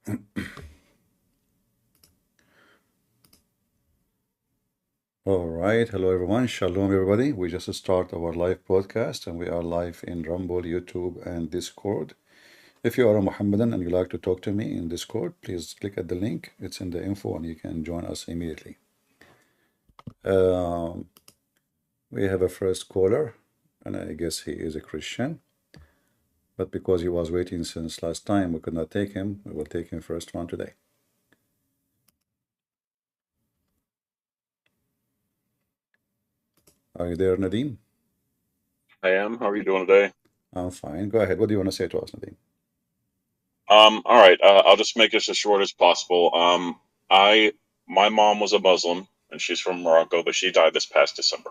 All right. Hello, everyone. Shalom, everybody. We just start our live podcast and we are live in Rumble, YouTube, and Discord. If you are a Mohammedan and you like to talk to me in Discord, please click at the link. It's in the info and you can join us immediately. Um, we have a first caller, and I guess he is a Christian. But because he was waiting since last time, we could not take him. We will take him first one today. Are you there, Nadeem? I am. How are you doing today? I'm fine. Go ahead. What do you want to say to us, Nadeem? All right. I'll just make this as short as possible. My mom was a Muslim, and she's from Morocco, but she died this past December.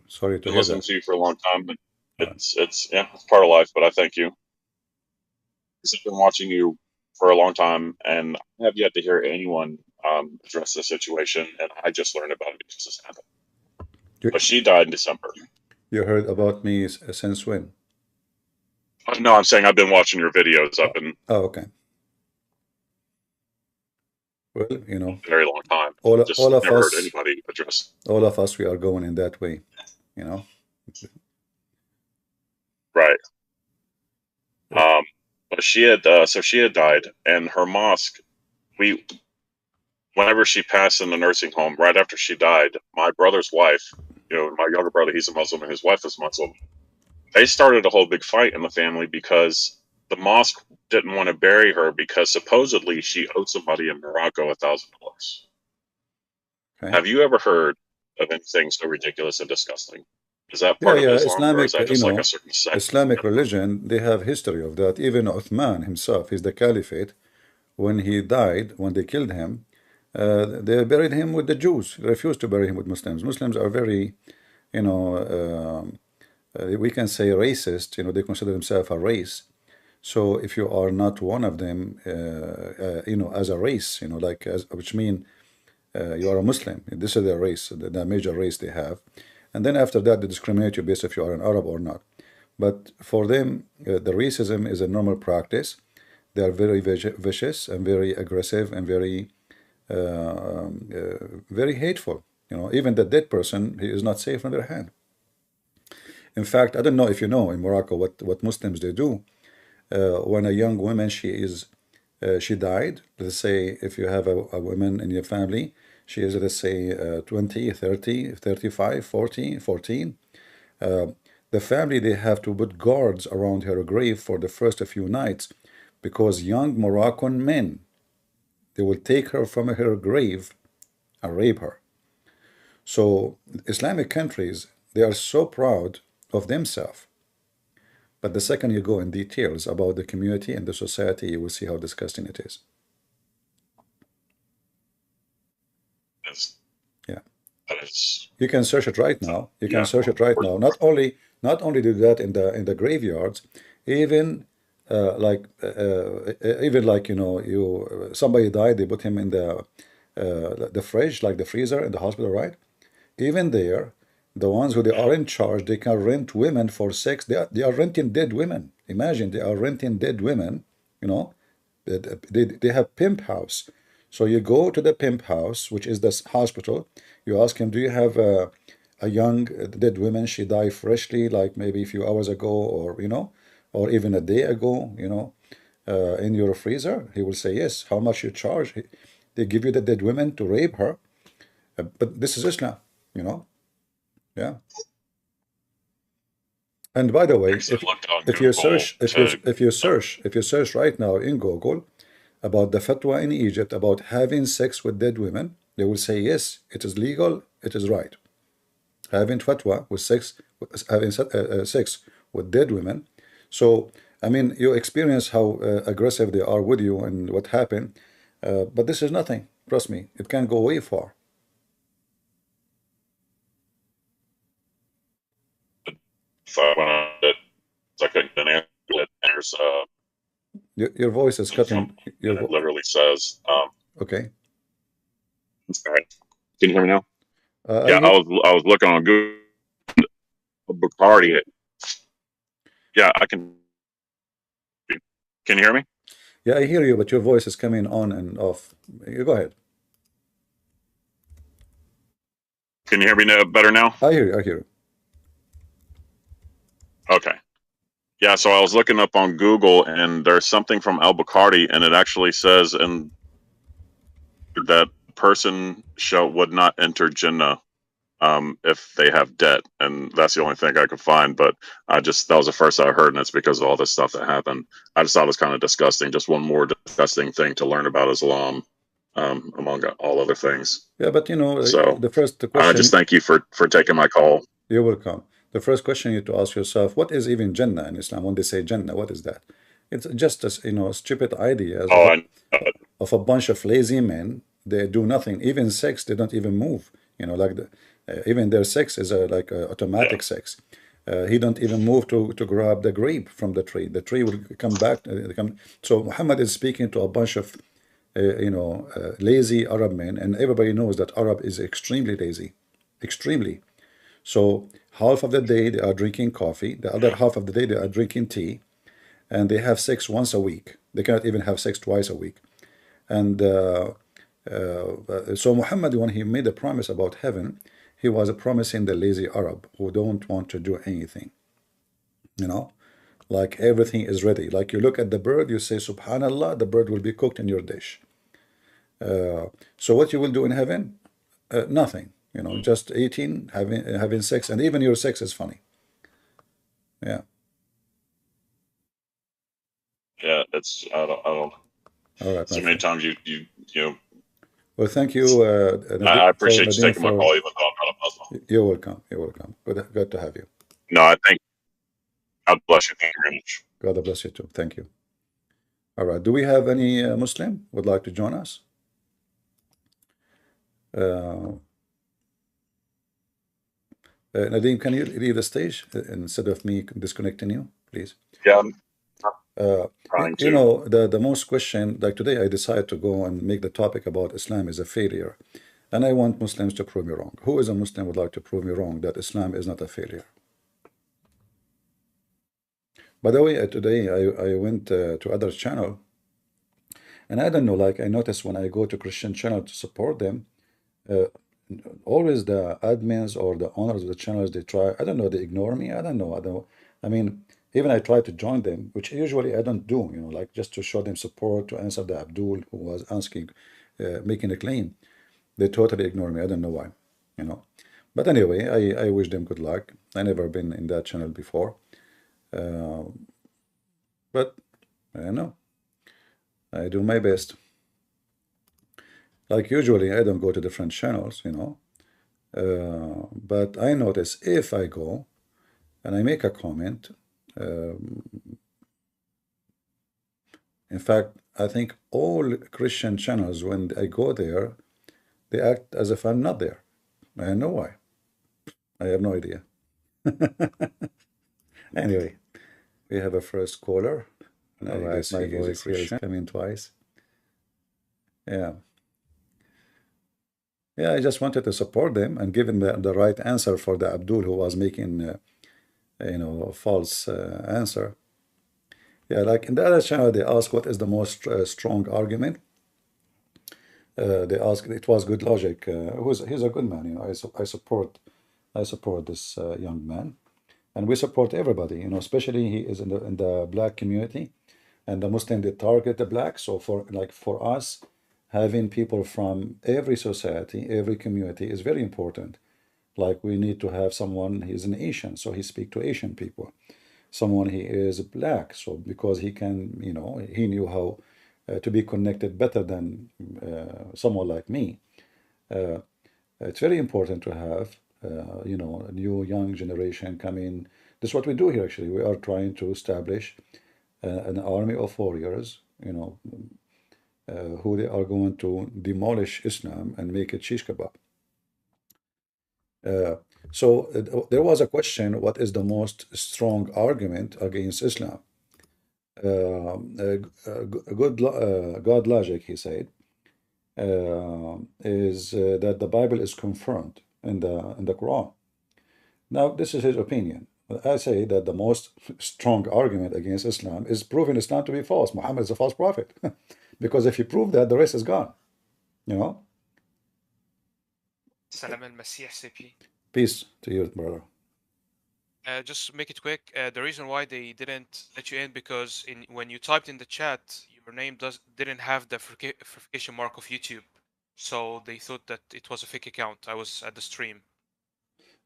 Sorry to Been hear listening that. to you for a long time, but All right. it's part of life. But I thank you. I've been watching you for a long time, and I have yet to hear anyone address the situation, and I just learned about it because this happened. You, But she died in December. you heard about me since when? No, I'm saying I've been watching your videos. I've Oh, been oh, okay. Well, a very long time. all Just of never heard us, anybody address. we are going in that way, you know. Right. Uh, But she had died, and her mosque. We, whenever she passed in the nursing home, right after she died, my brother's wife, my younger brother, he's a Muslim, and his wife is Muslim. They started a whole big fight in the family because the mosque didn't want to bury her because supposedly she owed somebody in Morocco $1,000. Okay. Have you ever heard of anything so ridiculous and disgusting? Is that Yeah, part of yeah. Islam, or is Islamic, that just like a certain sect? Islamic religion, they have history of that. Even Uthman himself, he's the caliphate. When he died, when they killed him, they buried him with the Jews. They refused to bury him with Muslims. Muslims are very, you know, we can say racist. They consider themselves a race. So if you are not one of them, as a race, which mean you are a Muslim. This is their race, the major race they have. And then after that, they discriminate you based if you are an Arab or not. But for them, the racism is a normal practice. They are very vicious and very aggressive and very hateful. Even the dead person, he is not safe in their hand. In fact, I don't know if you know in Morocco what Muslims they do. When a young woman she died, let's say if you have a woman in your family, she is, let's say, 20, 30, 35, 40, 14. Uh, the family, they have to put guards around her grave for the first few nights because young Moroccan men, they will take her from her grave and rape her. So Islamic countries, they are so proud of themselves. But the second you go in details about the community and the society, you will see how disgusting it is. That's, Yeah. that is, You can search it right now. You can yeah. search it right now. Not only do that in the graveyards, even even like you somebody died, they put him in the fridge, like the freezer in the hospital, right? Even there, the ones who they are in charge, they can rent women for sex. They are renting dead women. Imagine they are renting dead women. You know, they have pimp house. So you go to the pimp house, which is this hospital. You ask him, do you have a young dead woman? She died freshly, like maybe a few hours ago, or even a day ago. In your freezer. He will say yes. How much you charge? They give you the dead women to rape her. But this is Islam. You know. Yeah. And by the way, Actually looked on if you Google search if you to. if you search if you search right now in Google about the fatwa in Egypt about having sex with dead women, they will say yes, it is legal, it is right. Having fatwa with sex with dead women. So I mean, you experience how aggressive they are with you and what happened. But this is nothing. Trust me, it can go way far. So I went on it, so I couldn't answer it. There's Your voice is from, cutting. and it literally says, Okay. all right. Can you hear me now? I Yeah, hear. I was looking on Google. Bacardi. Yeah, I can. Can you hear me? Yeah, I hear you, but your voice is coming on and off. You go ahead. Can you hear me better now? I hear you. I hear you. Okay. Yeah, so I was looking up on Google, and there's something from Al-Bukhari, and it actually says in that person would not enter Jannah if they have debt, and that's the only thing I could find. But that was the first I heard, and it's because of all this stuff that happened. I just thought it was kind of disgusting. Just one more disgusting thing to learn about Islam, among all other things. Yeah, but you know, So the first I just question, thank you for taking my call. you're welcome. The first question you have to ask yourself, what is even Jannah in Islam? When they say Jannah, what is that? It's just a, you know, stupid ideas Oh, I, of a bunch of lazy men. They do nothing. Even sex, they don't even move. You know, like even their sex is like a yeah, automatic sex. He don't even move to grab the grape from the tree. The tree will come back. So Muhammad is speaking to a bunch of lazy Arab men, and everybody knows that Arab is extremely lazy, extremely. So half of the day they are drinking coffee, the other half of the day they are drinking tea, and they have sex once a week. They cannot even have sex twice a week. And so Muhammad, when he made a promise about heaven, he was promising the lazy Arab who don't want to do anything. You know, like everything is ready. Like you look at the bird, you say, Subhanallah, the bird will be cooked in your dish. So what you will do in heaven? Nothing. You know, just eating, having sex, and even your sex is funny. Yeah. yeah. It's I don't. All right, So my many friend. times you know. Well, thank you, I for appreciate you Nadim, taking my for call, even though I'm not a Muslim. you're welcome. You're welcome. Good to have you. No, I think God bless you. Thank you very much. God bless you too. Thank you. All right. Do we have any Muslim would like to join us? Uh, Nadim, can you leave the stage instead of me disconnecting you, please? Yeah, I'm Uh, trying you to. know, the most question, like today, I decided to go and make the topic about Islam is a failure. And I want Muslims to prove me wrong. Who is a Muslim would like to prove me wrong that Islam is not a failure? By the way, today I went to other channel, and I don't know, like I noticed when I go to Christian channel to support them, uh, always the admins or the owners of the channels, they try, I don't know, they ignore me. I don't know. I mean, even I try to join them, which usually I don't do, you know, like just to show them support, to answer the Abdul who was asking, making a claim. They totally ignore me. I don't know why, you know. But anyway, I wish them good luck. I never been in that channel before. Uh, but I don't know. I do my best. Like usually, I don't go to different channels, you know. But I notice if I go and I make a comment, um, in fact, I think all Christian channels, when I go there, they act as if I'm not there. I know why. I have no idea. Anyway, we have a first caller, and All I right, guess my he is a voice here is Christian. Coming twice. Yeah. Yeah, I just wanted to support them and give them the right answer for the Abdul who was making, a false answer. Yeah, like in the other channel, they ask what is the most strong argument. They ask, it was good logic. He's a good man, you know. I support this young man, and we support everybody, you know. Especially he is in the black community, and the Muslim they target the black. So for us, having people from every society, every community is very important. Like we need to have someone, he's an Asian, so he speak to Asian people. Someone he is black, so because he can, you know, he knew how to be connected better than someone like me. Uh, it's very important to have, a new young generation come in. This is what we do here. Actually, we are trying to establish an army of warriors, who they are going to demolish Islam and make it shish kebab. Uh, so there was a question: what is the most strong argument against Islam? God logic, he said, is that the Bible is confirmed in the Quran. Now, this is his opinion. I say that the most strong argument against Islam is proving Islam to be false. Muhammad is a false prophet. Because if you prove that, the rest is gone. You know? Salam al-Masih CP. Peace to you, brother. Just make it quick. The reason why they didn't let you in because when you typed in the chat, your name didn't have the verification mark of YouTube, so they thought that it was a fake account. I was at the stream.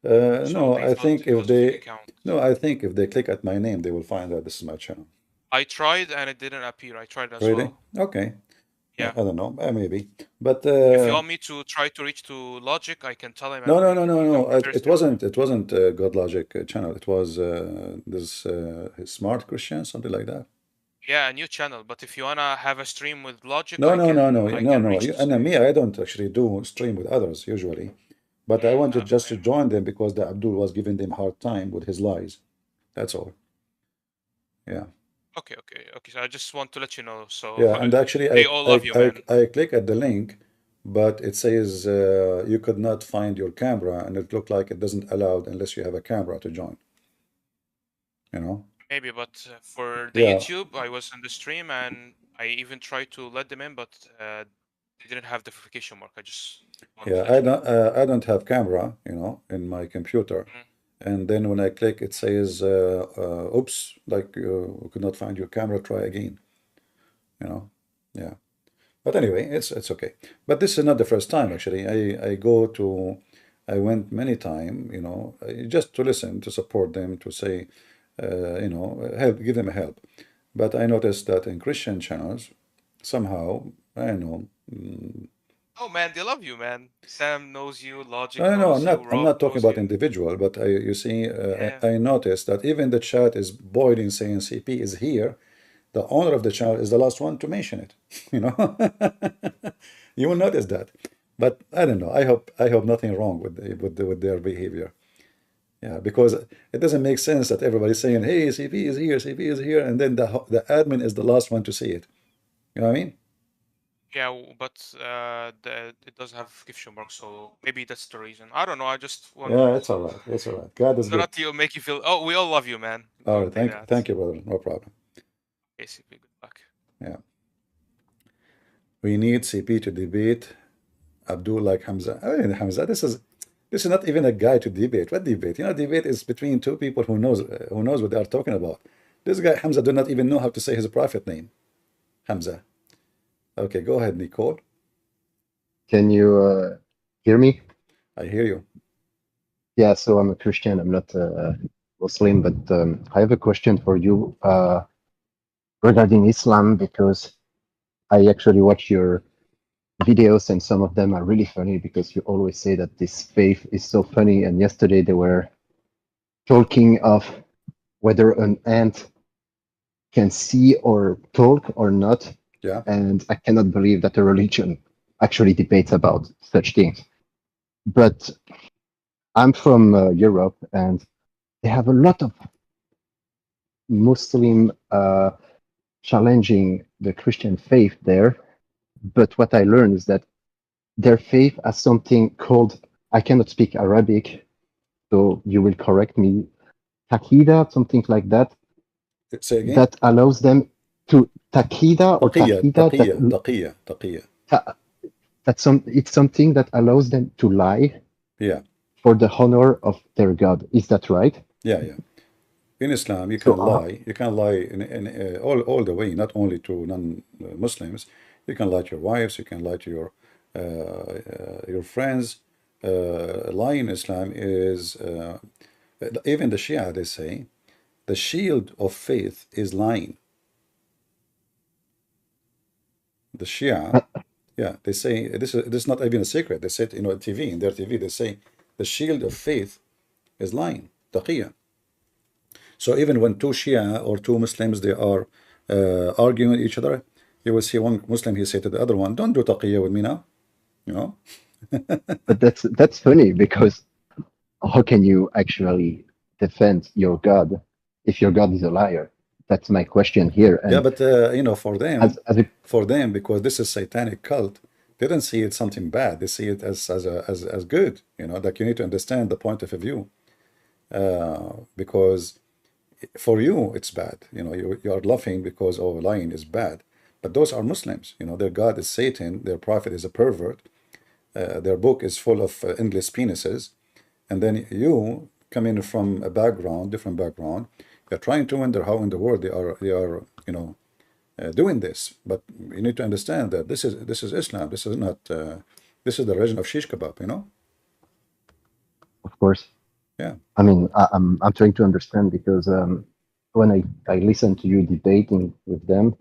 So No, they I thought think it if was a fake they account. no, I think if they click at my name, they will find that this is my channel. I tried and it didn't appear. I tried as Really? well. Okay. Yeah. I don't know. Maybe. But If you want me to try to reach to Logic, I can tell him. no, and no, we no, can no, no. become It personal. wasn't God Logic channel. It was this Smart Christian, something like that. Yeah, a new channel. But if you wanna have a stream with Logic, No, I no, can. no, no, I no, can no. reach You, to and you. me, I don't actually do stream with others usually, but I wanted just to Okay. join them because the Abdul was giving them hard time with his lies. That's all. Yeah. Okay. So I just want to let you know. So Yeah, and actually, they all love you, man. I click at the link, but it says you could not find your camera, and it looked like it doesn't allow unless you have a camera to join. You know? Maybe, but for the Yeah, YouTube, I was in the stream and I even tried to let them in, but they didn't have the verification mark. I just want to yeah. let you know. I don't have camera, in my computer, and then when I click, it says, "Oops, like we could not find your camera. Try again." You know? Yeah. But anyway, it's okay. But this is not the first time actually. I went many time, just to listen, to support them, to say, help, give them a help. But I noticed that in Christian channels, somehow, I don't know. Oh man, they love you, man. Sam knows you, Logic No, no, no, knows you, I'm Rob not talking knows about you. individual, but you see, Yeah. I noticed that even the chat is boiling saying CP is here. The owner of the channel is the last one to mention it. You know, you will notice that. But I don't know. I hope nothing wrong with their behavior. Yeah, because it doesn't make sense that everybody's saying, "Hey, CP is here, CP is here," and then the admin is the last one to see it. You know what I mean? Yeah, but it does have gift mark, so maybe that's the reason. I don't know. I just want Yeah, it's all right. It's all right. God is so good. not to make you feel. Oh, we all love you, man. All Don't right. say that. Thank you, brother. No problem. Okay, CP, good luck. Yeah. We need CP to debate Abdul like Hamza. I mean, Hamza, this is not even a guy to debate. What debate? Debate is between two people who knows what they are talking about. This guy Hamza do not even know how to say his prophet name. Hamza. Okay, go ahead, Nicole. Can you hear me? I hear you. Yeah, so I'm a Christian. I'm not a Muslim, but I have a question for you regarding Islam because I actually watch your videos and some of them are really funny because you always say that this faith is so funny. And yesterday they were talking of whether an ant can see or talk or not. Yeah. And I cannot believe that a religion actually debates about such things. But I'm from Europe, and they have a lot of Muslim challenging the Christian faith there. But what I learned is that their faith has something called, I cannot speak Arabic, so you will correct me, Takida, something like that, Say again. that allows them to Takida or Taqiyya, Takida, taqiyya, taqiyya. it's something that allows them to lie Yeah. for the honor of their God. Is that right? Yeah, yeah. In Islam, you So, can lie. You can lie in all the way, not only to non-Muslims. You can lie to your wives. You can lie to your friends. Lying in Islam is even the Shia. They say the shield of faith is lying. The Shia, yeah, they say this is not even a secret. They said, TV, in their TV, they say the shield of faith is lying. Taqiyya. So even when two Shia or two Muslims they are arguing with each other, you will see one Muslim he say to the other one, "Don't do taqiyya with me now," you know. but that's funny because how can you actually defend your God if your God is a liar? That's my question here. Yeah, And but for them, because this is satanic cult, they don't see it something bad. They see it as good. Like you need to understand the point of view. because for you it's bad. You are laughing because lying is bad, but those are Muslims. Their God is Satan, their prophet is a pervert, their book is full of endless penises, and then you come in from a different background. You're trying to wonder how in the world they are doing this. But you need to understand that this is Islam. This is not. This is the religion of shish kebab. Of course. Yeah. I mean, I'm trying to understand because when I listen to you debating with them,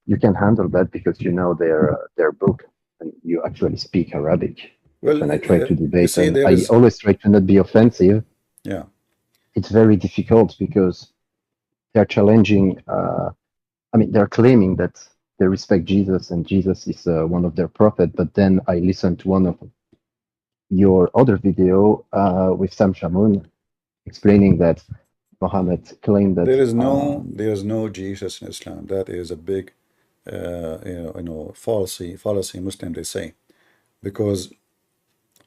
you can handle that because you know their book and you actually speak Arabic. Well, When I try to you debate, see, and there I is. always try to not be offensive, Yeah. it's very difficult because they're challenging. I mean, they're claiming that they respect Jesus and Jesus is one of their prophet. But then I listened to one of your other video with Sam Shamoun explaining that Mohammed claimed that There is no Jesus in Islam. That is a big, fallacy Muslim, they say, because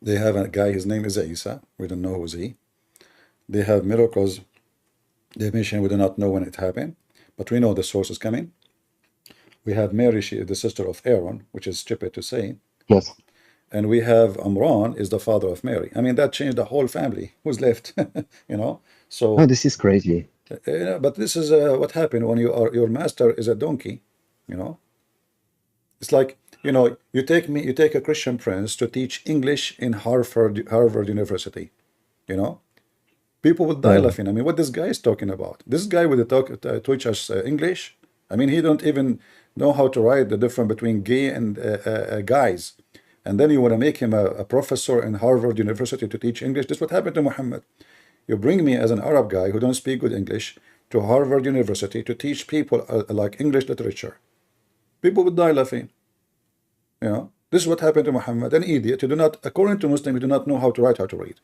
they have a guy. His name is Isa. We don't know who's he. They have miracles. They mention we do not know when it happened, but we know the source is coming. We have Mary. She is the sister of Aaron, which is stupid to say. yes, And we have Amran is the father of Mary. I mean, that changed the whole family. Who's left? So, no, this is crazy. but this is what happened when your master is a donkey. You know, it's like you take a Christian prince to teach English in Harvard University. You know, people will die Yeah, laughing. I mean, what this guy is talking about? This guy with the teach us English. I mean, he don't even know how to write the difference between gay and guys. And then you want to make him a professor in Harvard University to teach English. This is what happened to Muhammad. You bring me as an Arab guy who don't speak good English to Harvard University to teach people like English literature. People would die laughing. This is what happened to Muhammad, an idiot who do not, according to Muslim, he do not know how to write, how to read.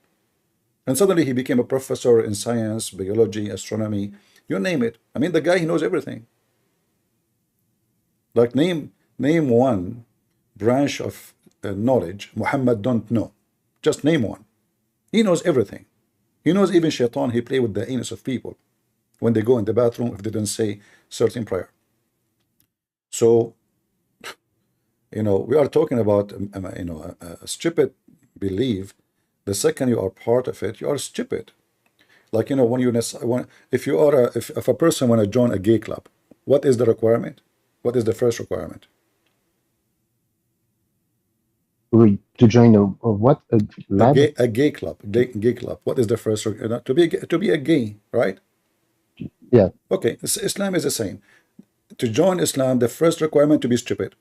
And suddenly he became a professor in science, biology, astronomy, you name it. I mean, the guy, he knows everything. Like name one branch of knowledge Muhammad don't know. Just name one. He knows everything. He knows even shaitan. He play with the anus of people when they go in the bathroom if they don't say certain prayer. So, we are talking about a stupid belief. The second you are part of it, you are stupid. Like if a person want to join a gay club, what is the requirement? What is the first requirement? to join a what a lab? A gay club. Gay club. What is the first to be a gay, right? Yeah, Okay, Islam is the same. To join Islam, the first requirement to be stupid.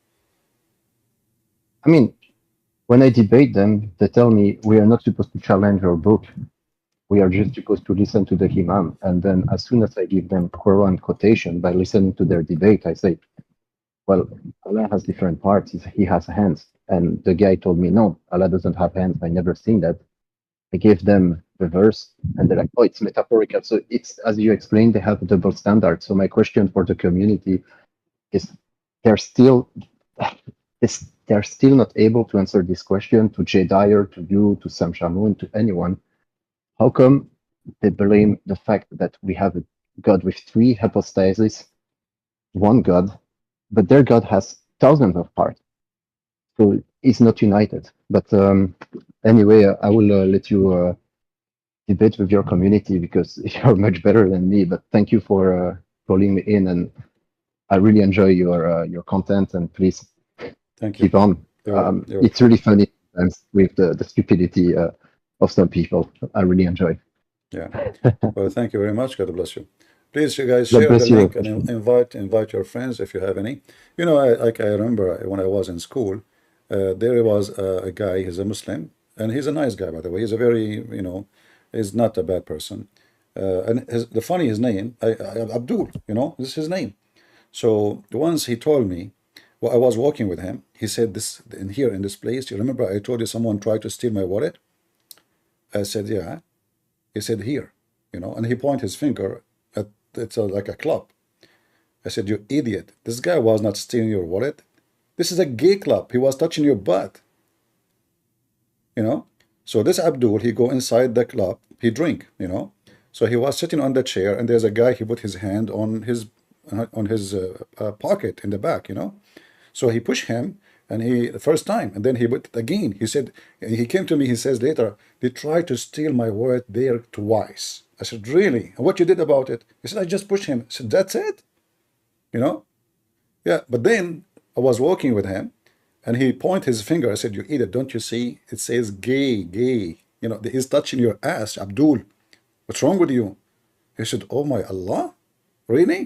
I mean, when I debate them, they tell me we are not supposed to challenge our book. We are just supposed to listen to the Imam. And then as soon as I give them Quran quotation by listening to their debate, I say, well, Allah has different parts. He has hands. And the guy told me, no, Allah doesn't have hands. I never seen that. I gave them the verse and they're like, oh, it's metaphorical. So it's, as you explained, they have a double standard. So my question for the community is they're still they're still not able to answer this question to Jay Dyer, to you, to Sam Shamoun, to anyone. How come they blame the fact that we have a God with three hypostases, one God, but their God has thousands of parts? So it's not united. But anyway, I will let you debate with your community because you're much better than me. But thank you for calling me in, and I really enjoy your content. And please Thank you. keep on. You're It's really funny sometimes with the stupidity of some people. I really enjoy. Yeah. Well, thank you very much. God bless you. Please, you guys, God share the bless you. link and invite your friends if you have any. I remember when I was in school, there was a guy. He's a Muslim, and he's a nice guy, by the way. He's a very, he's not a bad person. And his name, Abdul. This is his name. So once he told me, well, I was walking with him. He said, "This in this place. You remember I told you someone tried to steal my wallet?" I said, "Yeah." He said, "Here," and he pointed his finger at like a club. I said, "You idiot! This guy was not stealing your wallet. This is a gay club. He was touching your butt." You know. So this Abdul, he go inside the club, he drink, you know. So he was sitting on the chair, and there's a guy, he put his hand on his pocket in the back, you know. So he pushed him, and he, the first time, and then he put it again. He said, he came to me, he says later, they tried to steal my word there twice. I said, really? And what you did about it? He said, I just pushed him. I said, that's it? You know? Yeah, but then I was walking with him, and he pointed his finger. I said, you idiot, don't you see? It says gay, gay. You know, he's touching your ass, Abdul. What's wrong with you? He said, oh my Allah, really?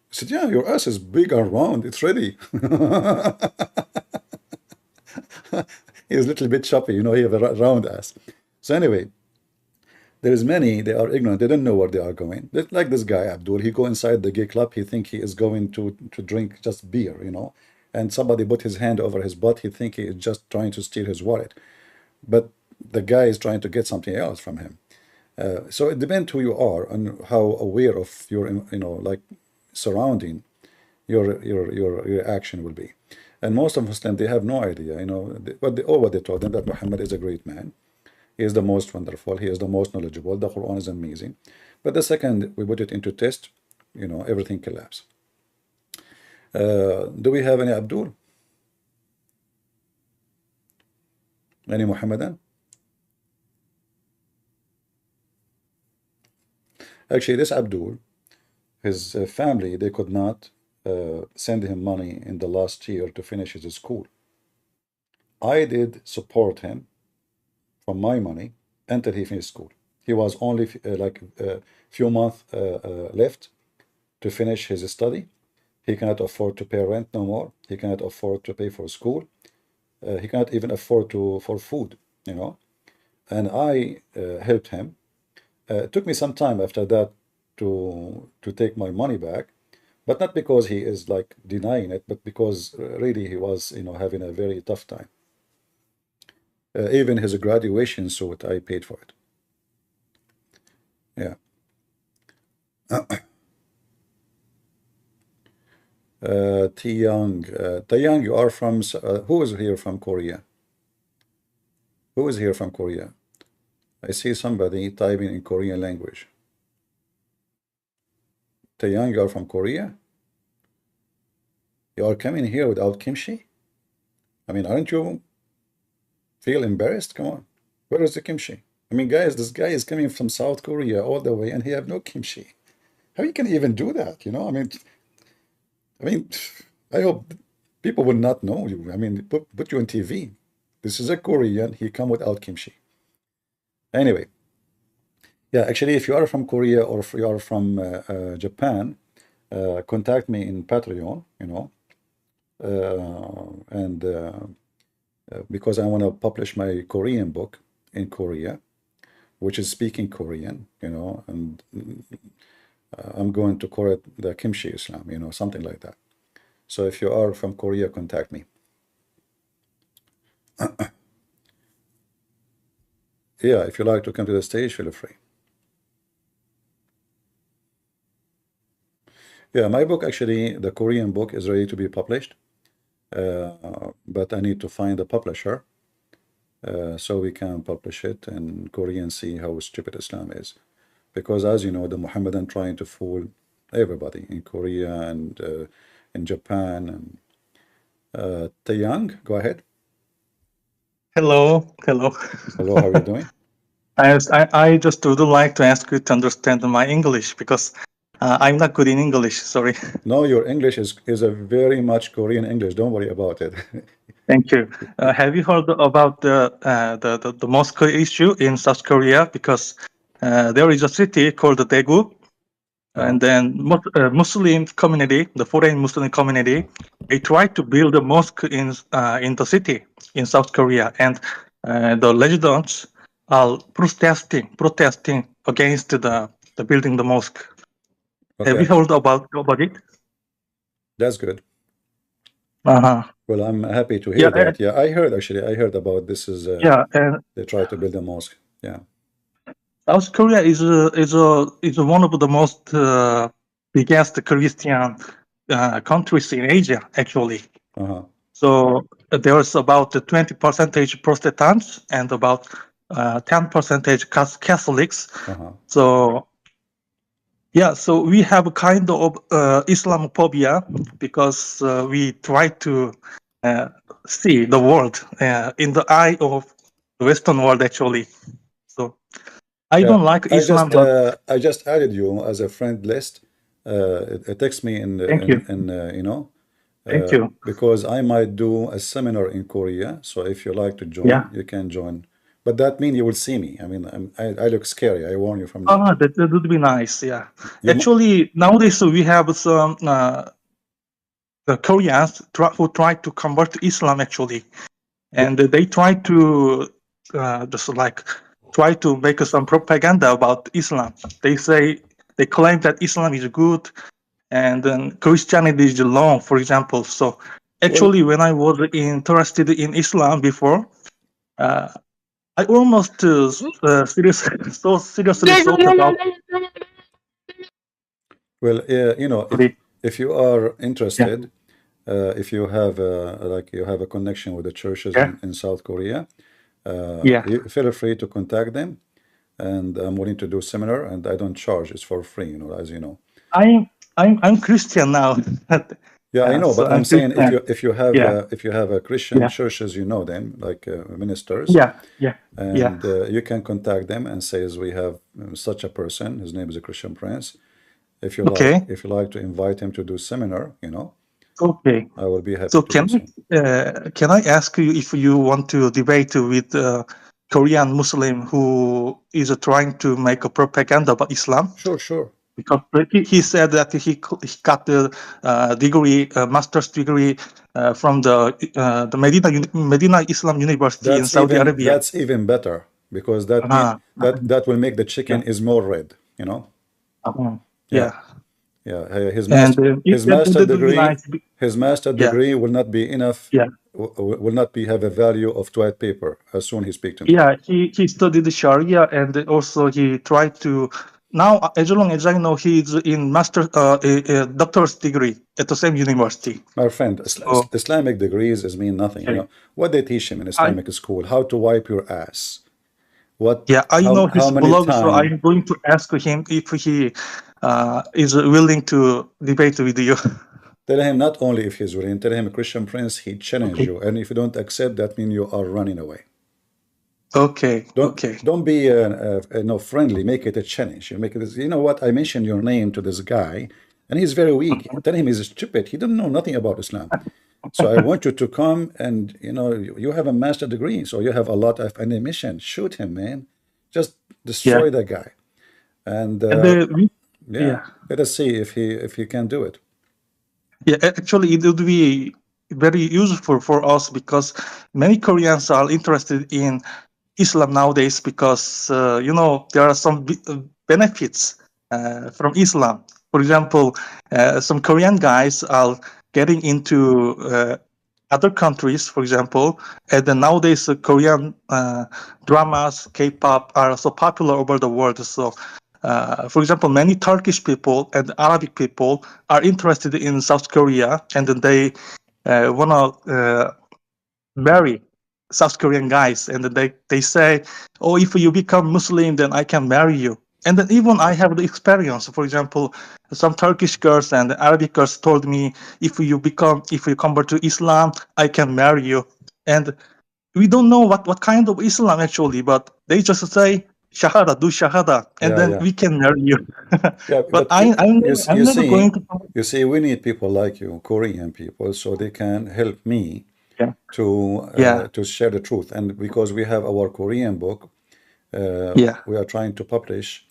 I said, yeah, your ass is big and round. It's ready. He's a little bit choppy, you know, he have a round ass. So anyway, there is many, they are ignorant, they don't know where they are going. Like this guy, Abdul, he go inside the gay club, he think he is going to drink just beer, you know, and somebody put his hand over his butt, he think he is just trying to steal his wallet. But the guy is trying to get something else from him. So it depends who you are and how aware of your, you know, like surrounding your action will be. And most of Muslims, they have no idea, you know, what they told them, that Muhammad is a great man. He is the most wonderful. He is the most knowledgeable. The Quran is amazing. But the second we put it into test, you know, everything collapses. Do we have any Abdul? Any Muhammadan? Actually, this Abdul, his family, they could not send him money in the last year to finish his school. I did support him from my money until he finished school. He was only like a few months left to finish his study. He cannot afford to pay rent no more. He cannot afford to pay for school. He cannot even afford for food, you know. And I helped him. It took me some time after that to take my money back, but not because he is like denying it, but because really he was, you know, having a very tough time. Even his graduation suit, I paid for it. Yeah. Taeyang, you are from, who is here from Korea? Who is here from Korea? I see somebody typing in Korean language. Taeyang, you are from Korea? You are coming here without kimchi? I mean, aren't you feel embarrassed? Come on. Where is the kimchi? I mean, guys, this guy is coming from South Korea all the way and he have no kimchi. How you can even do that? You know, I mean, I hope people will not know you. I mean, put you on TV. This is a Korean. He come without kimchi. Anyway, yeah, actually, if you are from Korea or if you are from Japan, contact me in Patreon, you know, because I want to publish my Korean book in Korea, which is speaking Korean, you know, and I'm going to call it the Kimchi Islam, you know, something like that. So if you are from Korea, contact me. Yeah, if you like to come to the stage, feel free. Yeah, my book, actually, the Korean book is ready to be published, but I need to find a publisher so we can publish it in Korean, see how stupid Islam is. Because as you know, the Mohammedan trying to fool everybody in Korea and in Japan. And Taeyang, go ahead. Hello. Hello, how are you doing? I just would like to ask you to understand my English because I'm not good in English. Sorry. No, your English is a very much Korean English. Don't worry about it. Thank you. Have you heard about the mosque issue in South Korea? Because there is a city called Daegu, and then Muslim community, the foreign Muslim community, they tried to build a mosque in the city in South Korea, and the residents are protesting against the building the mosque. Okay. Have you heard about it? That's good. Uh-huh. Well, I'm happy to hear that. Yeah, I heard about this. Is they try to build a mosque. Yeah. South Korea is one of the most biggest Christian countries in Asia, actually. So there's about 20% Protestants and about 10% Catholics. Uh-huh. So yeah, so we have a kind of Islamophobia because we try to see the world in the eye of the Western world actually. So I Yeah, don't like Islam, but I just added you as a friend list. Text me thank you, you know, thank you. because I might do a seminar in Korea. So if you like to join, Yeah. you can join. But that means you will see me. I mean, I look scary. I warn you from that. Ah, that would be nice. Yeah. You Actually, nowadays we have some the Koreans who try to convert to Islam actually, and they try to just like try to make some propaganda about Islam. They claim that Islam is good and then Christianity is wrong, for example. So actually, when I was interested in Islam before, I almost seriously thought about. Well, you know, if you are interested, if you have like you have a connection with the churches in South Korea, you feel free to contact them, and I'm willing to do seminar, and I don't charge. It's for free, you know, as you know. I'm Christian now. Yeah, I know, so but I'm saying if you have a Christian Yeah. churches, you know them, like ministers, and you can contact them and say, we have such a person. His name is a Christian Prince. If you like to invite him to do seminar, you know, Okay. I will be happy So to do so. can I ask you if you want to debate with Korean Muslim who is trying to make a propaganda about Islam? Sure. Because he said that he got the degree, master's degree from the Medina Islam University in Saudi Arabia. That's even better, because that will make the chicken is more red, you know. Yeah. His master degree will not be enough. Yeah. Will not have a value of toilet paper as soon he speaks to me. Yeah, he studied Sharia, and also he tried to. Now, as long as I know, he's in doctor's degree at the same university. My friend, Islamic degrees mean nothing. You know what they teach him in Islamic school? How to wipe your ass. I know his blog, so I'm going to ask him if he is willing to debate with you. Tell him not only if he's willing, tell him, Christian Prince, he challenged you, and if you don't accept, that means you are running away. Okay. Don't be friendly. Make it a challenge. You make it. You know what? I mentioned your name to this guy, and he's very weak. Tell him he's stupid. He doesn't know nothing about Islam. So I want you to come, and you have a master degree, so you have a lot of ammunition. Shoot him, man. Just destroy that guy. And let us see if he can do it. Yeah, actually, it would be very useful for us because many Koreans are interested in Islam nowadays because there are some benefits from Islam. For example, some Korean guys are getting into other countries, for example, and then nowadays Korean dramas, K-pop are so popular over the world. So, for example, many Turkish people and Arabic people are interested in South Korea, and then they want to marry South Korean guys, and they say, "Oh, if you become Muslim, then I can marry you." And then even I have the experience. For example, some Turkish girls and Arabic girls told me, if you convert to Islam, I can marry you. And we don't know what kind of Islam actually, but they just say, Shahada, do Shahada, and then we can marry you. but I'm never going to. You see, we need people like you, Korean people, so they can help me to share the truth. And because we have our Korean book, we are trying to publish.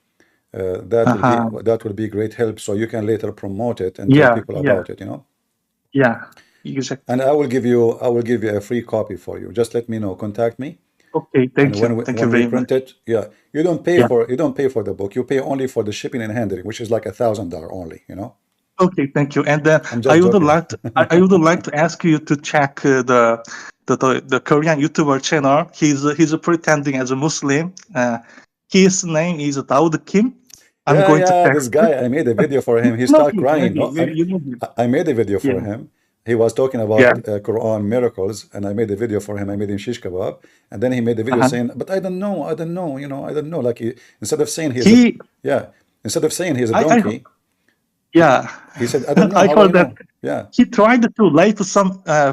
That will be great help. So you can later promote it and tell people about it. Yeah, exactly. And I will give you a free copy for you. Just let me know. Contact me. Okay, thank you. Thank you very much. It, you don't pay for the book. You pay only for the shipping and handling, which is like $1,000 only. Okay, thank you. And I would like to ask you to check the Korean YouTuber channel. He's pretending as a Muslim. His name is Daud Kim. I'm going to check. This guy. I made a video for him. He started crying. I made a video for him, He was talking about Yeah. Quran miracles, and I made a video for him. I made him shish kebab, and then he made a video saying, "But I don't know, I don't know, you know, I don't know." Like instead of saying he's He, instead of saying he's a I donkey, yeah, he said, "I don't know. I How I heard that know?" Yeah. he tried to lie to some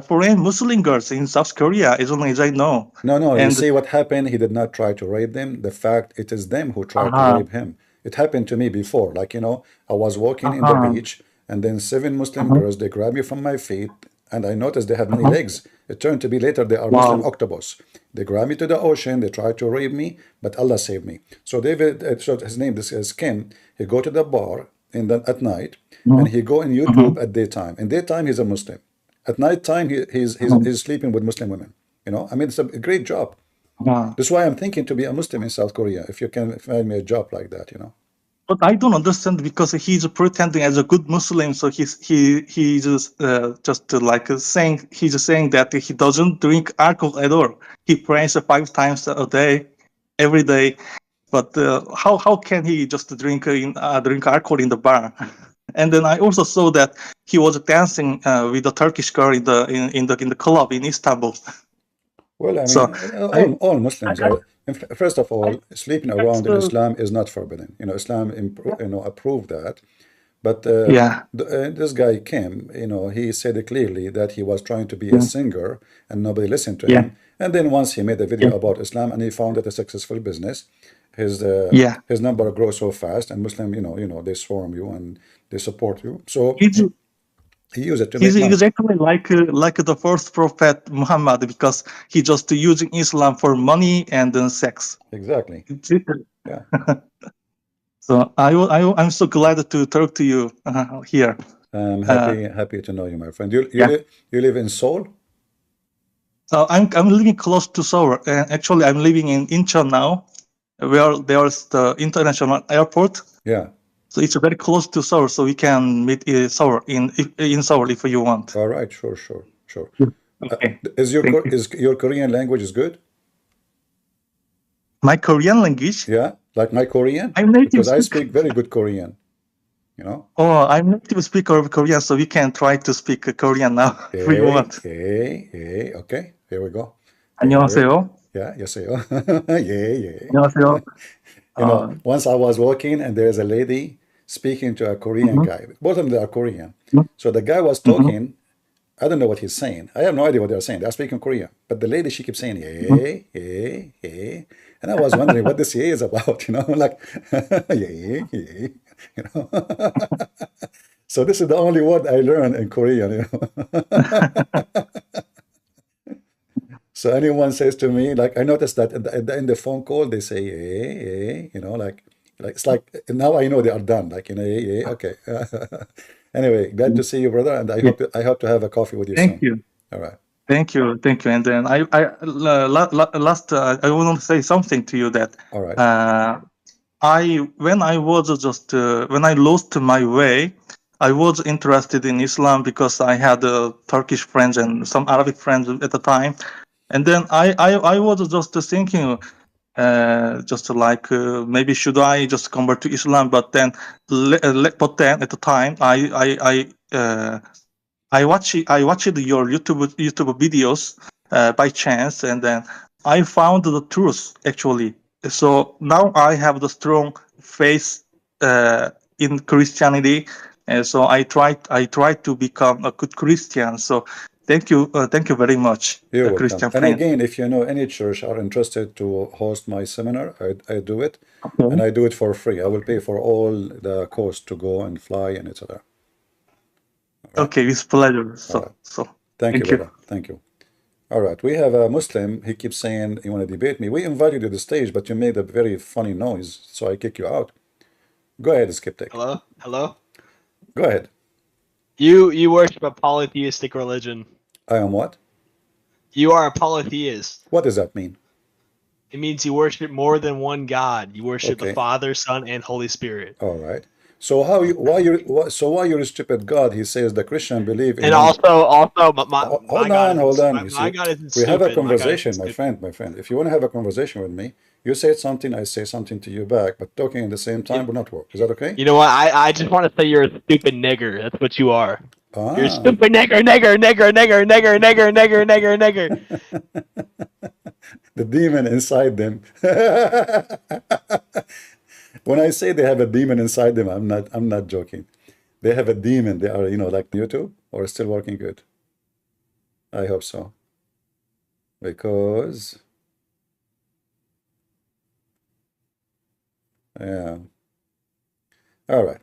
foreign Muslim girls in South Korea, as long as I know. No, no. You And see what happened? He did not try to rape them. The fact it is them who tried to uh-huh, rape him. It happened to me before. Like, you know, I was walking in the uh-huh, beach, and then 7 Muslim uh-huh, girls, they grabbed me from my feet, and I noticed they had many uh-huh. legs. It turned to be later they are Muslim Wow. octopus. They grabbed me to the ocean. They tried to rape me, but Allah saved me. So so his name, this is Ken. He go to the bar at night, and he go in YouTube at daytime. In daytime, he's a Muslim. At night time, he's sleeping with Muslim women. You know, I mean, it's a great job. That's why I'm thinking to be a Muslim in South Korea. If you can find me a job like that, you know. But I don't understand, because he's pretending as a good Muslim, so he's just like saying, he's saying that he doesn't drink alcohol at all. He prays 5 times a day, every day. But how can he just drink alcohol in the bar? And then I also saw that he was dancing with a Turkish girl in the club in Istanbul. Well, I So mean, all Muslims are. First of all, sleeping around in Islam is not forbidden. You know, Islam, approved that. But yeah, this guy came, you know, he said it clearly that he was trying to be a yeah, singer, and nobody listened to yeah, him. And then once he made a yeah, video about Islam, and he found it a successful business, yeah. his number grows so fast, and Muslim, they swarm you and they support you. So He's he used it to he's make money. exactly like the first prophet Muhammad, because he just using Islam for money and then sex. Exactly. Yeah. So I'm so glad to talk to you here. I'm happy to know you, my friend. Yeah. You live in Seoul? So I'm living close to Seoul, and actually I'm living in Incheon now, where there's the international airport. Yeah. So it's very close to Seoul, so we can meet in Seoul if you want. All right, sure. Okay. Is your Korean language is good? My Korean language? Yeah, like my Korean? I'm native Because I speaker. speak very good Korean, you know? Oh, I'm native speaker of Korean, so we can try to speak Korean now if you want. Okay, here we go. 안녕하세요. Yeah, yes, yeah. 안녕하세요. You know, once I was walking and there's a lady speaking to a Korean guy. Both of them are Korean. So the guy was talking. I don't know what he's saying. I have no idea what they're saying. They're speaking Korean. But the lady, she keeps saying, hey. And I was wondering what this is about, you know, like, yeah, you know. So this is the only word I learned in Korean, you know. So anyone says to me, like, I noticed that at the end of the phone call, they say, hey, you know, like it's like, now I know they are done, like, you know, yeah, okay. Anyway, glad to see you, brother, and I hope to have a coffee with you soon. Thank you. All right. Thank you. And then I want to say something to you that. All right. When I lost my way, I was interested in Islam because I had Turkish friends and some Arabic friends at the time, and then I was just thinking, maybe should I just convert to Islam? But then at the time I watched your YouTube videos by chance, and then I found the truth actually. So now I have the strong faith in Christianity, and so I try to become a good Christian. So thank you very much, You're welcome. Christian And friend. again, if you know any church are interested to host my seminar, I do it, Okay. and I do it for free. I will pay for all the cost to go and fly and etc. Right. Okay, with pleasure. Right. Thank you, brother. Thank you. All right, we have a Muslim. He keeps saying, you want to debate me? We invited you to the stage, but you made a very funny noise, so I kick you out. Go ahead, Skeptic. Hello? Go ahead. You worship a polytheistic religion. I am what? You are a polytheist. What does that mean? It means you worship more than one God. You worship the Father, Son, and Holy Spirit. All right. So why you're a stupid God? He says the Christian believe in. And also, hold on. My God isn't we have a stupid. conversation, my friend. If you want to have a conversation with me, you say something, I say something to you back, but talking at the same time will not work. Is that okay? You know what? I just want to say you're a stupid nigger. That's what you are. You're Ah. super nigger, nigger, nigger, nigger, nigger, nigger, nigger, nigger, nigger. The demon inside them. When I say they have a demon inside them, I'm not joking. They have a demon. They are, like YouTube, or still working good. I hope so. Because yeah. All right.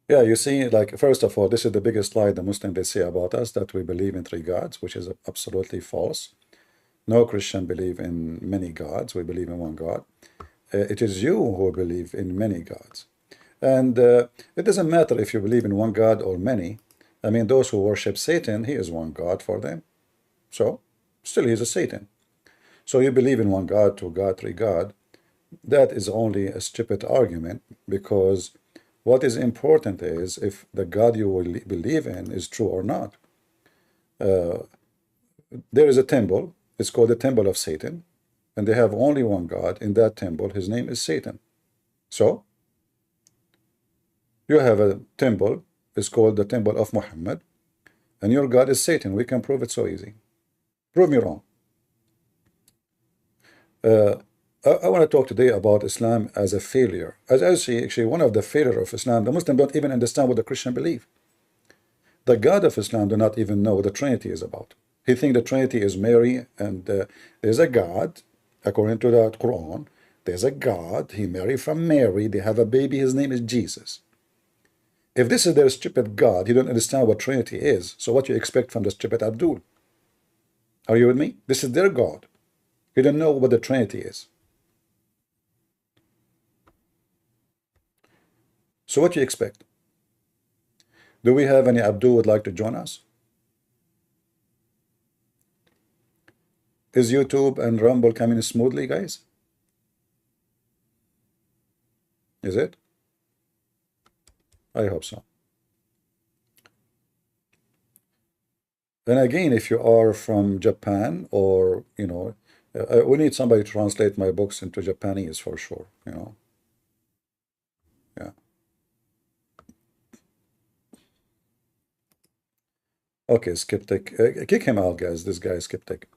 Yeah, you see, like, first of all, this is the biggest lie the Muslims they say about us, that we believe in 3 gods, which is absolutely false. No Christian believe in many gods. We believe in one God. It is you who believe in many gods. And it doesn't matter if you believe in one God or many. I mean, those who worship Satan, he is one God for them. So, still he is a Satan. So you believe in one God, 2 God, 3 God. That is only a stupid argument, because what is important is if the God you will believe in is true or not. There is a temple. It's called the Temple of Satan. And they have only one God in that temple. His name is Satan. So, you have a temple. It's called the Temple of Mohammed. And your God is Satan. We can prove it so easy. Prove me wrong. I want to talk today about Islam as a failure. As I see, actually, one of the failure of Islam, the Muslims don't even understand what the Christian believe. The God of Islam do not even know what the Trinity is about. He think the Trinity is Mary, and there's a God, according to the Quran. There's a God. He married from Mary. They have a baby. His name is Jesus. If this is their stupid God, he don't understand what Trinity is. So what you expect from the stupid Abdul? Are you with me? This is their God. He don't know what the Trinity is. So what do you expect? Do we have any Abdul would like to join us? Is YouTube and Rumble coming smoothly, guys? Is it? I hope so. And again, if you are from Japan, or, we need somebody to translate my books into Japanese for sure, Yeah. Okay, skeptic. Kick him out, guys. This guy is skeptic.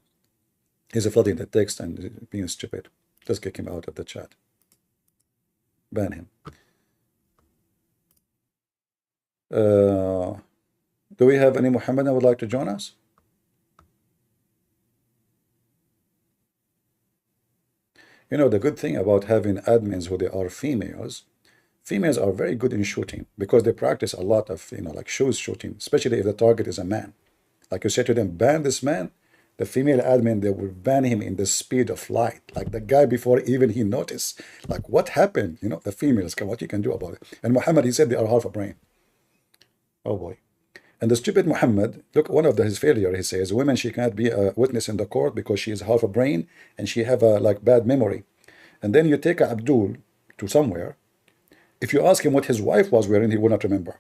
He's flooding the text and being stupid. Just kick him out of the chat. Ban him. Do we have any Muhammad that would like to join us? The good thing about having admins who they are females are very good in shooting, because they practice a lot of, like shoes shooting, especially if the target is a man. Like you say to them, ban this man, the female admin, they will ban him in the speed of light. Like the guy before even he noticed, like what happened, the females, what you can do about it. And Muhammad, he said they are half a brain. Oh boy. And the stupid Muhammad, look, one of his failure, he says, women, she can't be a witness in the court because she is half a brain and she have a like bad memory. And then you take Abdul to somewhere. If you ask him what his wife was wearing, he will not remember.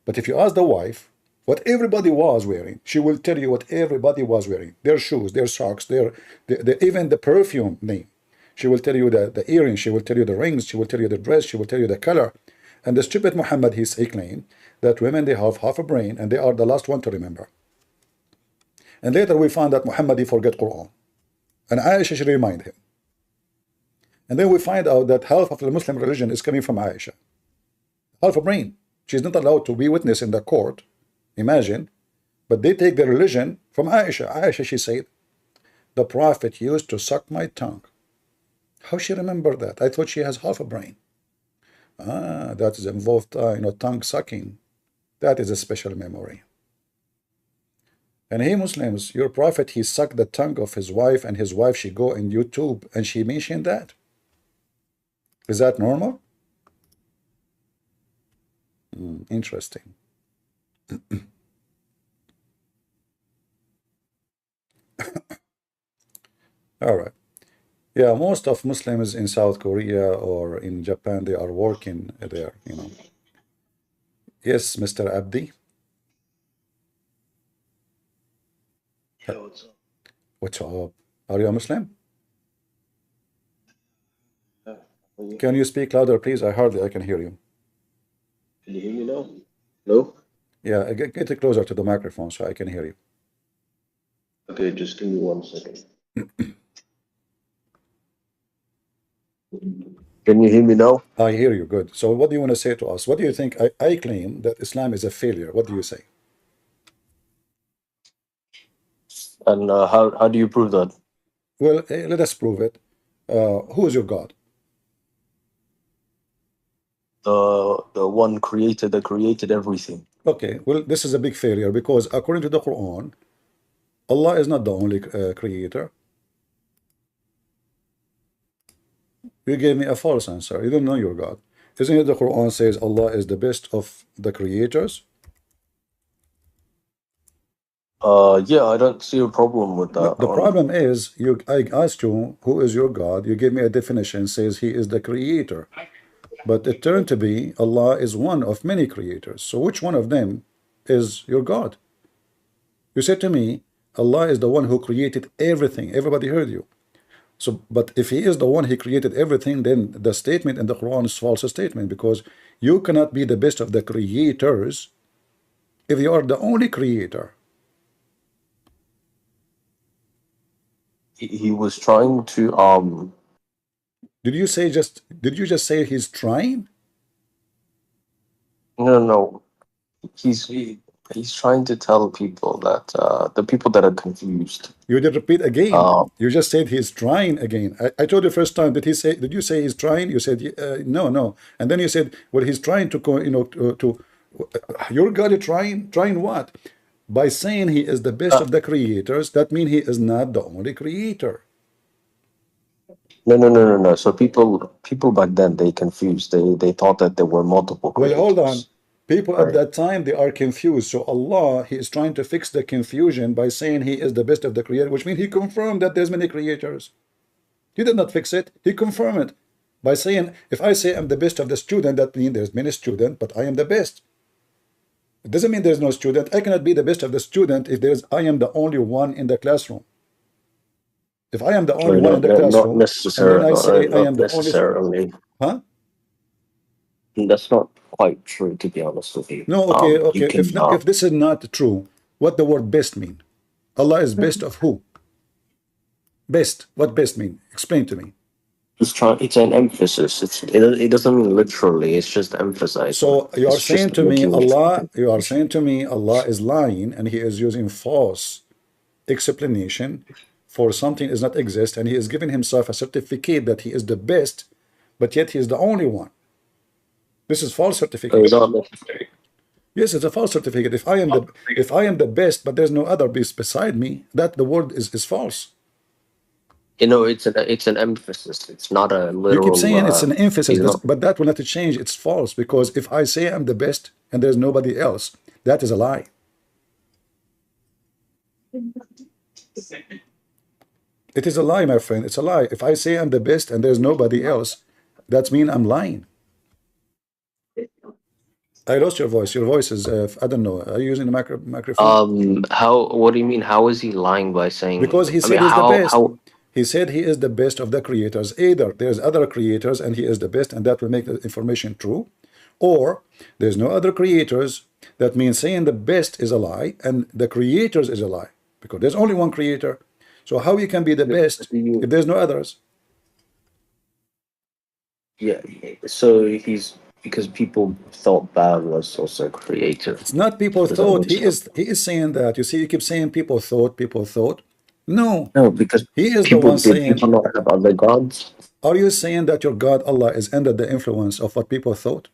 But if you ask the wife what everybody was wearing, she will tell you what everybody was wearing. Their shoes, their socks, even the perfume name. She will tell you the earrings, she will tell you the rings, she will tell you the dress, she will tell you the color. And the stupid Muhammad, he claimed that women, they have half a brain and they are the last one to remember. And later we found that Muhammad, he forget Quran. And Aisha should remind him. And then we find out that half of the Muslim religion is coming from Aisha. Half a brain. She's not allowed to be witness in the court. Imagine. But they take the religion from Aisha. Aisha, she said, the Prophet used to suck my tongue. How she remember that? I thought she has half a brain. Ah, that is involved, tongue sucking. That is a special memory. And hey, Muslims, your Prophet, he sucked the tongue of his wife, and his wife, she go in YouTube and she mentioned that. Is that normal? Interesting. All right. Yeah, most of Muslims in South Korea or in Japan, they are working there, Yes, Mr. Abdi. Yeah, what's up? What's up? Are you a Muslim? Yeah. Can you speak louder, please? I can hear you. Can you hear me now? Hello? Yeah, get it closer to the microphone so I can hear you. Okay, just give me 1 second. Can you hear me now? I hear you, good. So what do you want to say to us? What do you think? I claim that Islam is a failure. What do you say? And how do you prove that? Well, let us prove it. Who is your God? The one that created everything. Okay, well, this is a big failure because according to the Quran, Allah is not the only creator. You gave me a false answer. You don't know your God. Isn't it the Quran says Allah is the best of the creators? Yeah, I don't see a problem with that. No, the problem is, I asked you, who is your God? You gave me a definition, says he is the creator. But it turned to be Allah is one of many creators. So which one of them is your God? You said to me, Allah is the one who created everything. Everybody heard you. So, but if he is the one he created everything, then the statement in the Quran is false statement, because you cannot be the best of the creators if you are the only creator. He was trying to Did you just say he's trying? No. He's trying to tell people that the people that are confused. You did repeat again. You just said he's trying again. I told you first time. Did you say he's trying? You said no. And then you said, well, he's trying to your God is trying what? By saying he is the best of the creators, that means he is not the only creator. No. So people back then, they confused. They thought that there were multiple creators. Well, hold on. People at that time, they are confused. So Allah, he is trying to fix the confusion by saying he is the best of the creators, which means he confirmed that there's many creators. He did not fix it. He confirmed it by saying, if I say I'm the best of the student, that means there's many students, but I am the best. It doesn't mean there's no student. I cannot be the best of the student if I am the only one in the classroom. If I am the only one in the classroom, not necessarily, and then I say I am the necessarily. Huh? That's not quite true, to be honest with you. No, okay. If this is not true, what the word best mean? Allah is best of who? Best. What best mean? Explain to me. It's an emphasis. It doesn't mean literally. It's just emphasizing. So you are saying to me Allah is lying, and he is using false explanation for something does not exist, and he is giving himself a certificate that he is the best, but yet he is the only one. This is false certificate. Yes, it's a false certificate. If I am the best, but there's no other beast beside me, that the word is false. It's an emphasis. It's not a literal. You keep saying it's an emphasis, but that will not change. It's false, because if I say I'm the best and there's nobody else, that is a lie. It is a lie, my friend. It's a lie. If I say I'm the best and there's nobody else, that means I'm lying. I lost your voice. Your voice is, I don't know. Are you using the microphone? What do you mean? How is he lying by saying? Because he said he's the best. He said he is the best of the creators. Either there's other creators and he is the best, and that will make the information true, or there's no other creators. That means saying the best is a lie and the creators is a lie, because there's only one creator. So how you can be the best if there's no others? Yeah. So because people thought bad was also creative. It's not people thought. He is saying that. You see, you keep saying people thought. No, because he is the one saying. People not have other gods. Are you saying that your God Allah is under the influence of what people thought?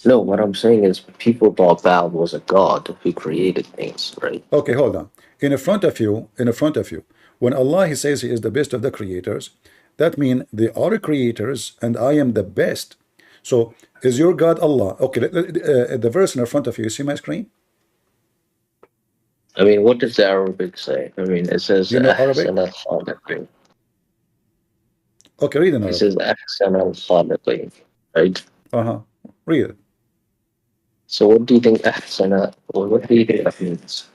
No, what I'm saying is people thought God was a god who created things, right? Okay, hold on. In front of you, when Allah he says he is the best of the creators, that means they are creators and I am the best. So is your God Allah? Okay, the verse in front of you see my screen? I mean, what does the Arabic say? I mean, it says Arabic? Okay, read in Arabic. It says ahsana, right? Read it. So what do you think ahsana, or what do you think that means?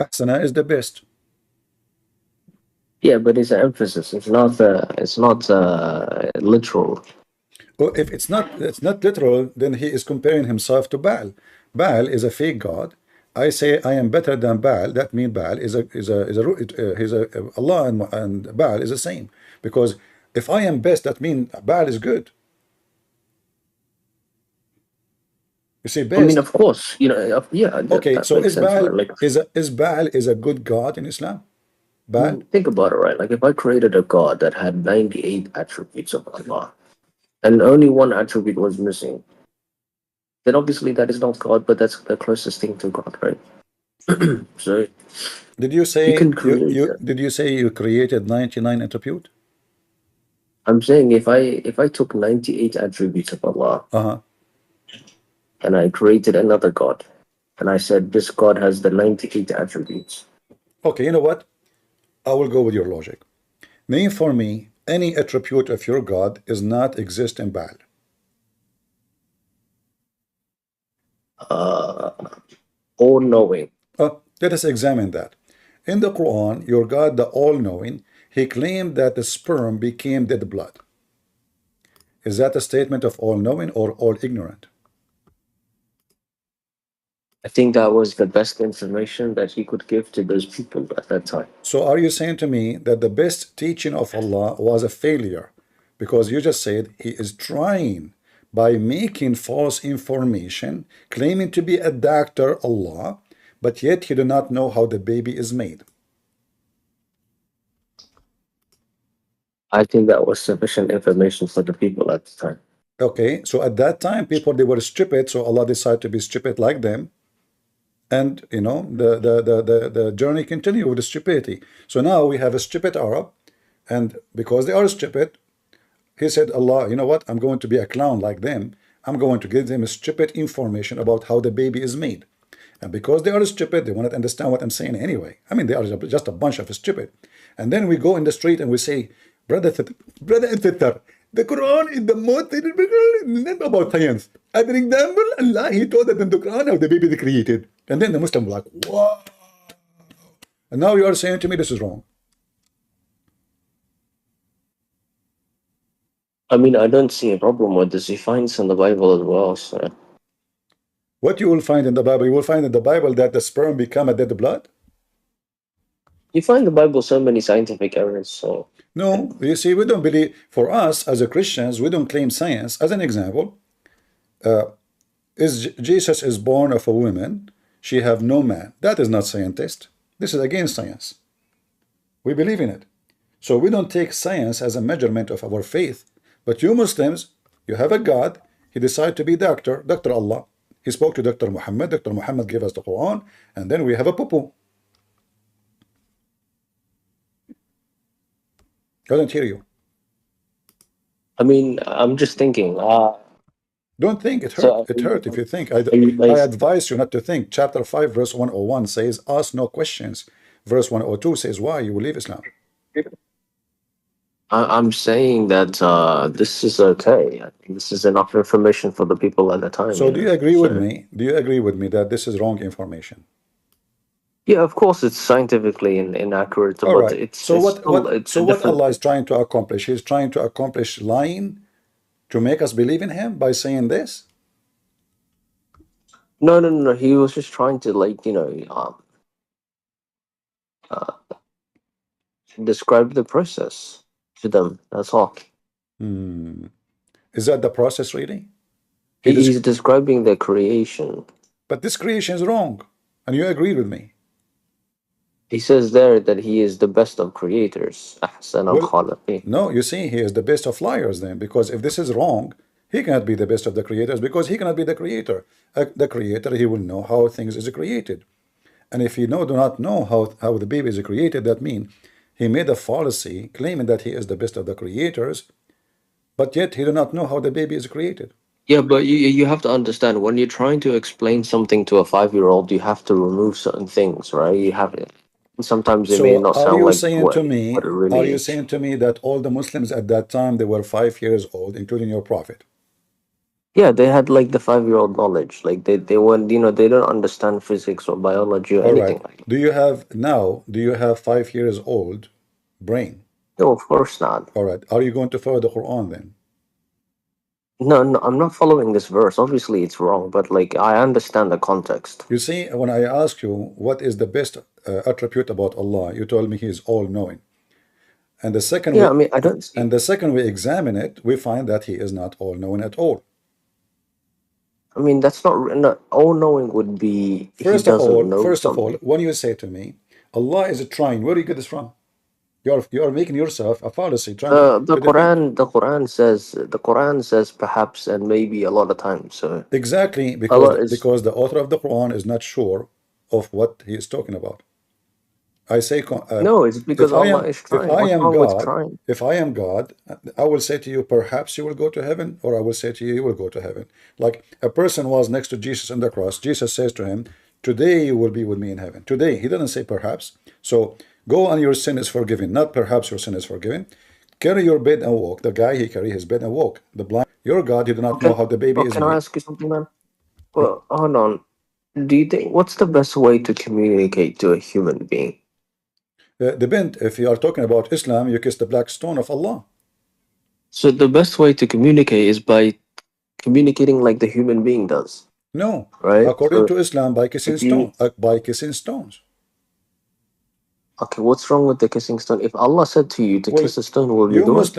Ahsana is the best. Yeah, but it's an emphasis. It's not literal. Well, if it's not literal, then he is comparing himself to Baal. Baal is a fake god. I say I am better than Baal. That means Baal is Allah and Baal is the same. Because if I am best, that means Baal is good. You see, best. I mean, of course, yeah. Okay, that so makes is sense, Baal right? Like, is Baal is a good god in Islam? Baal? think about it, right? Like, if I created a god that had 98 attributes of Allah, and only one attribute was missing, then obviously that is not God, but that's the closest thing to God, right? So Did you say you can create that. did you say you created 99 attribute? I'm saying if I took 98 attributes of Allah and I created another God, and I said this God has the 98 attributes. Okay, you know what? I will go with your logic. Name for me any attribute of your God is not exist in Baal. All-knowing. Let us examine that. In the Quran, your God, the all-knowing, he claimed that the sperm became dead blood. Is that a statement of all-knowing or all-ignorant? I think that was the best information that he could give to those people at that time. So are you saying to me that the best teaching of Allah was a failure? Because you just said he is trying by making false information, claiming to be a doctor, Allah, but yet he do not know how the baby is made. I think that was sufficient information for the people at the time. Okay, so at that time, people, they were stupid, so Allah decided to be stupid like them. And, you know, the journey continued with the stupidity. So now we have a stupid Arab, and because they are stupid, he said, Allah, you know what? I'm going to be a clown like them. I'm going to give them a stupid information about how the baby is made. And because they are stupid, they will not understand what I'm saying anyway. I mean, they are just a bunch of stupid. And then we go in the street and we say, brother and sister, the Quran is the most about science. As an example, Allah, he told us in the Quran how the baby is created. And then the Muslim was like, wow. And now you are saying to me this is wrong. I mean, I don't see a problem with this. He finds in the Bible as well. So. What you will find in the Bible? You will find in the Bible that the sperm become a dead blood? You find in the Bible so many scientific errors. So. No, you see, we don't believe, for us as a Christians, we don't claim science. As an example, Jesus is born of a woman, she have no man. That is not scientist. This is against science. We believe in it. So we don't take science as a measurement of our faith. But you Muslims, you have a God, he decided to be Dr. Allah. He spoke to Dr. Mohammed, Dr. Mohammed gave us the Quran, and then we have a poo-poo. I don't hear you. I mean, I'm just thinking. Don't think, it hurt. It hurt if you think. I advise you not to think. Chapter 5, verse 101 says, ask no questions. Verse 102 says, why? You will leave Islam. I'm saying that this is okay. I think this is enough information for the people at the time. So do you agree with me? Do you agree with me that this is wrong information? Yeah, of course, it's scientifically inaccurate. All right. It's, so it's what Allah is trying to accomplish? He's trying to accomplish lying to make us believe in him by saying this? No. He was just trying to, like, describe the process to them. That's all. Is that the process really? He's describing the creation. But this creation is wrong. And you agreed with me. He says there that he is the best of creators. No, you see, he is the best of liars then, because if this is wrong, he cannot be the best of the creators because he cannot be the creator. The creator, he will know how things is created. And if he do not know how the baby is created, that means he made a fallacy claiming that he is the best of the creators, but yet he do not know how the baby is created. Yeah, but you have to understand, when you're trying to explain something to a 5-year-old, you have to remove certain things, right? You have it. Sometimes it may not sound like what it really Are you is. saying to me that all the Muslims at that time, they were 5 years old, including your prophet? Yeah, they had like the 5-year-old knowledge. Like they weren't, they don't understand physics or biology or anything like that. Do you have 5 years old brain? No, of course not. All right. Are you going to follow the Quran then? No, no, I'm not following this verse. Obviously, it's wrong, but like I understand the context. You see, when I ask you what is the best attribute about Allah, you told me He is all-knowing. And the second Yeah, we I mean, I don't see. and the second we examine it, we find that He is not all-knowing at all. I mean, that's not all knowing would be he doesn't know First of all, something. when you say to me, Allah is trying, where do you get this from? You are making yourself a fallacy, trying The to defend. The Quran says perhaps and maybe a lot of times. So Exactly, Allah is because the author of the Quran is not sure of what he is talking about. I say, no, it's because Allah is if trying. I What's am wrong with God, trying? I will say to you, perhaps you will go to heaven, or I will say to you, you will go to heaven. Like a person was next to Jesus on the cross. Jesus says to him, today you will be with me in heaven. Today, he doesn't say perhaps. So go and your sin is forgiven, not perhaps your sin is forgiven. Carry your bed and walk. The guy, he carry his bed and walk. The blind, your God, you do not know Okay. how the baby Well, is can I made. ask you something, man? Well, hold on. Do you think what's the best way to communicate to a human being? Depend, if you are talking about Islam, you kiss the black stone of Allah. So the best way to communicate is by communicating like the human being does, No, right? according So to Islam, by kissing if you stones. okay, what's wrong with the kissing stone? If Allah said to you to Well, kiss a stone, will you do it?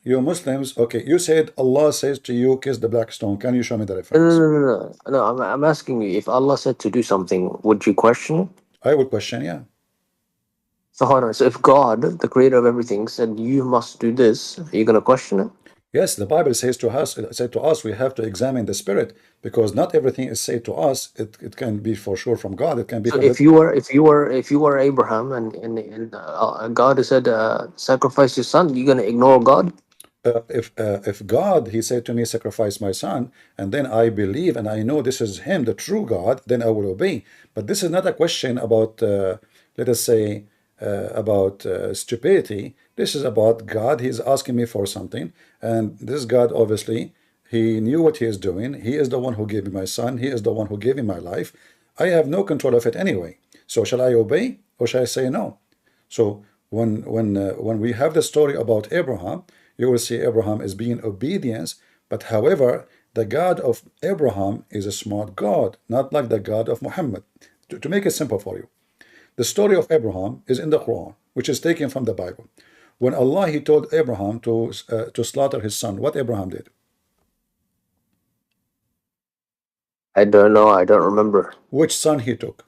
you Muslims, okay, you said Allah says to you, kiss the black stone. Can you show me the No, no, reference? no, no, no. No, I'm asking you. If Allah said to do something, would you question it? I would question, yeah. So hold on. So if God, the creator of everything, said you must do this, are you gonna question it? Yes, the Bible says to us, we have to examine the spirit, because not everything is said to us. It can be for sure from God. It can be So from the. if you were Abraham and God said sacrifice your son, you gonna ignore God? If God, he said to me, sacrifice my son, and then I believe and I know this is him, the true God, then I will obey. But this is not a question about, let us say, about stupidity. This is about God. He's asking me for something, and this God, obviously, he knew what he is doing. He is the one who gave me my son. He is the one who gave me my life. I have no control of it anyway. So shall I obey or shall I say no? So when we have the story about Abraham, you will see Abraham is being obedience, but however, the God of Abraham is a smart God, not like the God of Muhammad. To make it simple for you, the story of Abraham is in the Quran, which is taken from the Bible. When Allah he told Abraham to slaughter his son, what Abraham did? I don't know. I don't remember. Which son he took?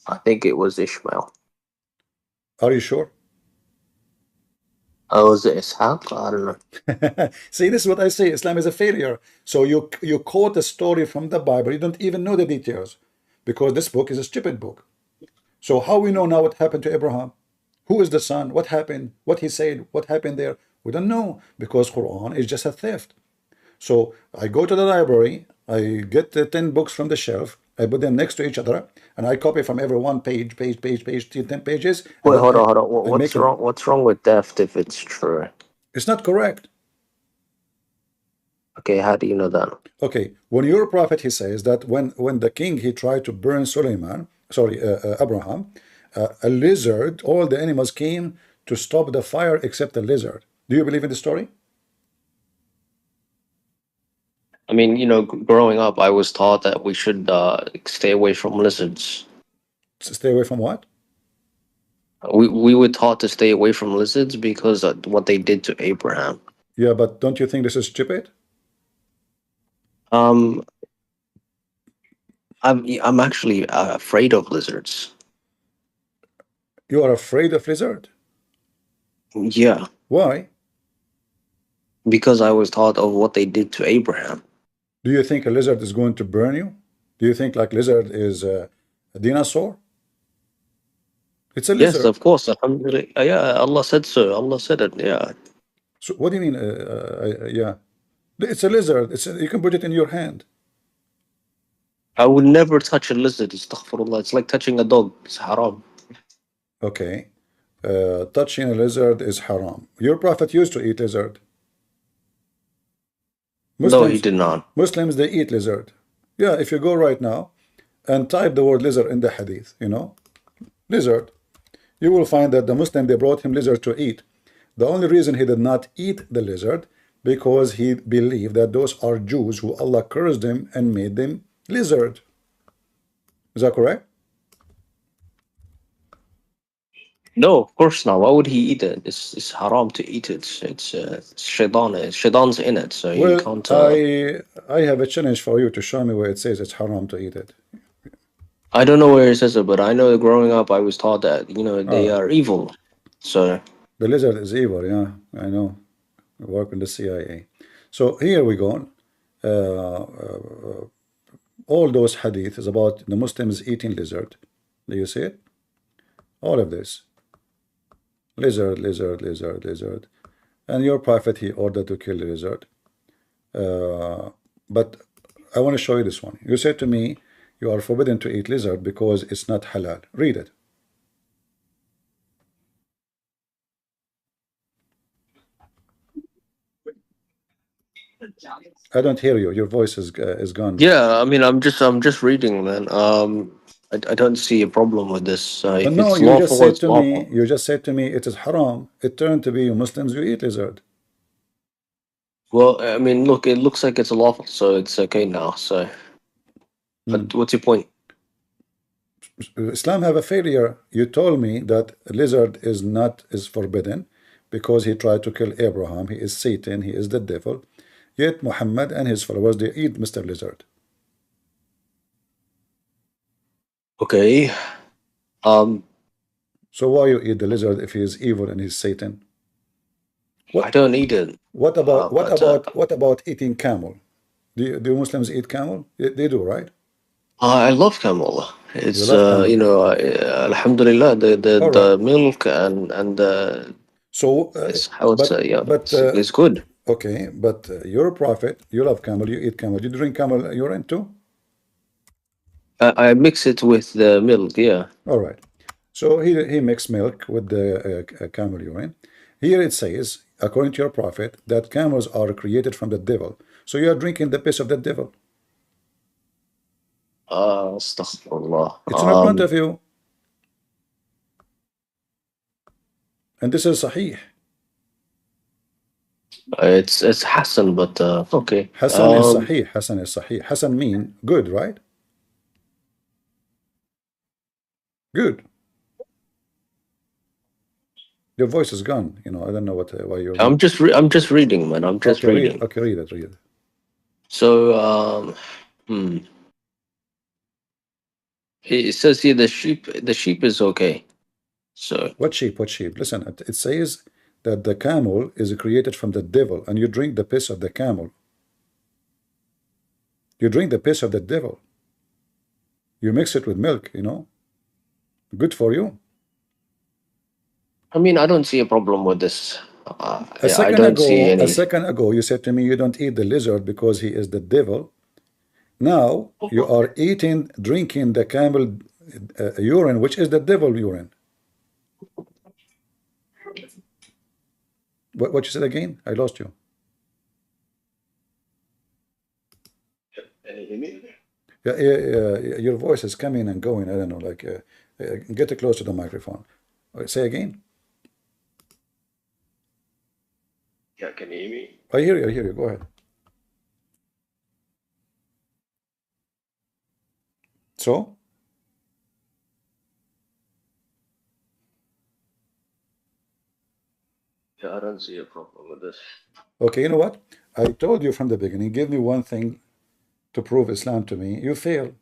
I think it was Ishmael. Are you sure? Oh, was it Ishaq? I don't know. See, this is what I say. Islam is a failure. So you quote a story from the Bible. You don't even know the details, because this book is a stupid book. So how we know now what happened to Abraham? Who is the son? What happened? What he said? What happened there? We don't know, because Quran is just a theft. So I go to the library, I get the 10 books from the shelf, I put them next to each other, and I copy from every one page, 10 pages, and Wait, then hold on, hold on. I make What's them. wrong? What's wrong with theft if it's true? It's not correct. Okay, how do you know that? Okay, when your prophet, he says that when the king, he tried to burn Abraham, a lizard, all the animals came to stop the fire except the lizard. Do you believe in the story? I mean, growing up, I was taught that we should stay away from lizards. Stay away from what? We were taught to stay away from lizards because of what they did to Abraham. Yeah, but don't you think this is stupid? I'm actually afraid of lizards. You are afraid of lizard? Yeah, Why? because I was taught of what they did to Abraham. Do you think a lizard is going to burn you? Do you think like lizard is a dinosaur? It's a Yes, lizard. of course. Alhamdulillah. Yeah, Allah said so. Allah said it. Yeah. So what do you mean? Yeah, it's a lizard. You can put it in your hand. I would never touch a lizard. Astaghfirullah. It's like touching a dog. It's haram. Okay. Touching a lizard is haram. Your prophet used to eat lizard. No, he did not. Muslims, they eat lizard. Yeah, if you go right now and type the word lizard in the hadith, lizard, you will find that the Muslim, they brought him lizard to eat. The only reason he did not eat the lizard, because he believed that those are Jews who Allah cursed them and made them lizard. Is that correct? No, of course not. Why would he eat it? It's haram to eat it. It's shaitan. Shaitan's in it, so you Well, can't. I have a challenge for you to show me where it says it's haram to eat it. I don't know where it says it, but I know growing up I was taught that they are evil. So the lizard is evil. Yeah, I know. I work in the CIA. So here we go. All those hadith is about the Muslims eating lizard. Do you see it? All of this. Lizard, lizard, lizard, lizard. And your prophet, he ordered to kill the lizard. But I want to show you this one. You said to me, you are forbidden to eat lizard because it's not halal. Read it. I don't hear you. Your voice is gone. yeah, I mean, I'm just reading, man. I don't see a problem with this. If No, it's you just lawful, said it's to lawful. me. You just said to me it is haram. It turned to be you Muslims you eat lizard. Well, I mean, look, it looks like it's lawful, so it's okay now. So, what's your point? Islam have a failure. You told me that lizard is forbidden because he tried to kill Abraham. He is Satan. He is the devil. Yet Muhammad and his followers, they eat Mr. Lizard. Okay. So why you eat the lizard if he is evil and he's Satan? I don't eat it. What about eating camel? Do Muslims eat camel? They do, right? I love camel. It's camel. alhamdulillah, the milk and so it's good. Okay, but you're a prophet. You love camel. You eat camel. You drink camel urine too? I mix it with the milk. Yeah. All right. So he mixed milk with the camel urine. Here it says, according to your prophet, that camels are created from the devil. So you are drinking the piss of the devil. Astaghfirullah. It's in front of you. And this is Sahih. It's Hassan, but okay. Hassan is Sahih. Hassan is Sahih. Hassan mean good, right? Good. Your voice is gone. I don't know why you're. I'm just reading, man. I'm just reading. Okay, read it. So it says here the sheep is okay. So what sheep? Listen, it says that the camel is created from the devil, and you drink the piss of the camel. You drink the piss of the devil. You mix it with milk, Good for you. I mean, I don't see a problem with this. A second ago, you said to me you don't eat the lizard because he is the devil. Now you are drinking the camel urine, which is the devil urine. What you said again? I lost you. Can you hear me? Yeah, your voice is coming and going. I don't know. Get close to the microphone. Say again. Yeah, can you hear me? I hear you. Go ahead. So? Yeah, I don't see a problem with this. Okay, you know what? I told you from the beginning, give me one thing to prove Islam to me. You fail.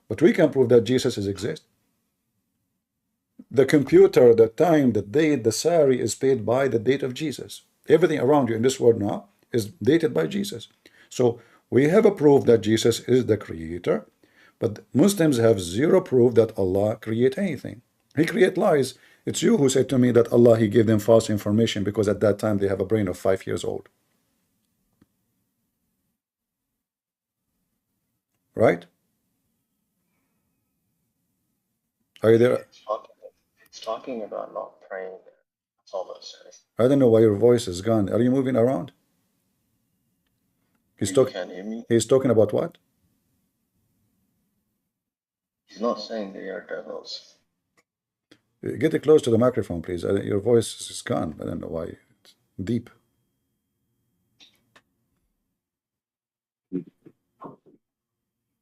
But we can prove that Jesus exists. The computer, the time, the date, the salary is paid by the date of Jesus. Everything around you in this world now is dated by Jesus. So we have a proof that Jesus is the creator, but Muslims have zero proof that Allah create anything. He create lies. It's you who said to me that Allah, he gave them false information because at that time they have a brain of 5 years old. Right? Are you there? It's talking about not praying. That's all that's saying. I don't know why your voice is gone. Are you moving around? You can't hear me? He's talking about what? He's not saying they are devils. Get it close to the microphone, please. Your voice is gone. I don't know why. It's deep.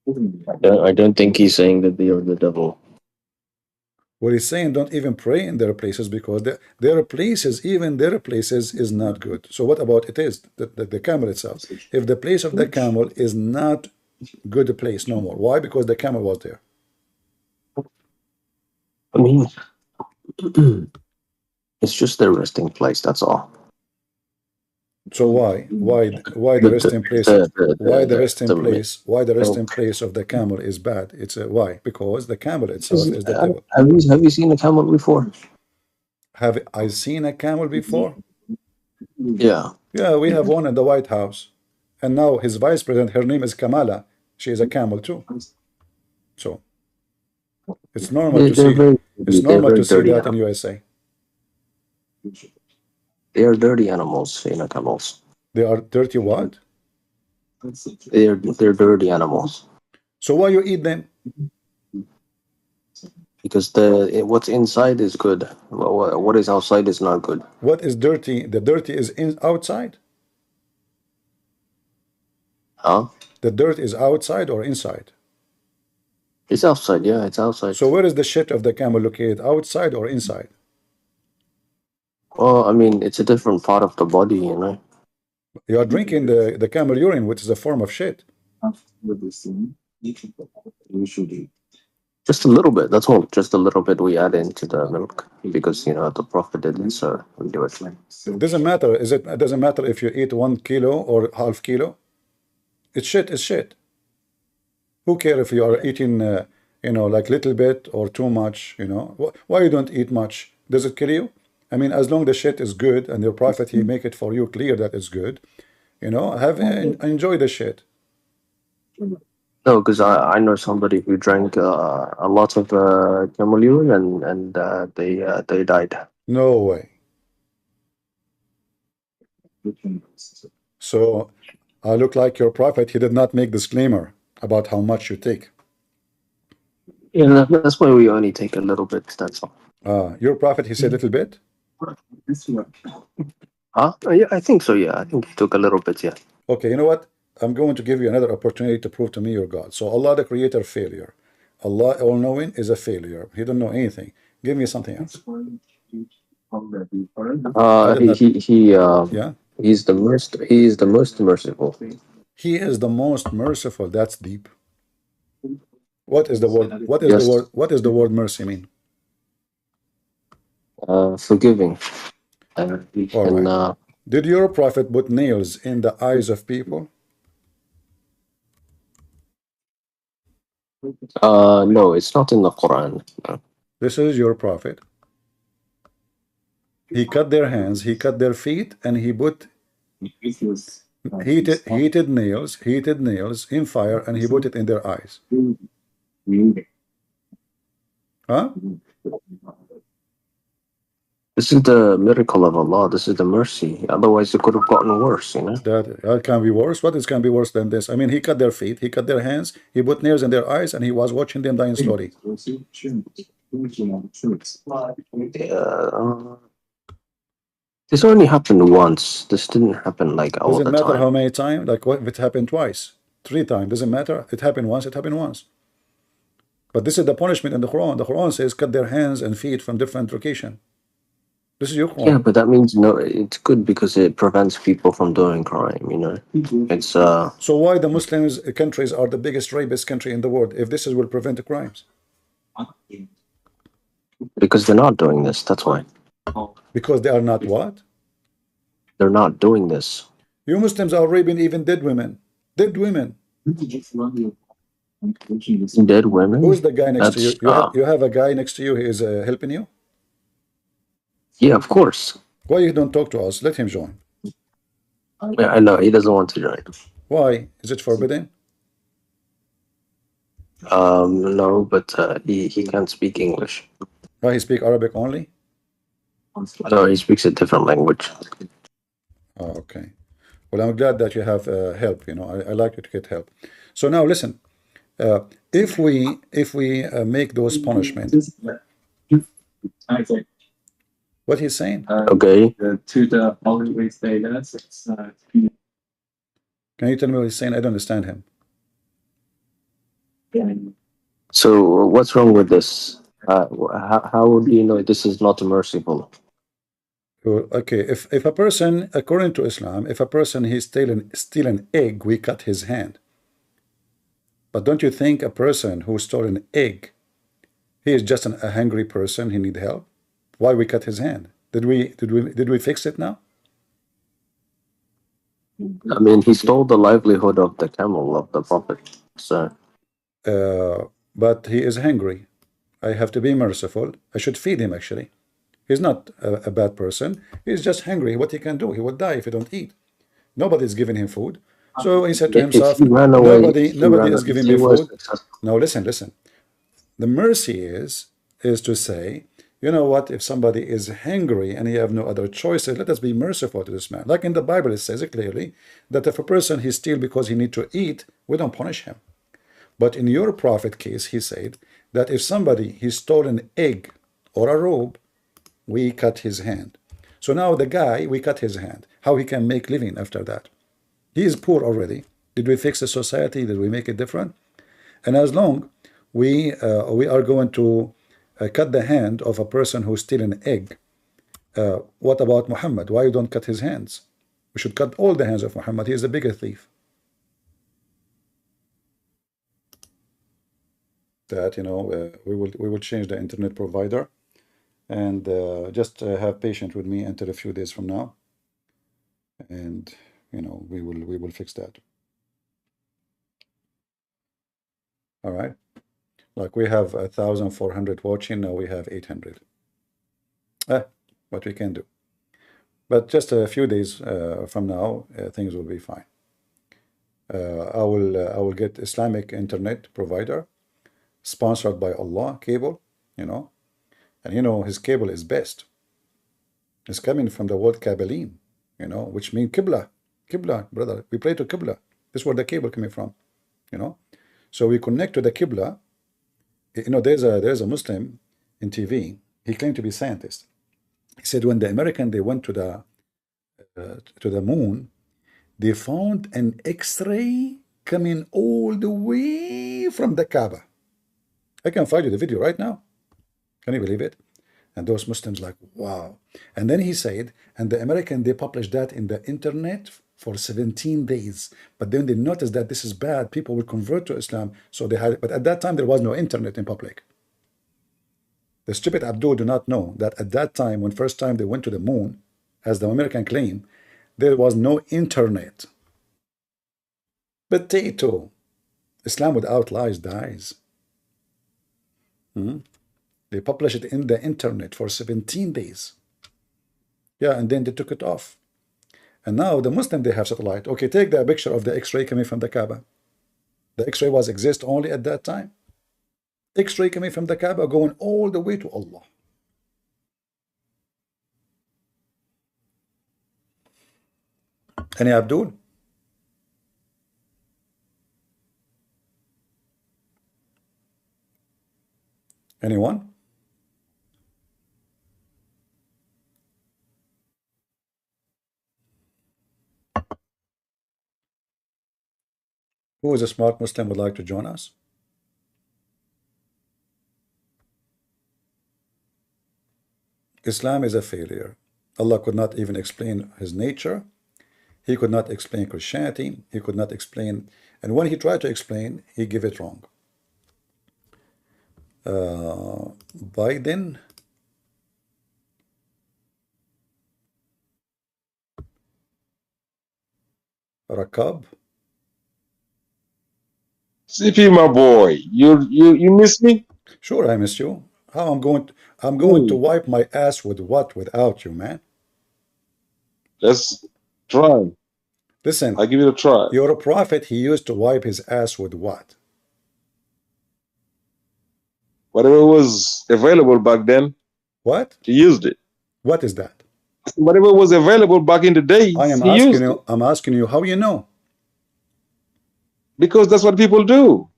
I don't think he's saying that they are the devil. What he's saying, don't even pray in their places, because their places, even their places, is not good. So what about it is the camel itself? If the place of the camel is not good place no more, why? Because the camel was there. I mean, it's just their resting place. That's all. So why the resting place? Why the resting place? Why the resting place of the camel is bad? It's why? Because the camel itself is the devil. Have you seen a camel before? Have I seen a camel before? Yeah. Yeah, we have one in the White House, and now his vice president, her name is Kamala. She is a camel too. So it's normal to see. It's normal to see that in USA. They are dirty animals, camels. They are dirty what? They're dirty animals. So why you eat them? Because what's inside is good. What is outside is not good. What is dirty? The dirty is outside. Huh? The dirt is outside or inside? It's outside. Yeah, it's outside. So where is the shit of the camel located? Outside or inside? Well, I mean, it's a different part of the body, You are drinking the camel urine, which is a form of shit. Just a little bit. That's all. Just a little bit we add into the milk because the Prophet did it, so we do it. It doesn't matter. It doesn't matter if you eat 1 kilo or half kilo. It's shit. It's shit. Who cares if you are eating, like little bit or too much? Why you don't eat much? Does it kill you? I mean, as long as the shit is good and your Prophet, he make it for you clear that it's good, enjoy the shit. No, because I know somebody who drank a lot of camel urine and they died. No way. So I look like your Prophet. He did not make disclaimer about how much you take. Yeah, that's why we only take a little bit. That's all. Your Prophet, he said little bit. Huh? Yeah, I think so. Yeah, I think he took a little bit. Yeah. Okay, you know what? I'm going to give you another opportunity to prove to me you're God. So Allah, the Creator, failure. Allah, all-knowing, is a failure. He don't know anything. Give me something else. Yeah. He's the most merciful. He is the most merciful. That's deep. What is the word? What is the word mercy mean? Forgiving. All right. Did your Prophet put nails in the eyes of people? No, it's not in the Quran. No. This is your Prophet. He cut their hands, he cut their feet, and he put heated nails in fire, and he put it in their eyes. Huh? This is the miracle of Allah. This is the mercy. Otherwise, it could have gotten worse, That can be worse. What is can be worse than this? I mean, he cut their feet, he cut their hands, he put nails in their eyes, and he was watching them dying slowly. This only happened once. This didn't happen all the time. Doesn't matter how many times. Like what if it happened twice, 3 times? Doesn't matter. It happened once. It happened once. But this is the punishment in the Quran. The Quran says cut their hands and feet from different location. This is your Quran. Yeah, but that means it's good because it prevents people from doing crime. It's So why the Muslims countries are the biggest rapist country in the world if this will prevent the crimes? Because they're not doing this. That's why. Because they are not what? They're not doing this. You Muslims are raping even dead women. Dead women. Dead women? Who's the guy next to you? You have a guy next to you who is helping you? Yeah, of course. Why you don't talk to us? Let him join. Yeah, I know. He doesn't want to join. Why? Is it forbidden? No, but he can't speak English. Why he speak Arabic only? No, he speaks a different language. Oh, okay. Well, I'm glad that you have help. I like you to get help. So now listen. If we make those punishments, what he's saying? Okay. To the always status. Can you tell me what he's saying? I don't understand him. So what's wrong with this? How do you know this is not merciful? Okay, if a person, according to Islam, if a person he steal an egg, we cut his hand. But don't you think a person who stole an egg, he is just a hungry person, he need help? Why we cut his hand? Did we fix it now? I mean, he stole the livelihood of the camel of the Prophet. So, but he is hungry. I have to be merciful. I should feed him, actually. He's not a bad person. He's just hungry. What he can do? He will die if he don't eat. Nobody's giving him food. So he said to himself, nobody is giving me food. Now listen. The mercy is to say, you know what, if somebody is hungry and he have no other choices, let us be merciful to this man. Like in the Bible, it says it clearly that if a person he steals because he need to eat, we don't punish him. But in your prophet case, he said that if somebody he stole an egg or a robe, we cut his hand. So now the guy, we cut his hand. How he can make living after that? He is poor already. Did we fix the society? Did we make it different? And as long we are going to cut the hand of a person who steal an egg, what about Muhammad? Why you don't cut his hands? We should cut all the hands of Muhammad. He is the bigger thief. That, you know, we will change the internet provider, and just have patience with me until a few days from now, and you know, we will fix that. All right, like we have 1,400 watching, now we have 800. What we can do, but just a few days from now, things will be fine. I will get Islamic internet provider sponsored by Allah cable, you know, and you know his cable is best. It's coming from the word Kabbalion, you know, which means Qibla. Qibla, brother, we pray to Qibla. This is where the cable coming from, you know. So we connect to the Qibla. You know, there's a Muslim in TV. He claimed to be a scientist. He said when the American they went to the moon, they found an X-ray coming all the way from the Kaaba. I can find you the video right now. Can you believe it? And those Muslims like, wow. And then he said, and the American, they published that in the internet for 17 days. But then they noticed that this is bad. People will convert to Islam. So they had, but at that time, there was no internet in public. The stupid Abdul do not know that at that time, when first time they went to the moon, as the American claim, there was no internet. Potato. Islam without lies dies. They published it in the internet for 17 days. Yeah, and then they took it off. And now the Muslim, they have satellite. Okay, take the picture of the X-ray coming from the Kaaba. The X-ray was exist only at that time. X-ray coming from the Kaaba going all the way to Allah. Any Abdul? Anyone? Who is a smart Muslim would like to join us? Islam is a failure. Allah could not even explain his nature. He could not explain Christianity. He could not explain, and when he tried to explain, he gave it wrong. Biden, Rakab. CP, my boy, you miss me? Sure, I miss you. How I'm going to wipe my ass with what without you, man? Let's try. Listen, I'll give it a try. You're a prophet. He used to wipe his ass with what? Whatever was available back then. What? He used it. What is that? Whatever was available back in the day. I'm asking you how you know. Because that's what people do.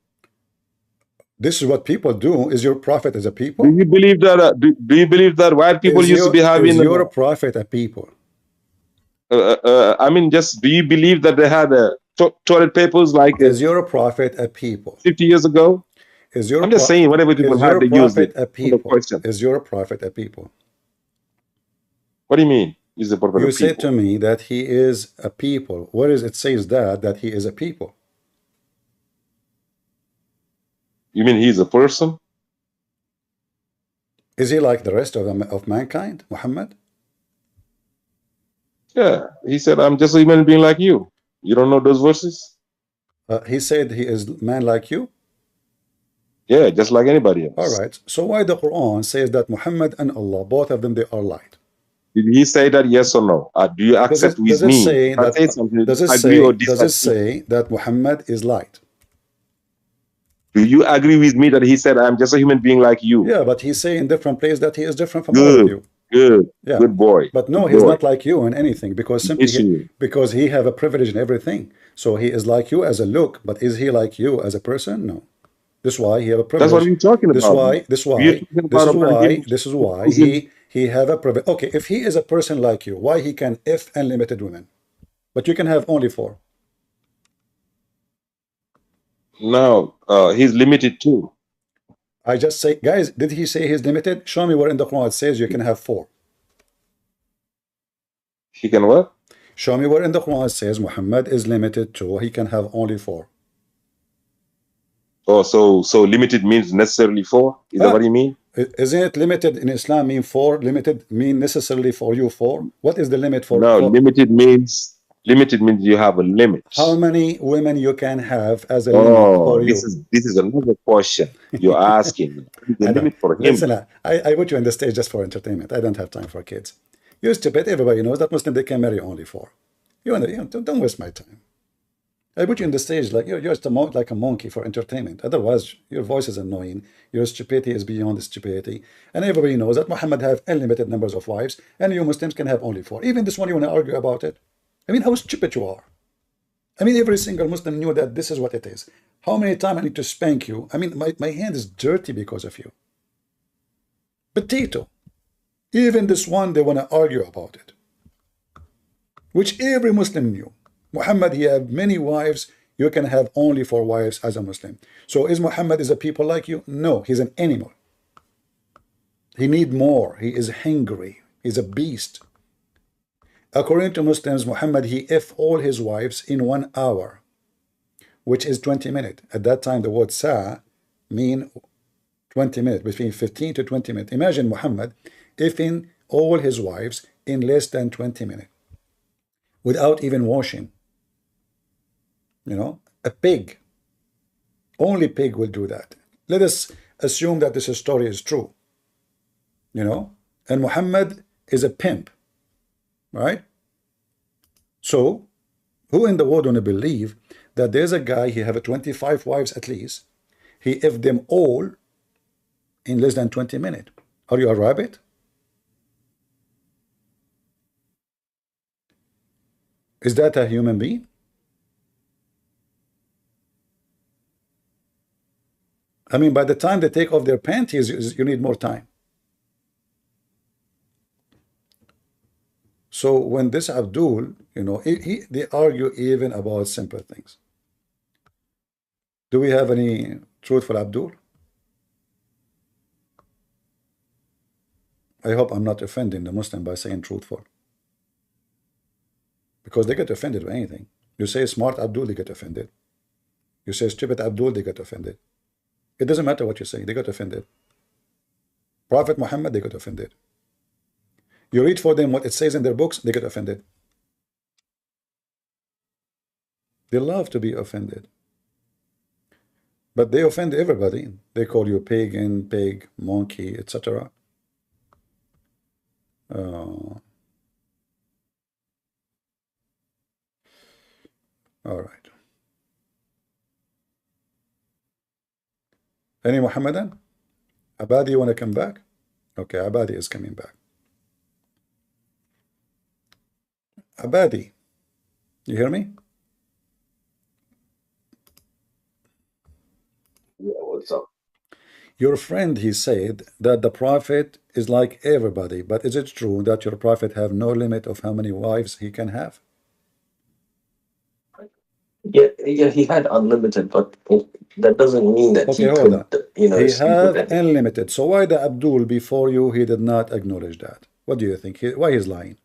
This is what people do. Is your prophet as a people? Do you believe that? Do you believe that white people used to be having? Is your prophet a people? I mean, just do you believe that they had toilet papers like Is your prophet a people? 50 years ago? Is your I'm just saying, whatever people had, they used it. a The people? question. Is your prophet a people? What do you mean? Is the prophet You a said people? to me that he is a people. Where is it says that he is a people? You mean he's a person? Is he like the rest of mankind, Muhammad? Yeah, he said, I'm just a human being like you. You don't know those verses? He said he is man like you? Yeah, just like anybody else. All right. So why the Quran says that Muhammad and Allah, both of them, they are light? Did he say that, yes or no? Do you accept with me? Does it say that Muhammad is light? Do you agree with me that he said, I'm just a human being like you? Yeah, but he's saying in different places that he is different from all of you. Good. Yeah. Good boy. But no, good he's boy. not like you in anything because simply because he have a privilege in everything. So he is like you as a look, but is he like you as a person? No. This is why he have a privilege. That's what we're talking about. This is why he have a privilege. Okay, if he is a person like you, why he can if unlimited women, but you can have only 4? No, he's limited too. I just say, guys, did he say he's limited? Show me where in the Quran it says you can have 4. He can what? Show me where in the Quran it says Muhammad is limited to he can have only 4. Oh, so limited means necessarily 4? Is that what you mean? Isn't it limited in Islam mean 4? Limited mean necessarily for you 4? What is the limit for? No, limited means you have a limit. How many women you can have as a limit for you? This is another question you're asking. The limit for him. Listen, I put you on the stage just for entertainment. I don't have time for kids. You're stupid. Everybody knows that Muslim they can marry only 4. Don't waste my time. I put you on the stage like you're just like a monkey for entertainment. Otherwise, your voice is annoying. Your stupidity is beyond stupidity. And everybody knows that Muhammad have unlimited numbers of wives, and you Muslims can have only 4. Even this one, you want to argue about it? I mean, how stupid you are. I mean, every single Muslim knew that this is what it is. How many times I need to spank you? I mean, my hand is dirty because of you. Potato. Even this one, they want to argue about it. Which every Muslim knew. Muhammad, he had many wives. You can have only 4 wives as a Muslim. So is Muhammad is a people like you? No, he's an animal. He need more. He is hungry. He's a beast. According to Muslims, Muhammad, he if all his wives in 1 hour, which is 20 minutes. At that time, the word sa mean 20 minutes, between 15 to 20 minutes. Imagine Muhammad ifing all his wives in less than 20 minutes, without even washing. You know, a pig. Only pig will do that. Let us assume that this story is true. You know, and Muhammad is a pimp. Right? So, who in the world want to believe that there's a guy, he have 25 wives at least, he if them all in less than 20 minutes? Are you a rabbit? Is that a human being? I mean, by the time they take off their panties, you need more time. So when this Abdul, you know, they argue even about simple things. Do we have any truth for Abdul? I hope I'm not offending the Muslim by saying truthful. Because they get offended by anything. You say smart Abdul, they get offended. You say stupid Abdul, they get offended. It doesn't matter what you say, they got offended. Prophet Muhammad, they got offended. You read for them what it says in their books, they get offended. They love to be offended. But they offend everybody. They call you pagan, pig, monkey, etc. All right. Any Muhammadan? Abadi, you want to come back? Okay, Abadi is coming back. Abadi, you hear me? Yeah, what's up? Your friend, he said that the prophet is like everybody, but is it true that your prophet have no limit of how many wives he can have? Yeah, he had unlimited, but that doesn't mean that Okay, he hold could, on. He sleep with have any. unlimited. So why the Abdul before you, he did not acknowledge that? What do you think? Why he's lying?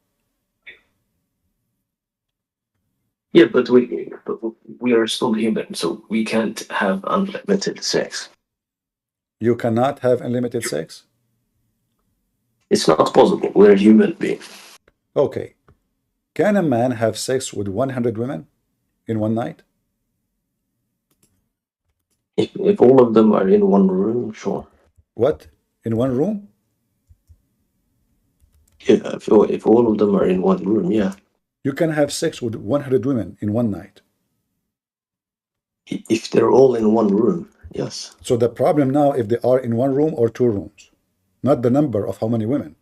Yeah, but we are still human, so we can't have unlimited sex. You cannot have unlimited sex? It's not possible. We're human beings. Okay. Can a man have sex with 100 women in one night? If all of them are in one room, sure. What? In one room? Yeah, if all of them are in one room, yeah. You can have sex with 100 women in one night. If they're all in one room, yes. So the problem now, if they are in one room or two rooms, not the number of how many women.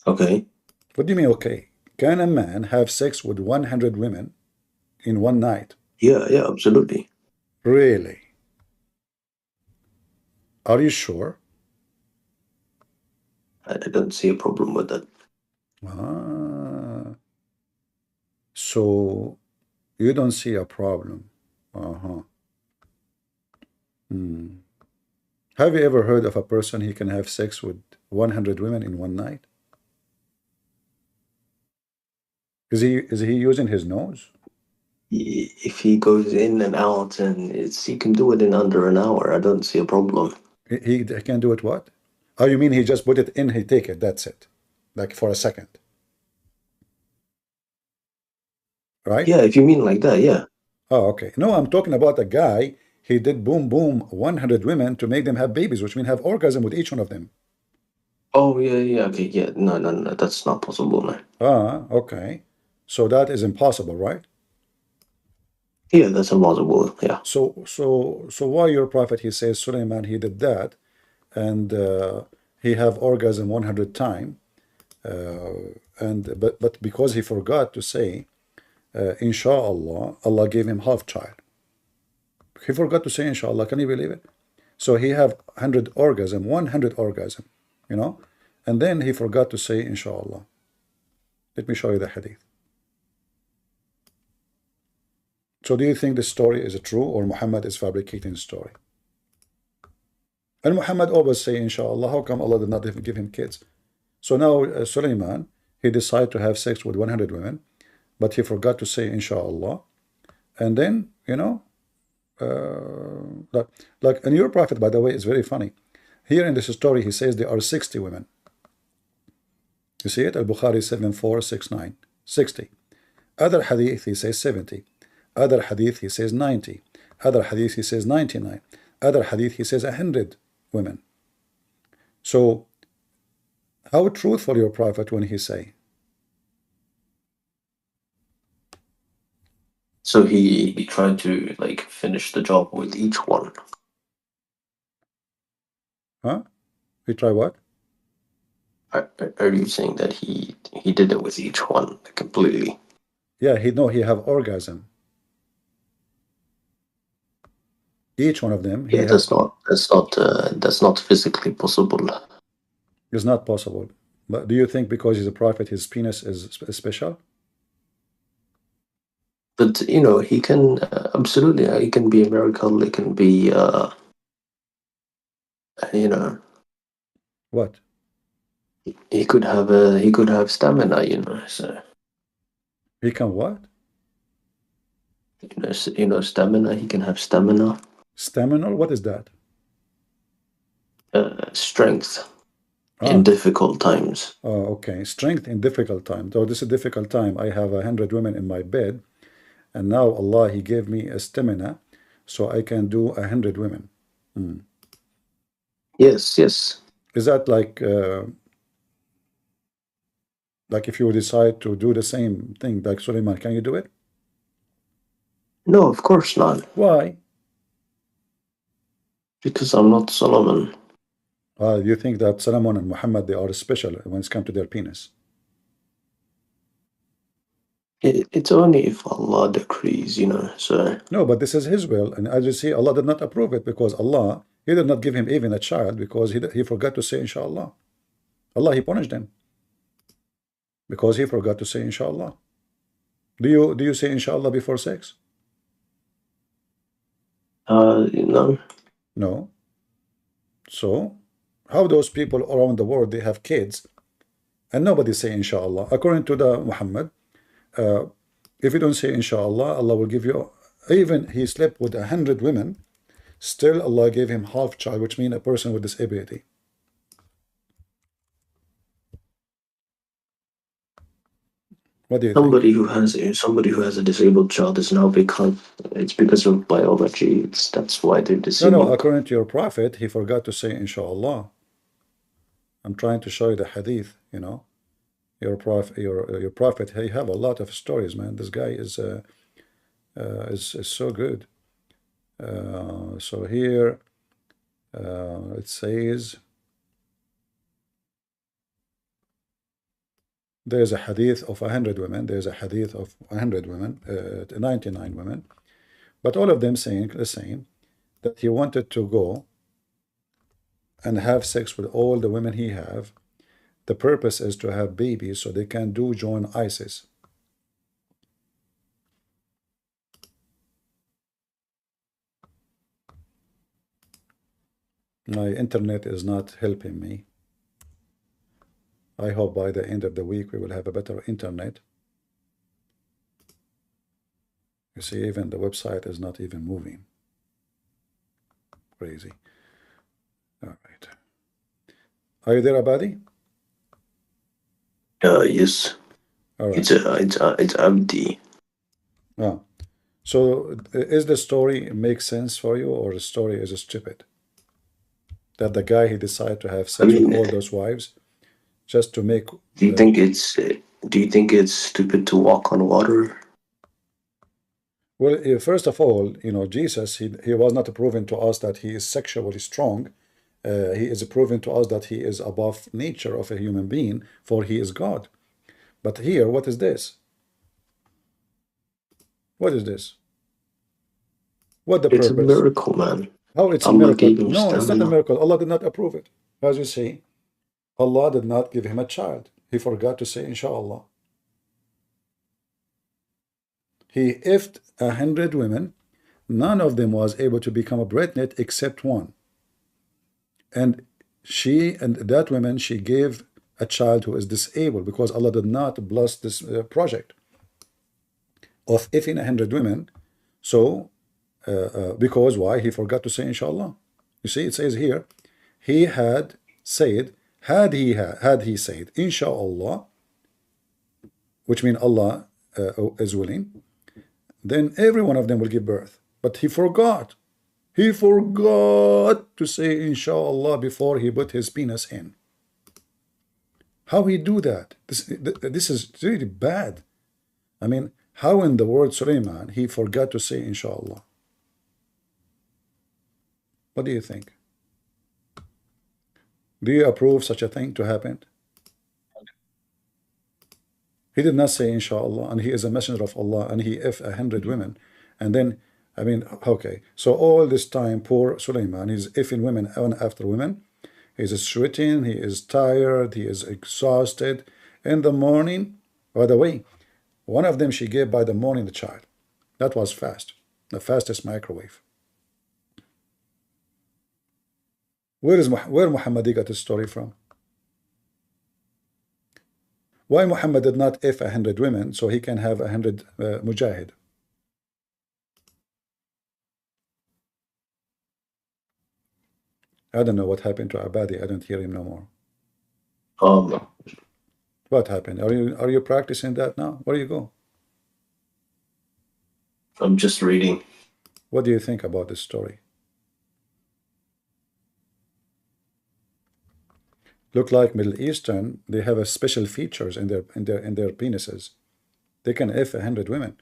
Okay. What do you mean, okay? Can a man have sex with 100 women in one night? Yeah, absolutely. Really? Are you sure? I don't see a problem with that. So you don't see a problem. Have you ever heard of a person he can have sex with 100 women in one night? Is he using his nose? If he goes in and out and he can do it in under an hour, I don't see a problem. He can do it what? Oh, you mean he just put it in, he take it, that's it. Like for a second. Right? Yeah, if you mean like that, yeah. Oh, okay. No, I'm talking about a guy, he did boom, boom, 100 women to make them have babies, which means have orgasm with each one of them. Oh, yeah, okay, yeah. No, that's not possible, man. Okay. So that is impossible, right? Yeah, that's impossible, yeah. So why your prophet, he says, Sulaiman, he did that, and he have orgasm 100 times, but because he forgot to say, inshallah, Allah gave him half child. He forgot to say inshallah, can you believe it? So he have 100 orgasm, 100 orgasm, and then he forgot to say inshallah. Let me show you the hadith. So do you think this story is true, or Muhammad is fabricating the story? And Muhammad always say inshallah. How come Allah did not even give him kids? So now Sulaiman, he decided to have sex with 100 women, but he forgot to say inshallah. And then, and your prophet, by the way, is very funny. Here in this story, he says there are 60 women. You see it? Al-Bukhari 7469. 60. Other hadith, he says 70. Other hadith, he says 90. Other hadith, he says 99. Other hadith, he says 100 women. So, how truthful your prophet when he say? So he tried to finish the job with each one. Huh? He tried what? Are you saying that he did it with each one completely? Yeah, he have orgasm. Each one of them. Yeah, that's not physically possible. It's not possible. But do you think because he's a prophet, his penis is special? But he can absolutely. He can be a miracle. It can be What? He could have stamina. So he can what? Stamina. He can have stamina. Stamina? What is that? Strength in difficult times. Oh, okay. Strength in difficult time. So this is a difficult time. I have 100 women in my bed, and now Allah, he gave me a stamina, so I can do 100 women. Yes. Is that like if you decide to do the same thing like Sulaiman, can you do it? No, of course not. Why? Because I'm not Solomon. You think that Solomon and Muhammad, they are special when it's come to their penis? It's only if Allah decrees, so... No, but this is his will, and as you see, Allah did not approve it, because Allah, he did not give him even a child, because he forgot to say inshallah. Allah, he punished him because he forgot to say inshallah. Do you say inshallah before sex? No. No. So how those people around the world, they have kids and nobody say inshallah? According to the Muhammad, if you don't say inshallah, Allah will give you, even he slept with 100 women, still Allah gave him half child, which means a person with disability. What do you think? Somebody who has a disabled child is now it's because of biology. That's why they're disabled. No, according to your prophet, he forgot to say inshallah. I'm trying to show you the hadith, you know. Your prophet, he have a lot of stories, man. This guy is so good. So here it says there's a hadith of 100 women. There's a hadith of 100 women, 99 women, but all of them saying the same, that he wanted to go and have sex with all the women he have. The purpose is to have babies so they can join ISIS. My internet is not helping me. I hope by the end of the week we will have a better internet. You see, even the website is not even moving. Crazy. All right. Are you there, Abadi? Yes. All right. It's empty. Oh. So is the story make sense for you, or the story is stupid? That the guy, he decided to have sex with all those wives just to make... Do you think it's stupid to walk on water? Well, first of all, you know, Jesus, he was not proven to us that he is sexually strong. He is proven to us that he is above nature of a human being, for he is God. But here, what is this? What is this? What the purpose? It's a miracle, man. How it's a miracle? No, it's not a miracle. Allah did not approve it. As you see, Allah did not give him a child. He forgot to say inshallah. He ifed 100 women. None of them was able to become a pregnant except one. And that woman, she gave a child who is disabled, because Allah did not bless this project of ifing 100 women. So, because why? He forgot to say inshallah. You see, it says here, he had said, had he said inshallah, which means Allah is willing, then every one of them will give birth. But he forgot. He forgot to say inshallah before he put his penis in. How he do that? This is really bad. I mean, how in the word Sulaiman he forgot to say inshallah? What do you think? Do you approve such a thing to happen? He did not say inshallah, and he is a messenger of Allah, and he if 100 women, and then, I mean, okay, so all this time poor Sulaiman, he's ifing women one after women. He's sweating, he is tired, he is exhausted. In the morning, by the way, one of them she gave by the morning the child. That was fast, the fastest microwave. Where Muhammad got this story from? Why Muhammad did not if 100 women so he can have 100 mujahid? I don't know what happened to Abadi. I don't hear him no more. What happened? Are you practicing that now? Where do you go? I'm just reading. What do you think about this story? Look like Middle Eastern, they have a special features in their penises. They can if 100 women.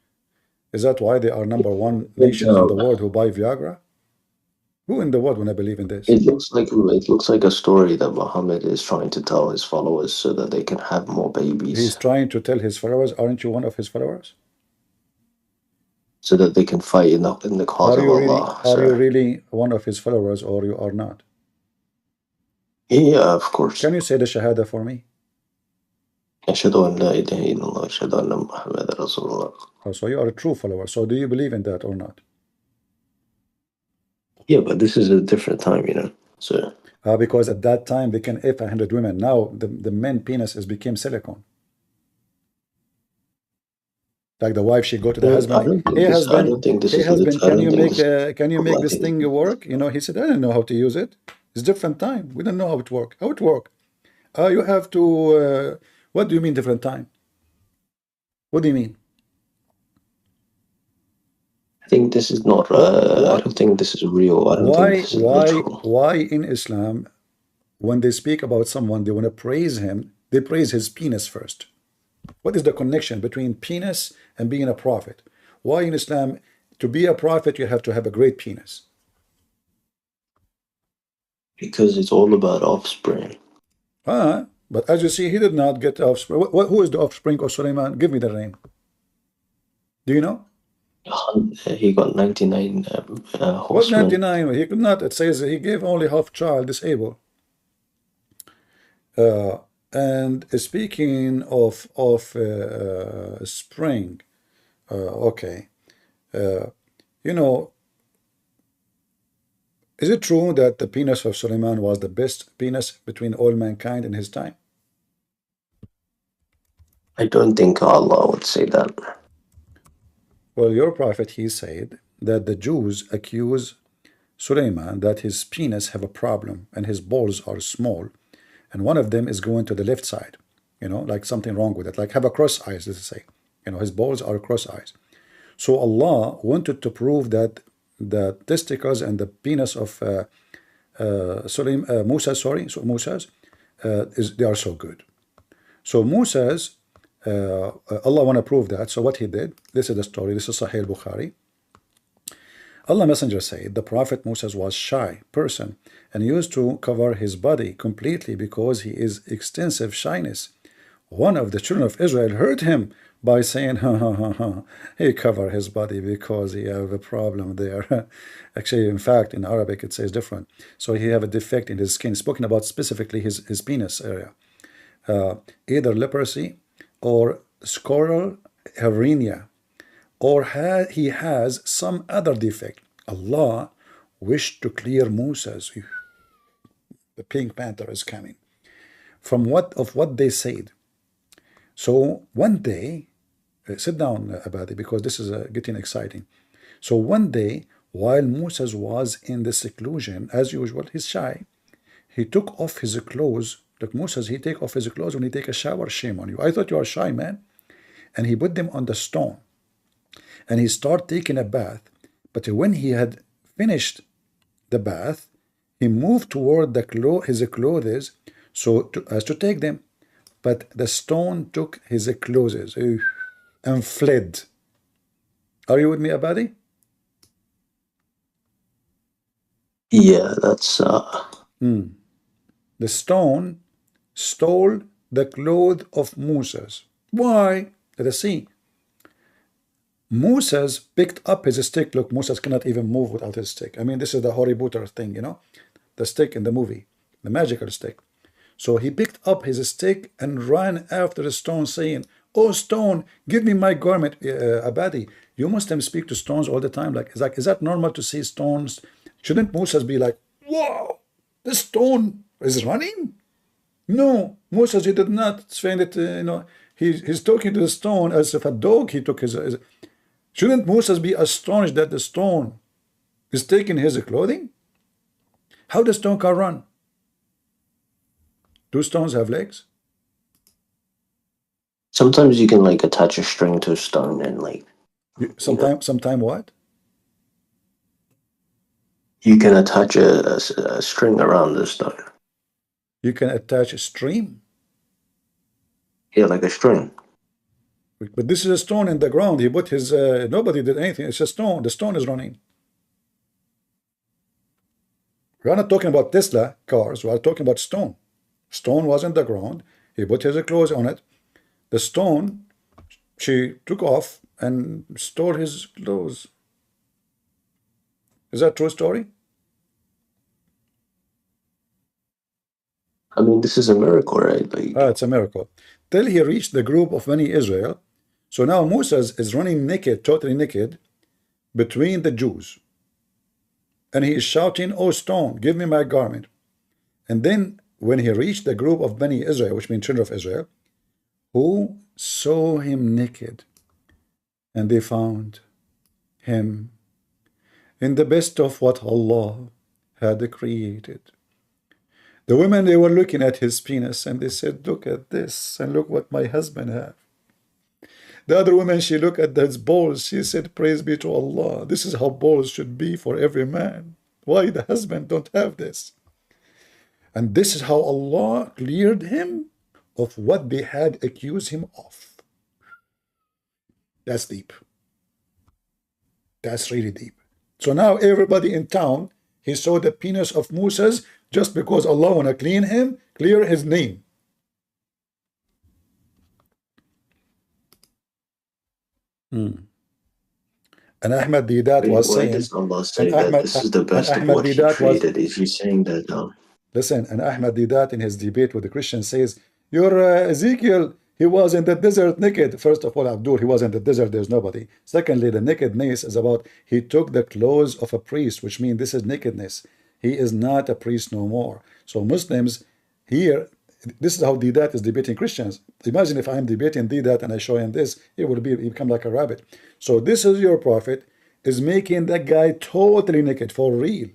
Is that why they are number one nation in the world who buy Viagra? Who in the world wanna believe in this? It looks like a story that Mohammed is trying to tell his followers so that they can have more babies. He's trying to tell his followers, aren't you one of his followers? So that they can fight in the cause of Allah. Are you really one of his followers, or you are not? Yeah, of course. Can you say the Shahada for me? أشهد أن لا إله إلا الله أشهد أن محمد رسول الله. Oh, so you are a true follower. So do you believe in that or not? Yeah, but this is a different time, you know. So Because at that time they can ape 100 women. Now the men penis has became silicone. Like the wife, she go to the husband. Hey husband, can you make this thing work? You know, he said, I don't know how to use it. It's different time. We don't know how it work. How it work? You have to. What do you mean different time? What do you mean? I think this is not. I don't think this is real. I don't think this is literal. Why in Islam, when they speak about someone, they want to praise him, they praise his penis first? What is the connection between penis and being a prophet? Why in Islam, to be a prophet, you have to have a great penis? Because it's all about offspring. But as you see, he did not get offspring. Who is the offspring of Sulaiman? Give me the name. Do you know? He got 99 What 99? He could not. It says he gave only half child, disabled. And speaking of spring, okay, you know, is it true that the penis of Sulaiman was the best penis between all mankind in his time? I don't think Allah would say that. Well, your prophet, he said that the Jews accuse Sulaiman that his penis have a problem and his balls are small, and one of them is going to the left side, you know, like something wrong with it, like have a cross eyes, let's say, you know, his balls are cross eyes. So Allah wanted to prove that the testicles and the penis of Musa's, they are so good. So Musa's, Allah want to prove that. So what he did, this is the story, this is Sahih Bukhari. Allah Messenger said the Prophet Musa was shy person and used to cover his body completely because he is extensive shyness. One of the children of Israel heard him by saying, he cover his body because he have a problem there. Actually, in fact, in Arabic it says different. So he have a defect in his skin, spoken about specifically his penis area. Either leprosy or scrotal hernia, or he has some other defect. Allah wished to clear Musa's, the Pink Panther is coming, from what they said. So one day, sit down, Abadi, because this is getting exciting. So one day, while Musa was in the seclusion, as usual, he's shy, he took off his clothes. Like Musa, he take off his clothes when he take a shower. Shame on you. I thought you are shy, man. And he put them on the stone. And he started taking a bath. But when he had finished the bath, he moved toward his clothes as to take them. But the stone took his clothes and fled. Are you with me, Abadi? Yeah, that's... The stone stole the clothes of Moses. Why? Let us see. Moses picked up his stick. Look, Moses cannot even move without his stick. I mean, this is the Harry Potter thing, you know, the stick in the movie, the magical stick. So he picked up his stick and ran after the stone, saying, "Oh, stone, give me my garment." Abadi, you Muslims speak to stones all the time. Is that normal to see stones? Shouldn't Moses be like, "Wow, the stone is running"? No, Moses, he did not find it. He's talking to the stone as if a dog. He took his. Shouldn't Moses be astonished that the stone is taking his clothing? How does stone can run? Do stones have legs? Sometimes you can attach a string to a stone and Sometime what? You can attach a string around the stone. You can attach a string? Yeah, like a string. But this is a stone in the ground. He put his, nobody did anything. It's a stone. The stone is running. We're not talking about Tesla cars. We're talking about stone. Stone was in the ground. He put his clothes on it. The stone, she took off and stole his clothes. Is that a true story? I mean, this is a miracle, right? It's a miracle. till he reached the group of Bani Israel. So now Moses is running naked, totally naked, between the Jews. And he is shouting, "Oh stone, give me my garment." And then when he reached the group of Bani Israel, which means children of Israel, who saw him naked, and they found him in the best of what Allah had created. The women, they were looking at his penis and they said, "Look at this, and look what my husband has." The other woman, she looked at his balls. She said, "Praise be to Allah. This is how balls should be for every man. Why the husband don't have this?" And this is how Allah cleared him of what they had accused him of. That's deep. That's really deep. So now everybody in town, he saw the penis of Moses just because Allah want to clean him, clear his name. And Ahmed Didat was Why saying, does Allah say that this is the best of what He created? Is He saying that? Listen, and Ahmed Didat in his debate with the Christians says, "Your Ezekiel, he was in the desert naked." First of all, Abdul, he was in the desert, there's nobody. Secondly, the nakedness is about he took the clothes of a priest, which means this is nakedness. He is not a priest no more. So Muslims here, this is how Didat is debating Christians. Imagine if I'm debating Didat and I show him this, he will become like a rabbit. So this is your prophet, is making that guy totally naked, for real,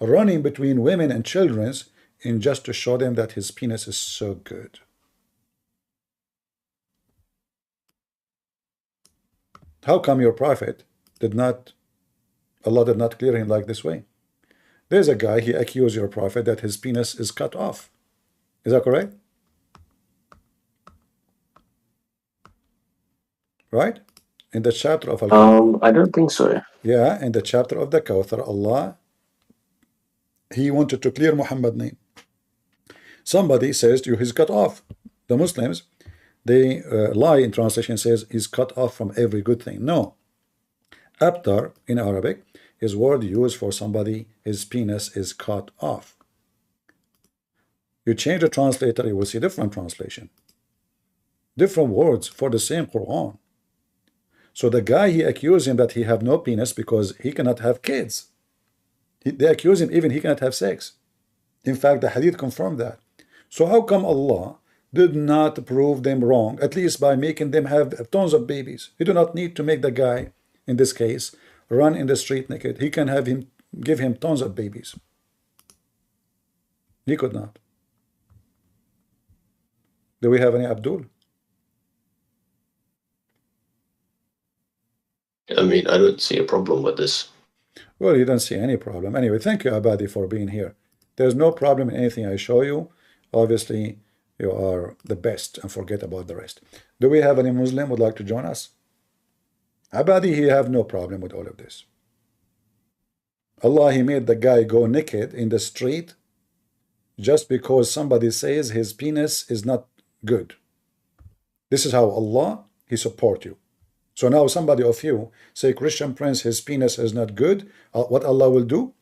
running between women and children, in just to show them that his penis is so good. How come your prophet Allah did not clear him like this way? There's a guy, he accused your prophet that his penis is cut off. Is that correct? Right? In the chapter of I don't think so. Yeah, in the chapter of the Kawthar, Allah, he wanted to clear Muhammad's name. Somebody says to you, he's cut off. The Muslims, they lie in translation, says he's cut off from every good thing. No. Abtar in Arabic is word used for somebody, his penis is cut off. You change the translator, you will see different translation. Different words for the same Quran. So the guy, he accused him that he have no penis because he cannot have kids. They accuse him even he cannot have sex. In fact, the hadith confirmed that. So how come Allah did not prove them wrong, at least by making them have tons of babies? He do not need to make the guy, in this case, run in the street naked. He can have him, give him tons of babies. He could not. Do we have any Abdul? I mean, I don't see a problem with this. Well, you don't see any problem. Anyway, thank you, Abadi, for being here. There's no problem in anything I show you. Obviously, you are the best, and forget about the rest. Do we have any Muslim would like to join us? Abadi, he have no problem with all of this. Allah, he made the guy go naked in the street just because somebody says his penis is not good. This is how Allah, he support you. So now somebody of you say, Christian Prince, his penis is not good. What Allah will do?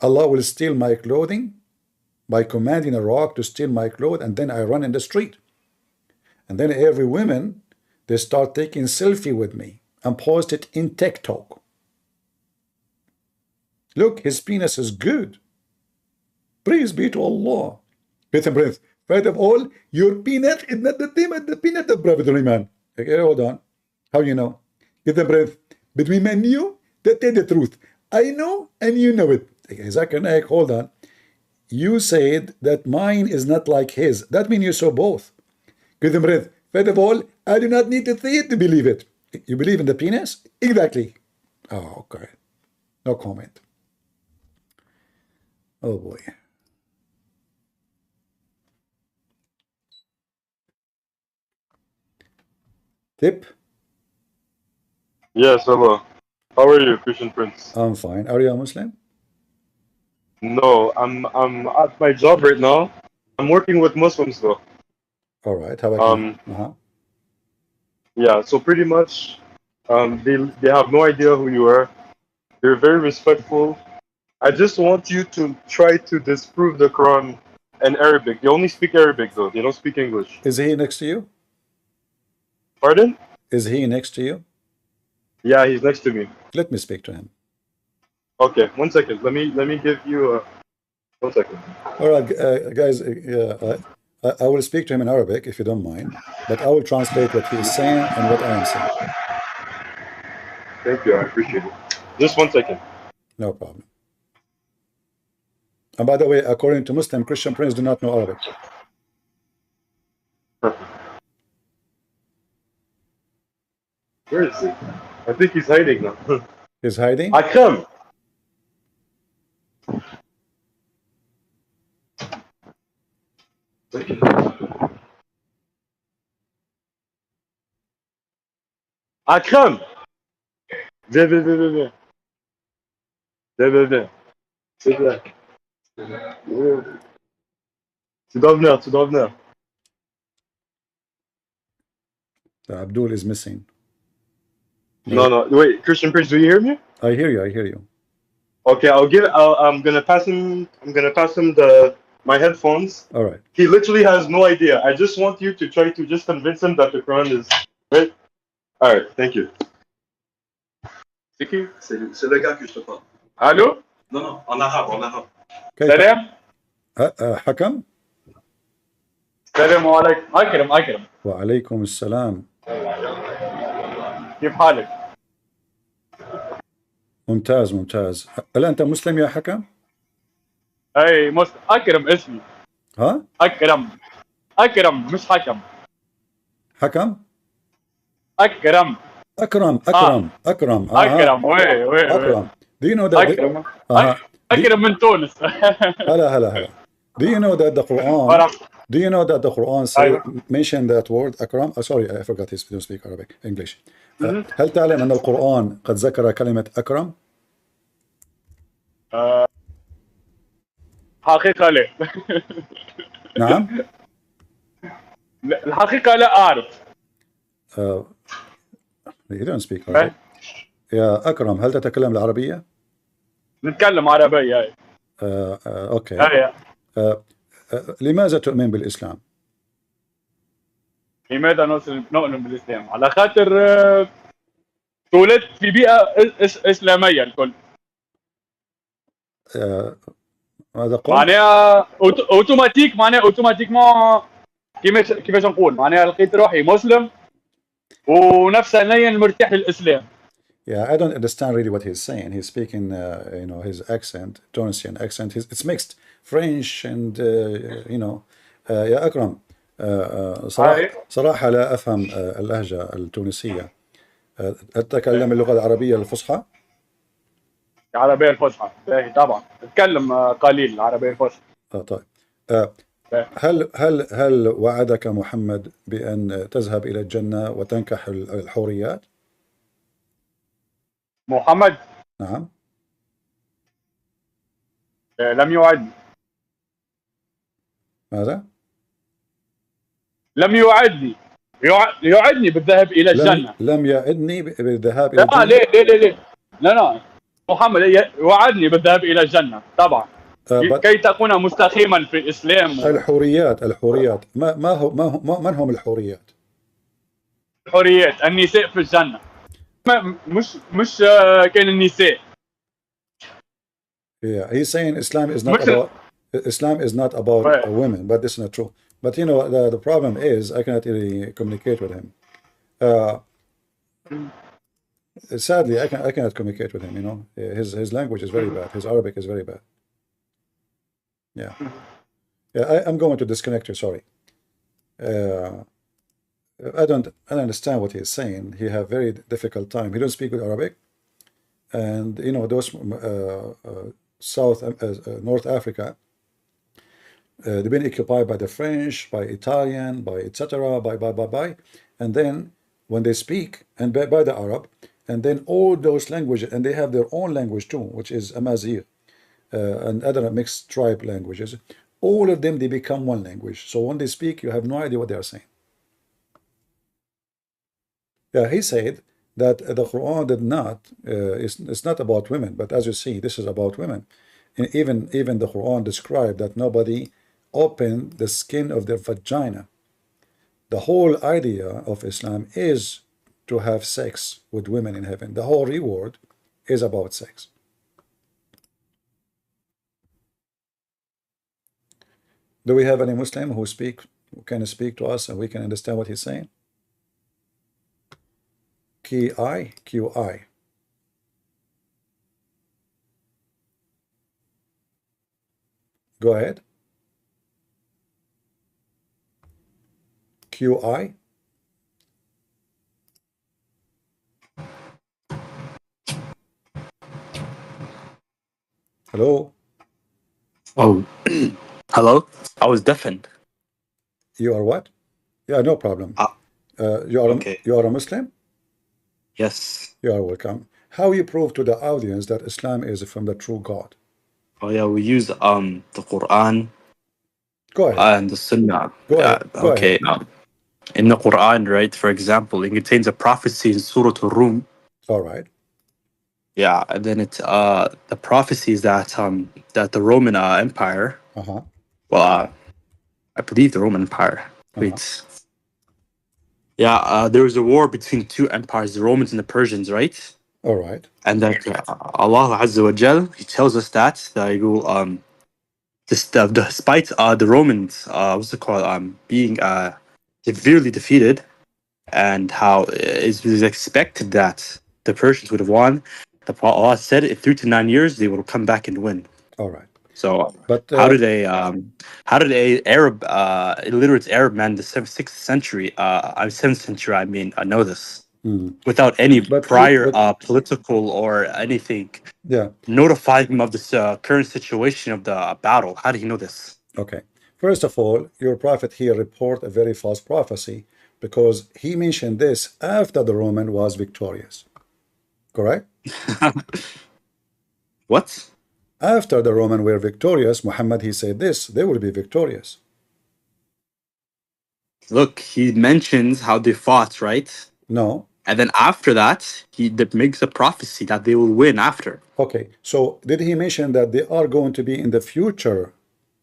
Allah will steal my clothing by commanding a rock to steal my clothes, and then I run in the street. And then every woman, they start taking selfie with me and post it in TikTok. Look, his penis is good. Praise be to Allah. Listen, Prince, first of all, your penis is not the same as the peanut of Prophet Sulaiman. Okay, hold on. How you know? Get the breath. Between me and you, that is the truth. I know and you know it. Okay, Zakir, Naik, hold on. You said that mine is not like his. That means you saw both. Get the breath. First of all, I do not need to see it to believe it. You believe in the penis? Exactly. Oh, okay. No comment. Oh boy. Tip? Yes, hello. How are you, Christian Prince? I'm fine. Are you a Muslim? No, I'm at my job right now. I'm working with Muslims though. All right. How about Yeah, so pretty much they have no idea who you are. They're very respectful. I just want you to try to disprove the Quran and Arabic. They only speak Arabic though. They don't speak English. Is he next to you? Pardon? Is he next to you? Yeah, he's next to me. Let me speak to him. Okay, 1 second. Let me give you a 1 second. All right, guys. I will speak to him in Arabic if you don't mind, but I will translate what he is saying and what I am saying. Thank you. I appreciate it. Just 1 second. No problem. And by the way, according to Muslim, Christian prince do not know Arabic. Where is he? I think he's hiding now. He's hiding? Akram! Akram! Viens, viens, viens, viens, viens. Viens, viens, viens. C'est bien. Tu dois venir, tu dois venir. Abdul is missing. No, no. Wait, Christian Prince, do you hear me? I hear you. I hear you. Okay, I'm gonna pass him my headphones. All right. He literally has no idea. I just want you to try to just convince him that the Quran is right. All right, thank you. C'est qui? C'est le gars que je te parle. Allô? Non, non, en arabe, en arabe. Salam. حكم. السلام عليكم. أكرم أكرم. وعليكم السلام. كيف حالك؟ ممتاز ممتاز. هل أنت مسلم يا حكم؟ أي مسلم. أكرم اسمي. ها؟ أكرم. أكرم مش حكم. حكم؟ أكرم. أكرم أكرم أكرم. أكرم وي أكرم. Do you know that? أكرم. أكرم من تونس. هلا هلا هلا. Do you know that the Quran? Do you know that the Quran mention that word أكرم? Sorry, I forgot he don't speak Arabic, English. هل تعلم أن القرآن قد ذكر كلمة أكرم؟ حقيقة لا. نعم. الحقيقة لا أعرف. You don't speak Arabic. يا أكرم هل تتكلم العربية؟ نتكلم عربية. أوكي. لماذا تؤمن بالإسلام؟ لماذا نؤمن بالإسلام؟ على خاطر تولدت في بيئة إسلامية الكل. ماذا قلت؟ معناها أوتوماتيك معناها أوتوماتيكمون كيفاش نقول معناها لقيت روحي مسلم ونفسانيا مرتاح للإسلام. Yeah, I don't understand really what he's saying. He's speaking, you know, his accent, Tunisian accent. It's mixed French and, you know, يا أكرم صراحة لا أفهم اللهجة التونسية. أتكلم اللغة العربية الفصحى؟ العربية الفصحى طبعا أتكلم قليل العربية الفصحى. طيب. هل وعدك محمد بأن تذهب إلى الجنة وتنكح الحوريات؟ محمد؟ نعم. لم يوعدني. ماذا؟ لم يوعدني. يوعدني بالذهاب إلى الجنة. لم يعدني بالذهاب إلى الجنة. ليه لا محمد وعدني بالذهاب إلى الجنة طبعا. كي تكون مستقيما في الإسلام. الحوريات من هم الحوريات؟ الحوريات النساء في الجنة. مش كان النساء. Yeah, he's saying Islam is not about women, but this is not true. But you know the problem is I cannot really communicate with him. Sadly, I cannot communicate with him. You know, his language is very bad. His Arabic is very bad. Yeah. I'm going to disconnect you. Sorry. I don't understand what he's saying. He have very difficult time. He don't speak good Arabic, and you know those North Africa. They've been occupied by the French, by Italian, by etc. by, and then when they speak and by the Arab, and then all those languages, and they have their own language too, which is Amazigh, and other mixed tribe languages. All of them they become one language. So when they speak, you have no idea what they are saying. Yeah, he said that the Quran did not. It's not about women, but as you see, this is about women. And even the Quran described that nobody open the skin of their vagina. The whole idea of Islam is to have sex with women in heaven. The whole reward is about sex. Do we have any Muslim who can speak to us and we can understand what he's saying? QI. Go ahead. QI. Hello. Oh, hello. I was deafened. You are what? Yeah, no problem. You are a Muslim? Yes. You are welcome. How you prove to the audience that Islam is from the true God? Oh yeah, we use the Quran. Go ahead. And the Sunnah. Go ahead. Okay. In the Quran, right? For example, it contains a prophecy in Surah Al-Rum. All right. Yeah, and then it's the prophecies that the Roman Empire. Well, I believe the Roman Empire. Wait. Yeah, there was a war between two empires, the Romans and the Persians, right? All right. And that Allah Azza wa Jal, He tells us that He will despite the Romans what's it called being severely defeated, and how it was expected that the Persians would have won. Allah said in 3 to 9 years they will come back and win. All right. So, but how did a Arab illiterate Arab man in the 6th century, 7th century, I mean, know this without any prior political or anything? Yeah. Notify him of this current situation of the battle. How did he know this? Okay. First of all, your prophet here report a very false prophecy, because he mentioned this after the Roman was victorious. Correct? What? After the Roman were victorious, Muhammad, he said this, they will be victorious. Look, he mentions how they fought, right? No. And then after that, he makes a prophecy that they will win after. Okay, so did he mention that they are going to be in the future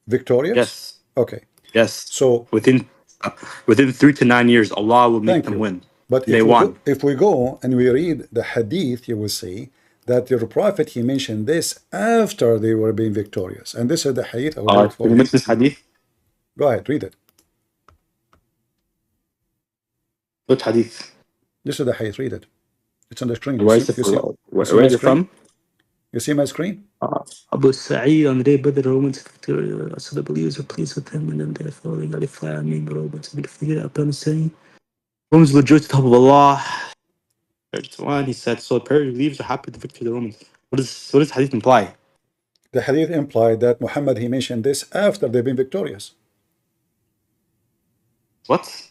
victorious? Yes. Okay. Yes. So within 3 to 9 years, Allah will make them win. But if we go and we read the hadith, you will see that your prophet, he mentioned this after they were being victorious. And this is the hadith. Can you mix this hadith? Go ahead, read it. What hadith? This is the hadith, read it. It's on the screen. Where is it from? You see my screen? Abu Sa'id on the day but the Romans victorious, so the believers are pleased with him, and then they're following Lipham, the Romans will be defeated upon saying, Romans will rejoice at the top of Allah. 31, he said, so the believers are happy with the victory of the Romans. What does hadith imply? The hadith implied that Muhammad, he mentioned this after they've been victorious. What?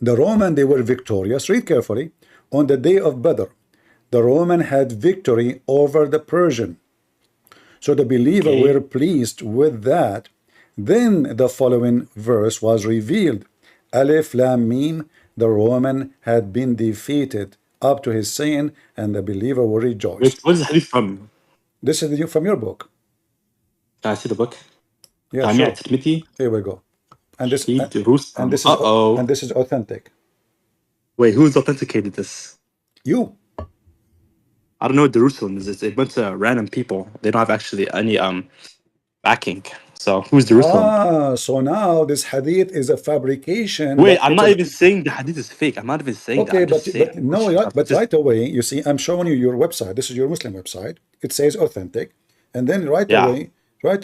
The Roman, they were victorious. Read carefully. On the day of Badr, the Roman had victory over the Persian. So the believer were pleased with that. Then the following verse was revealed. Alif Lam Mim, the Roman had been defeated up to his saying, and the believer will rejoice. What is the hadith from? This is from your book. Can I see the book? Yeah, sure. Here we go. And this is authentic. Wait, who's authenticated this? You. I don't know what Jerusalem is. It's a bunch of random people. They don't have actually any backing. So who's Jerusalem? So now this hadith is a fabrication. Wait, I'm not even saying the hadith is fake. I'm not even saying that. But right away, you see, I'm showing you your website. This is your Muslim website. It says authentic. And then right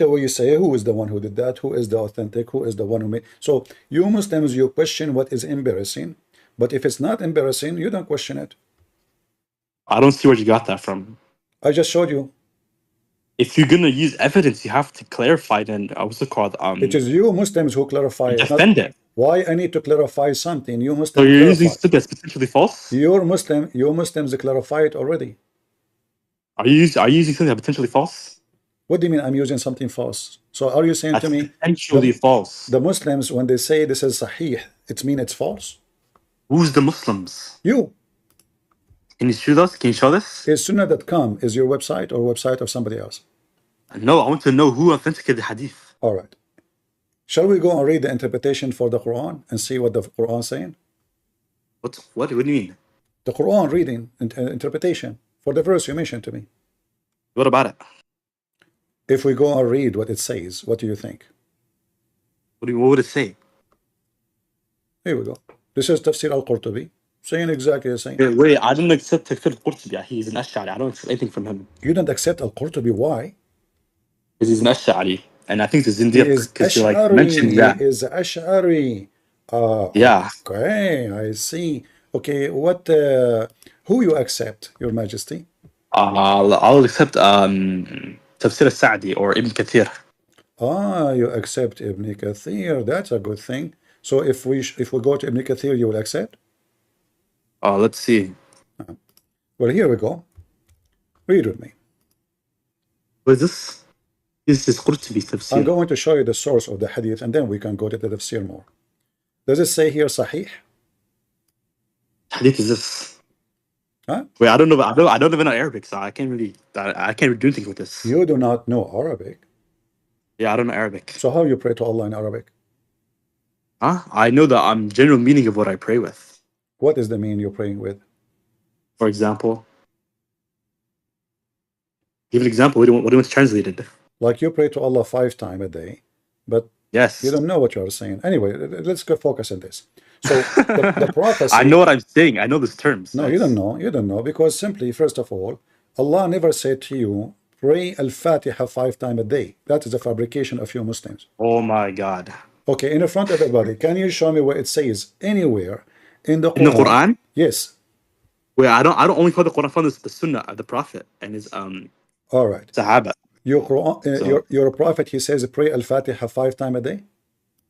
away you say, who is the one who did that? Who is the authentic? Who is the one who made? So you Muslims, you question what is embarrassing. But if it's not embarrassing, you don't question it. I don't see where you got that from. I just showed you. If you're gonna use evidence, you have to clarify. Then what's it called? It is you Muslims who clarify. Defend it. Why I need to clarify something? You Muslims. So you're using something that's potentially false. You Muslims clarify it already. Are you using something that's potentially false? What do you mean I'm using something false? So are you saying that's to me potentially false? The Muslims, when they say this is sahih, it means it's false? Who's the Muslims? You. Can you show us? Can you show this? Is Sunnah.com is your website or website of somebody else? No, I want to know who authenticated the hadith. All right. Shall we go and read the interpretation for the Quran and see what the Quran is saying? What do you mean? The Quran reading interpretation for the verse you mentioned to me. What about it? If we go and read what it says, what do you think? What would it say? Here we go. This is Tafsir al-Qurtubi, saying exactly the same. Wait, I don't accept Tafsir al-Qurtubi. He's an Ash'ari. I don't accept anything from him. You don't accept al-Qurtubi, why? Because he's an Ash'ari. And I think it's Zindiq because you like mentioned that. He is Ash'ari. Yeah. Okay, I see. Okay, what? Who you accept, Your Majesty? I'll accept Tafsir al-Sa'di or Ibn Kathir. You accept Ibn Kathir. That's a good thing. So if we go to Ibn Kathir, you will accept? Let's see. Well, here we go. Read with me. What is this? This is Qurtubi Tafsir. I'm going to show you the source of the hadith, and then we can go to the tafsir more. Does it say here Sahih? Hadith is this? Huh? Wait, I don't know. I don't even know Arabic, so I can't really do anything with this. You do not know Arabic? Yeah, I don't know Arabic. So how you pray to Allah in Arabic? Huh? I know the general meaning of what I pray with. What is the meaning you're praying with? For example, give an example. What do you want translated? Like you pray to Allah 5 times a day, but yes, you don't know what you're saying. Anyway, let's go focus on this. So the prophecy. I know what I'm saying. I know these terms. No, you don't know. You don't know because simply, first of all, Allah never said to you, pray Al-Fatiha 5 times a day. That is a fabrication of you Muslims. Oh my God. Okay, in front of everybody, can you show me where it says anywhere in the Quran? In the Quran? Yes. Well, I don't only follow the Quran, I follow the Sunnah of the Prophet and his all right. Sahaba. Your Quran, your Prophet, he says pray Al-Fatiha 5 times a day?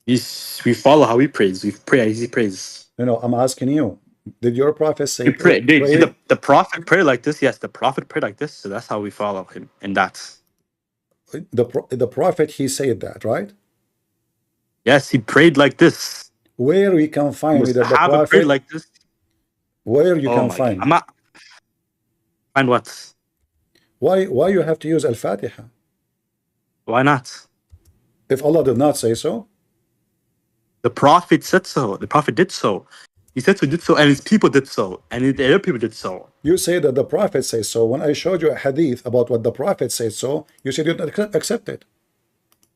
Yes, we follow how he prays. We pray as he prays. No, I'm asking you. Did your Prophet say you pray? The Prophet prayed like this? Yes, the Prophet prayed like this, so that's how we follow him. And that's the Prophet, he said that, right? Yes, he prayed like this. Where we can find that the Prophet prayed like this? Where you can find? I'm not. Find what? Why you have to use Al-Fatiha? Why not? If Allah did not say so? The Prophet said so. The Prophet did so. He said so, did so, and his people did so, and the other people did so. You say that the Prophet says so. When I showed you a hadith about what the Prophet said so, you said you didn't accept it.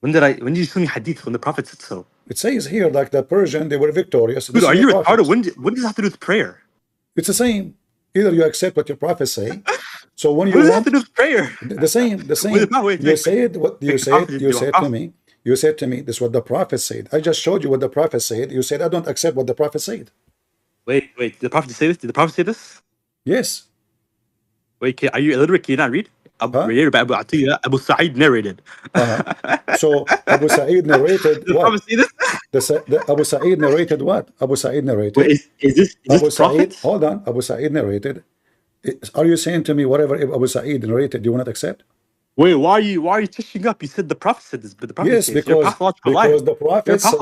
When did you show me hadith when the Prophet said so? It says here, like the Persian, they were victorious. Dude, are you retarded? When does it have to do with prayer? It's the same. Either you accept what your Prophet say. So when you what does it have to do with prayer? The same. You said what you said. You said to me. You said to me, this is what the Prophet said. I just showed you what the Prophet said. You said, I don't accept what the Prophet said. Wait. Did the Prophet say this? Did the Prophet say this? Yes. Wait, are you illiterate? Can you not read? Abu Sa'id narrated. So Abu Sa'id narrated did what? Prophet say this? Abu Sa'id narrated what? Abu Sa'id narrated. Wait, is this Abu Sa'id? Hold on. Abu Sa'id narrated. Are you saying to me whatever Abu Sa'id narrated, you will not accept? Wait, why are you touching up? You said the Prophet said this, but the Prophet said because the Prophet said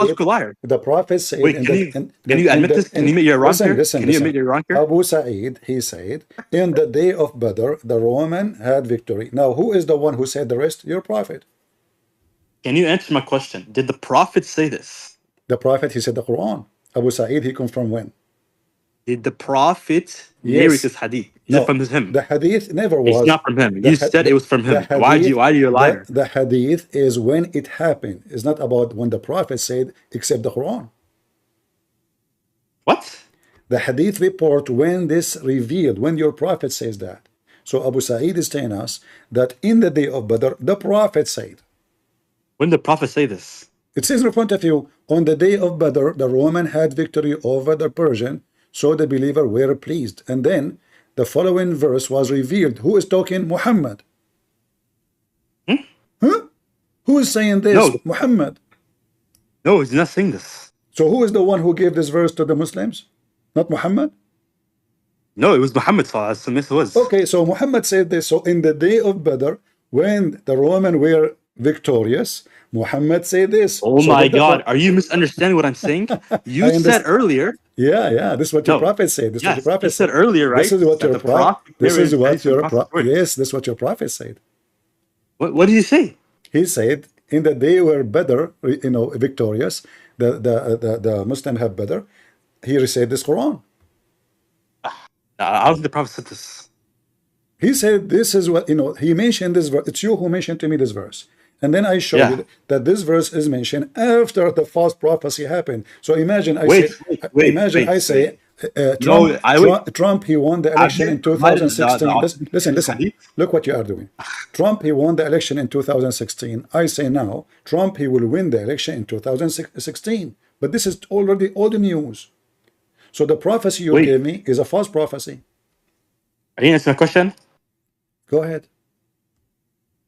the Prophet said. Wait, can you admit this? Can you admit you're wrong here? Can you admit you're wrong here? Abu Sa'id, he said, in the day of Badr, the Roman had victory. Now, who is the one who said the rest? Your Prophet. Can you answer my question? Did the Prophet say this? The Prophet, he said the Quran. Abu Sa'id, he comes from when? Did the Prophet narrate this hadith? Is it from him? The hadith never was. It's not from him. You said it was from him. Why are you a liar? The hadith is when it happened. It's not about when the Prophet said, except the Quran. What? The hadith report when this revealed, when your Prophet says that. So Abu Sa'id is telling us that in the day of Badr, the Prophet said. When did the Prophet say this? It says in front of you, on the day of Badr, the Roman had victory over the Persian, so the believer were pleased. And then the following verse was revealed. Who is talking? Muhammad. Huh? Who is saying this? No. Muhammad. No, he's not saying this. So who is the one who gave this verse to the Muslims? Not Muhammad? No, it was Muhammad. Okay, so Muhammad said this. So in the day of Badr, when the Romans were victorious, Muhammad said this. Oh my God, are you misunderstanding what I'm saying? You said earlier. Yeah, this is what your Prophet said. This is what your Prophet said earlier, right? This is what your Prophet. This is what your Prophet. Yes, this is what your Prophet said. What did he say? He said in that they were better, victorious. The Muslim have better. He recited this Quran. I don't think the Prophet said this. He said this is what, he mentioned this verse. It's you who mentioned to me this verse. And then I showed you that this verse is mentioned after the false prophecy happened. So imagine I say, Trump, he won the election in 2016. Listen, look what you are doing. Trump, he won the election in 2016. I say now, Trump, he will win the election in 2016. But this is already all the news. So the prophecy you gave me is a false prophecy. I didn't answer my question. Go ahead.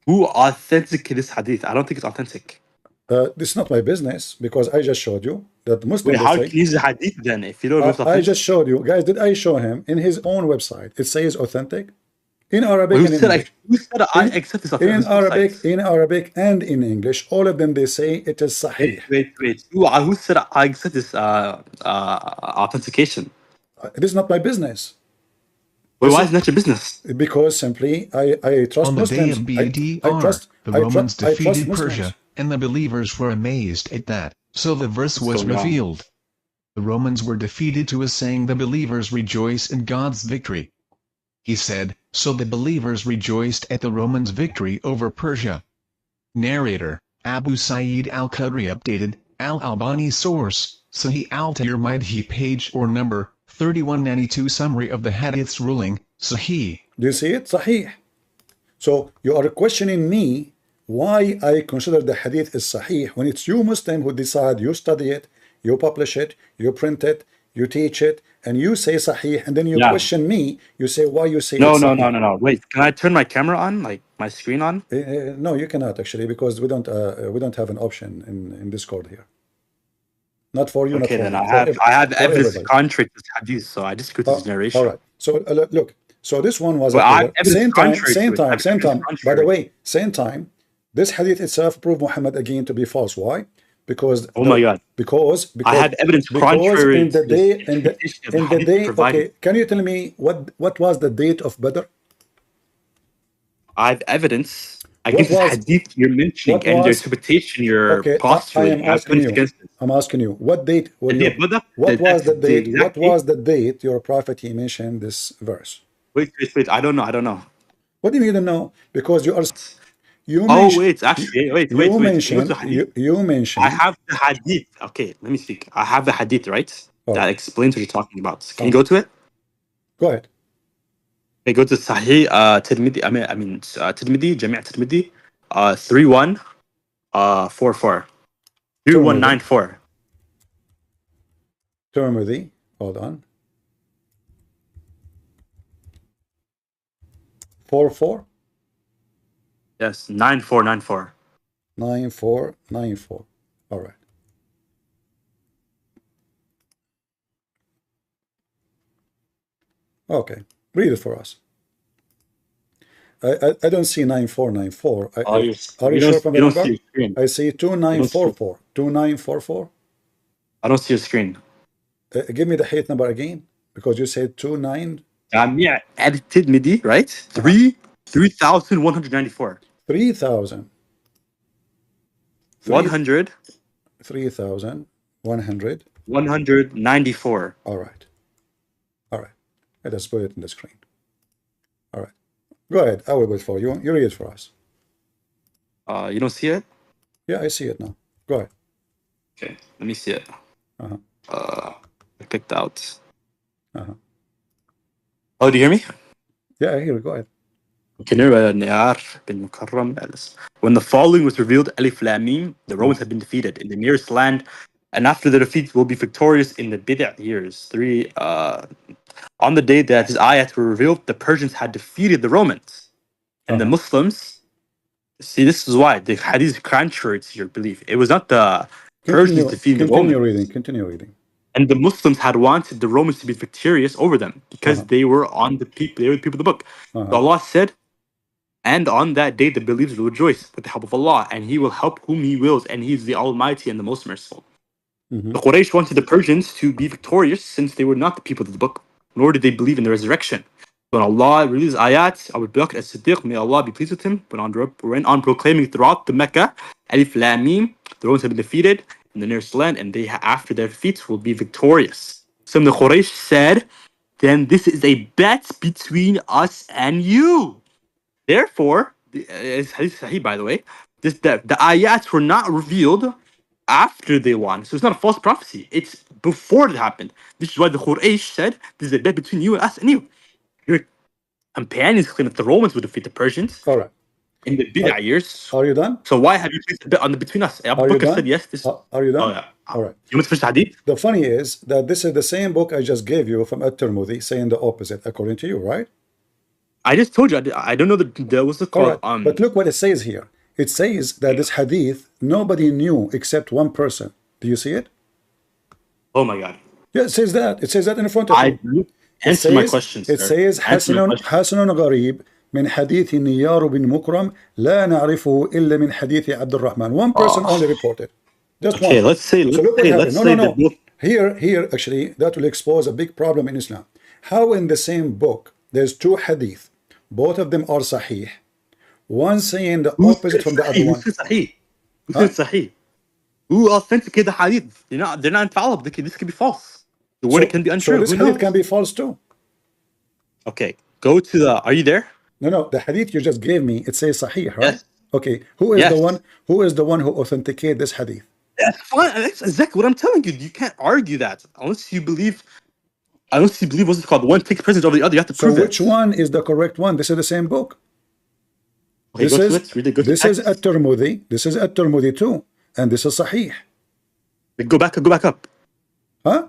Who authenticated this hadith? I don't think it's authentic. This is not my business, because I just showed you that Muslims. How can you use the hadith then if you don't know it's authentic? I just showed you, guys. Did I show him in his own website? It says authentic in Arabic and in English. Who said I accept this authentic? In Arabic and in English, all of them they say it is sahih. Wait. Who said I accept this authentication? This is not my business. Why is that your business? Because simply I trust On the Muslims. day of Badr, the Romans defeated Persia, and the believers were amazed at that, so the verse was revealed. The Romans were defeated too, as saying the believers rejoice in God's victory. He said, so the believers rejoiced at the Romans' victory over Persia. Narrator, Abu Sa'id al-Khudri. Updated, Al-Albani source, Sahih al-Tirmidhi page or number 3192. Summary of the hadith's ruling, Sahih. Do you see it? Sahih. So you are questioning me why I consider the hadith is sahih when it's you Muslim who decide, you study it, you publish it, you print it, you teach it, and you say sahih, and then you question me. You say why you say no. Wait, can I turn my camera on, like my screen on? No, you cannot actually, because we don't have an option in Discord here. Not for you. Okay, not for then me. I have evidence contrary to this hadith, so I disagree with this generation. All right. So look. So this one was same time. By the way, same time. This hadith itself proved Muhammad again to be false. Why? Because my God. Because I have evidence contrary in the day. Okay, can you tell me what was the date of Badr? I have evidence against the hadith you're mentioning and your interpretation, your posturing. I'm asking you, what date? What was the date? What was the date your prophet he mentioned this verse? Wait. I don't know. What do you mean you don't know? Because you are. You mentioned. I have the hadith. Okay, let me speak. I have the hadith, right? That explains what you're talking about. Can you go to it? Go ahead. Okay, go to Sahih Tirmidhi. Tirmidhi, Jami' Tirmidhi, 3144. 3194. Tirmidhi, hold on. 44. Yes, 9494. 9494. All right. Okay, read it for us. I don't see 9494. Are you sure from the number? I see 2944. 2944. I don't see your screen. Give me the height number again, because you said 29. Jami' Tirmidhi, right? 3,194. 3,000. 100. 3,100. 194. All right. Let us put it in the screen. All right. Go ahead. I will wait for you. You read it for us. You don't see it? Yeah, I see it now. Go ahead. Okay, let me see it. I picked out. Oh, do you hear me? Yeah, I hear it. Go ahead. When the following was revealed, Alif Lam Mim, the Romans had been defeated in the nearest land, and after the defeat will be victorious in the Bid'ah years. On the day that his ayat were revealed, the Persians had defeated the Romans. And the Muslims, see, this is why the hadith is contrary to your belief. It was not the Persians defeating the Romans. Continue reading. And the Muslims had wanted the Romans to be victorious over them because they were the people of the book. So Allah said, and on that day the believers will rejoice with the help of Allah, and He will help whom He wills, and He is the Almighty and the Most Merciful. The Quraysh wanted the Persians to be victorious since they were not the people of the book, nor did they believe in the resurrection. When Allah released ayat, Abu Bakr as-Siddiq, may Allah be pleased with him, went on proclaiming throughout the Mecca, Alif Lam Mim, the Romans have been defeated in the nearest land, and they, after their defeats, will be victorious. Some of the Quraysh said, then this is a bet between us and you. Therefore, it's Hadith Sahih, by the way, the ayats were not revealed after they won. So it's not a false prophecy. It's before it happened. This is why the Quraysh said, this is a bet between you and us and you. Your companions claim that the Romans would defeat the Persians. All right. In the Bid'ah years. Are you done? So why have you placed a bet on the between us? Abu Bakr said yes. Are you done? Oh, yeah. All right. You want to finish the Hadith? The funny is that this is the same book I just gave you from At-Tirmidhi saying the opposite, according to you, right? I just told you. I don't know that there was a call. Right. But look what it says here. It says that this hadith nobody knew except one person. Do you see it? Oh my God. Yeah, it says that. It says that in front of you. Answer my question, sir. It says حسن غريب من حديث النيار بن مكرم لا نعرفه إلا من حديث عبد الرحمن. One person only reported. Just one. Okay, let's say. No. Here, actually, that will expose a big problem in Islam. How in the same book there's two hadith, both of them are sahih, one saying the opposite from the other one. Who said sahih? Who authenticated the hadith? They're not infallible. This could be false. The word can be untrue. So this hadith can be false too. Okay, go to the. Are you there? No. The hadith you just gave me, it says sahih, right? Yes. Okay. Who is the one? Who is the one who authenticated this hadith? That's fine. That's exactly what I'm telling you. You can't argue that unless you believe. What's it called? One takes precedence over the other. You have to prove it. So which one is the correct one? This is the same book. Okay, this is At-Tirmidhi. This is At-Tirmidhi too, and this is Sahih. Go back up. Huh?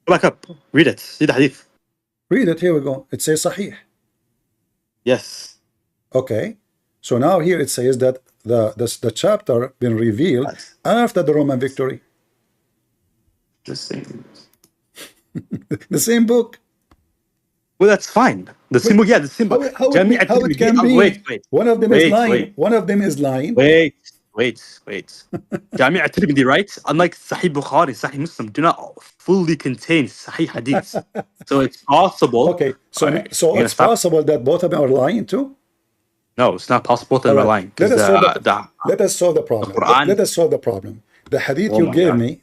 Go back up. Read it. See the hadith. Read it. Here we go. It says Sahih. Yes. Okay. So now here it says that the chapter been revealed after the Roman victory. The same. The same book. Well, that's fine. The same book, yeah, the same book. How it can be? Wait. One of them is lying. One of them is lying. Wait. Jami' at-Tirmidhi, right? Unlike Sahih Bukhari, Sahih Muslim, do not fully contain Sahih hadiths. So it's possible. Okay, so it's possible that both of them are lying too? No, it's not possible that they're lying. Let us solve the problem. Let us solve the problem. The hadith you gave me,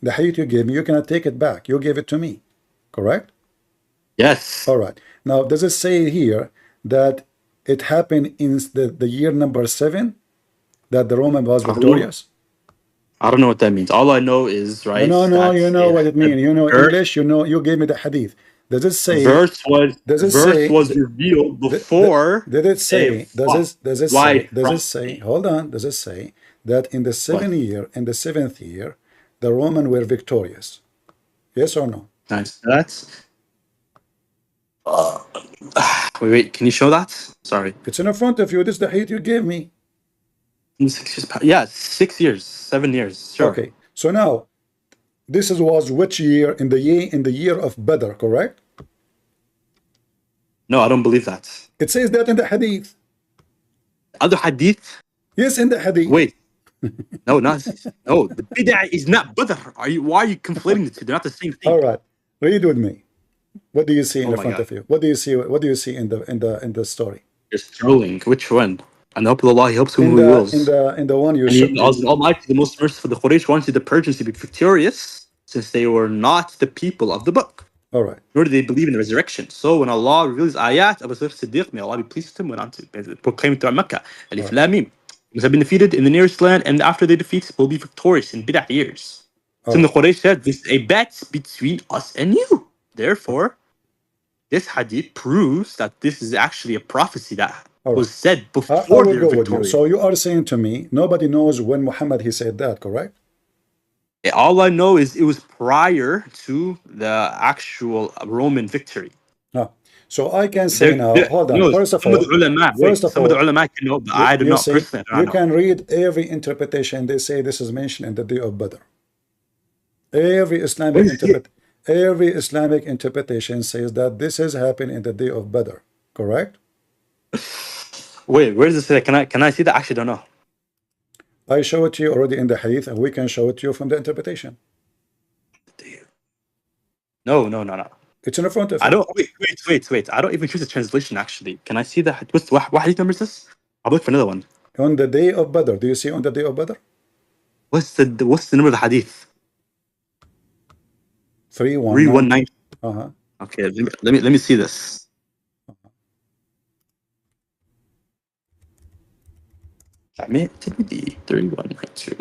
you cannot take it back. You gave it to me. Correct? Yes. All right. Now, does it say here that it happened in the year number 7 that the Roman was victorious? I don't know what that means. All I know is, right? No, you know what it means. You know English, you gave me the hadith. Does it say verse was revealed before? Did it say? Does it say? Hold on. Does it say that in the seventh year, the Romans were victorious? Yes or no? Nice. That's. Wait. Can you show that? Sorry. It's in front of you. This is the hadith you gave me. 6 years. Yeah, 6 years, 7 years. Sure. Okay. So now, this was which year? In the year of Badr, correct? No, I don't believe that. It says that in the hadith. Other hadith? Yes, in the hadith. Wait. No. The bid'ah is not Badr. Why are you conflating the two? They're not the same thing. All right. Read with me. What do you see in the front of you? What do you see in the story? You're trolling. Which one? And hope Allah he helps whom he wills. In the one you should. Almighty, the most merciful, the Quraysh wanted the Persians to be victorious, since they were not the people of the book. All right. Nor did they believe in the resurrection. So when Allah reveals ayat, Abu Bakr Siddiq, may Allah be pleased with him, went on to proclaim throughout Mecca. Alif Lam Mim. They have been defeated in the nearest land, and after they defeat, will be victorious in bid'ah years. So the Quraysh said, this is a bet between us and you. Therefore, this hadith proves that this is actually a prophecy that was said before they were victorious. So you are saying to me, nobody knows when Muhammad he said that, correct? All I know is it was prior to the actual Roman victory. No. So I can say hold on. First of all, some of the ulama can know, but I do not personally. You can read every interpretation. They say this is mentioned in the day of Badr. Every Islamic interpretation says that this has happened in the day of Badr. Correct? Wait, where does it say? Can I see that? I actually don't know. I show it to you already in the hadith, and we can show it to you from the interpretation. No. It's in the front of I it. don't wait. I don't even choose the translation actually. Can I see that? What hadith number is this? I'll look for another one. On the day of Badr. Do you see on the day of Badr? What's the number of the hadith? 319. Okay, let me see this. Ahmed 3192.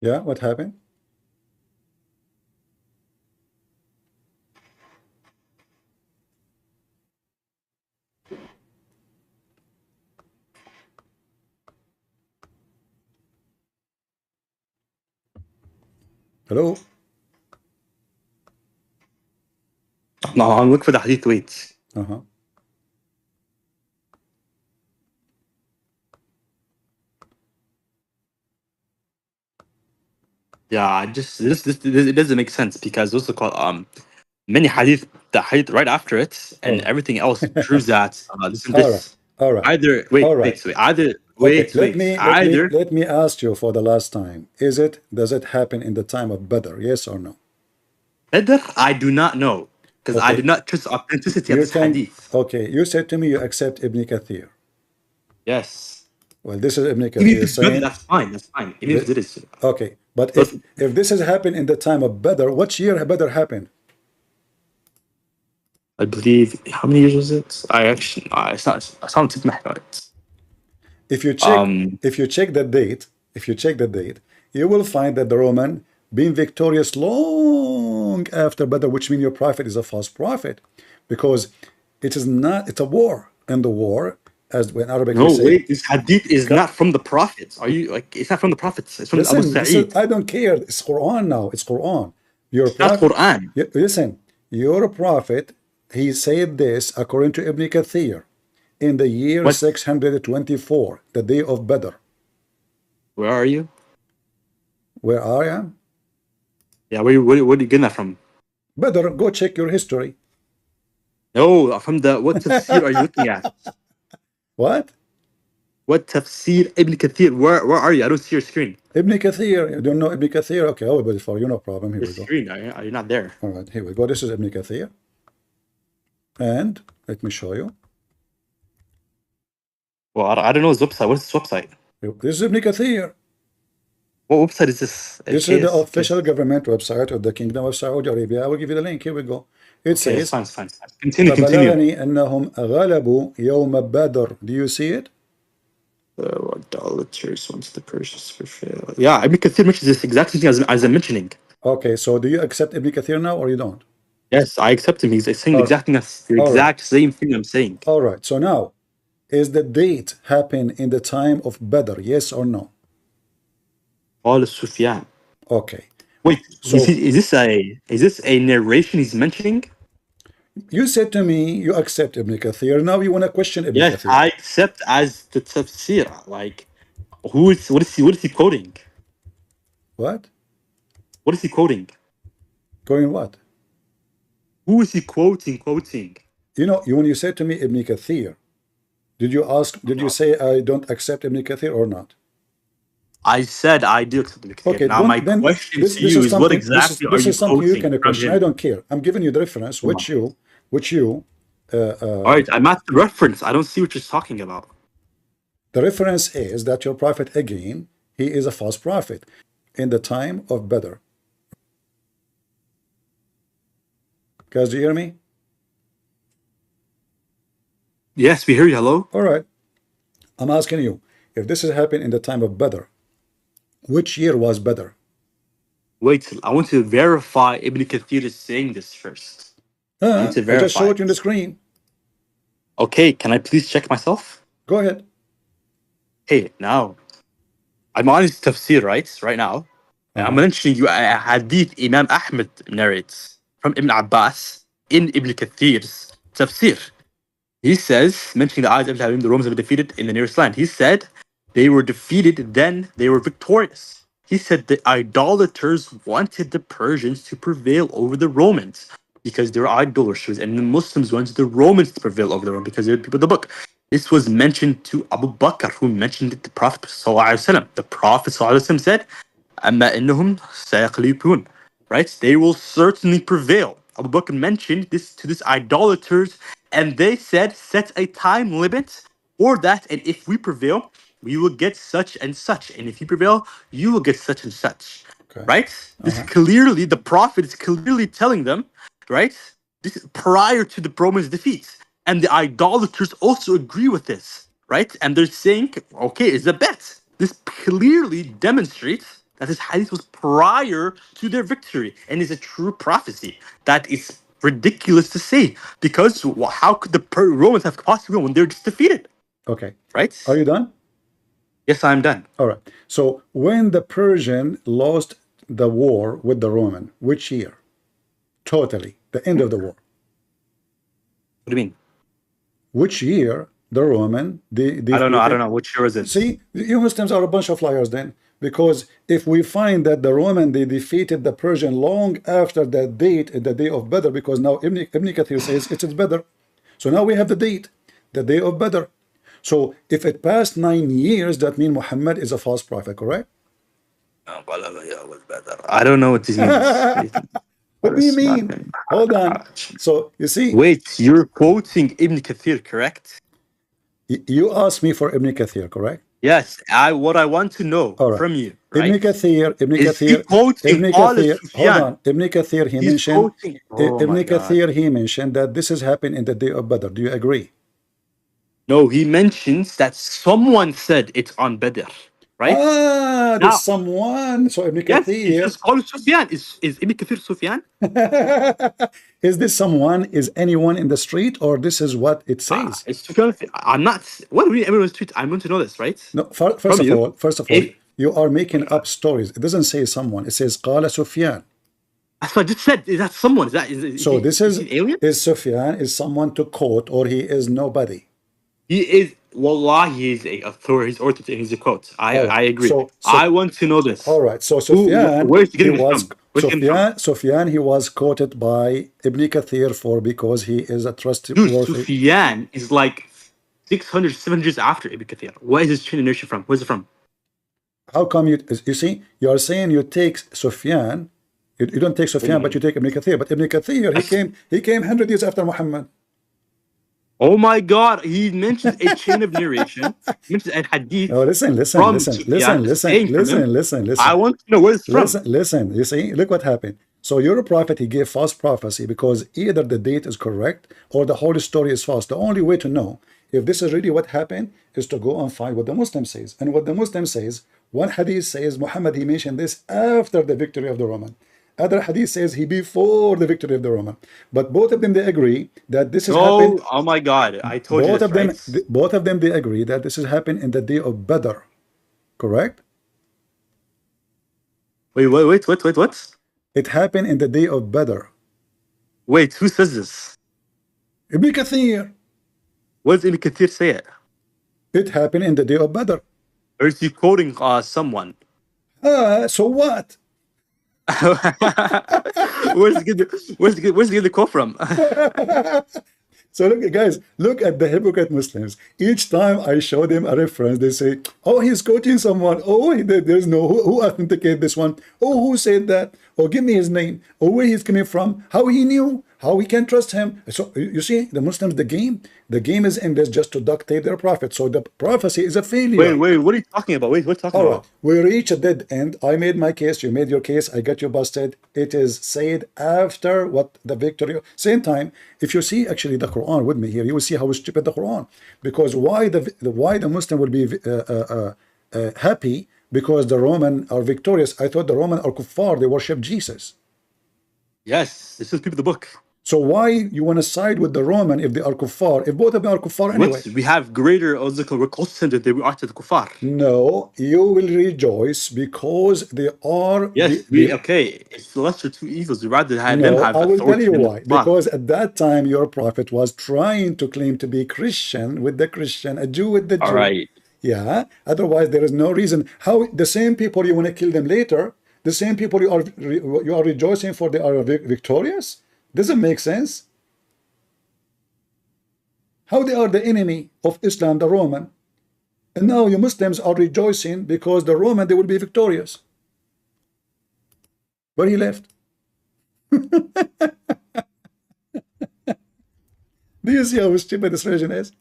Yeah, what happened? Hello? No, I'm looking for the hadith. Wait. Yeah, this it doesn't make sense because those are called many hadith, the hadith right after it, and everything else proves that this and this. All right. Either Let me ask you for the last time. Does it happen in the time of Badr? Yes or no? Badr, I do not know because I do not trust the authenticity of this hadith. Okay, you said to me you accept Ibn Kathir. Yes. Well, this is Ibn Kathir saying. That's fine. Even if it is. Okay, but if this has happened in the time of Badr, which year Badr happened? I believe, how many years was it? It's not tip my head. If you check the date, you will find that the Roman being victorious long after Badr, which means your prophet is a false prophet, because it's a war, and the war, as when Arabic no, say, wait, this hadith is not from the prophets. Are you like? It's not from the prophets. It's from Abu Sa'id. I don't care. It's Quran now. It's Quran. Your prophet, not Quran. Listen, your prophet. He said this according to Ibn Kathir in the year 624, the day of Badr. Where are you? Where I am? Yeah, where are you getting that from? Badr, go check your history. No, from what tafsir are you looking at? What? What tafsir Ibn Kathir? Where are you? I don't see your screen. Ibn Kathir. You don't know Ibn Kathir? Okay, I will put it for you. No problem. Here your we go. Screen. Are you not there? All right, here we go. This is Ibn Kathir. And let me show you. Well, I don't know his website. What's his website? This is Ibn Kathir. What website is this? This is the official government website of the Kingdom of Saudi Arabia. I will give you the link. Here we go. It says, fine. Continue. أنهم غلبوا يوم بدر. Do you see it? Idolaters wants the Persians for fail. Yeah, Ibn Kathir mentions this exact thing as I'm mentioning. Okay, so do you accept Ibn Kathir now or you don't? Yes, I accept him. He's saying the exact same thing I'm saying. All right, so now, is the date happen in the time of Badr, yes or no? All SOFYA. Okay. Wait, so, is this a narration he's mentioning? You said to me you accept Ibn Kathir. Now you want to question Ibn Kathir. Yes, I accept as the tafsir. Like, what is he quoting? What? What is he quoting? Quoting what? Who is he quoting? You know, when you said to me Ibn Kathir, did you say I don't accept Ibn Kathir or not? I said I do accept Ibn Kathir. Okay, now my question to you is what exactly are you quoting? This is something you can question. I don't care. I'm giving you the reference, which you all right, I'm at the reference. I don't see what you're talking about. The reference is that your prophet, again, he is a false prophet in the time of Badr. Guys, do you hear me? Yes, we hear you. Hello? All right. I'm asking you, if this has happened in the time of Badr, which year was Badr? Wait, I want to verify Ibn Kathir is saying this first. I need to I verify. just showed you on the screen. Okay, can I please check myself? Go ahead. Hey, now, I'm on his tafsir, right now. I'm mentioning you a hadith Imam Ahmed narrates from Ibn Abbas in Ibn Kathir's tafsir. He says, mentioning the ayat of the Romans were defeated in the nearest land. He said, they were defeated, then they were victorious. He said the idolaters wanted the Persians to prevail over the Romans because they were idolaters, and the Muslims wanted the Romans to prevail over the Romans because they were the people of the book. This was mentioned to Abu Bakr, who mentioned it to the Prophet ﷺ. The Prophet ﷺ said, أَمَّا إِنَّهُمْ سَيَقْلِبُونَ, right? They will certainly prevail. Abu Bakr mentioned this to these idolaters, and they said, set a time limit for that, and if we prevail, we will get such and such, and if you prevail, you will get such and such, right? This clearly, the Prophet is clearly telling them, right? This is prior to the Romans' defeat, and the idolaters also agree with this, right? And they're saying, okay, it's a bet. This clearly demonstrates that this hadith was prior to their victory and is a true prophecy. That is ridiculous to say, because how could the Romans have possibly won when they're just defeated? Okay. Right? Are you done? Yes, I'm done. All right. So when the Persian lost the war with the Roman, which year? Totally. The end of the war. What do you mean? Which year the Roman... I don't know. Which year is it? See, you Muslims are a bunch of liars then. Because if we find that the Roman, they defeated the Persian long after that date, the day of Badr, because now Ibn Kathir says it's Badr. So now we have the date, the day of Badr. So if it passed 9 years, that means Muhammad is a false prophet, correct? I don't know what this means. What do you mean? Hold on. So you see... Wait, you're quoting Ibn Kathir, correct? You asked me for Ibn Kathir, correct? Yes, what I want to know from you, right? Ibn Kathir, Ibn Kathir, hold on. Ibn Kathir, he mentioned, Ibn Kathir, he mentioned that this has happened in the day of Badr. Do you agree? No, he mentions that someone said it's on Badr, right? There's someone. So Ibn Kathir. Yes, it's Sufyan. Is Ibn Kathir Sufyan? Is this someone? Is anyone in the street, or this is what it says? I'm not. What do you mean everyone in the street? I want to know this, right? No. First of all, you are making up stories. It doesn't say someone. It says Qala Sufyan. That's what I just said. Is that someone? Is alien? Is Sufyan is someone to quote, or he is nobody? He is. Wallah, he is a authority. He's authority. He's a quote. I agree. So I want to know this. All right. So Sufyan, Sufyan, he was quoted by Ibn Kathir because he is a trustworthy. Dude, Sufyan is like 600, 700 years after Ibn Kathir. Where is his chain of narration from? Where's it from? How come you see? You are saying you take Sufyan. You don't take Sufyan, but you take Ibn Kathir. But Ibn Kathir, he came 100 years after Muhammad. Oh my God! He mentions a chain of narration. He mentions a hadith. Oh, listen. I want to know where it's from. Listen. You see, look what happened. So your prophet, he gave false prophecy because either the date is correct or the whole story is false. The only way to know if this is really what happened is to go and find what the Muslim says. And what the Muslim says, one hadith says Muhammad, he mentioned this after the victory of the Roman. Other hadith says he before the victory of the Roman. But both of them, they agree that this has happened. Oh my God, I told you this, both of them, they agree that this has happened in the day of Badr. Correct? Wait, what? It happened in the day of Badr. Wait, who says this? Ibn Kathir. What does Ibn Kathir say it? It happened in the day of Badr. Or is he quoting someone? So what? Where's he get the quote from? So look, guys, look at the hypocrite Muslims. Each time I show them a reference, they say, "Oh, he's quoting someone. Oh, there's no who authenticated this one. Oh, who said that? Oh, give me his name. Oh, where he's coming from. How he knew. How we can trust him." So you see, the Muslims, the game is in this just to duct tape their prophet. So the prophecy is a failure. Wait, what are you talking about? Wait, what are you talking about? We reach a dead end. I made my case, you made your case, I got you busted. It is said after what the victory. Same time, if you see actually the Quran with me here, you will see how stupid the Quran. Because why the Muslim will be happy because the Roman are victorious. I thought the Roman are kuffar, they worship Jesus. Yes, this is people the book. So why you want to side with the Roman if they are kuffar? If both of them are kuffar anyway. We have greater we're closer than we are to the kuffar. No, you will rejoice because they are. Yes, okay. It's the lesser two evils. We rather have them No, have I will tell you authority why. Because at that time your prophet was trying to claim to be Christian with the Christian, a Jew with the Jew. All right. Yeah. Otherwise, there is no reason. How the same people you want to kill them later, the same people you are rejoicing for, they are victorious. Doesn't make sense. How they are the enemy of Islam, the Roman, and now you Muslims are rejoicing because the Roman, they will be victorious. But he left. Do you see how stupid this religion is?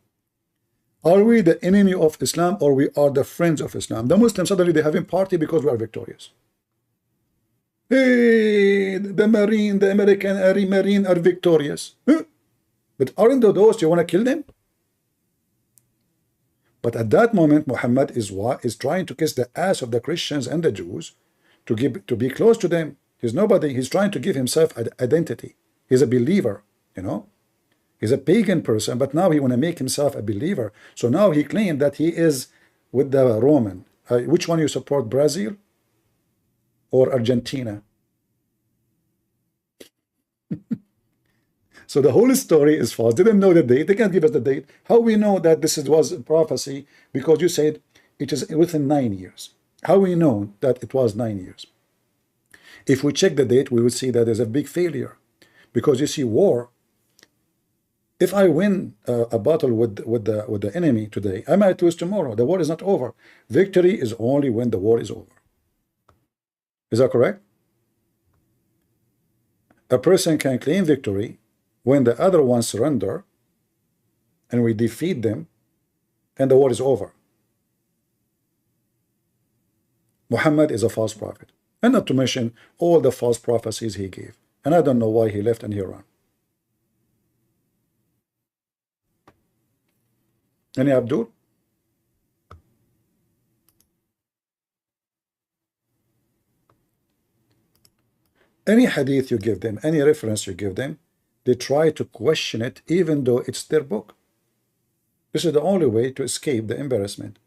Are we the enemy of Islam or we are the friends of Islam? The Muslims suddenly they having party because we are victorious. Hey, the American Marine are victorious. Huh? But aren't those you want to kill them? But at that moment, Muhammad is trying to kiss the ass of the Christians and the Jews to be close to them. He's nobody. He's trying to give himself identity. He's a believer, you know. He's a pagan person, but now he want to make himself a believer. So now he claimed that he is with the Roman. Which one you support, Brazil or Argentina? So the whole story is false. They didn't know the date. They can't give us the date. How we know that this was a prophecy? Because you said it is within 9 years. How we know that it was 9 years? If we check the date, we will see that there's a big failure. Because you see, war, if I win a battle with the enemy today, I might lose tomorrow. The war is not over. Victory is only when the war is over. Is that correct? A person can claim victory when the other ones surrender and we defeat them and the war is over. Muhammad is a false prophet. And not to mention all the false prophecies he gave. And I don't know why he left and he ran. Any Abdul? Any hadith you give them, any reference you give them, they try to question it even though it's their book. This is the only way to escape the embarrassment.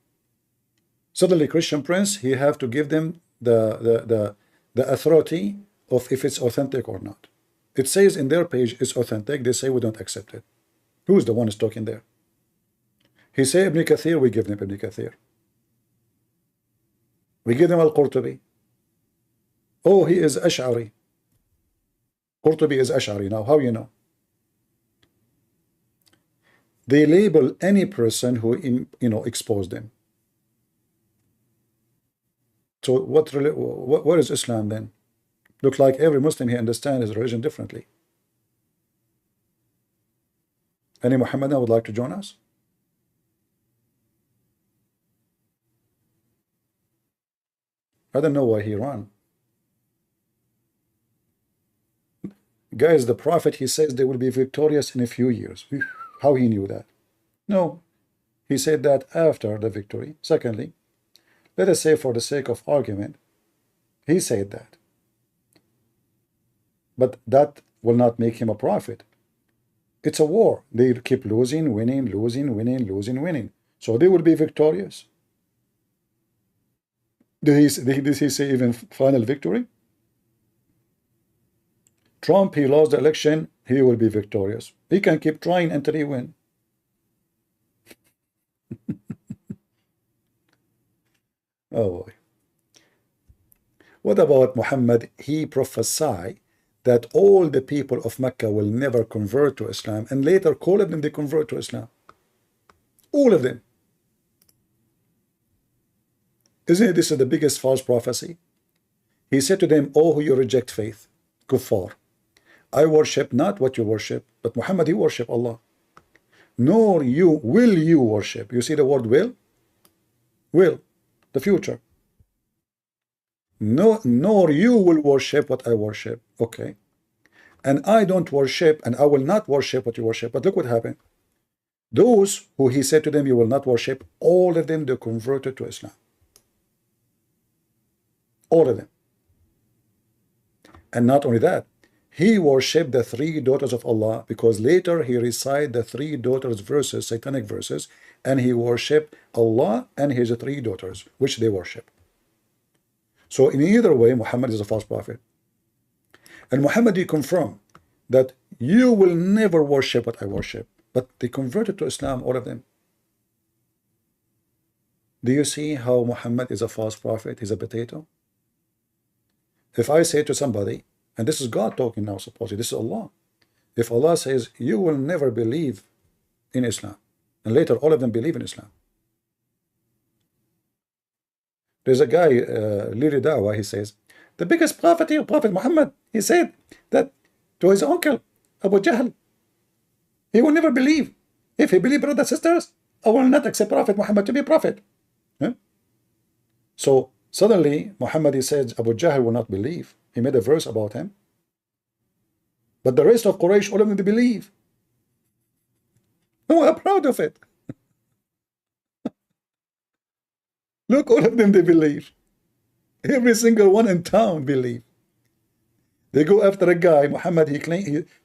Suddenly Christian Prince, he have to give them the authority of if it's authentic or not. It says in their page it's authentic, they say we don't accept it. Who's the one who's talking there? He say Ibn Kathir, we give them Ibn Kathir. We give them Al-Qurtubi. Oh, he is Ash'ari. Qurtubi is Ash'ari. Now, how you know? They label any person who, expose them. So what is Islam then? Look like every Muslim, he understands his religion differently. Any Muhammadan would like to join us? I don't know why he ran. Guys, the prophet, he says they will be victorious in a few years. How he knew that? No, he said that after the victory. Secondly, let us say for the sake of argument, he said that. But that will not make him a prophet. It's a war. They keep losing, winning, losing, winning, losing, winning. So they will be victorious. Did he say even final victory? Trump, he lost the election, he will be victorious. He can keep trying until he wins. Oh boy. What about Muhammad? He prophesied that all the people of Mecca will never convert to Islam, and later all of them they convert to Islam. All of them. Isn't it this is the biggest false prophecy? He said to them, oh, who you reject faith, kuffar, I worship not what you worship, but Muhammad, he worship Allah. Nor will you worship. You see the word will? Will, the future. No, nor you will worship what I worship. Okay. And I don't worship, and I will not worship what you worship. But look what happened. Those who he said to them, you will not worship, all of them, they converted to Islam. All of them. And not only that, he worshipped the three daughters of Allah, because later he recited the three daughters verses, satanic verses, and he worshipped Allah and his three daughters, which they worship. So in either way, Muhammad is a false prophet. And Muhammad, he confirmed that you will never worship what I worship. But they converted to Islam, all of them. Do you see how Muhammad is a false prophet? He's a potato. If I say to somebody, and this is God talking now, supposedly, this is Allah. If Allah says, you will never believe in Islam, and later all of them believe in Islam. There's a guy, Lili Dawah, he says, the biggest prophet here, Prophet Muhammad, he said that to his uncle, Abu Jahl, he will never believe. If he believe, brothers and sisters, I will not accept Prophet Muhammad to be prophet. Huh? So suddenly, Muhammad, he says, Abu Jahl will not believe. He made a verse about him. But the rest of Quraysh, all of them, they believe. No, I'm proud of it. Look, all of them, they believe. Every single one in town believe. They go after a guy, Muhammad,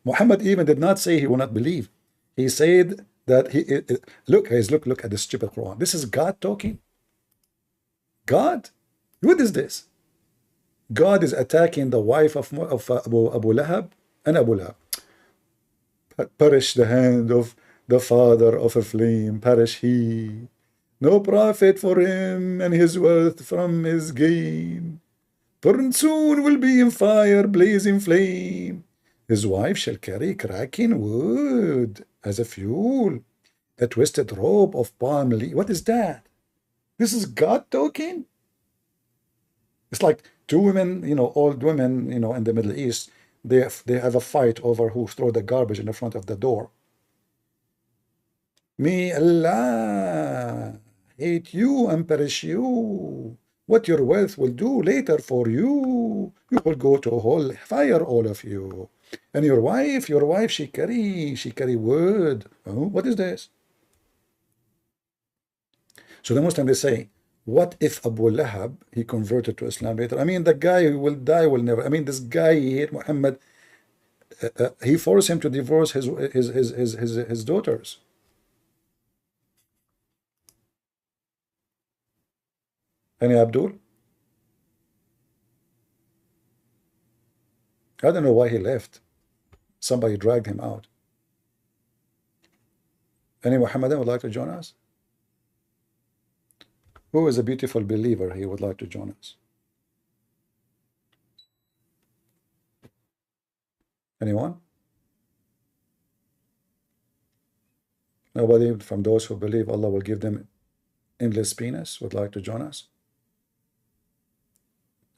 Muhammad even did not say he will not believe. He said that look, guys, look at the stupid Quran. This is God talking. God? What is this? God is attacking the wife of Abu Lahab and Abu Lahab. Perish the hand of the father of a flame, perish he. No profit for him and his wealth from his gain. For soon will be in fire, blazing flame. His wife shall carry cracking wood as a fuel, a twisted rope of palm leaf. What is that? This is God talking? It's like two women, old women, in the Middle East, they have a fight over who throw the garbage in the front of the door. May Allah hate you and perish you. What your wealth will do later for you. You will go to hell fire, all of you. And your wife, she carry wood. Oh, what is this? So the Muslims, they say, what if Abu Lahab, he converted to Islam later? I mean, the guy who will die will never. I mean, this guy, he hate Muhammad. He forced him to divorce his daughters. Any Abdul? I don't know why he left. Somebody dragged him out. Any Muhammadan would like to join us? Who is a beautiful believer he would like to join us? Anyone? Nobody from those who believe Allah will give them endless penis would like to join us?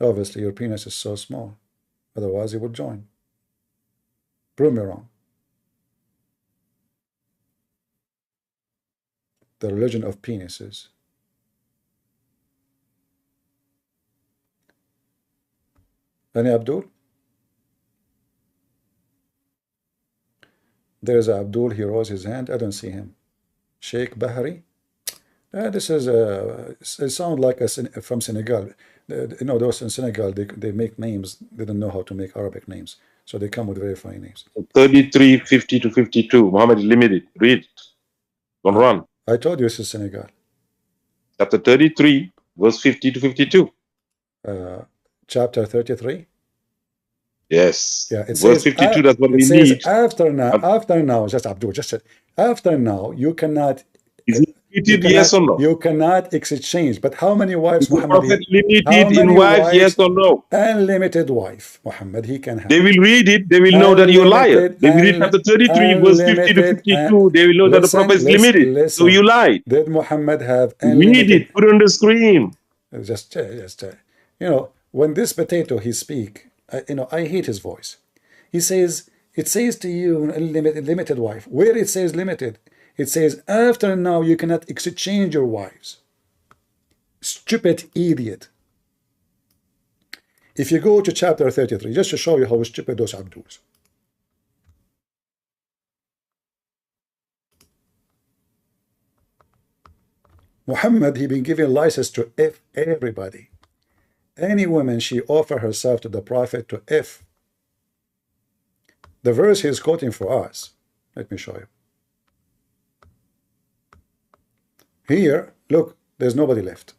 Obviously, your penis is so small. Otherwise, he would join. Prove me wrong. The religion of penises. Any Abdul? There is Abdul, he rose his hand. I don't see him. Sheikh Bahari? This is it sounds like from Senegal. Those in Senegal, they make names. They don't know how to make Arabic names. So they come with very funny names. 33, 50 to 52. Muhammad is limited. Read it. Don't run. I told you this is Senegal. Chapter 33, verse 50 to 52. Chapter 33? Yes. Yeah, it verse says, 52, that's what it we says need. after now, just Abdul, just said, after now, you cannot. Is it limited, yes or no? You cannot exchange. But how many wives, Is the Muhammad? prophet limited in wives, yes or no? Unlimited wife, Muhammad, he can have. They will read it, they will know that you're a liar. They will read chapter 33, verse 50 to 52. They will know that the prophet is limited. So you lied. Did Muhammad have unlimited? Read it, put it on the screen. Just when this potato he speak, I hate his voice. He says, it says to you, limited wife. Where it says limited, it says, after now you cannot exchange your wives. Stupid idiot. If you go to chapter 33, just to show you how stupid those Abduls. Muhammad, he been giving license to everybody. any woman she offer herself to the Prophet to if. The verse he's quoting for us, let me show you. Here, look, there's nobody left.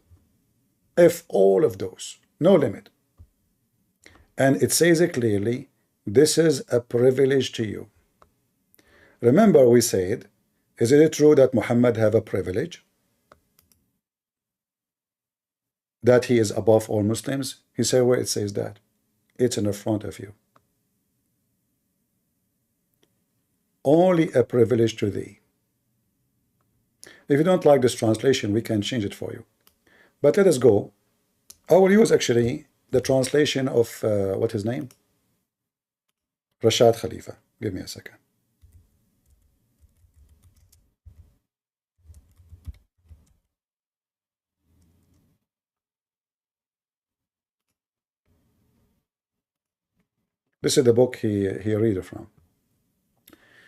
If all of those, no limit. And it says it clearly, this is a privilege to you. Remember we said, is it true that Muhammad have a privilege? That he is above all Muslims? He said where it says that. It's in the front of you. Only a privilege to thee. If you don't like this translation, we can change it for you. But let us go. I will use actually the translation of, what his name? Rashad Khalifa. Give me a second. This is the book he read it from.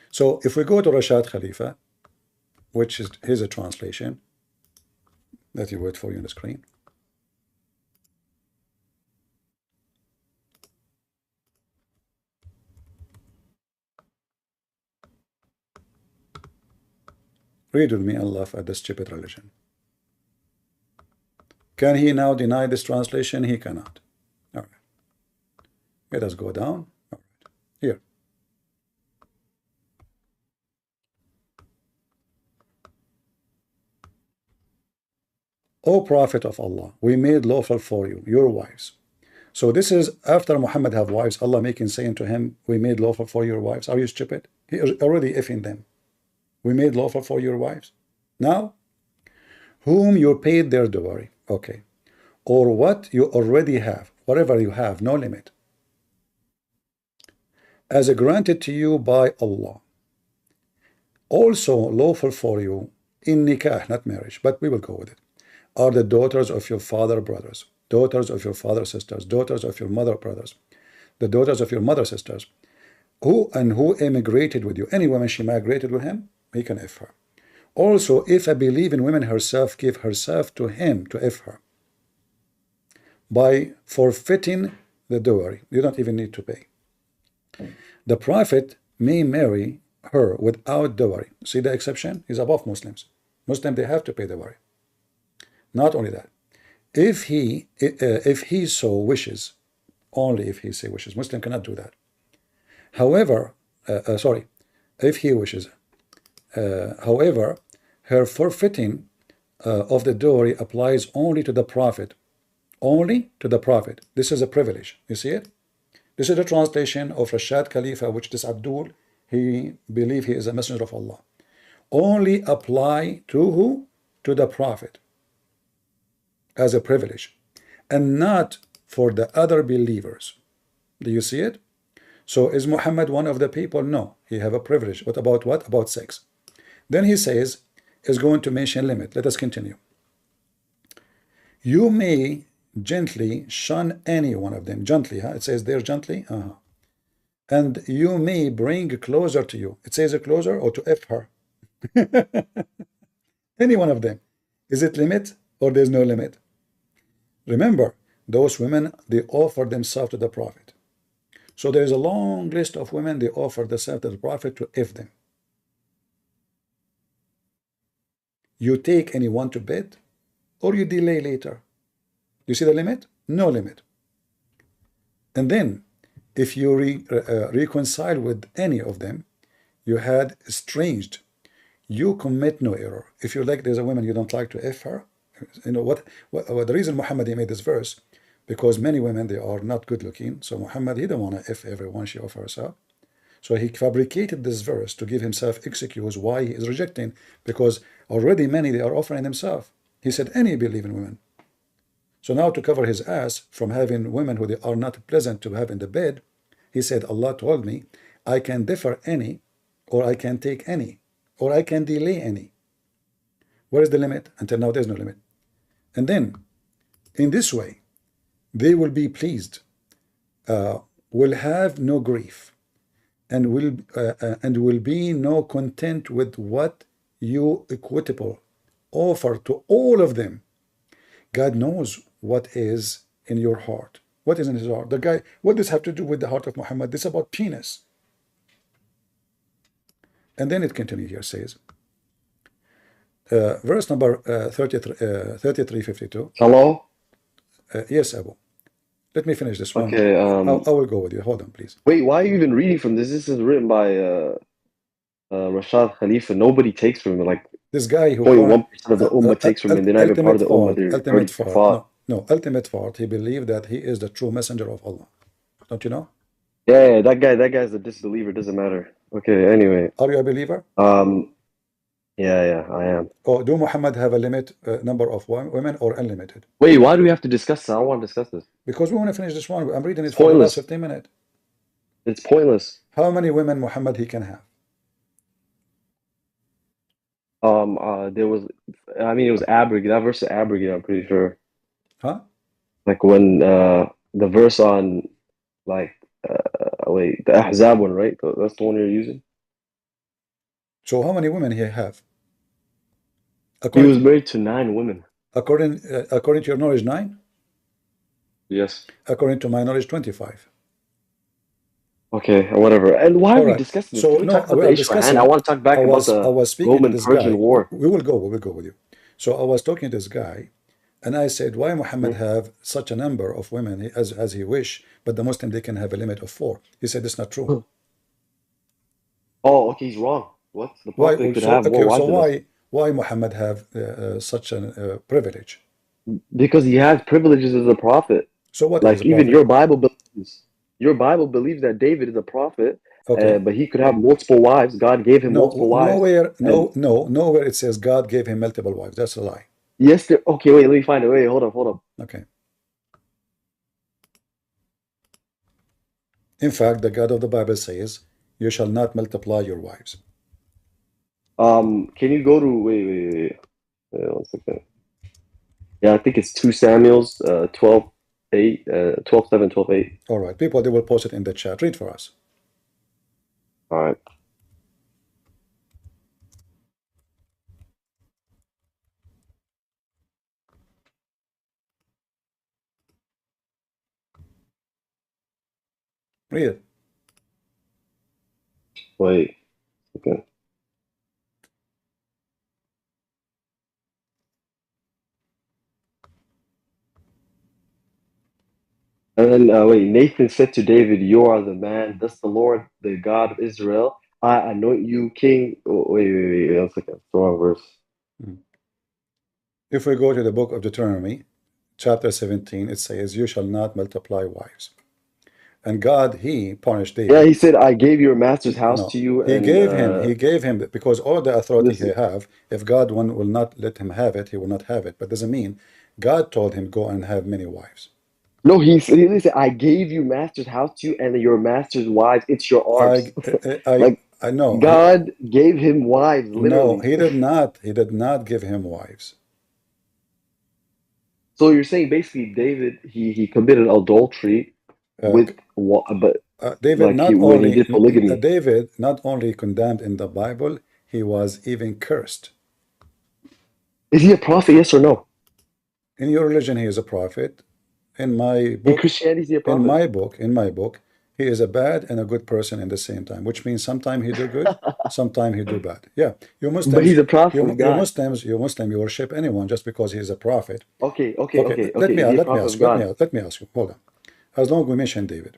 So if we go to Rashad Khalifa, which is here's a translation that you wait for you on the screen. Read with me and laugh at the stupid religion. Can he now deny this translation? He cannot. All right. Let us go down. All right. Here. O Prophet of Allah, we made lawful for you, your wives. So this is after Muhammad have wives, Allah making saying to him, we made lawful for your wives. Are you stupid? He already effing them. We made lawful for your wives. Now, whom you paid their dowry. Okay. Or what you already have, whatever you have, no limit. As granted to you by Allah. Also lawful for you in nikah, not marriage, but we will go with it, are the daughters of your father brothers, daughters of your father sisters, daughters of your mother brothers, the daughters of your mother sisters, who emigrated with you. Any woman she migrated with him, he can if her. Also, if a believing woman herself give herself to him to if her, by forfeiting the dowry, you don't even need to pay. The Prophet may marry her without dowry. See the exception? He's above Muslims. Muslims, they have to pay dowry. Not only that, if he so wishes, only if he so wishes, Muslim cannot do that. However, if he wishes, however, her forfeiting of the dowry applies only to the Prophet. Only to the Prophet. This is a privilege. You see it? This is the translation of Rashad Khalifa, which is Abdul. He believes he is a messenger of Allah. Only apply to who? To the Prophet. As a privilege. And not for the other believers. Do you see it? So is Muhammad one of the people? No. He have a privilege. But about what? About sex. Then he says, is going to mention limit. Let us continue. You may gently shun any one of them. Gently, huh? It says there gently. And you may bring closer to you. It says a closer or to F her. Any one of them. Is it limit or there's no limit? Remember, those women, they offer themselves to the Prophet. So there is a long list of women, they offer themselves to the Prophet to F them. You take anyone to bed or you delay later. You see the limit? No limit. And then, if you reconcile with any of them, you had estranged, you commit no error. If you like, there's a woman you don't like to F her, you know what the reason Muhammad he made this verse, because many women, they are not good looking. So Muhammad, he don't want to F everyone she offers herself. So he fabricated this verse to give himself excuse why he is rejecting, because already many, they are offering themselves. He said any believing women. So now to cover his ass from having women who they are not pleasant to have in the bed, he said, Allah told me, I can defer any, or I can take any, or I can delay any. Where is the limit? Until now, there's no limit. And then, in this way, they will be pleased, will have no grief, and will be no content with what you equitable offer to all of them. God knows what is in your heart. What is in his heart? The guy, what does have to do with the heart of Muhammad? This is about penis. And then it continues here, says, verse number 3352. Hello? Yes, Abu. Let me finish this one. Okay, I will go with you. Hold on, please. Wait, why are you even reading from this? This is written by Rashad Khalifa. Nobody takes from him. Like, this guy who 0.1% of the Ummah takes from him. They're not even part of the Ummah. They're ultimate fault. No, ultimate fault. He believed that he is the true messenger of Allah. Don't you know? Yeah, that guy's a disbeliever. Doesn't matter. Okay, anyway. Are you a believer? Yeah, I am. Oh, do Muhammad have a limit number of women or unlimited? Wait, why do we have to discuss this? I don't want to discuss this. Because we want to finish this one. I'm reading it It's for the pointless. last 15 minutes. It's pointless. How many women Muhammad he can have? There was, it was abrogated. That verse is abrogated, I'm pretty sure. Huh? Like when the verse on, like, wait, the Ahzab one, right? That's the one you're using? So how many women he have? He was married to 9 women. According to your knowledge, 9? Yes. According to my knowledge, 25. Okay, whatever. And why are we discussing this? So Can we no, talk about we the are Isra? discussing. I want to talk back about the Roman-Persian War. We will go with you. So I was talking to this guy, and I said, why Muhammad have such a number of women as he wish, but the Muslim, they can have a limit of 4. He said it's not true. Oh, okay, he's wrong. What? The Prophet could have more wives than us. Why Muhammad have such a privilege? Because he has privileges as a prophet. So what? Like even your Bible believes that David is a prophet, but he could have multiple wives. God gave him multiple wives. Nowhere it says God gave him multiple wives. That's a lie. Yes, okay, wait, let me find it. Wait, hold up. Okay. In fact, the God of the Bible says, "You shall not multiply your wives." Can you go to wait, 1 second. Yeah, I think it's 2 Samuels 12:8, 12:7, 12:8. All right, people, they will post it in the chat. Read for us. All right. Read it. Wait. Okay. And then, wait, Nathan said to David, "You are the man, thus the Lord, the God of Israel. I anoint you king." Oh, wait, 1 second. It's the wrong verse. If we go to the book of Deuteronomy, chapter 17, it says, "You shall not multiply wives." And God, he punished David. Yeah, he said, "I gave your master's house to you." He gave him, because all the authority he have, if God will not let him have it, he will not have it. But doesn't mean God told him, go and have many wives. No, he said, "I gave you master's house to you, and your master's wives, it's your arms." I know. God gave him wives, literally. No, he did not. He did not give him wives. So you're saying basically David, he committed adultery with David, like when he did polygamy. David not only condemned in the Bible, he was even cursed. Is he a prophet, yes or no? In your religion, he is a prophet. In my book, in Christianity, is he a prophet? In my book, he is a bad and a good person in the same time, which means sometimes he do good, sometimes he do bad. Yeah, you Muslims. But he's a prophet. You Muslim, you worship anyone just because he is a prophet. Okay. Let me ask you. Hold on. As long as we mention David,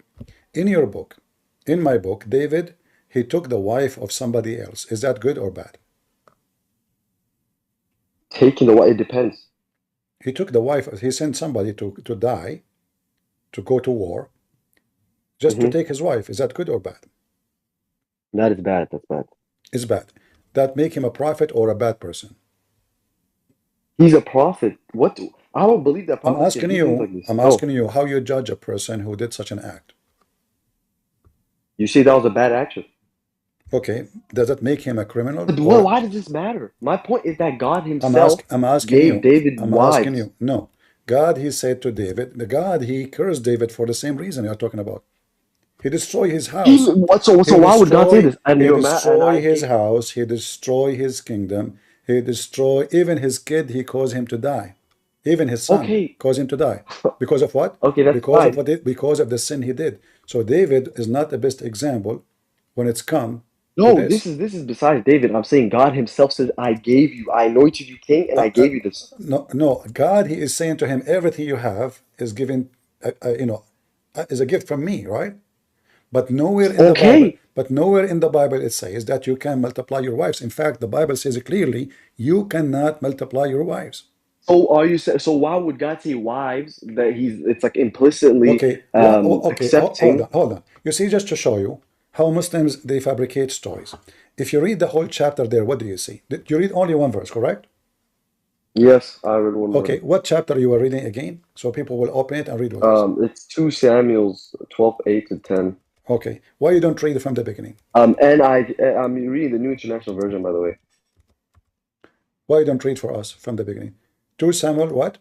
in your book, in my book, David, he took the wife of somebody else. Is that good or bad? Taking the wife, it depends. He took the wife. He sent somebody to die, to go to war, just to take his wife. Is that good or bad? That is bad. That's bad. It's bad. That make him a prophet or a bad person? He's a prophet. What? I don't believe that. I'm asking you how you judge a person who did such an act. You say that was a bad action. Okay, does that make him a criminal? But why does this matter? My point is that God himself gave David wives. No, God, he said to David, he cursed David for the same reason you're talking about. He destroyed his house. So why would God say this? He destroyed his house. He destroyed his kingdom. He destroyed even his kid. He caused him to die. Even his son caused him to die. Because of what? Okay, that's because fine. of what? Because of the sin he did. So David is not the best example when it's come No, to this. this is besides David. I'm saying God Himself says, "I anointed you king, and I gave you this." No, God, He is saying to him, everything you have is given, is a gift from me, right? But nowhere in the Bible, it says that you can multiply your wives. In fact, the Bible says clearly, you cannot multiply your wives. So are you? So why would God say wives? That it's like implicitly accepting. Hold on. You see, just to show you how Muslims, they fabricate stories. If you read the whole chapter there, what do you see? Did you read only one verse, correct? Yes, I read one. Okay, what chapter you are reading again? So people will open it and read what it is. It's 2 Samuel's 12:8-10. Okay, why you don't read it from the beginning? And I'm reading the New International Version, by the way. Why you don't read for us from the beginning? 2 Samuel what?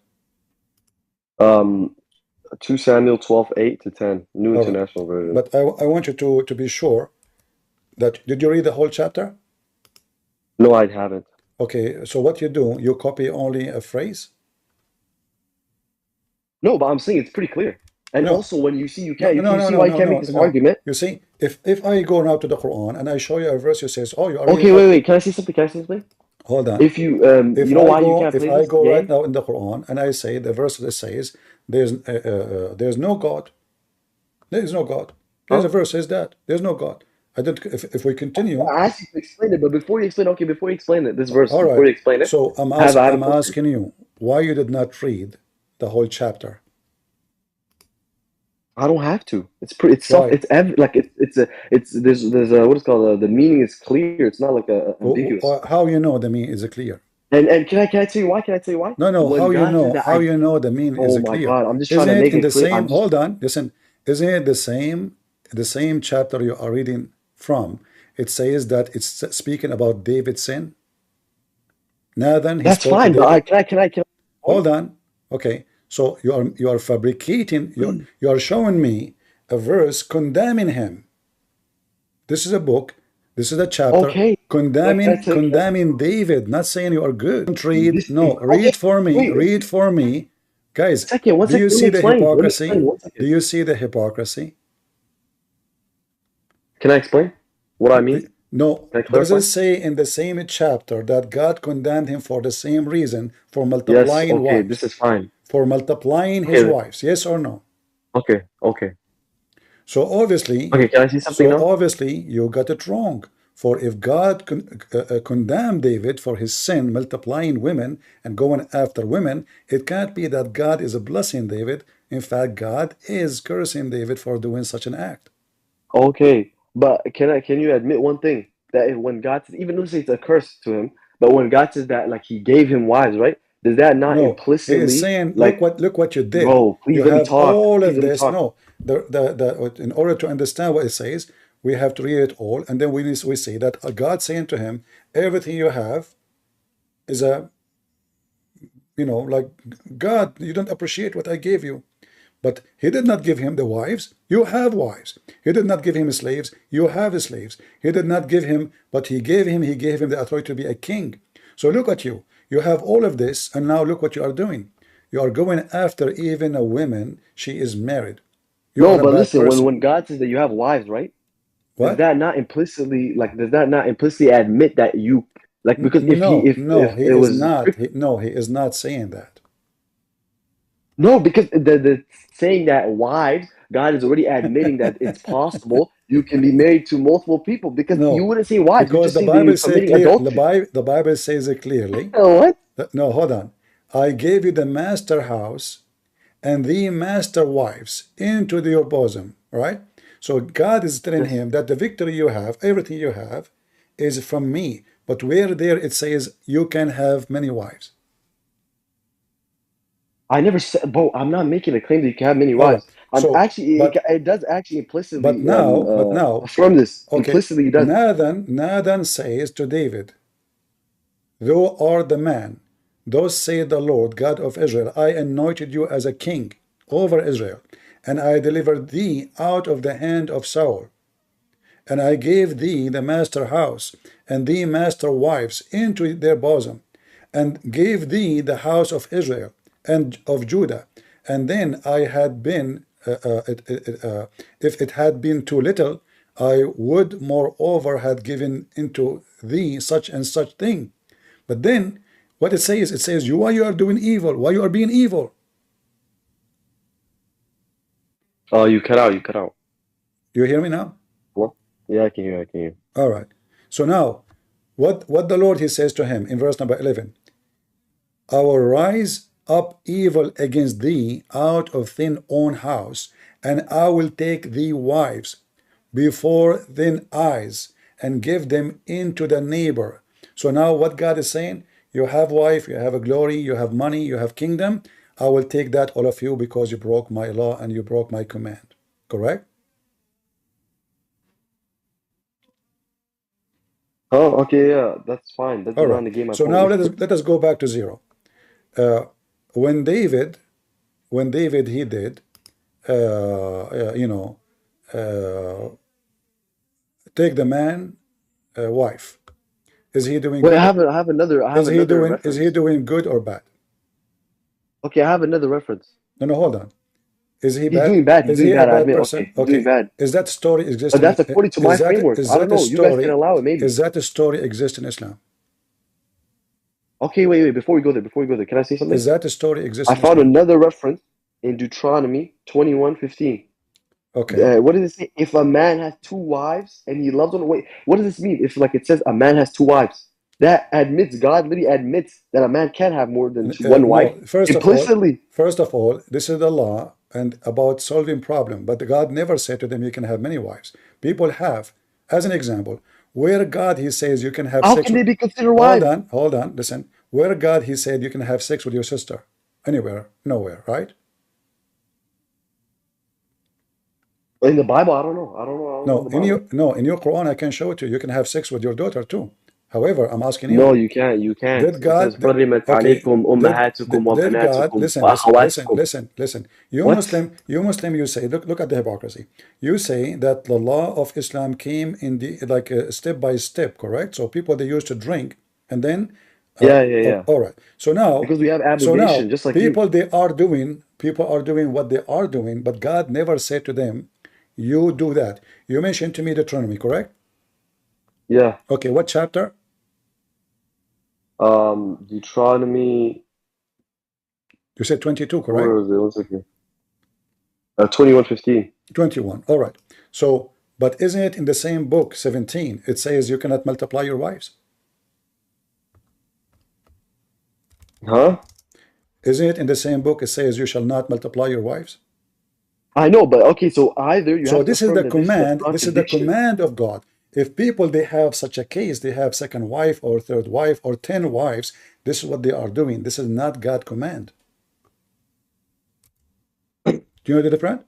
2 Samuel 12:8-10, New International Version. But I want you to be sure that, did you read the whole chapter? No, I haven't. Okay, so what you do, you copy only a phrase? No, but I'm saying it's pretty clear. And also, when you see, you see why you can't make this argument. You see, if I go now to the Quran and I show you a verse, you say, oh, you are. Okay, wait. Can I say something? Hold on. If you, you know why you can't play this game? If I go right now in the Quran and I say the verse that says there's no God, there is no God. There's a verse says that there's no God. I don't. If we continue, I asked you to explain it, but before you explain it, this verse. All right. Before you explain it. So I'm asking you why you did not read the whole chapter. I don't have to. It's pretty. It's what it's called. The meaning is clear. It's not like ambiguous. How you know the meaning is clear? And can I tell you why? Can I tell you why? No. When how you know the meaning is clear? Oh my God! I'm just trying to make it clear. Hold on. Listen. Isn't it the same chapter you are reading from? It says that it's speaking about David's sin. Nathan. That's fine. But can I? Hold on. Okay. So you are fabricating. You are showing me a verse condemning him. This is a book. This is a chapter condemning David, not saying you are good. Don't read. No, read for me. Read for me, guys. Do you see the hypocrisy? Do you see the hypocrisy? Can I explain what I mean? No. Does it say in the same chapter that God condemned him for the same reason, for multiplying wives? This is fine. For multiplying his wives, yes or no? Okay. So obviously, can I say something now? Obviously, you got it wrong. For if God condemned David for his sin, multiplying women and going after women, it can't be that God is blessing David. In fact, God is cursing David for doing such an act. Okay, but can you admit one thing? That when God says, even though it's a curse to him, but when God says that, like, He gave him wives, right? Does that not implicitly? He is saying, like, look what you did. Bro, please you let have me talk. all of this. No, in order to understand what it says, we have to read it all, and then we see that God saying to him, everything you have is like, God, you don't appreciate what I gave you. But He did not give him the wives. You have wives. He did not give him slaves. You have slaves. He did not give him, but He gave him the authority to be a king. So look at you. You have all of this, and now look what you are doing. You are going after even a woman. She is married. No, but listen, when God says that you have wives, right? What? Does that not implicitly admit that you, like, because He is not saying that. No, because the saying that wives, God is already admitting that it's possible you can be married to multiple people, because you wouldn't say wives. Because the Bible says the Bible says it clearly. What? No, hold on. I gave you the master house and the master wives into your bosom, right? So God is telling him that the victory you have, everything you have, is from me. But where there it says you can have many wives. I never said, bro, I'm not making a claim that you can have many wives. It does actually implicitly but now affirm this. Okay, implicitly does. Nathan says to David, thou art the man, thus saith the Lord God of Israel, I anointed you as a king over Israel, and I delivered thee out of the hand of Saul, and I gave thee the master house and the master wives into their bosom, and gave thee the house of Israel, and of Judah. And then I had been, if it had been too little, I would moreover had given into thee such and such thing. But then what it says, why you are doing evil? Why you are being evil? Oh, you cut out. You hear me now? What? Yeah, I can hear. All right. So now, what the Lord, he says to him in verse number 11, I will rise up evil against thee out of thine own house, and I will take thee wives before thine eyes, and give them into the neighbor. So now what God is saying, you have wife, you have a glory, you have money, you have kingdom. I will take that, all of you, because you broke my law and you broke my command. Correct? Oh, okay, yeah, that's fine. That's all not right. the game. So now let us go back to 0. When David he did, take the man wife. Is he doing? Wait, good? I have another. Reference. Is he doing good or bad? Okay, I have another reference. No, hold on. Is he He's bad? doing bad. He's is doing he bad. a bad I admit. person? Okay, doing bad. Is that story existing? But that's according to my framework. I don't know. You guys can allow it, maybe. Is that a story exist in Islam? Okay, wait. Before we go there, can I say something? Is that a story exist? I found another reference in Deuteronomy 21:15. Okay. What does it say? If a man has 2 wives and he loves one, wait, what does this mean? If like it says a man has 2 wives, that admits, God literally admits that a man can have more than one wife. Implicitly. First of all, this is the law and about solving problem. But God never said to them you can have many wives. People have, as an example, where God he says you can have How sex. can they be considered wives? Hold on, listen. Where God he said you can have sex with your sister. Anywhere, nowhere, right? In the Bible, I don't know. In your Quran, I can show it to you. You can have sex with your daughter too. However, I'm asking you. No, you can't. Did God? Listen. You Muslim, you say, look at the hypocrisy. You say that the law of Islam came in the step by step, correct? So people they used to drink, and then yeah. All right. So now because we have abnegation, just like people are doing what they are doing, but God never said to them, you do that. You mentioned to me Deuteronomy, correct? Yeah. Okay, what chapter? Deuteronomy. You said 22, correct? Where was it? 1 second. 21:15. 21. All right. So, but isn't it in the same book, 17? It says you cannot multiply your wives. Huh? Isn't it in the same book? It says you shall not multiply your wives. I know, but okay. So either you. So this is the command. This is the command of God. If people they have such a case, they have second wife or third wife or 10 wives. This is what they are doing. This is not God's command. Do you know the difference?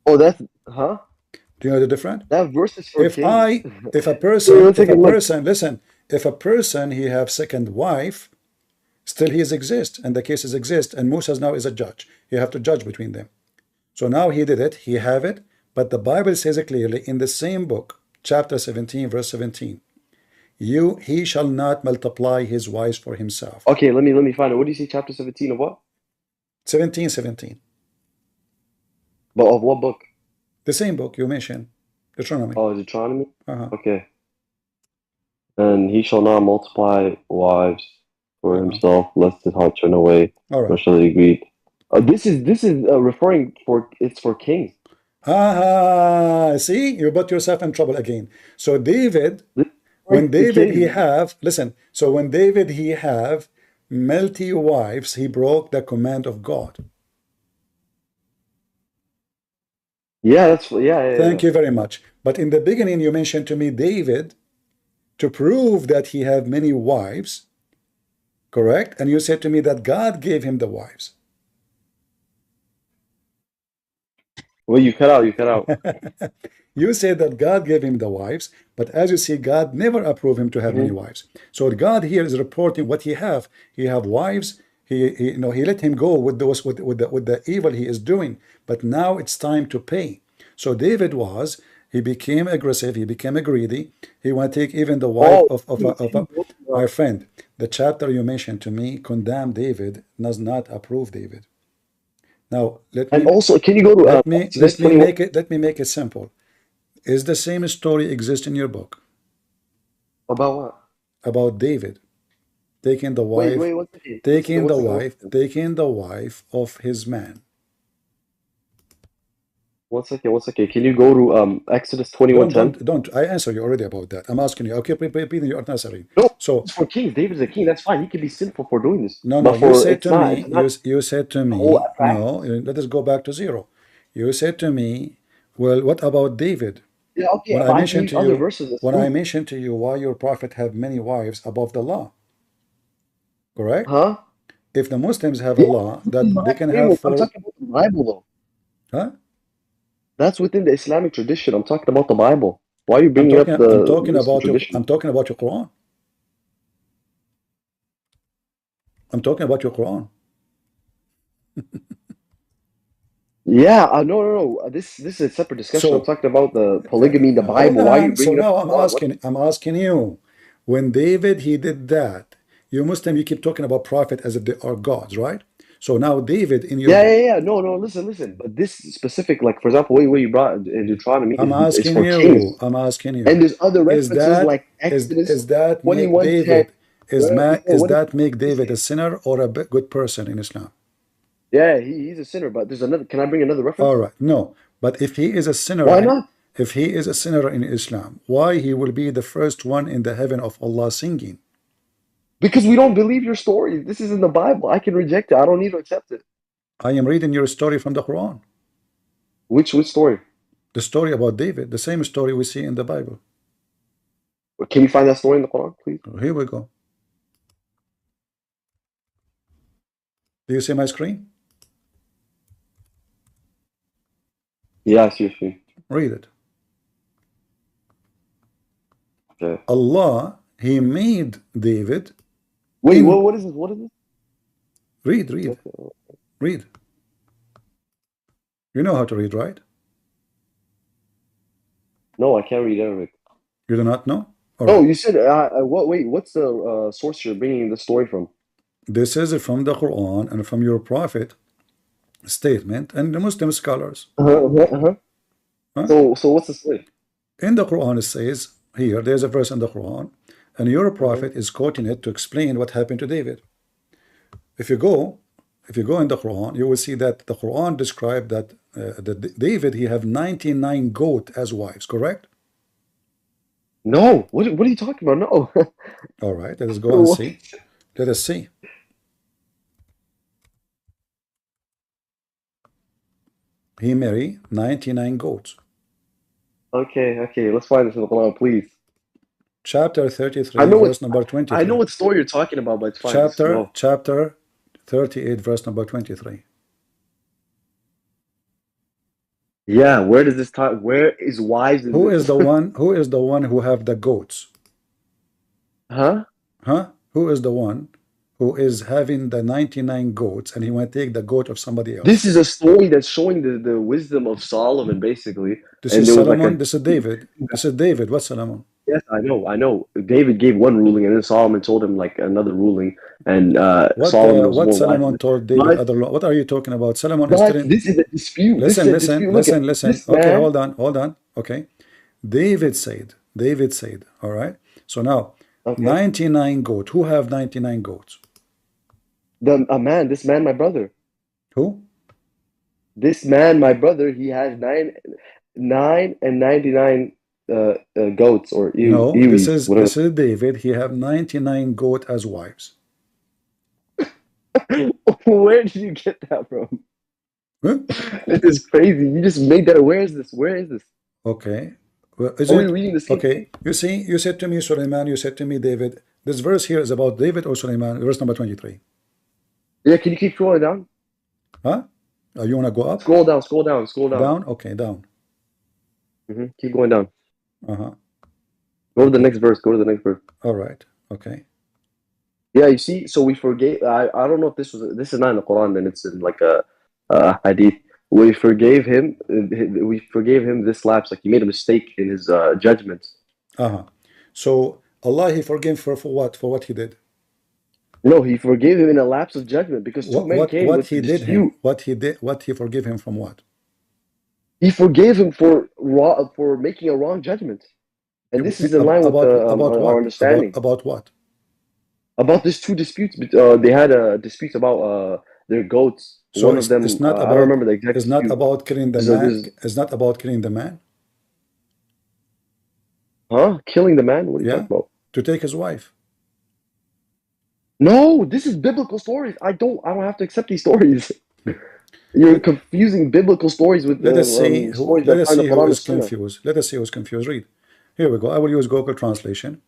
Oh, that's huh? Do you know the difference? That verse is for if a person, listen, if a person he have second wife, still he exists, and the cases exist, and Musa now is a judge. You have to judge between them. So now he did it, he have it, but the Bible says it clearly in the same book, chapter 17, verse 17. He shall not multiply his wives for himself. Okay, let me find it. What do you see, chapter 17 of what? 17. But of what book? The same book you mentioned, Deuteronomy. Oh, Deuteronomy? Okay. And he shall not multiply wives for himself, lest his heart turn away. All right. Nor shall he greed. This is referring it's for kings. See, you put yourself in trouble again. So David, when David he have multi wives, he broke the command of God. Yeah, Thank you very much. But in the beginning, you mentioned to me David to prove that he have many wives, correct? And you said to me that God gave him the wives. Well, you cut out. You said that God gave him the wives, but as you see, God never approved him to have many wives. So God here is reporting what he have. He have wives. He let him go with the evil he is doing. But now it's time to pay. So David was He became aggressive. He became greedy. He want to take even the wife of my friend. The chapter you mentioned to me condemn David, does not approve David. Now let me also, can you go to let me make it simple. Is the same story exist in your book? About what? About David taking the wife, taking the wife of his man. 1 second. Can you go to Exodus 21:10? Don't. I answer you already about that. I'm asking you. Okay, repeating your answering. No, so it's for kings. David's a king. That's fine. He can be sinful for doing this. No, but you said to me. You said to me. No, let us go back to zero. You said to me, well, what about David? Yeah, okay. When I mentioned to you, verses, I mentioned to you why your prophet have many wives above the law. Correct? Huh? If the Muslims have a law that they can have 4. I'm talking about the Bible, though. Huh? That's within the Islamic tradition. I'm talking about the Bible. Why are you bringing up the? I'm talking about your Quran. I'm talking about your Quran. Yeah, no. This is a separate discussion. I'm talking about the polygamy in the Bible. Why are you bringing now up? I'm asking you. When David he did that, you Muslim, you keep talking about prophet as if they are gods, right? So now David in your yeah. No. Listen. But this specific, like for example, what you brought in Deuteronomy is for kings. I'm asking you. And there's other references like Exodus. Is that make David? Is that make David a sinner or a good person in Islam? Yeah, he's a sinner. But there's another. Can I bring another reference? All right. No, but if he is a sinner, why not? If he is a sinner in Islam, why he will be the first one in the heaven of Allah singing? Because we don't believe your story. This is in the Bible. I can reject it. I don't need to accept it. I am reading your story from the Quran. Which story? The story about David, the same story we see in the Bible. Can you find that story in the Quran, please? Here we go. Do you see my screen? Yeah, I see your screen. Read it. Okay. Allah, He made David. Wait, what is this? What is this? Read. Read. You know how to read, right? No, I can't read Arabic. You do not know? No, you said, wait, what's the source you're bringing the story from? This is from the Quran and from your prophet statement and the Muslim scholars. Huh? So what's the story? In the Quran it says, here, there's a verse in the Quran, and your prophet is quoting it to explain what happened to David. If you go in the Quran, you will see that the Quran described that David, he have 99 goats as wives, correct? No, what are you talking about? No. All right, let us go and see. Let us see. He married 99 goats. Okay, let's find this in the Quran, please. Chapter 33, verse number 23. I know what story you're talking about, but it's fine. Chapter 38, verse number 23. Yeah, where does this talk? Where is wives? Who is the one? Who is the one who have the goats? Huh? Who is the one who is having the 99 goats and he want to take the goat of somebody else? This is a story that's showing the wisdom of Solomon, basically. This is Solomon. This is David. This is David. What's Solomon? Yes, I know. David gave one ruling, and then Solomon told him like another ruling, and Solomon was what more Solomon told David other. What are you talking about? Solomon is telling. This is a dispute. Listen. Okay, hold on. Okay, David said. All right. So now, 99 goats. Who have 99 goats? This man, my brother. Who? This man, my brother. He has 9 and 99. Goats or no, this is David. He have 99 goats as wives. Where did you get that from? Huh? This is crazy. You just made that. Where is this? Okay. Well, we reading the same thing? You see, you said to me Suleiman, you said to me David. This verse here is about David or Suleiman, verse number 23. Yeah, can you keep scrolling down? Huh? You want to go up? Scroll down. Down? Okay, down. Keep going down. Go to the next verse. All right. Okay. Yeah, you see, so we forget. I don't know if this is not in the Quran, then it's in like a hadith. we forgave him. We forgave him this lapse. Like he made a mistake in his judgment. So Allah, He forgave for what? For what he did? No, He forgave him in a lapse of judgment because two men came what with he did dispute. him? What he did? What He forgave him from? What? He forgave him for making a wrong judgment, and this is in line with our understanding. About what? About these two disputes. They had a dispute about their goats. So one of them, it's not about, I don't remember the exact It's dispute. not about killing the man. It's not about killing the man. Huh? Killing the man? What are you talking about? To take his wife. No, this is biblical stories. I don't have to accept these stories. You're confusing biblical stories with let us see stories let us see who is Sunnah. confused. Let us see who's confused. Read. Here we go. I will use Google translation.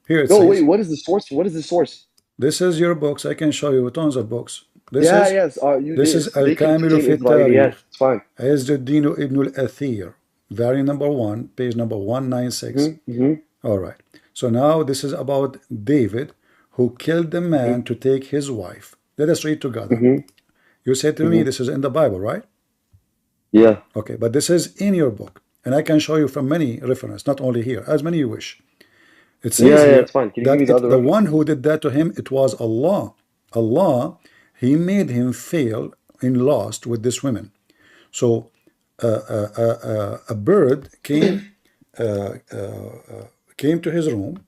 Here it No, says. wait. What is the source? What is the source? This is your books. I can show you tons of books. This is Al-Kamilu fi Tariq. It's fine. Izzuddin ibn al-Athir. Volume number 1, page number 196. All right. So now this is about David who killed the man to take his wife. Let us read together. You said to me this is in the Bible, right? Yeah. Okay, but this is in your book. And I can show you from many references, not only here, as many you wish. It says here it's fine. Can you give me that the one who did that to him, it was Allah. Allah, He made him fail in lust with this woman. So a bird came to his room,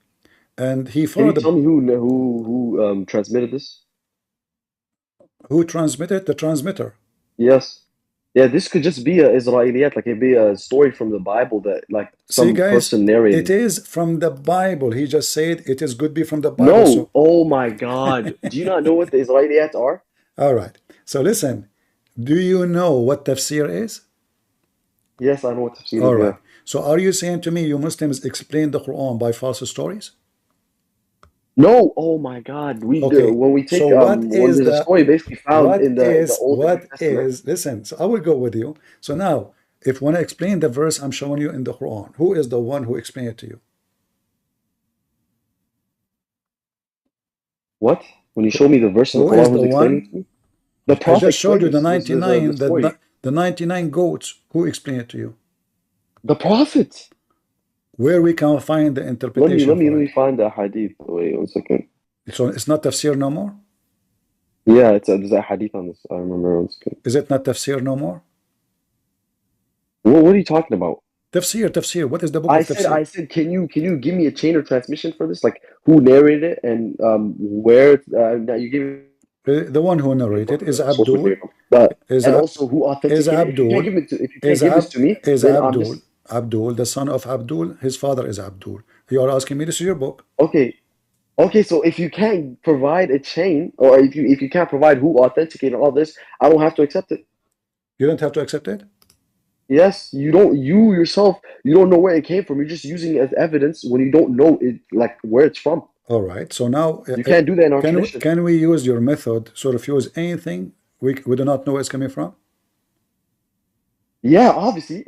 and he followed. Can you tell me who transmitted this? Who transmitted? The transmitter. Yes. Yeah, this could just be a Israeliyat, like it'd be a story from the Bible that like some person narrated. It is from the Bible. He just said it is good be from the Bible. No, so. Oh my God. Do you not know what the Israeliyat are? All right. So listen, do you know what tafsir is? Yes, I know what tafsir is. All right. So are you saying to me you Muslims explain the Quran by false stories? No, oh my God, we do. When we take when there's a story basically found in the Old Testament. Listen, so I will go with you. So now, if when I explain the verse I'm showing you in the Quran, who is the one who explained it to you? What? When you show me the verse in the Quran, who's explaining it to me? The Prophet. I just showed you the 99, the 99 goats. Who explained it to you? The Prophet. Where we can find the interpretation. Let me find the hadith. Wait 1 second. So it's not tafsir no more? Yeah, there's a hadith on this. I remember 1 second. Is it not tafsir no more? What are you talking about? Tafsir. What is the book of tafsir? I said, can you give me a chain of transmission for this? Like who narrated it and where? Now you give. The one who narrated is Abdul. And also who authenticated. Is Abdul? If you can't give this to me, is then Abdul? Abdul, the son of Abdul, his father is Abdul. You are asking me, this is your book. Okay, so if you can't provide a chain, or if you can't provide who authenticated all this, I don't have to accept it. You don't have to accept it? Yes, you don't. You yourself, you don't know where it came from. You're just using it as evidence when you don't know it, like where it's from. All right. So now you can't do that in our tradition. Can we use your method? So refuse anything we do not know where it's coming from? Yeah, obviously.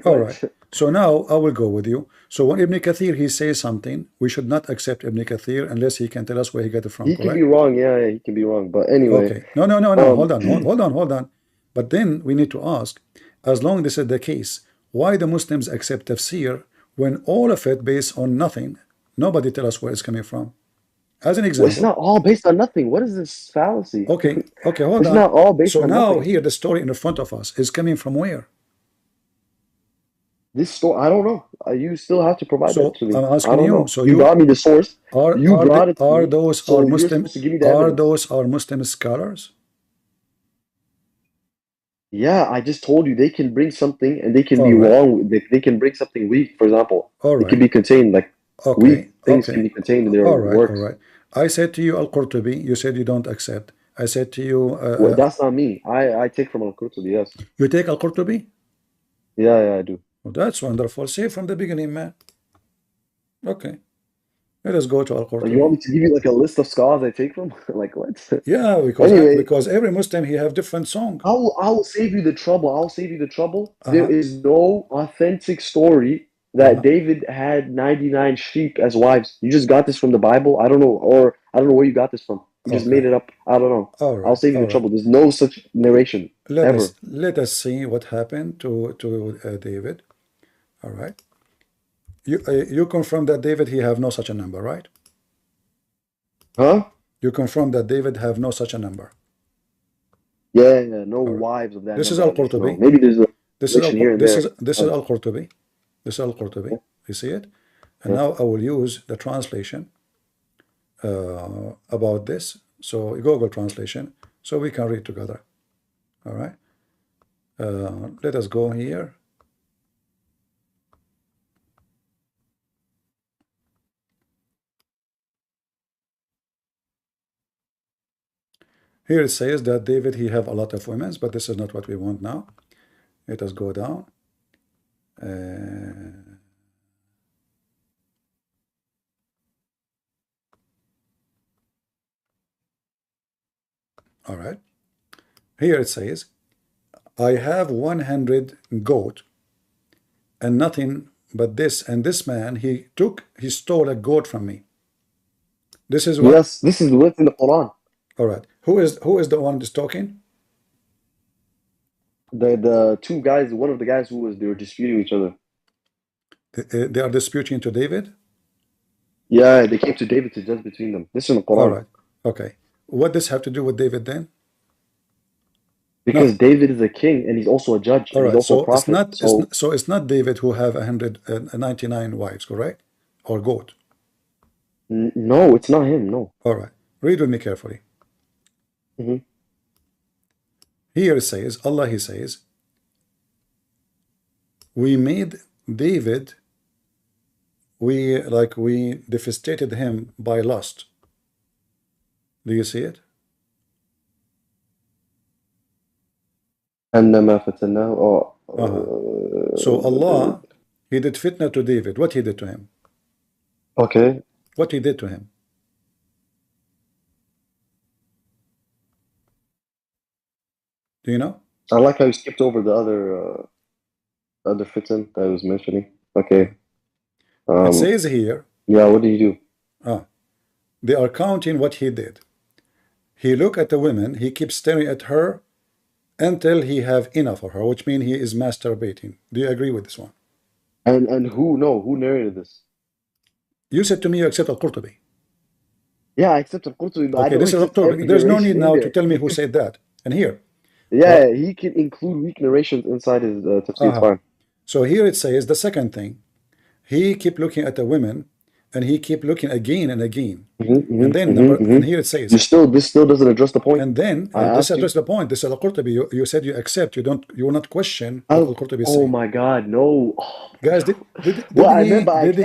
All right. So now I will go with you. So when Ibn Kathir he says something, we should not accept Ibn Kathir unless he can tell us where he got it from. He can be wrong. Yeah, he can be wrong. But anyway. Okay. No. Hold on. But then we need to ask, as long as this is the case, why the Muslims accept tafsir when all of it based on nothing? Nobody tell us where it's coming from. As an example. Well, it's not all based on nothing. What is this fallacy? Okay, hold on. It's not all based on nothing. So now here the story in front of us is coming from where? This story, I don't know. You still have to provide that to me. I'm asking you. So you brought me the source. Are those Muslim scholars? Yeah, I just told you they can bring something and they can be wrong. They can bring something weak, for example. It can be contained like weak things can be contained in their works. All right. I said to you Al-Qurtubi. You said you don't accept. I said to you. Well, that's not me. I take from Al-Qurtubi. Yes. You take Al-Qurtubi? Yeah, I do. Well, that's wonderful. Say from the beginning, man. Okay. Let us go to Al-Qurtubi. You want me to give you like a list of scholars I take from? Like what? Yeah, because every Muslim he have different song. I will save you the trouble. There is no authentic story that David had 99 sheep as wives. You just got this from the Bible. I don't know where you got this from. just made it up. I don't know. All right. I'll save you the trouble. There's no such narration ever. Let us see what happened to David. All right. You confirm that David he have no such a number, right? Huh? You confirm that David have no such a number. Yeah, no wives of that. This is Al-Qurtubi. Maybe there's a this is here and there. This is Al-Qurtubi. This is Al-Qurtubi. You see it? And now I will use the translation about this. So Google translation, so we can read together. All right. Let us go here. Here it says that David he have a lot of women, but this is not what we want now. Let us go down. All right. Here it says, I have 100 goat and nothing but this, and this man he stole a goat from me. This is what? Yes, this is what's in the Quran. All right. Who is the one that's talking? The two guys, one of the guys they were disputing each other. They are disputing to David? Yeah, they came to David to judge between them. This is in the Quran. All right. Okay. What does have to do with David then? Because David is a king and he's also a judge. All right. He's also a prophet. It's not David who have 199 wives, correct? Or goat? No, it's not him. No. All right. Read with me carefully. Here it says, Allah he says, we made David, we devastated him by lust. Do you see it? So Allah, he did fitna to David. What he did to him? Okay. What he did to him? Do you know? I like how you skipped over the other fitna that I was mentioning. Okay. It says here. Yeah, what did he do? They are counting what he did. He look at the women, he keeps staring at her until he have enough of her, which means he is masturbating. Do you agree with this one? And who narrated this? You said to me you accept Al-Qurtubi. Yeah, I accept Al-Qurtubi, but okay, this is Al-Qurtubi. There's no need now to tell me who said that. And here. Yeah, he can include weak narrations inside his tafsir. It's fine. So here it says the second thing. He keep looking at the women and he keep looking again and again. And then and here it says this still doesn't address the point. And then this addresses the point. This is Al-Qurtubi. You said you accept, you will not question what Al-Qurtubi is saying. Oh my god, no. Guys, did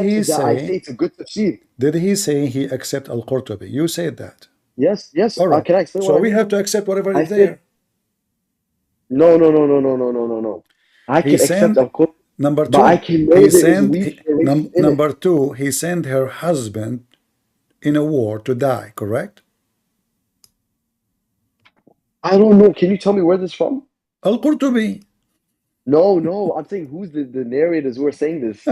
he say it's a good tafsir. Did he say he accept Al-Qurtubi? You said that. Yes. All right. Can I explain so we have to accept whatever is there. No. I can accept Al-Qurtubi. Number two, number two, he sent her husband in a war to die, correct? I don't know. Can you tell me where this is from? Al-Qurtubi. No. I'm saying who's the narrators who are saying this?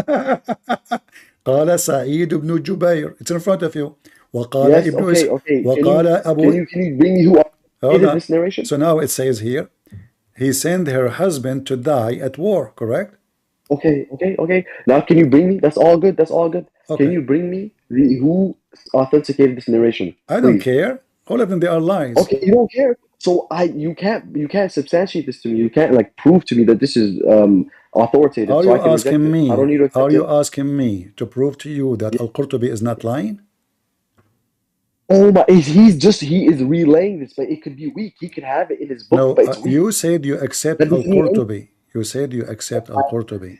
قال سعيد بن جبير. It's in front of you. وقال yes, ابن okay. وقال أبو. Can you bring me who did this narration? So now it says here, he sent her husband to die at war, correct? Okay. Now can you bring me? That's all good. Okay. Can you bring me who authenticated this narration? I don't care. All of them, they are lies. Okay, you don't care. So you can't substantiate this to me. You can't prove to me that this is authoritative. Are you asking me? I don't need to are you asking me to prove to you that Al-Qurtubi is not lying? Oh my! He is relaying this, but it could be weak. He could have it in his book. No, but it's weak. You said you accept Al-Qurtubi. You said you accept Al-Qurtubi.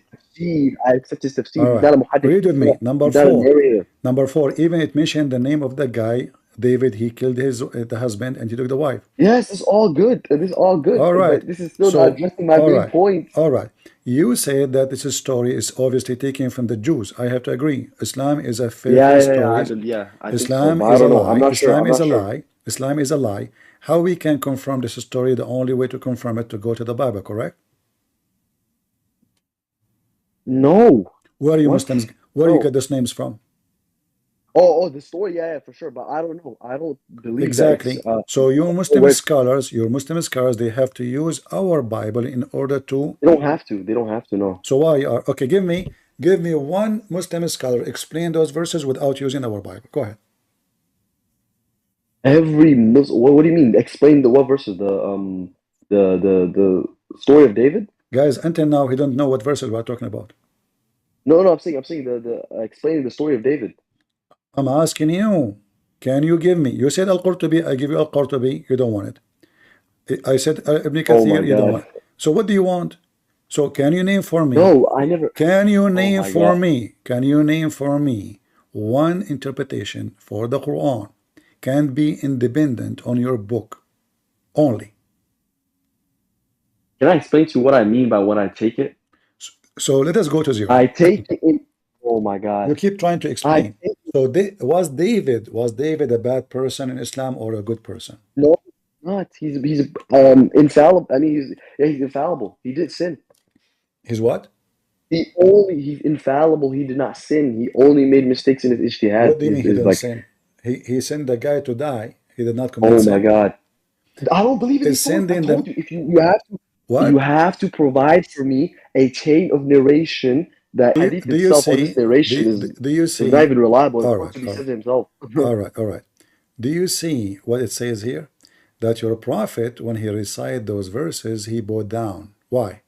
I accept his tafsir. All right. Read with me. Number four. Even it mentioned the name of the guy, David. He killed the husband and he took the wife. Yes, it's all good. All right. But this is still not addressing my main point. All right. You said that this story is obviously taken from the Jews. I have to agree. Islam is a fake story. Islam is a lie. Islam is a lie. Islam is a lie. How we can confirm this story? The only way to confirm it to go to the Bible, correct? No. Where are you Muslims? Where do you get those names from? Oh, the story, yeah, for sure. But I don't know. I don't believe exactly. that it's. So your Muslim scholars, they have to use our Bible in order to. They don't have to. They don't have to. No. So why are okay? Give me one Muslim scholar explain those verses without using our Bible. Go ahead. Every Muslim. What do you mean? Explain what verses? The story of David. Guys, until now he don't know what verses we're talking about. No, I'm saying the explaining the story of David. I'm asking you, can you give me? You said Al-Qurtubi, I give you Al-Qurtubi, you don't want it. I said Ibn Kathir, you don't want it. So what do you want? So can you name for me? No, I never. Can you name for me? Can you name for me one interpretation for the Quran can be independent on your book only? Can I explain to you what I mean by when I take it? So let us go to zero. I take it in. Oh my God! You keep trying to explain. So was David a bad person in Islam or a good person? No, not. He's infallible. I mean, he's infallible. He did sin. He's what? He's infallible. He did not sin. He only made mistakes in his ijtihad. What do you mean he didn't sin? He sent the guy to die. He did not commit sin. Oh my God! I don't believe in these stories. I told you, if you have to, you have to provide for me a chain of narration. That hadith itself, or this narration is not even reliable. All right. All right. Do you see what it says here? That your prophet, when he recited those verses, he bowed down. Why?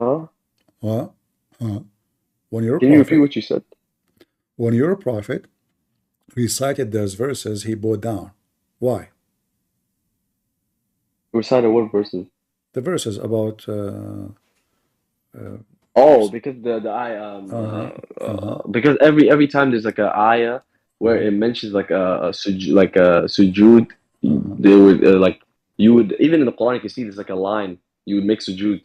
Huh? What? When Can you repeat what you said? When your prophet recited those verses, he bowed down. Why? Recited what verses? The verses about. Because the ayah, because every time there's like a ayah where it mentions like a sujood, they would you would, even in the Quran you can see there's like a line you would make sujood.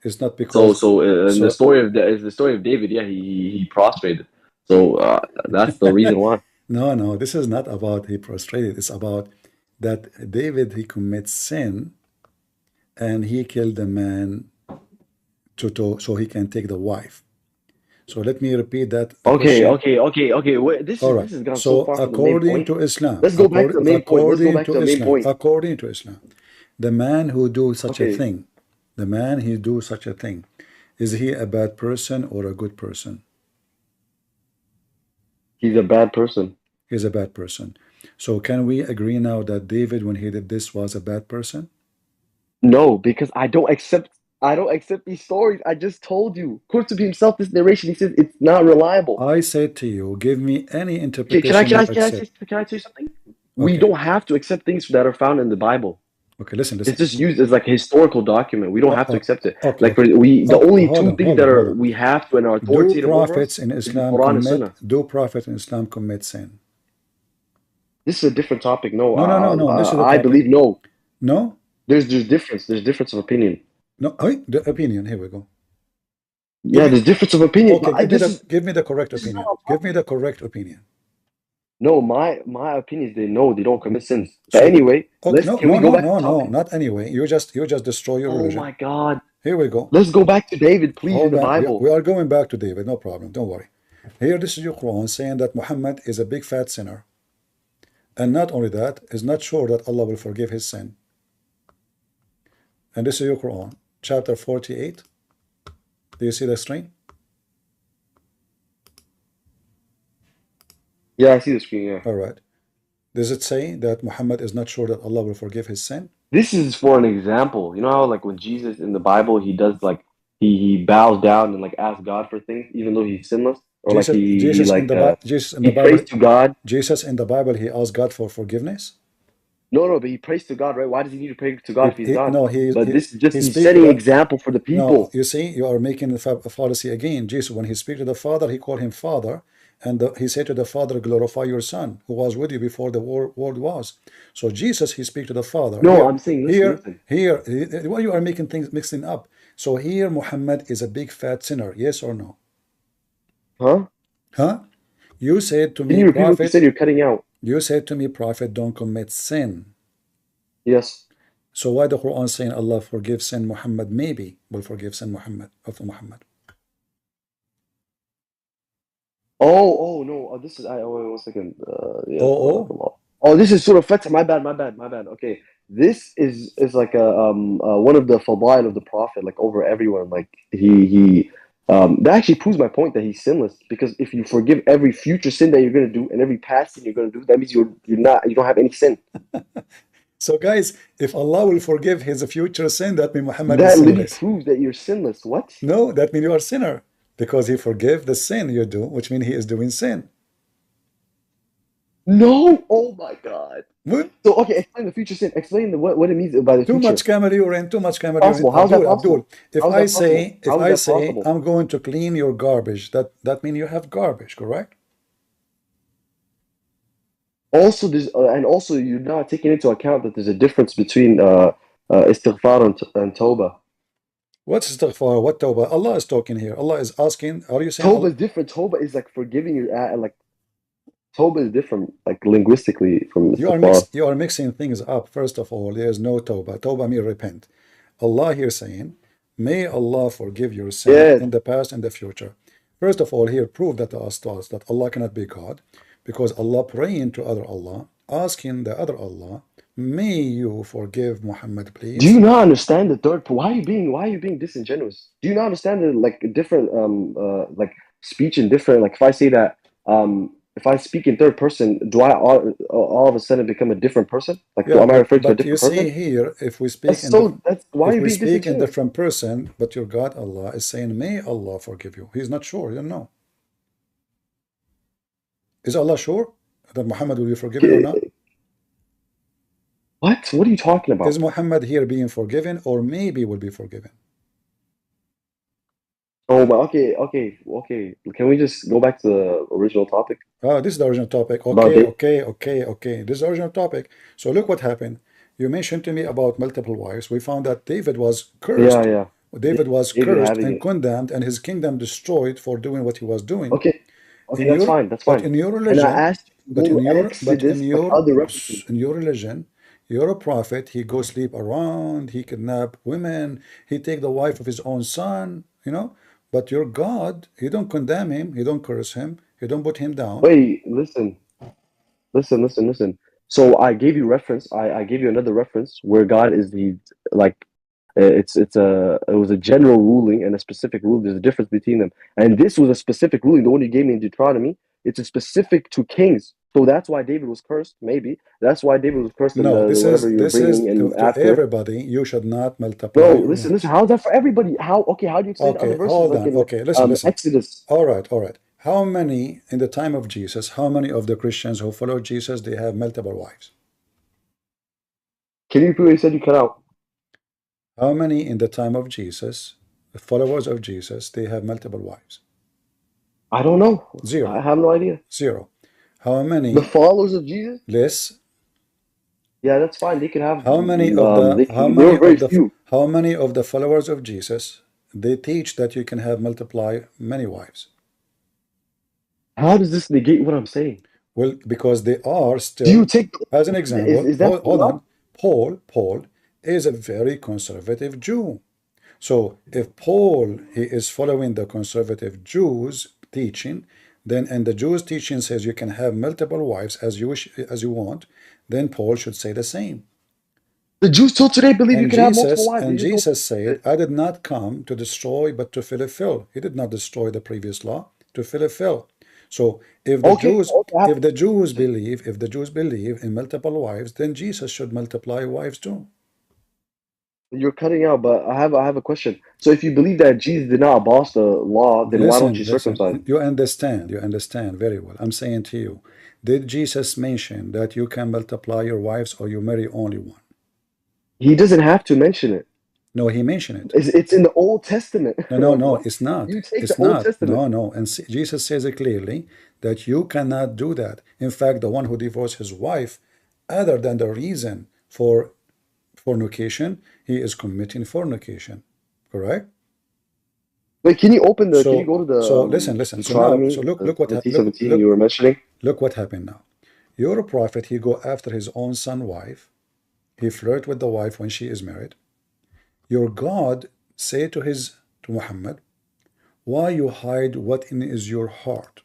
It's not because in the story of David, yeah, he prostrated. So that's the reason why. No, this is not about he prostrated. It's about that David, he commits sin and he killed a man so he can take the wife. So let me repeat that. Okay. Wait, this is gone so far from the main point. To Islam, let's go back to the main point. Let's go back to the main point. According to Islam, the man who do such a thing, is he a bad person or a good person? He's a bad person. He's a bad person. So can we agree now that David, when he did this, was a bad person? No, because I don't accept these stories. I just told you. Qurtubi himself, this narration, he says it's not reliable. I said to you, give me any interpretation. Can I tell you something? Okay. We don't have to accept things that are found in the Bible. Okay, listen. It's just used as like a historical document. We don't have to accept it. Okay. The only two things that we have to and are authoritative do prophets in Islam commit sin? This is a different topic. No. This is I believe no. No? There's difference. There's difference of opinion. No, the opinion. Here we go. There's difference of opinion. Okay, give me the correct opinion. Give me the correct opinion. No, my opinion is they don't commit sins. But anyway, no, not anyway. You just destroy your religion. Oh my God. Here we go. Let's go back to David, please, in the Bible. We are going back to David, no problem. Don't worry. Here, this is your Quran saying that Muhammad is a big fat sinner. And not only that, is not sure that Allah will forgive his sin. And this is your Quran, chapter 48. Do you see the screen? Yeah, I see the screen, yeah. All right. Does it say that Muhammad is not sure that Allah will forgive his sin? This is for an example. You know how like when Jesus in the Bible, he does like, he bows down and like asks God for things, even though he's sinless? Or Jesus in the Bible, prays to God. Jesus in the Bible, he asked God for forgiveness? No, but he prays to God, right? Why does he need to pray to God if he's God? No, this is just he's setting an example for the people. No, you see, you are making a fallacy again. Jesus, when he speaks to the Father, he called him Father, and he said to the Father, glorify your Son, who was with you before the world was. So Jesus, he speaks to the Father. No, I'm saying, listen. Here, why you are making things mixing up? So here, Muhammad is a big fat sinner, yes or no? Huh? You said to me, Can you repeat what you said? You're cutting out. You said to me, Prophet, don't commit sin. Yes. So why the Quran saying Allah forgives sin, Muhammad maybe will forgive sin of Muhammad? Oh, no. This is. Wait 1 second. Yeah. Oh, this is Surah Fatih. My bad. Okay. This is like one of the fadail of the Prophet, like over everyone. Like he that actually proves my point that he's sinless, because if you forgive every future sin that you're gonna do and every past sin you're gonna do, that means you don't have any sin. So guys, if Allah will forgive his future sin, that means Muhammad is That literally sinless. proves that you're sinless. What? No, that means you are a sinner, because he forgive the sin you do, which means he is doing sin. No! Oh my God. What? So okay, explain the future sin. Explain what it means by the Too future. much camel urine, too much camel Possible. urine. How's that possible? Abdul, if How's I that say, possible? How is that possible? I'm going to clean your garbage, that means you have garbage, correct? Also, also you're not taking into account that there's a difference between istighfar and tawbah. What's istighfar? What tawbah? Allah is talking here. Allah is asking, are you saying Tawbah is different. Tawbah is like forgiving your like tawbah is different, like linguistically from istighfar. You are mixing things up. First of all, there is no tawbah. Tawbah means repent. Allah here saying, may Allah forgive your sin in the past and the future. First of all, here prove that to us that Allah cannot be God, because Allah praying to other Allah, asking the other Allah, may you forgive Muhammad, please. Do you not understand the third? Why are you being disingenuous? Do you not understand the like different like speech in different, like if I say that if I speak in third person, do I all of a sudden become a different person? Like, am I referring to a different person? But you see here, if we speak in different person, but your God Allah is saying, may Allah forgive you. He's not sure, you don't know. Is Allah sure that Muhammad will be forgiven or not? What? What are you talking about? Is Muhammad here being forgiven, or maybe will be forgiven? Oh, but okay. Can we just go back to the original topic? Oh, this is the original topic. Okay. This is the original topic. So look what happened. You mentioned to me about multiple wives. We found that David was cursed. Yeah. David was cursed and condemned, and his kingdom destroyed for doing what he was doing. Okay, that's fine. But in your religion, and I asked in your religion, you're a prophet. He go sleep around. He kidnap women. He take the wife of his own son. You know. But your God, he don't condemn him. He don't curse him. He don't put him down. Wait, listen. So I gave you reference. I gave you another reference where God is the like. It was a general ruling and a specific rule. There's a difference between them, and this was a specific ruling. The one you gave me in Deuteronomy, it's a specific to kings. So that's why David was cursed. Maybe that's why David was cursed. No, this is to everybody. You should not multiply. No, listen. How's that for everybody? How? Okay, how do you explain other verses? Hold on. Okay, listen. Exodus. All right. How many in the time of Jesus? How many of the Christians who follow Jesus they have multiple wives? Can you repeat what you said? You cut out. How many in the time of Jesus, the followers of Jesus, they have multiple wives? I don't know. 0. I have no idea. 0. How many? The followers of Jesus? Yes. Yeah, that's fine. They can have. How many of how many of the followers of Jesus they teach that you can have multiply many wives? How does this negate what I'm saying? Well, because they are still. Do you take as an example? Hold on. Paul is a very conservative Jew. So if Paul he is following the conservative Jews teaching, then and the Jews teaching says you can have multiple wives as you wish, as you want, then Paul should say the same. The Jews till today believe you can have multiple wives. And Jesus said, I did not come to destroy but to fulfill. He did not destroy the previous law, to fulfill. So if the Jews believe in multiple wives, then Jesus should multiply wives too. You're cutting out, but I have a question. So if you believe that Jesus did not abolish the law, then why don't you circumcise? You understand very well. I'm saying to you, did Jesus mention that you can multiply your wives or you marry only one? He doesn't have to mention it. No, he mentioned it. It's in the Old Testament. No, it's not. You take the Old Testament. No. And Jesus says it clearly that you cannot do that. In fact, the one who divorced his wife, other than the reason for fornication, he is committing fornication. Correct? Wait, can you open the? Can you go to the? So listen. So look what happened. You were mentioning. Look what happened now. Your prophet, he go after his own son wife. He flirt with the wife when she is married. Your God say to Muhammad, why you hide what in is your heart?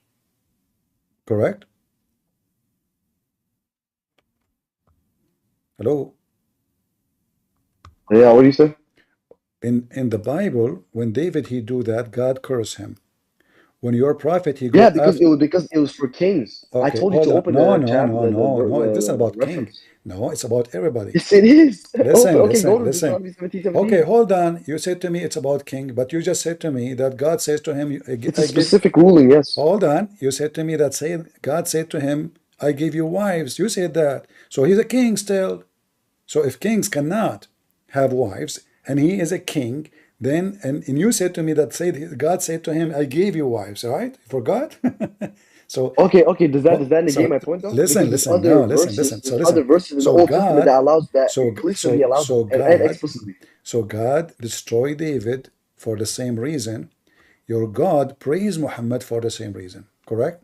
Correct? Hello? Yeah, what do you say? In the Bible, when David he do that, God curse him. When your prophet he Yeah, go because after. it was for kings. I Okay, told you hold to on. open No, the no, chap no, no, no. It isn't the about king. reference. No, it's about everybody. Yes, it is. Listen, Okay, go to listen. Deuteronomy 17:17. Okay, hold on. You said to me it's about king, but you just said to me that God says to him, It's a I give. specific ruling, yes. Hold on. You said to me that God said to him, I give you wives. You said that. So he's a king still. So if kings cannot have wives, and he is a king, then and you said to me that God said to him, I gave you wives, right? You forgot? So Okay, does that negate my point though? listen, Because listen, no, listen. So there's other listen. verses in the So Old Testament that God, allows that so implicitly so allows so and God, explicitly. so God destroyed David for the same reason. Your God praised Muhammad for the same reason. Correct?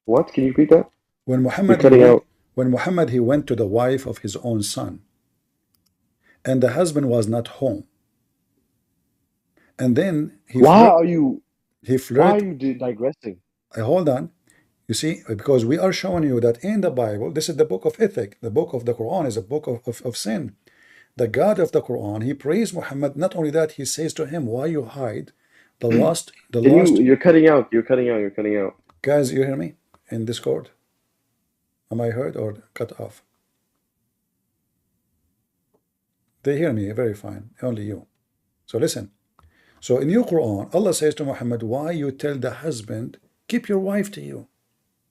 What? Can you repeat that? When You're Muhammad cutting out. he went to the wife of his own son, and the husband was not home, and then Why are you digressing? hold on. You see, because we are showing you that in the Bible, this is the book of ethic. The book of the Quran is a book of sin. The God of the Quran, he praised Muhammad. Not only that, he says to him, why you hide the lost, You're cutting out. You're cutting out. Guys, you hear me in Discord? Am I heard or cut off? They hear me very fine, only you. So listen. So in your Quran, Allah says to Muhammad, why you tell the husband, keep your wife to you?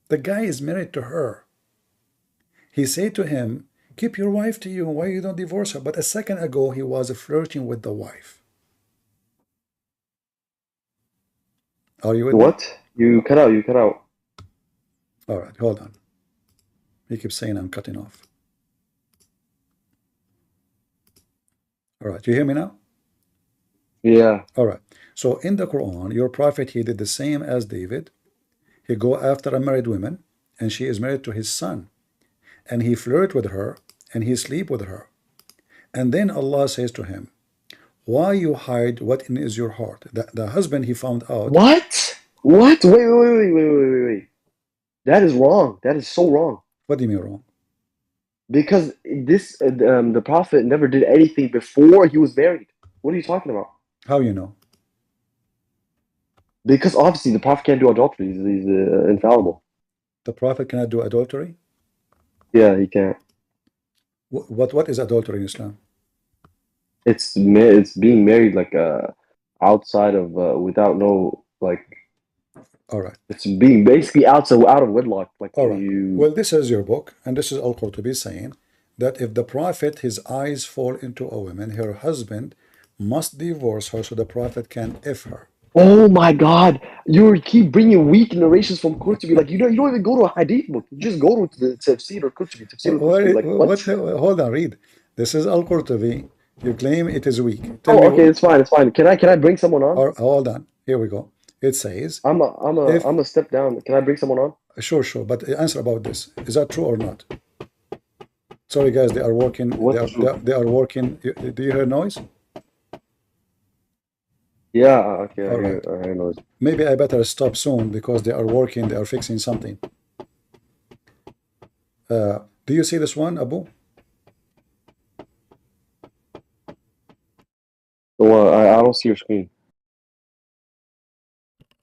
The guy is married to her. He said to him, keep your wife to you. Why you don't divorce her? But a second ago, he was flirting with the wife. Are you with me? What? You cut out. All right, hold on. He keeps saying I'm cutting off. All right, you hear me now? Yeah. All right. So in the Quran, your prophet, he did the same as David. He go after a married woman, and she is married to his son. And he flirt with her, and he sleep with her. And then Allah says to him, why you hide what is your heart? The husband, he found out. What? Wait. That is wrong. That is so wrong. What do you mean wrong? Because this the prophet never did anything before he was married. What are you talking about? How you know? Because obviously the prophet can't do adultery. He's infallible. The prophet cannot do adultery? Yeah, he can't. What is adultery in Islam? It's being married like outside of without no like. All right. It's being basically out of wedlock. Like all right. Well, this is your book, and this is Al-Qurtubi saying that if the prophet, his eyes fall into a woman, her husband must divorce her so the prophet can F her. Oh my God! You keep bringing weak narrations from Qurtubi. Like you don't even go to a hadith book. You just go to the tafsir or Qurtubi. Like what? Hold on, read. This is Al-Qurtubi. You claim it is weak. Tell me okay, it's fine. Can I bring someone on? Hold on. Here we go. It says I'm a step down. Can I bring someone on? Sure. But answer about this. Is that true or not? Sorry, guys. They are working. They are working. Do you hear noise? Yeah. Okay. All right. I hear noise. Maybe I better stop soon because they are working. They are fixing something. Do you see this one, Abu? Well, I don't see your screen.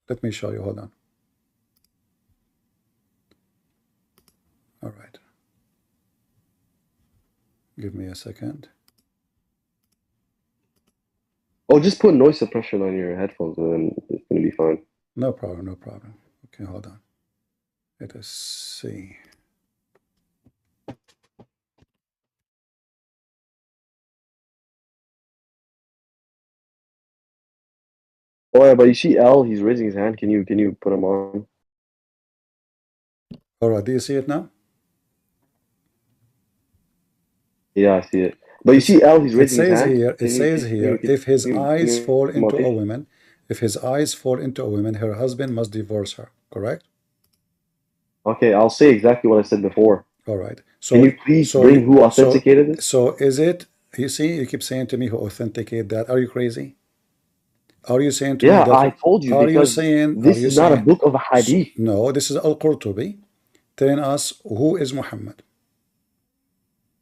Let me show you. Hold on. All right. Give me a second. Oh, just put noise suppression on your headphones and then it's going to be fine. No problem. Okay, hold on. Let us see. Oh yeah, but you see L, he's raising his hand. Can you put him on? All right, do you see it now? Yeah, I see it. But you see L, he's raising his hand. It says here, if his eyes fall into a woman, her husband must divorce her, correct? Okay, I'll say exactly what I said before. All right. So can you please bring who authenticated it? this? So is it, you see, you keep saying to me who authenticated that. Are you crazy? Are you saying to Yeah, me that? I told you, Are you because saying? this is not a book of a hadith. No, this is Al-Qurtubi telling us who is Muhammad.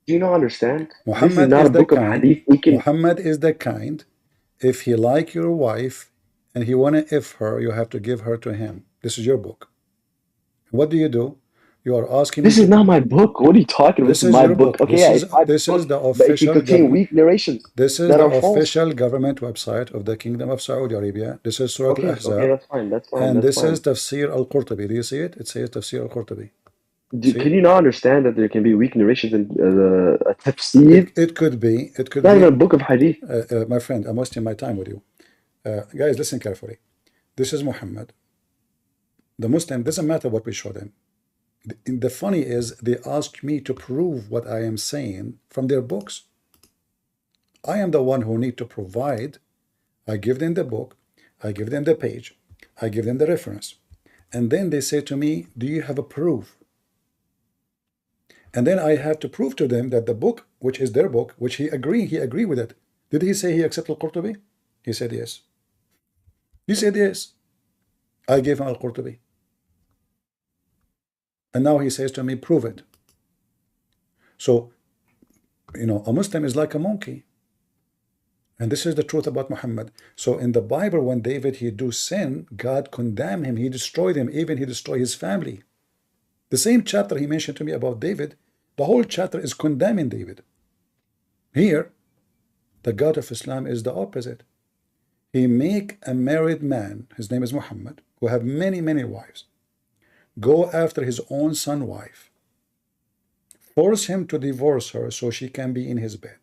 Do you not understand? This is Muhammad not is a the book of kind. hadith. We can. Muhammad is the kind. If he like your wife and he wanna if her, you have to give her to him. This is your book. What do? You are asking me. This is not my book. What are you talking about? This This is is my your book. book. Okay, This yeah, is it's my this book, is the but it can official contain government. weak narrations. This is that the are false. official government website of the Kingdom of Saudi Arabia. This is Surah Okay, Al-Ahzab. okay, that's fine. That's fine. And That's this is fine. Tafsir Al-Qurtubi. Do you see it? It says Tafsir Al-Qurtubi. Can you not understand that there can be weak narrations in a tafsir? It could be. It could not be. even a book of hadith. My friend, I'm wasting my time with you. Guys, listen carefully. This is Muhammad. The Muslim, doesn't matter what we show them. The funny is, they ask me to prove what I am saying from their books. I am the one who need to provide. I give them the book. I give them the page. I give them the reference. And then they say to me, do you have a proof? And then I have to prove to them that the book, which is their book, which he agreed with it. Did he say he accepted Al-Qurtubi? He said yes. He said yes. I gave him Al-Qurtubi. And now he says to me, prove it. So, a Muslim is like a monkey. And this is the truth about Muhammad. So in the Bible, when David, he do sin, God condemned him. He destroyed him. Even he destroyed his family. The same chapter he mentioned to me about David, the whole chapter is condemning David. Here, the God of Islam is the opposite. He make a married man, his name is Muhammad, who have many, many wives, go after his own son's wife, force him to divorce her so she can be in his bed.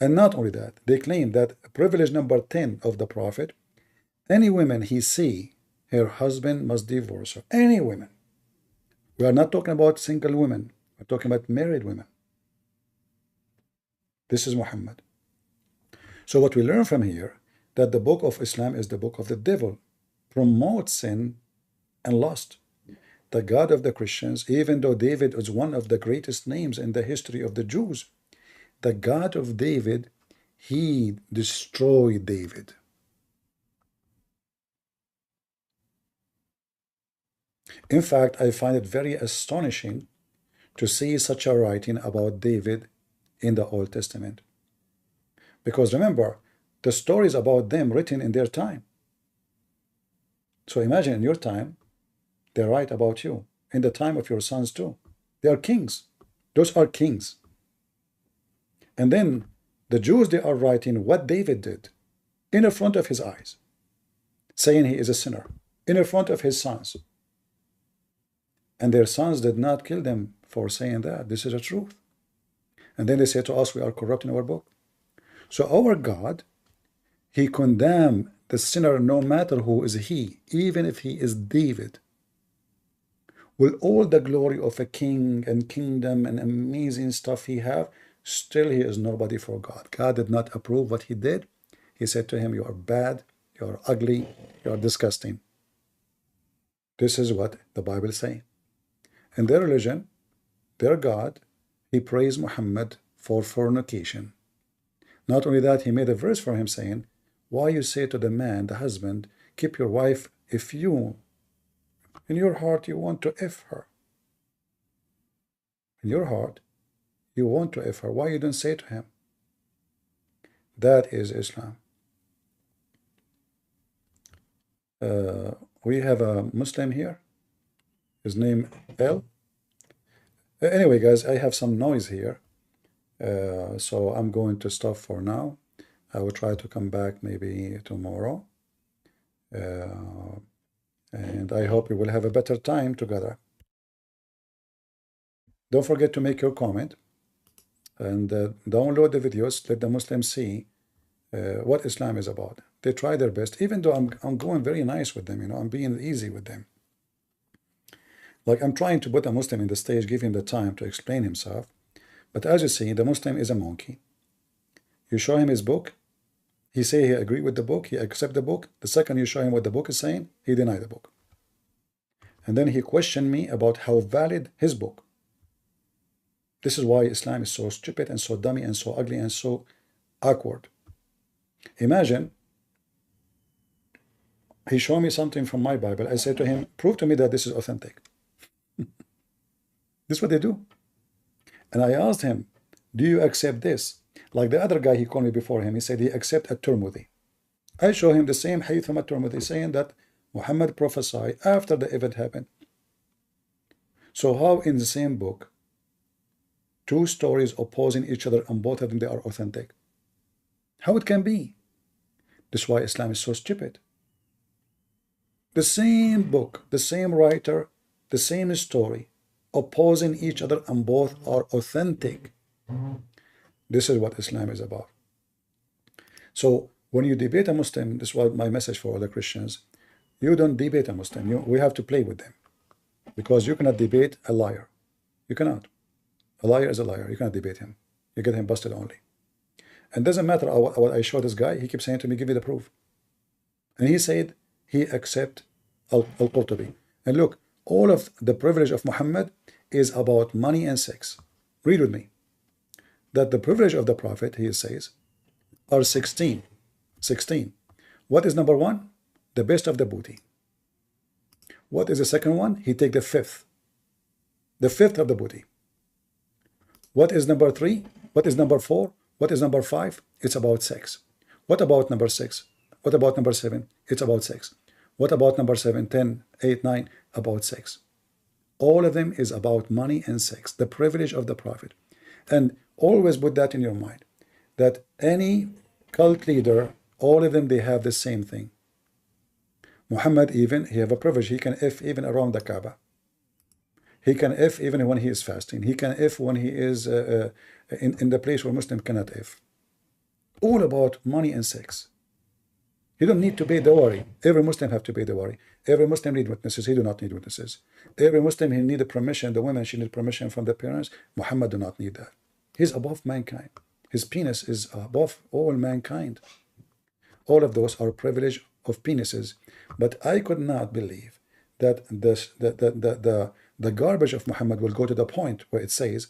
And not only that, they claim that privilege number 10 of the Prophet, any woman he see, her husband must divorce her. Any women. We are not talking about single women. We're talking about married women. This is Muhammad. So what we learn from here, that the book of Islam is the book of the devil, promotes sin and lust. The God of the Christians, even though David is one of the greatest names in the history of the Jews, the God of David, he destroyed David. In fact, I find it very astonishing to see such a writing about David in the Old Testament. Because remember, the stories about them written in their time. So imagine in your time, they write about you. In the time of your sons too. They are kings. Those are kings. And then the Jews, they are writing what David did in front of his eyes, saying he is a sinner, in front of his sons. And their sons did not kill them for saying that. This is the truth. And then they say to us, we are corrupt in our book. So our God, he condemned the sinner no matter who is he, even if he is David. With all the glory of a king and kingdom and amazing stuff he have, still he is nobody for God. God did not approve what he did. He said to him, you are bad, you are ugly, you are disgusting. This is what the Bible is saying. In their religion, their God, he praised Muhammad for fornication. Not only that, he made a verse for him saying, why you say to the man, the husband, keep your wife if you, in your heart, you want to F her. In your heart, you want to F her. Why you don't say to him? That is Islam. We have a Muslim here. His name L. Anyway, guys, I have some noise here. So I'm going to stop for now. I will try to come back maybe tomorrow. And I hope we will have a better time together. Don't forget to make your comment and download the videos. Let the Muslims see what Islam is about. They try their best, even though I'm going very nice with them. I'm being easy with them. Like I'm trying to put a Muslim in the stage, give him the time to explain himself. But as you see, the Muslim is a monkey. You show him his book, he say he agree with the book, he accept the book. The second you show him what the book is saying, he deny the book. And then he questioned me about how valid his book. This is why Islam is so stupid and so dummy and so ugly and so awkward. Imagine He showed me something from my Bible. I said to him, prove to me that this is authentic. This is what they do. And I asked him, do you accept this? Like the other guy he called me before him, he said he accept at-Tirmidhi. I show him the same hadith from at-Tirmidhi saying that Muhammad prophesied after the event happened. So how in the same book, two stories opposing each other and both of them they are authentic? How it can be? This is why Islam is so stupid. The same book, the same writer, the same story, opposing each other and both are authentic. This is what Islam is about. So when you debate a Muslim, this was my message for all the Christians, you don't debate a Muslim. We have to play with them. Because you cannot debate a liar. You cannot. A liar is a liar. You cannot debate him. You get him busted only. And doesn't matter what I show this guy, he keeps saying to me, give me the proof. And he said he accept al-Qurtubi. And look, all of the privilege of Muhammad is about money and sex. Read with me. That the privilege of the Prophet, he says, are 16. 16. What is number one? The best of the booty. What is the second one? He take the fifth. The fifth of the booty. What is number three? What is number four? What is number five? It's about sex. What about number six? What about number seven? It's about sex. What about number 7, 10, 8, 9? About sex. All of them is about money and sex. The privilege of the Prophet. And always put that in your mind. That any cult leader, all of them, they have the same thing. Muhammad even, he have a privilege. He can if even around the Kaaba. He can if even when he is fasting. He can if when he is in the place where Muslim cannot if. All about money and sex. He don't need to pay dowry. Every Muslim have to pay dowry. Every Muslim need witnesses. He do not need witnesses. Every Muslim, he need a permission. The women, she need permission from the parents. Muhammad do not need that. He's above mankind. His penis is above all mankind. All of those are privilege of penises. But I could not believe that the garbage of Muhammad will go to the point where it says,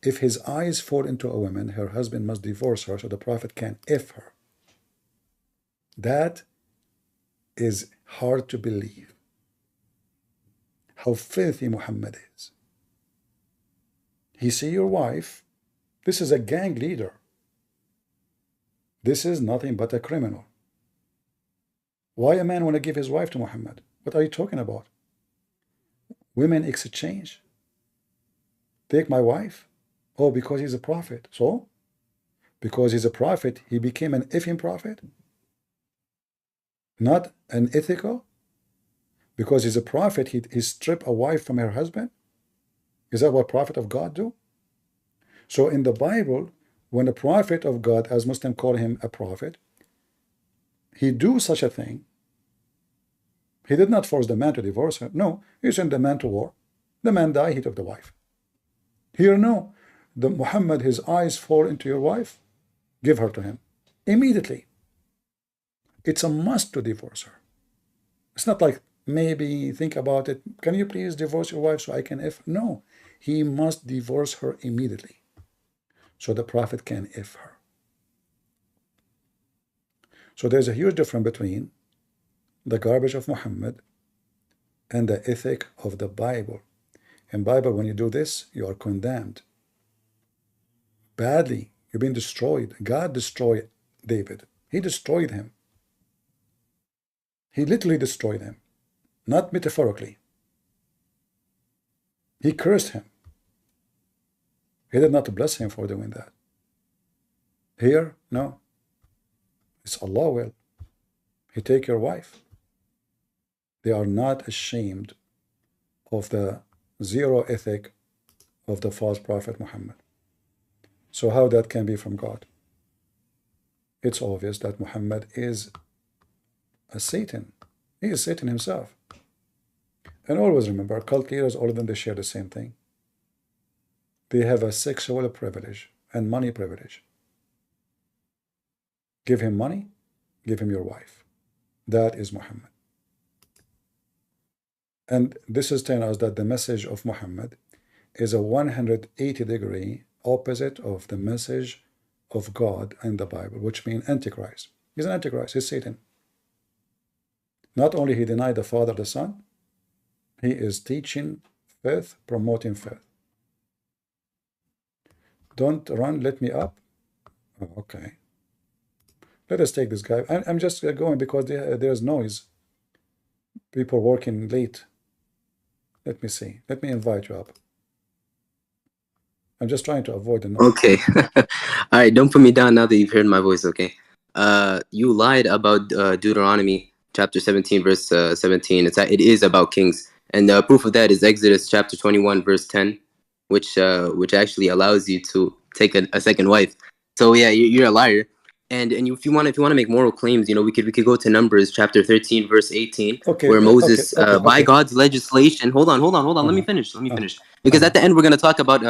if his eyes fall into a woman, her husband must divorce her so the Prophet can if her. That is hard to believe. How filthy Muhammad is. He see your wife. This is a gang leader. This is nothing but a criminal. Why a man want to give his wife to Muhammad? What are you talking about? Women exchange. Take my wife. Oh, because he's a prophet. So? Because he's a prophet, he became an effing prophet? Not an ethical? Because he's a prophet, he stripped a wife from her husband? Is that what prophet of God do? So in the Bible, when a prophet of God, as Muslims call him a prophet, he do such a thing. He did not force the man to divorce her. No, he sent the man to war. The man died, he took the wife. Here, no. The Muhammad, his eyes fall into your wife, give her to him. Immediately. It's a must to divorce her. It's not like maybe think about it. Can you please divorce your wife so I can if? No. He must divorce her immediately. So the Prophet can if her. So there's a huge difference between the garbage of Muhammad and the ethic of the Bible. In Bible, when you do this, you are condemned. Badly. You've been destroyed. God destroyed David. He destroyed him. He literally destroyed him. Not metaphorically. He cursed him. He did not bless him for doing that. Here, no. It's Allah will. He take your wife. They are not ashamed of the zero ethic of the false prophet Muhammad. So how that can be from God? It's obvious that Muhammad is a Satan. He is Satan himself. And always remember, cult leaders, all of them, they share the same thing. They have a sexual privilege and money privilege. Give him money, give him your wife. That is Muhammad. And this is telling us that the message of Muhammad is a 180-degree opposite of the message of God in the Bible, which means Antichrist. He's an Antichrist, he's Satan. Not only he denied the Father, the Son, he is teaching faith, promoting faith. Don't run, let me up. Oh, okay. Let us take this guy. I'm just going because there's noise. People working late. Let me see. Let me invite you up. I'm just trying to avoid the noise. Okay. All right, don't put me down now that you've heard my voice, okay? You lied about Deuteronomy chapter 17, verse 17. It is about kings. And proof of that is Exodus chapter 21, verse 10, which actually allows you to take a second wife. So yeah, you're a liar. And if you want to make moral claims, you know, we could go to Numbers chapter 13, verse 18, where Moses, by God's legislation, hold on, let me finish, because at the end we're gonna talk about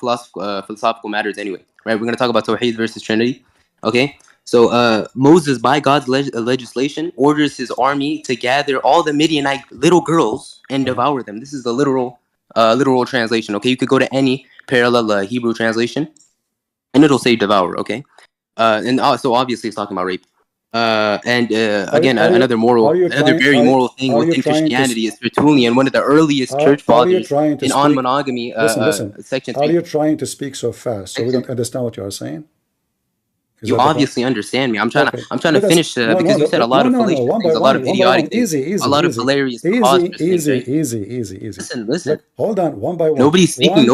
philosophical matters anyway, right? We're gonna talk about Tawheed versus Trinity, okay? So Moses, by God's legislation, orders his army to gather all the Midianite little girls and devour them. This is the literal translation, okay? You could go to any parallel Hebrew translation, and it'll say devour, okay? And so obviously it's talking about rape. Again, another very moral thing within Christianity is Tertullian, one of the earliest church fathers in on monogamy. Section 3. Are you trying to speak so fast so we don't understand what you are saying? You obviously understand me. I'm trying to finish because you said a lot of fallacious things, a lot of idiotic things, a lot of hilarious, preposterous things. Easy. Listen. Look, hold on, one by one. Nobody's speaking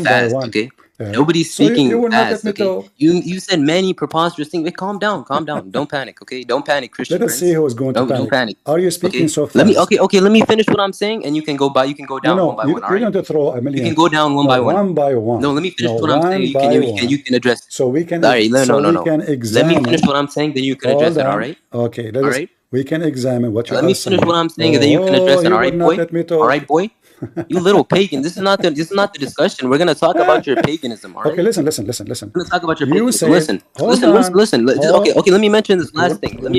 fast, okay? Nobody's speaking fast, okay? You said many preposterous things. Wait, calm down. Don't panic, okay? Don't panic, Christian. Let us see who is going to panic. Don't panic. Are you speaking so fast? Let me finish what I'm saying, and you can go down one by one. You're going to throw a million. You can go down one by one. One by one. No, let me finish what I'm saying. You can address. So we can. Sorry, no. Examine. Let me finish what I'm saying, then you can address it. All right? Okay. We can examine what you are saying. Let me finish what I'm saying, and then you can address it. All right, boy. All right, boy. You little pagan. This is not the discussion. We're gonna talk about your paganism. All right? Okay, listen. We're gonna talk about your paganism. Listen. Okay. Let me mention this last thing. Let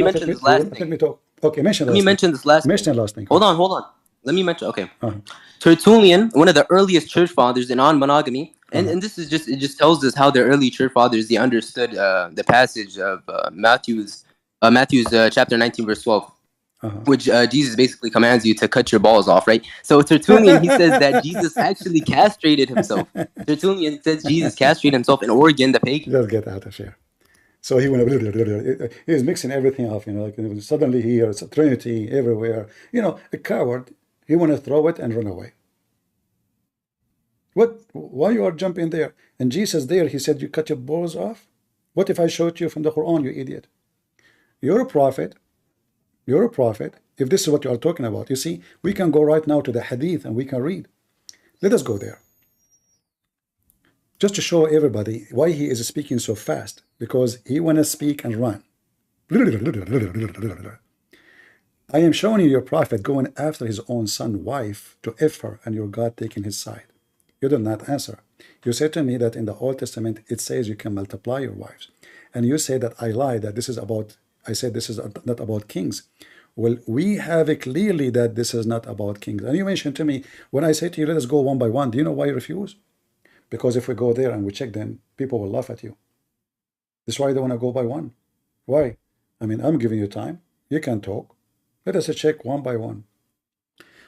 me talk. Okay, mention this last thing. Hold on. Let me mention. Okay. Tertullian, one of the earliest church fathers in on monogamy, and this is it just tells us how the early church fathers they understood the passage of Matthew's chapter 19 verse 12. Which Jesus basically commands you to cut your balls off, right? So Tertullian, he says that Jesus actually castrated himself. Tertullian says Jesus castrated himself in Oregon, the pagan. Let's get out of here. So he went, he was mixing everything up, you know, like suddenly here, it's a Trinity everywhere. You know, a coward, he want to throw it and run away. Why you are jumping there? And Jesus there, he said, you cut your balls off? What if I showed you from the Quran, you idiot? You're a prophet. If this is what you are talking about, you see, we can go right now to the hadith and we can read. Let us go there. Just to show everybody why he is speaking so fast, because he want to speak and run. I am showing you your prophet going after his own son, wife, to F her, and your God taking his side. You do not answer. You say to me that in the Old Testament, it says you can multiply your wives. And you say that I lied, that this is about, I said this is not about kings. Well, we have it clearly that this is not about kings. And you mentioned to me, when I say to you, let us go one by one, do you know why you refuse? Because if we go there and we check them, people will laugh at you. That's why they want to go by one. Why? I mean, I'm giving you time. You can talk. Let us check one by one.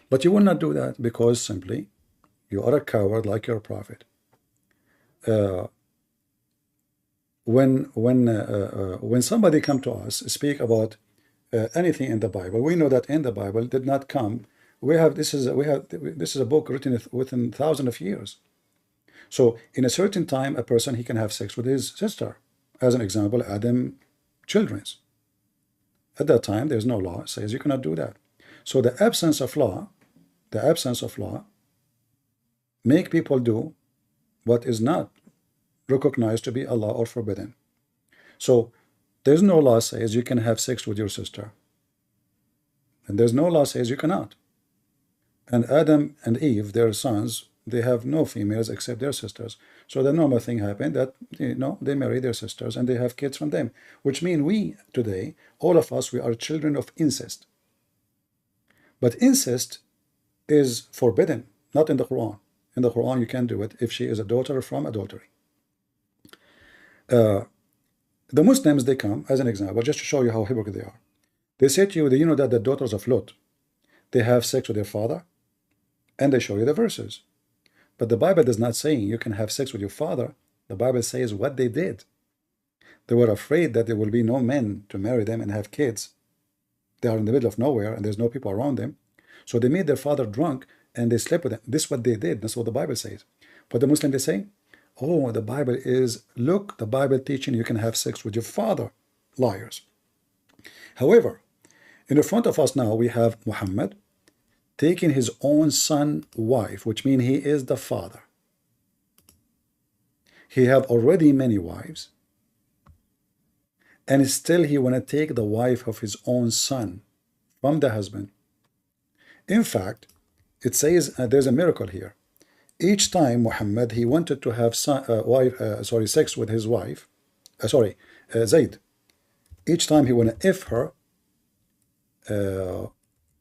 But you will not do that because simply you are a coward like your prophet. When somebody come to us, speak about anything in the Bible, we know that in the Bible did not come. This is a book written within thousands of years. So in a certain time, a person, he can have sex with his sister. As an example, Adam, children's. At that time, there's no law says you cannot do that. So the absence of law make people do what is not recognized to be a law or forbidden. So there's no law says you can have sex with your sister. And there's no law says you cannot. And Adam and Eve, their sons, they have no females except their sisters. So the normal thing happened that, you know, they marry their sisters and they have kids from them, which means we today, all of us, we are children of incest. But incest is forbidden, not in the Quran. In the Quran, you can do it if she is a daughter from adultery. The Muslims, they come, as an example, just to show you how hypocrite they are. They say to you, do you know that the daughters of Lot, they have sex with their father? And they show you the verses. But the Bible does not say you can have sex with your father. The Bible says what they did. They were afraid that there will be no men to marry them and have kids. They are in the middle of nowhere and there's no people around them. So they made their father drunk and they slept with him. This is what they did. That's what the Bible says. But the Muslim, they say, oh, the Bible is, look, the Bible teaching you can have sex with your father. Liars. However, in the front of us now, we have Muhammad taking his own son wife, which means he is the father. He have already many wives, and still he want to take the wife of his own son from the husband. In fact, it says there's a miracle here. Each time Muhammad, he wanted to have sex with his wife, Zayd. Each time he want to her,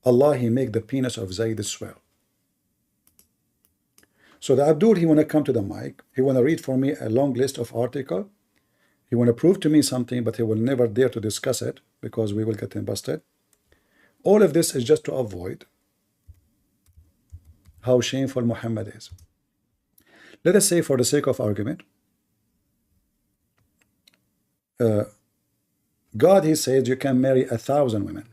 Allah, he make the penis of Zayd swell. So the Abdul, he want to come to the mic. He want to read for me a long list of articles. He want to prove to me something, but he will never dare to discuss it because we will get him busted. All of this is just to avoid how shameful Muhammad is. Let us say, for the sake of argument, God, he says you can marry 1,000 women,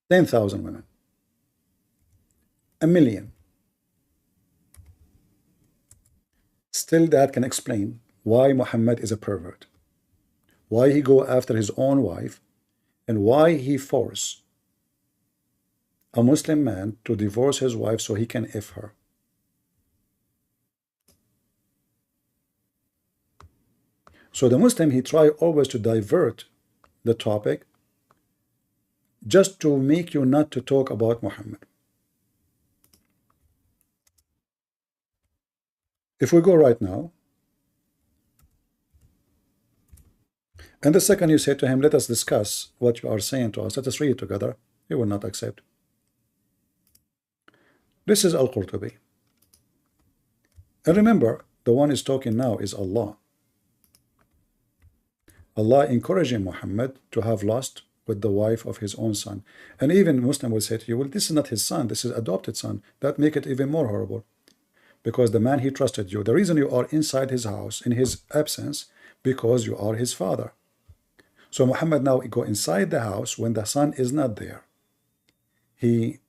10,000 women, 1,000,000. Still, that can explain why Muhammad is a pervert, why he go after his own wife, and why he force a Muslim man to divorce his wife so he can F her. So the Muslim, he try always to divert the topic just to make you not to talk about Muhammad. If we go right now, and the second you say to him, let us discuss what you are saying to us, let us read it together, he will not accept. This is Al-Qurtubi. And remember, the one is talking now is Allah. Allah encouraging Muhammad to have lust with the wife of his own son. And even Muslim will say to you, well, this is not his son, this is adopted son. That make it even more horrible. Because the man, he trusted you. The reason you are inside his house in his absence, because you are his father. So Muhammad now go inside the house when the son is not there. He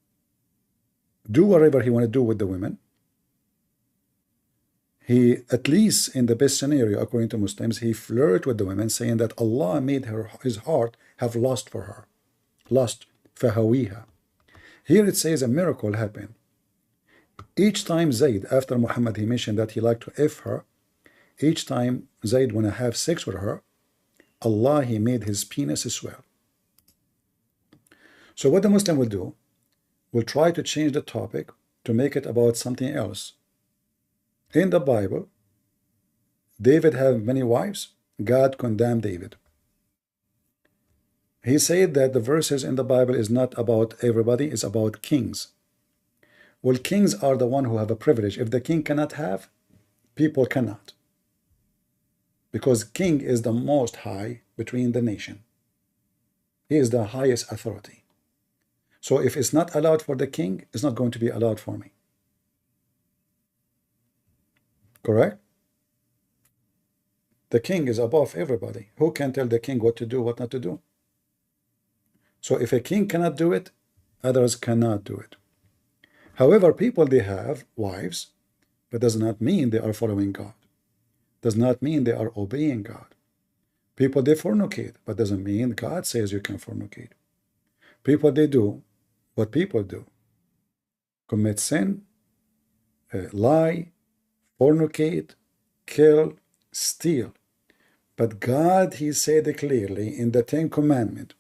do whatever he want to do with the women. He, at least in the best scenario, according to Muslims, he flirt with the women, saying that Allah made his heart have lust for her. Lust, fahawiha. Here it says a miracle happened. Each time Zayd, after Muhammad, he mentioned that he liked to F her, each time Zayd want to have sex with her, Allah, he made his penis swell. So what the Muslim will do, will try to change the topic to make it about something else. In the Bible, David had many wives. God condemned David. He said that the verses in the Bible is not about everybody, it's about kings. Well, kings are the one who have a privilege. If the king cannot have, people cannot. Because king is the most high between the nation. He is the highest authority. So if it's not allowed for the king, it's not going to be allowed for me. Correct? The king is above everybody. Who can tell the king what to do, what not to do? So if a king cannot do it, others cannot do it. However, people, they have wives, but does not mean they are following God. Does not mean they are obeying God. People, they fornicate, but doesn't mean God says you can fornicate. People, they do what people do. Commit sin, lie, fornicate, kill, steal. But God, he said it clearly in the 10 Commandments,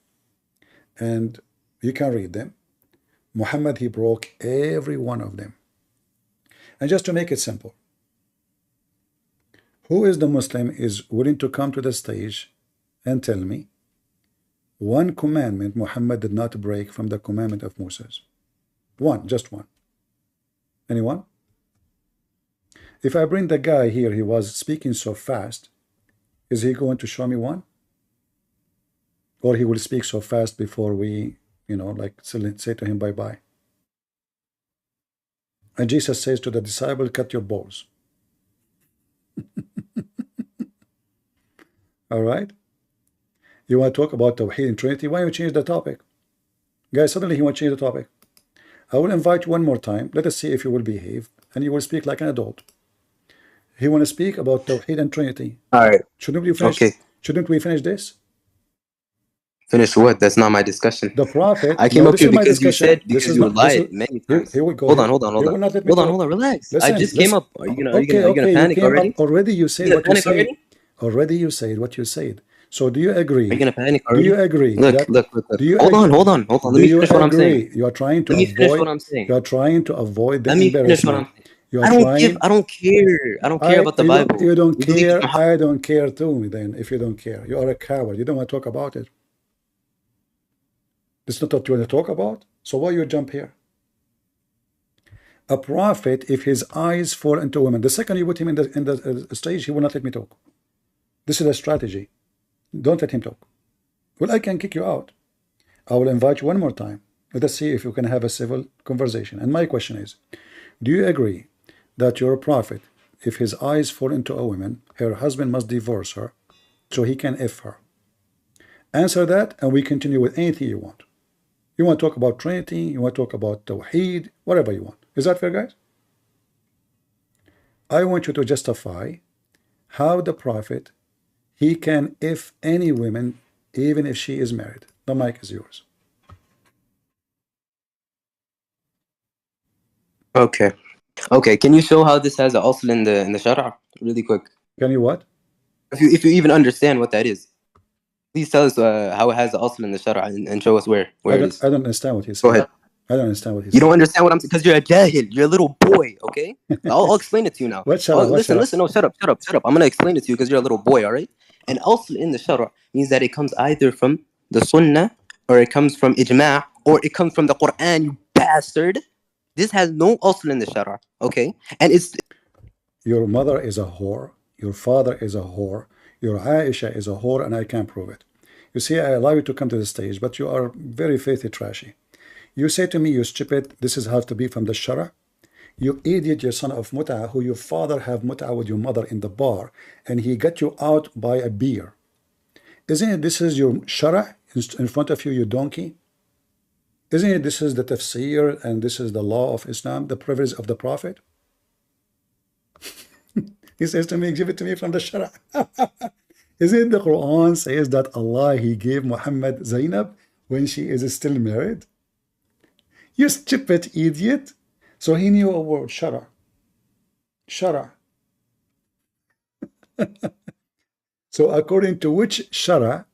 and you can read them. Muhammad, he broke every one of them. And just to make it simple, who is the Muslim is willing to come to the stage and tell me one commandment Muhammad did not break from the commandment of Moses? One, just one. Anyone? If I bring the guy here, he was speaking so fast, is he going to show me one? Or he will speak so fast before we, like say to him bye-bye. And Jesus says to the disciple, cut your balls. All right? You want to talk about Tawheed and Trinity? Why don't you change the topic? Guys, suddenly he wants to change the topic. I will invite you one more time. Let us see if you will behave. And you will speak like an adult. He want to speak about Tawheed and Trinity. All right. Shouldn't we finish? Okay. Shouldn't we finish this? Finish what? That's not my discussion. The Prophet. I came No, up this here is my because you discussion. said This is you my, lied many times. Here we go. Hold on. You will not let me talk. Hold on. Relax. Listen, I just came up. Are you gonna you panic came already? up already. You said what you said. Already you said what you said. So do you agree? Are you gonna panic already? Do you agree? Look. Do you hold on. Let me finish what I'm saying. You are trying to Let me avoid. finish what I'm saying. You are trying to avoid the Let me finish what I'm embarrassment. saying. You are I don't trying. I don't care. I don't care about the Bible. You don't We believe care. in Muhammad. I don't care too. Then, if you don't care, you are a coward. You don't want to talk about it. This is not what you want to talk about. So why you jump here? A prophet, if his eyes fall into women, the second you put him in the stage, he will not let me talk. This is a strategy. Don't let him talk. Well, I can kick you out. I will invite you one more time. Let us see if you can have a civil conversation. And my question is, do you agree that you're a prophet? If his eyes fall into a woman, her husband must divorce her so he can F her. Answer that, and we continue with anything you want. You want to talk about Trinity, you want to talk about Tawheed, whatever you want. Is that fair, guys? I want you to justify how the prophet, he can F any woman, even if she is married. The mic is yours. Okay. Can you show how this has an asl in the Shara? Really quick. Can you what? If you even understand what that is. Please tell us how it has an asl in the Shara and show us where it is. I don't understand what he said. Go ahead. I don't understand what he said. You don't understand what I'm saying because you're a jahil. You're a little boy, okay? I'll explain it to you now. Listen. No, shut up. I'm going to explain it to you because you're a little boy, all right? And asl in the Shara means that it comes either from the Sunnah or it comes from Ijma' or it comes from the Quran, you bastard. This has no asl in the Shara, okay? And it's... Your mother is a whore. Your father is a whore. Your Aisha is a whore, and I can't prove it. You see, I allow you to come to the stage, but you are very filthy trashy. You say to me, you stupid, this is how to be from the Shara. You idiot, your son of Mut'ah, who your father have Mut'ah with your mother in the bar, and he got you out by a beer. Isn't it this is your Shara in front of you, you donkey? Isn't it this is the tafsir, and this is the law of Islam, the privilege of the Prophet? He says to me, give it to me from the Shara. Isn't the Quran says that Allah, he gave Muhammad Zainab when she is still married? You stupid idiot. So he knew a word, Shara. Shara. So according to which Shara,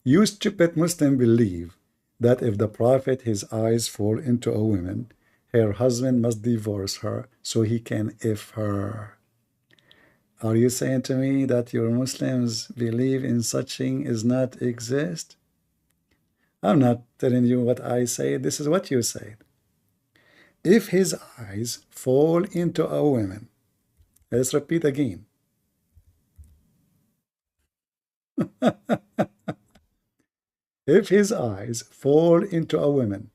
you stupid Muslim believe that if the Prophet, his eyes fall into a woman, her husband must divorce her so he can F her. Are you saying to me that your Muslims believe in such thing is not exist? I'm not telling you what I say. This is what you said. If his eyes fall into a woman, let's repeat again. If his eyes fall into a woman,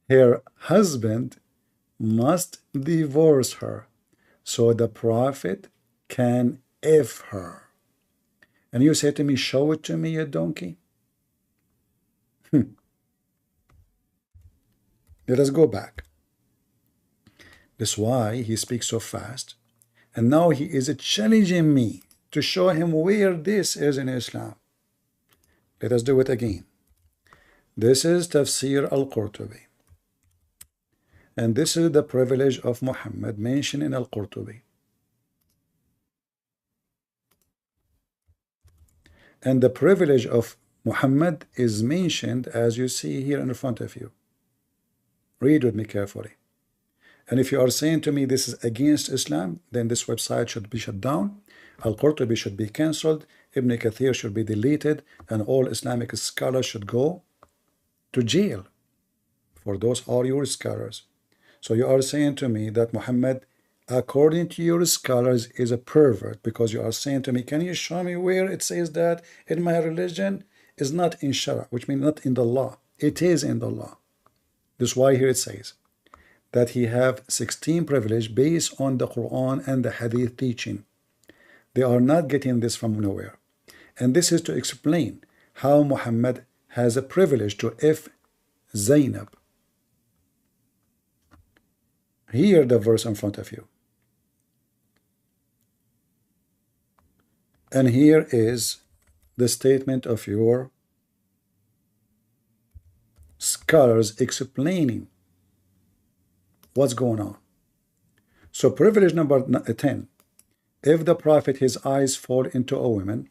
her husband must divorce her so the Prophet can F her. And you say to me, show it to me, you donkey. Let us go back. That's why he speaks so fast. And now he is challenging me to show him where this is in Islam. Let us do it again. This is Tafsir al-Qurtubi. And this is the privilege of Muhammad mentioned in al-Qurtubi. And the privilege of Muhammad is mentioned as you see here in front of you. Read with me carefully. And if you are saying to me this is against Islam, then this website should be shut down. Al-Qurtubi should be cancelled. Ibn Kathir should be deleted. And all Islamic scholars should go to jail. For those are your scholars. So you are saying to me that Muhammad, according to your scholars, is a pervert because you are saying to me, can you show me where it says that in my religion? is not in Shara, which means not in the law. It is in the law. This is why here it says that he have 16 privilege based on the Quran and the Hadith teaching. They are not getting this from nowhere. And this is to explain how Muhammad has a privilege to F Zainab. Hear the verse in front of you. And here is the statement of your scholars explaining what's going on. So privilege number 10. If the Prophet, his eyes fall into a woman,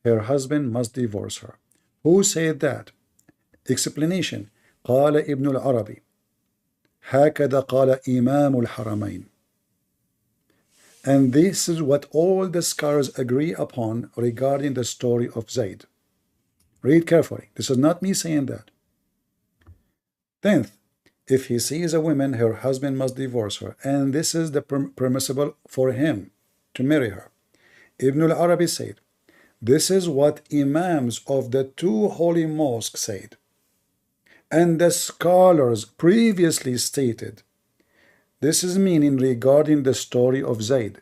her husband must divorce her. Who said that? Explanation. قال ابن العربي هكذا قال إمام الحرمين. And this is what all the scholars agree upon regarding the story of Zayd. Read carefully. This is not me saying that. 10th, if he sees a woman, her husband must divorce her, and this is the permissible for him to marry her. Ibn al-Arabi said, this is what imams of the two holy mosques said, and the scholars previously stated. This is meaning regarding the story of Zayd.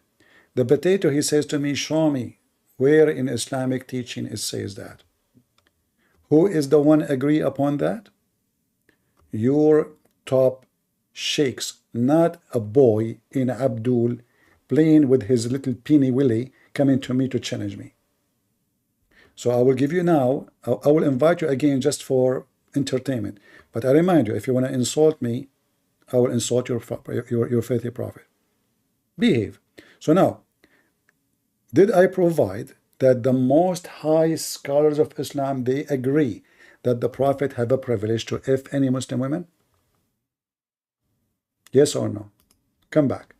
The potato, he says to me, show me where in Islamic teaching it says that. Who is the one agree upon that? Your top sheikhs, not a boy in Abdul playing with his little peeny willy coming to me to challenge me. So I will give you now, I will invite you again just for entertainment. But I remind you, if you want to insult me, I will insult your faithful prophet. Behave. So now, did I provide that the most high scholars of Islam, they agree that the Prophet have a privilege to F any Muslim women? Yes or no? Come back.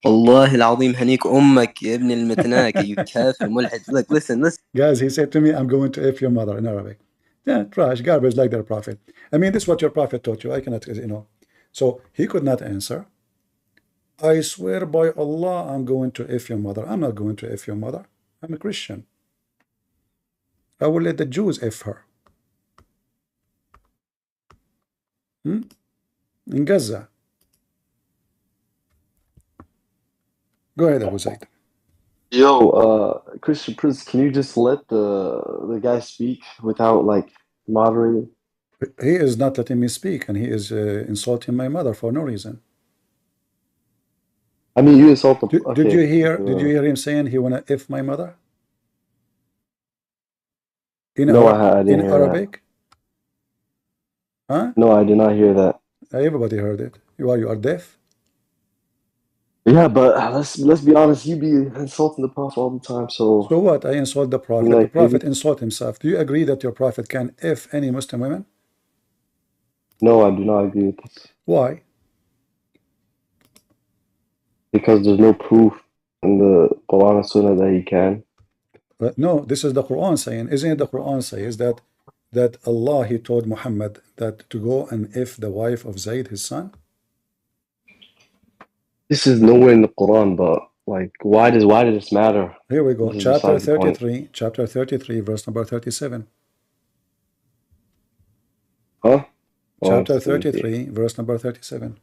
والله العظيم هنيك أمك يا ابن المتناكة you كافر ملحد. Look, listen. Guys, he said to me, I'm going to F your mother in Arabic. Yeah, trash, garbage like their prophet. I mean, this is what your prophet taught you. I cannot, you know. So he could not answer. I swear by Allah, I'm going to F your mother. I'm not going to F your mother. I'm a Christian. I will let the Jews F her. In Gaza. Go ahead, Abu Zaid. Yo, Christian Prince, can you just let the guy speak without like moderating? He is not letting me speak, and he is insulting my mother for no reason. I mean, you insult the. Did you hear? Did you hear him saying he wanna F my mother? In no, I didn't hear Arabic? That. Huh? No, I did not hear that. Everybody heard it. You are deaf? Yeah, but let's be honest. You be insulting the Prophet all the time. So what? I insult the Prophet. Like, the Prophet insult himself. Do you agree that your Prophet can F any Muslim women? No, I do not agree with this. Why? Because there's no proof in the Quran and Sunnah that he can. But no, this is the Quran saying. Isn't it the Quran says that Allah, he told Muhammad that to go and F the wife of Zayd, his son? This is nowhere in the Quran, but like, why does this matter? Here we go. Chapter 33, chapter 33, verse number 37. Huh? Chapter 33, verse number 37.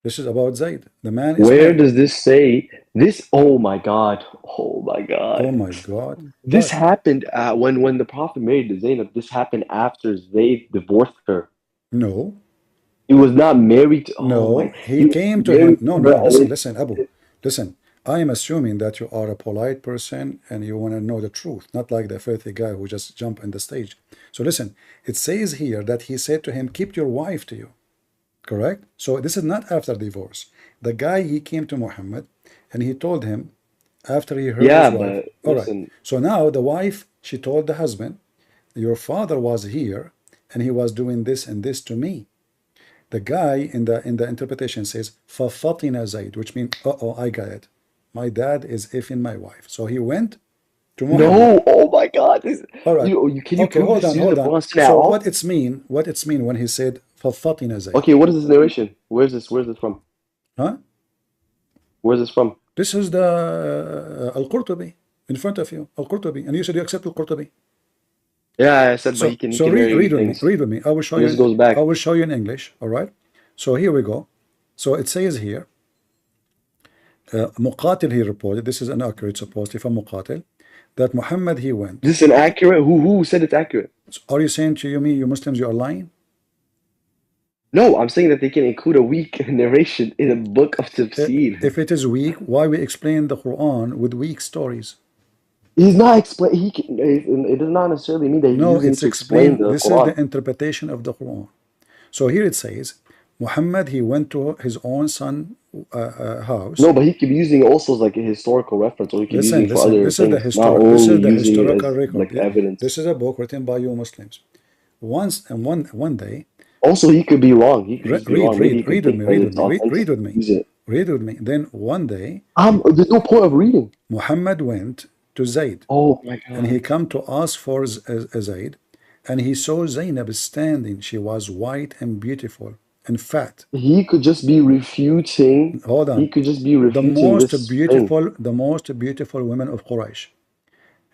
This is about Zayd. The man is Where does this say this? Oh my God. Oh my God. Oh my God. This happened when the Prophet married Zaynab. This happened after Zayd divorced her. No. He was not married to. No, he came to him. No, listen, Abu. Listen, I am assuming that you are a polite person and you want to know the truth, not like the filthy guy who just jumped on the stage. So listen, it says here that he said to him, keep your wife to you. Correct? So this is not after divorce. The guy, he came to Muhammad and he told him after he heard his wife. All right. So now the wife, she told the husband, your father was here and he was doing this and this to me. The guy in the interpretation says فَفَطِنَ Zayd, which means I got it. My dad is effing my wife. So he went to Muhammad. No, oh my God. All right. Can you hold on. So what it's mean when he said فَفَطِنَ Zayd? Okay, what is this narration? Where's this from? Huh? Where's this from? This is the Al-Qurtubi in front of you, Al-Qurtubi, and you said you accept Al-Qurtubi. Yeah, I said, but he can read with things. me. Read with me. I will show this you. Goes back. I will show you in English. All right. So here we go. So it says here. Muqatil, he reported. This is inaccurate, supposedly from Muqatil, that Muhammad he went. This is inaccurate. Who said it's accurate? Are you saying to me, you Muslims, you are lying? No, I'm saying that they can include a weak narration in a book of tafsir. If it is weak, why we explain the Quran with weak stories? He's not explain. It does not necessarily mean that he's using it's to explain the this Quran. is the interpretation of the Quran. So here it says, Muhammad he went to his own son house. No, but he could be using it also as like a historical reference, or he could be using it for other this things. Is the historical record. Like evidence. This is a book written by you Muslims. One day. Also, he could be wrong. He could read with me. Then one day, there's no point of reading. Muhammad went to Zayd. Oh my God. And he come to ask for Zayd, and he saw Zaynab standing. She was white and beautiful and fat. He could just be refuting. Hold on. He could just be refuting the most beautiful women of Quraysh.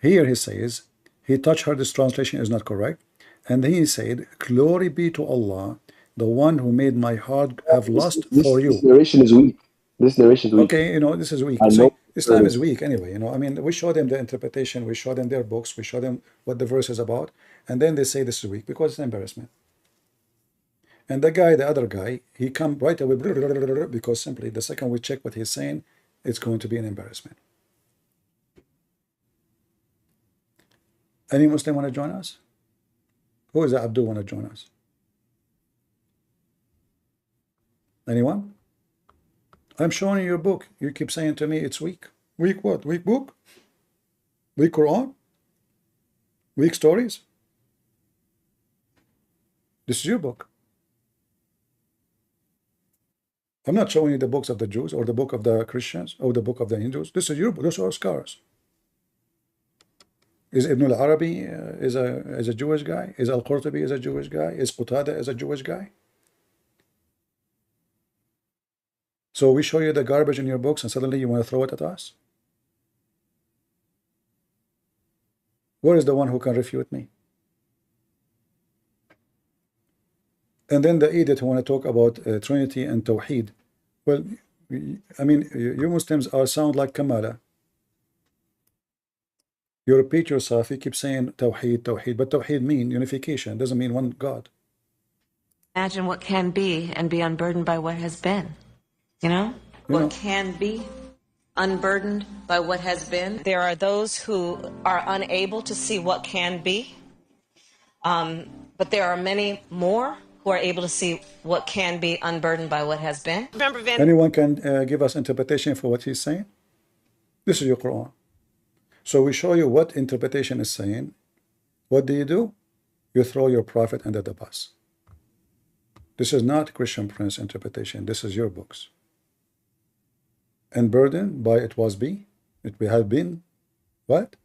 Here he says, he touched her. This translation is not correct. And then he said, glory be to Allah, the one who made my heart have lust for you. This narration is weak. This narration is weak. Okay, this is weak. Islam is weak anyway. I mean, we show them the interpretation, we show them their books, we show them what the verse is about, and then they say this is weak because it's an embarrassment. And the other guy, he come right away because simply the second we check what he's saying, it's going to be an embarrassment. Any Muslim want to join us? Who is that? Abdul want to join us? Anyone? I'm showing you your book. You keep saying to me it's weak. Weak what? Weak book? Weak Quran? Weak stories? This is your book. I'm not showing you the books of the Jews or the book of the Christians or the book of the Hindus. This is your book. Those are scholars. Is Ibn al-Arabi is a Jewish guy? Is al-Qurtubi is a Jewish guy? Is Qatada is a Jewish guy? So we show you the garbage in your books and suddenly you want to throw it at us? Where is the one who can refute me? And then the idiot who want to talk about Trinity and Tawheed. Well, I mean, you Muslims sound like Kamala. You repeat yourself, you keep saying Tawheed, Tawheed, but Tawheed means unification, it doesn't mean one God. Imagine what can be and be unburdened by what has been. What can be unburdened by what has been. There are those who are unable to see what can be, but there are many more who are able to see what can be unburdened by what has been. Anyone can give us interpretation for what he's saying? This is your Quran. So we show you what interpretation is saying. What do? You throw your prophet under the bus. This is not Christian Prince interpretation. This is your books. And burdened by it was be. It had been. What?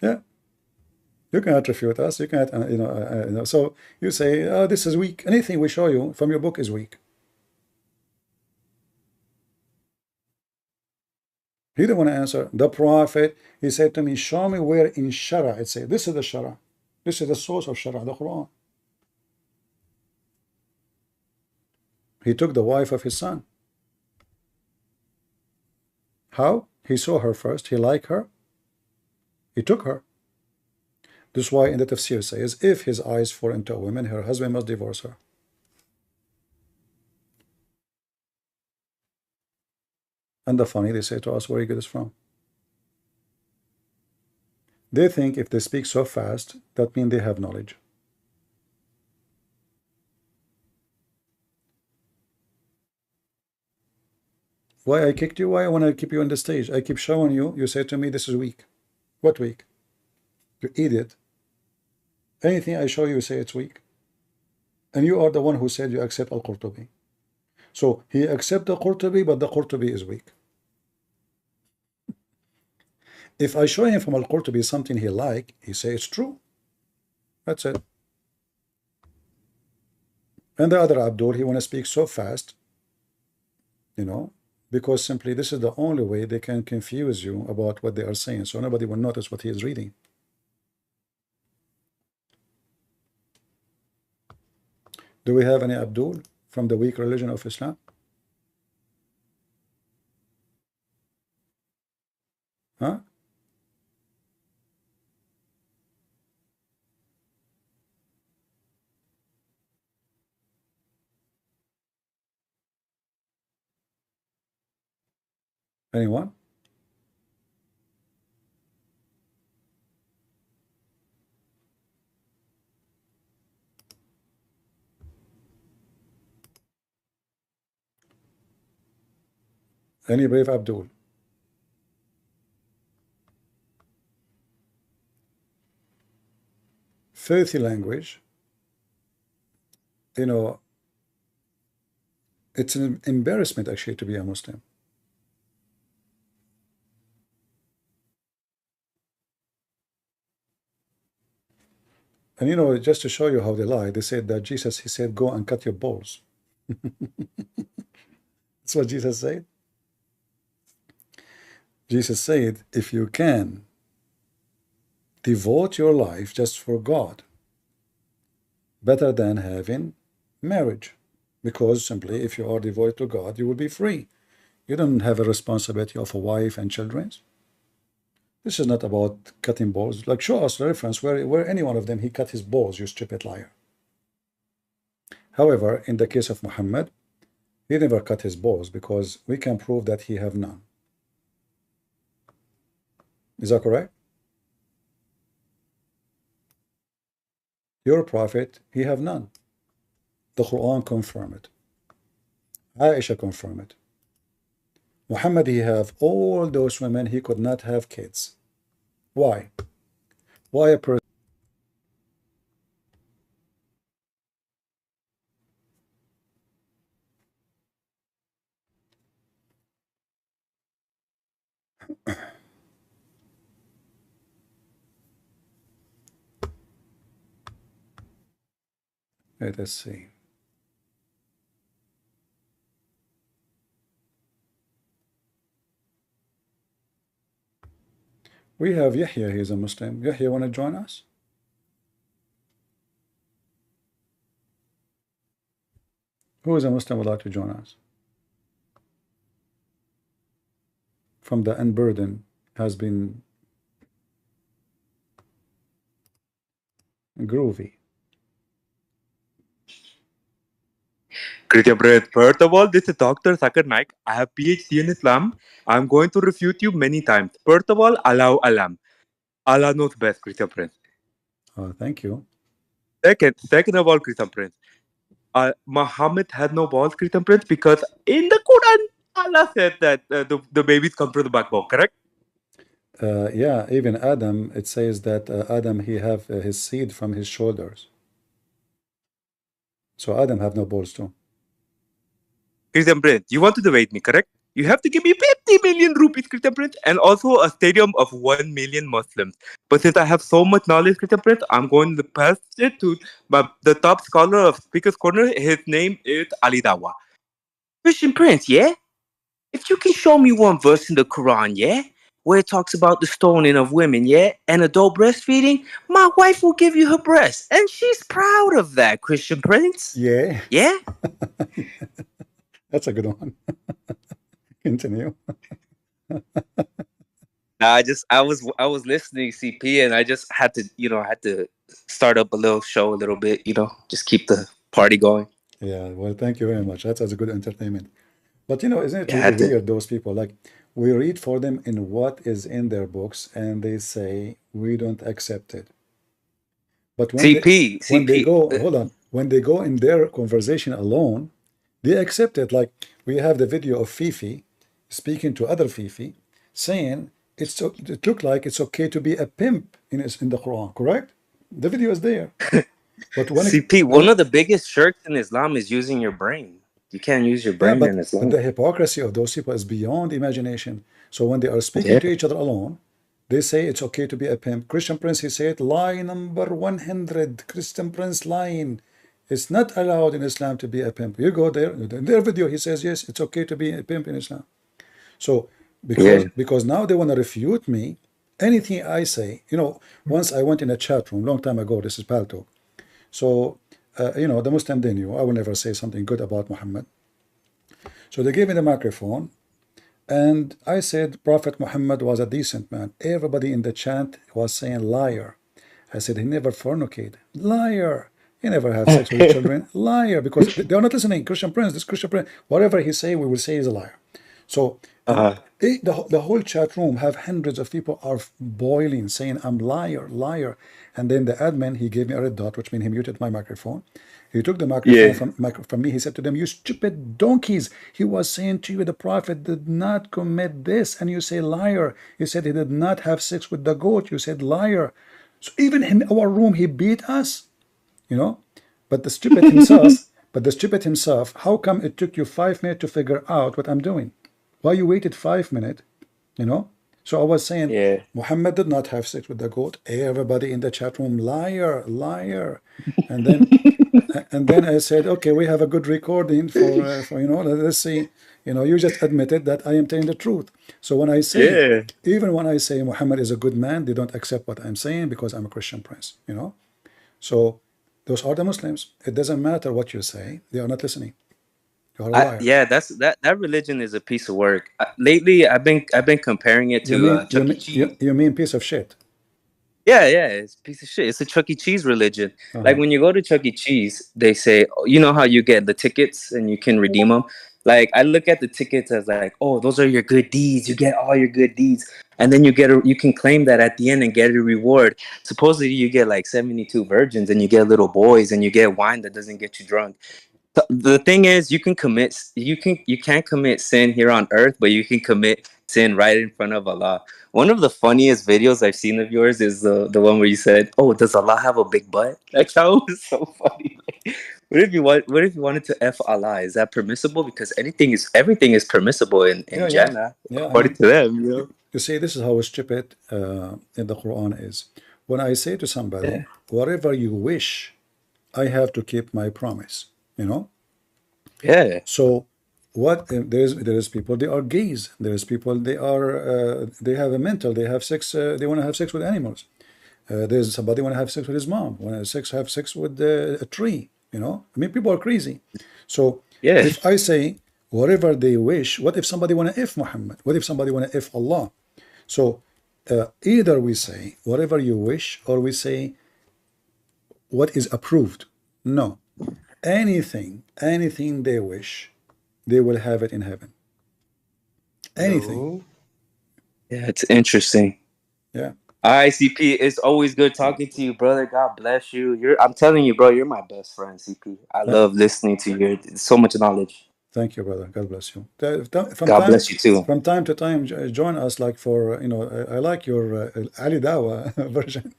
Yeah. You cannot refute us. You cannot, so you say, oh, this is weak. Anything we show you from your book is weak. He didn't want to answer. The prophet, he said to me, show me where in Shara it says, this is the Shara. This is the source of Shara, the Quran. He took the wife of his son. How? He saw her first. He liked her. He took her. This is why in the tafsir says, if his eyes fall into a woman, her husband must divorce her. And the funny, they say to us, where you get this from? They think if they speak so fast, that means they have knowledge. Why I kicked you? Why I want to keep you on the stage? I keep showing you. You say to me, this is weak. What weak? You idiot. Anything I show you, say it's weak. And you are the one who said you accept Al-Qurtubi. So he accepts the Qurtubi, but the Qurtubi is weak. If I show him from Al-Qurtubi something he like, he say it's true. That's it. And the other Abdul, he want to speak so fast, you know, because simply this is the only way they can confuse you about what they are saying, so nobody will notice what he is reading. Do we have any Abdul from the weak religion of Islam? Huh? Anyone? Any brave Abdul? Filthy language. You know, it's an embarrassment actually to be a Muslim. And you know, just to show you how they lie, they said that Jesus, he said, go and cut your balls. That's what Jesus said. Jesus said, if you can devote your life just for God, better than having marriage. Because simply, if you are devoted to God, you will be free. You don't have a responsibility of a wife and children. This is not about cutting balls. Like, show us the reference where any one of them, he cut his balls, you stupid liar. However, in the case of Muhammad, he never cut his balls because we can prove that he have none. Is that correct? Your prophet, he have none. The Quran confirm it. Aisha confirm it. Muhammad, he have all those women, he could not have kids. Why? Why a person? Let us see. We have Yahya, he is a Muslim. Yahya, want to join us? Who is a Muslim would like to join us? From the unburden has been groovy. Great, brother. First of all, this is Dr. Zakir Naik. I have PhD in Islam. I'm going to refute you many times. First of all, Allah Alam. Allah knows best, Christian Prince. Thank you. Second of all, Christian Prince. Muhammad had no balls, Christian Prince, because in the Quran, Allah said that the babies come from the backbone, correct? Yeah, even Adam, it says that Adam, he have his seed from his shoulders. So Adam have no balls too. Christian Prince, you want to debate me, correct? You have to give me 50 million rupees, Christian Prince, and also a stadium of 1 million Muslims. But since I have so much knowledge, Christian Prince, I'm going to pass it to the top scholar of Speaker's Corner. His name is Ali Dawah. Christian Prince, yeah? If you can show me one verse in the Quran, yeah? Where it talks about the stoning of women, yeah? And adult breastfeeding, my wife will give you her breast. And she's proud of that, Christian Prince. Yeah. Yeah? That's a good one. Continue. I was listening CP and I just had to start up a little show a little bit, just keep the party going. Yeah, well, thank you very much. That's a good entertainment. But isn't it really weird, those people? Like, we read for them in what is in their books and they say we don't accept it. But when they go, hold on, when they go in their conversation alone, they accept it. Like, we have the video of Fifi speaking to other Fifi, saying it looked like it's okay to be a pimp in the Quran, correct? The video is there. But when CP, one of the biggest shirks in Islam is using your brain. You can't use your brain in Islam. But the hypocrisy of those people is beyond imagination. So when they are speaking to each other alone, they say it's okay to be a pimp. Christian Prince, he said, lie number 100. Christian Prince lying. It's not allowed in Islam to be a pimp. You go there, in their video, he says, yes, it's okay to be a pimp in Islam. So, because now they want to refute me, anything I say, once I went in a chat room, long time ago, this is Palto. So, the Muslim, they knew I will never say something good about Muhammad. So they gave me the microphone, and I said Prophet Muhammad was a decent man. Everybody in the chat was saying liar. I said he never fornicated. Liar. He never had sex with children. Liar. Because they are not listening. Christian Prince, this Christian Prince, whatever he say, we will say is a liar. So the whole chat room have hundreds of people are boiling, saying I'm liar, liar. And then the admin, he gave me a red dot, which means he muted my microphone. He took the microphone from me. He said to them, you stupid donkeys. He was saying to you, the Prophet did not commit this. And you say liar. You said he did not have sex with the goat. You said liar. So even in our room, he beat us, But the stupid himself, how come it took you 5 minutes to figure out what I'm doing? Why you waited 5 minutes, So I was saying, Muhammad did not have sex with the goat. Everybody in the chat room, liar, liar. And then I said, okay, we have a good recording for let's see. You just admitted that I am telling the truth. So when I say, even when I say Muhammad is a good man, they don't accept what I'm saying because I'm a Christian prince, So those are the Muslims. It doesn't matter what you say. They are not listening. You're a liar. That religion is a piece of work. Lately, I've been comparing it to Chuck E. Cheese. You mean piece of shit? Yeah, it's a piece of shit. It's a Chuck E. Cheese religion. Like when you go to Chuck E. Cheese, they say, you know how you get the tickets and you can redeem them? Like I look at the tickets as like, oh, those are your good deeds. You get all your good deeds. And then you can claim that at the end and get a reward. Supposedly you get like 72 virgins and you get little boys and you get wine that doesn't get you drunk. The thing is, you can't commit sin here on earth, but you can commit sin right in front of Allah. One of the funniest videos I've seen of yours is the one where you said, "Oh, does Allah have a big butt?" Like that was so funny. What if you wanted to F Allah? Is that permissible? Because everything is permissible in Jannah, according to them. You see, this is how stupid in the Quran is. When I say to somebody, whatever you wish, I have to keep my promise. So what there is people, they are gays. There is people, they have a mental, they have sex, they want to have sex with animals. There's somebody want to have sex with his mom, want to have sex with a tree. People are crazy. So if I say whatever they wish, what if somebody want to F Muhammad? What if somebody want to F Allah? So either we say whatever you wish, or we say what is approved. No. Anything they wish, they will have it in heaven. Anything. Yeah, it's interesting. Yeah. CP, it's always good talking to you, brother. God bless you. I'm telling you, bro, you're my best friend, CP. I love listening to you. So much knowledge. Thank you, brother. God bless you. God bless you too. From time to time, join us. Like for I like your Ali Dawah version.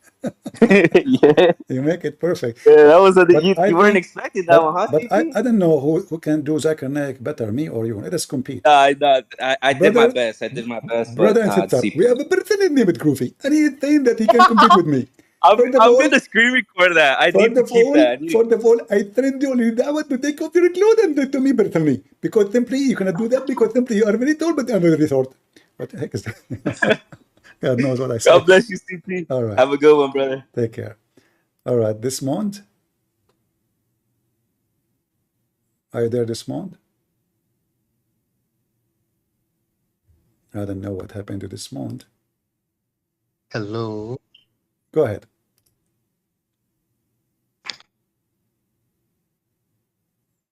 You make it perfect. Yeah, that was you weren't expecting that one, huh? But I don't know who can do Zakir Naik better, me or you. Let us compete. I did my best. Brother and sister, we have a person named Groovy, and he is saying that he can compete with me. I'm gonna screen record that. I need to keep that. First of all, I trained you only that to take off your clothes and to me personally. Because simply you cannot do that because simply you are very tall, but I'm very short. What the heck is that? God knows what I said. God bless you, CP. All right. Have a good one, brother. Take care. All right, Desmond. Are you there, Desmond? I don't know what happened to Desmond. Hello. Go ahead.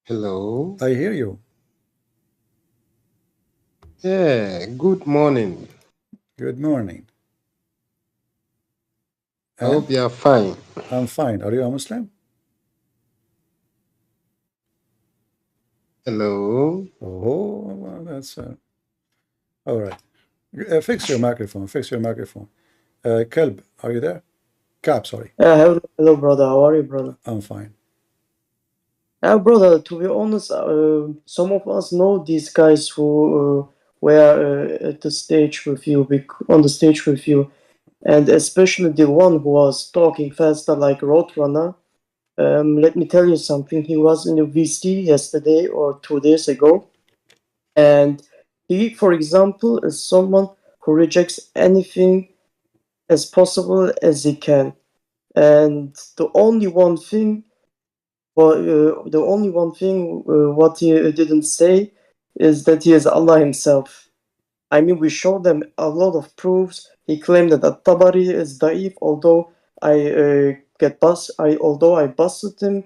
Hello. I hear you. Yeah, good morning. Good morning. I hope you are fine. I'm fine. Are you a Muslim? Hello. Oh, well, that's all right. Fix your microphone. Fix your microphone. Kalb, are you there? Cap, sorry. Hello, brother. How are you, brother? I'm fine. Brother, to be honest, some of us know these guys who were at the stage with you, on the stage with you, and especially the one who was talking faster like Roadrunner. Let me tell you something. He was in the VC yesterday or 2 days ago, and he, for example, is someone who rejects anything as possible as he can. And the only one thing, what he didn't say is that he is Allah himself. I mean, we showed them a lot of proofs. He claimed that At-Tabari is da'if, although I busted him.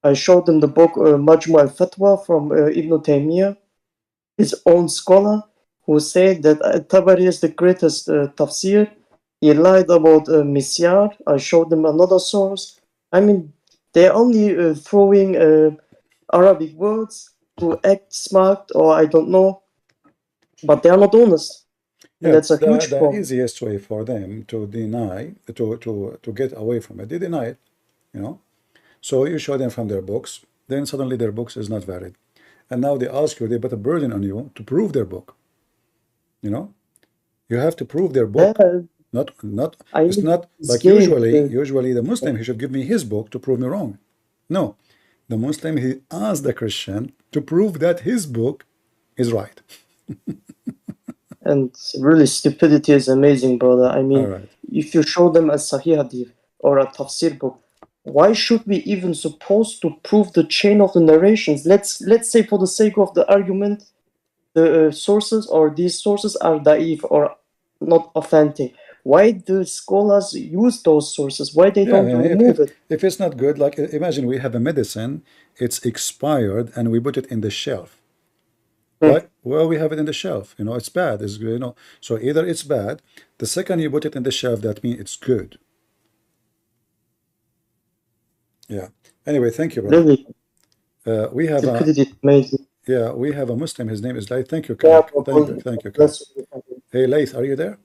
I showed him the book Majmu al-Fatwa from Ibn Taymiyyah, his own scholar, who said that At-Tabari is the greatest tafsir. He lied about Misyar. I showed him another source. I mean, they're only throwing Arabic words to act smart, or I don't know, but they are not honest. Yeah, and that's a huge the problem. easiest way for them to deny, to get away from it, they deny it, you know. So you show them from their books, then suddenly their books is not valid. And now they ask you, they put a burden on you to prove their book. You know, you have to prove their book. Not it's not like usually the Muslim, he should give me his book to prove me wrong. No, the Muslim, he asks the Christian to prove that his book is right. And really, stupidity is amazing, brother. I mean, if you show them a Sahih Hadith or a Tafsir book, why should we even supposed to prove the chain of the narrations? Let's say, for the sake of the argument, the sources or these sources are da'if or not authentic. Why do scholars use those sources? Why they don't remove it? If it's not good, like imagine we have a medicine, it's expired, and we put it in the shelf. Right? Well, we have it in the shelf. You know, it's bad. It's, you know, so either it's bad. The second you put it in the shelf, that means it's good. Yeah. Anyway, thank you, brother. Really? We have amazing. Yeah, we have a Muslim. His name is Laith. Thank you, Karak. Thank you, Karak. Hey, Laith, are you there?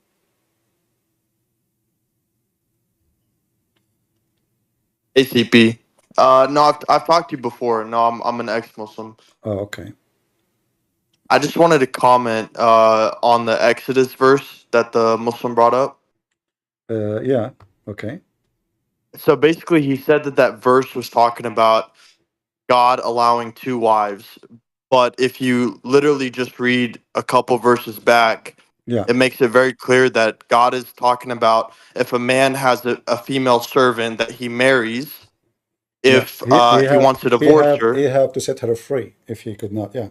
ACP. No, I've talked to you before. No, I'm an ex-Muslim. Oh, okay. I just wanted to comment on the Exodus verse that the Muslim brought up. Yeah. Okay. So basically, he said that verse was talking about God allowing 2 wives. But if you literally just read a couple verses back, it makes it very clear that God is talking about if a man has a female servant that he marries, if he wants to divorce her. He have to set her free if he could not. Yeah.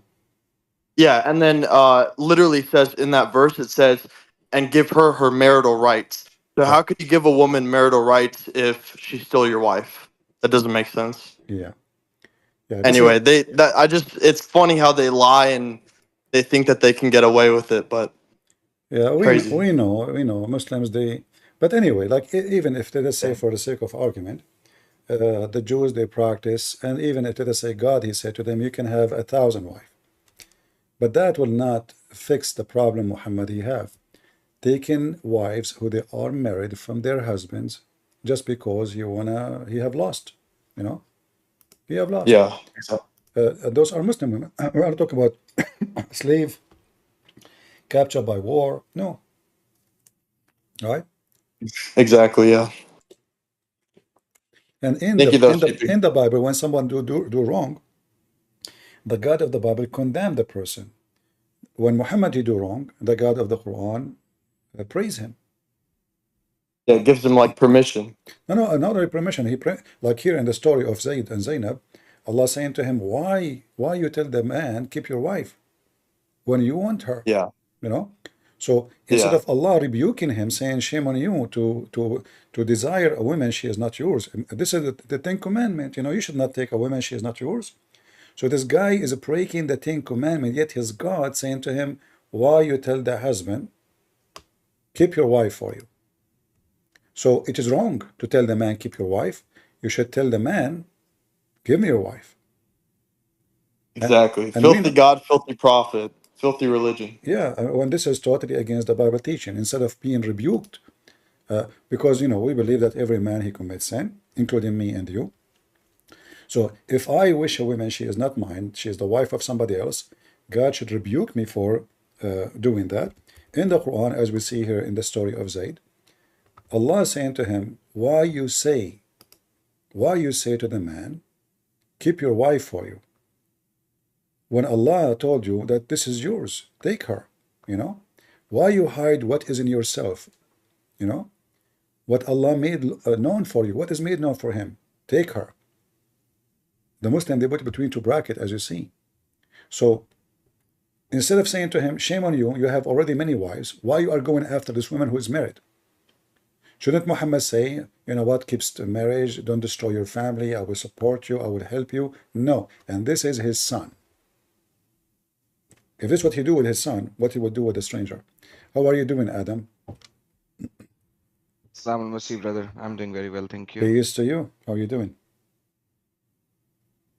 Yeah, and then literally says in that verse, it says, and give her her marital rights. So how could you give a woman marital rights if she's still your wife? That doesn't make sense. Yeah. Anyway, it's funny how they lie and they think that they can get away with it, but yeah, crazy. we know Muslims, but anyway, like even if let us say for the sake of argument, the Jews, they practice, and even if let us say God, he said to them, you can have 1,000 wives, but that will not fix the problem Muhammad he have, taking wives who they are married from their husbands just because he have lost, you know. We have lost. Yeah. Those are Muslim women. We are talking about slave, captured by war. No. Right? Exactly, yeah. And in the Bible, when someone do wrong, the God of the Bible condemned the person. When Muhammad he do wrong, the God of the Quran praise him. Yeah, it gives him like permission. No, not only permission. Like here in the story of Zayd and Zainab, Allah saying to him, why you tell the man keep your wife when you want her? Yeah. You know? So instead of Allah rebuking him, saying shame on you to desire a woman she is not yours. This is the 10 commandment. You know, you should not take a woman she is not yours. So this guy is breaking the 10 commandment, yet his God saying to him, why you tell the husband keep your wife for you? So it is wrong to tell the man keep your wife. You should tell the man give me your wife. Exactly. Filthy God, filthy prophet, filthy religion. Yeah, when this is totally against the Bible teaching, instead of being rebuked, because, you know, we believe that every man he commits sin, including me and you. So if I wish a woman she is not mine, she is the wife of somebody else, God should rebuke me for doing that. In the Quran, as we see here in the story of Zayd, Allah is saying to him, why you say Why you say to the man, keep your wife for you, when Allah told you that this is yours, take her, you know? Why you hide what is in yourself, you know? What Allah made known for you, what is made known for him, take her. The Muslim, they put between two brackets, as you see. So instead of saying to him, shame on you, you have already many wives, why you are going after this woman who is married? Shouldn't Muhammad say, you know what, keep the marriage, don't destroy your family, I will support you, I will help you? No, and this is his son. If this is what he do with his son, what he would do with a stranger. How are you doing, Adam? Salam alaikum, brother. I'm doing very well, thank you. Peace to you. How are you doing?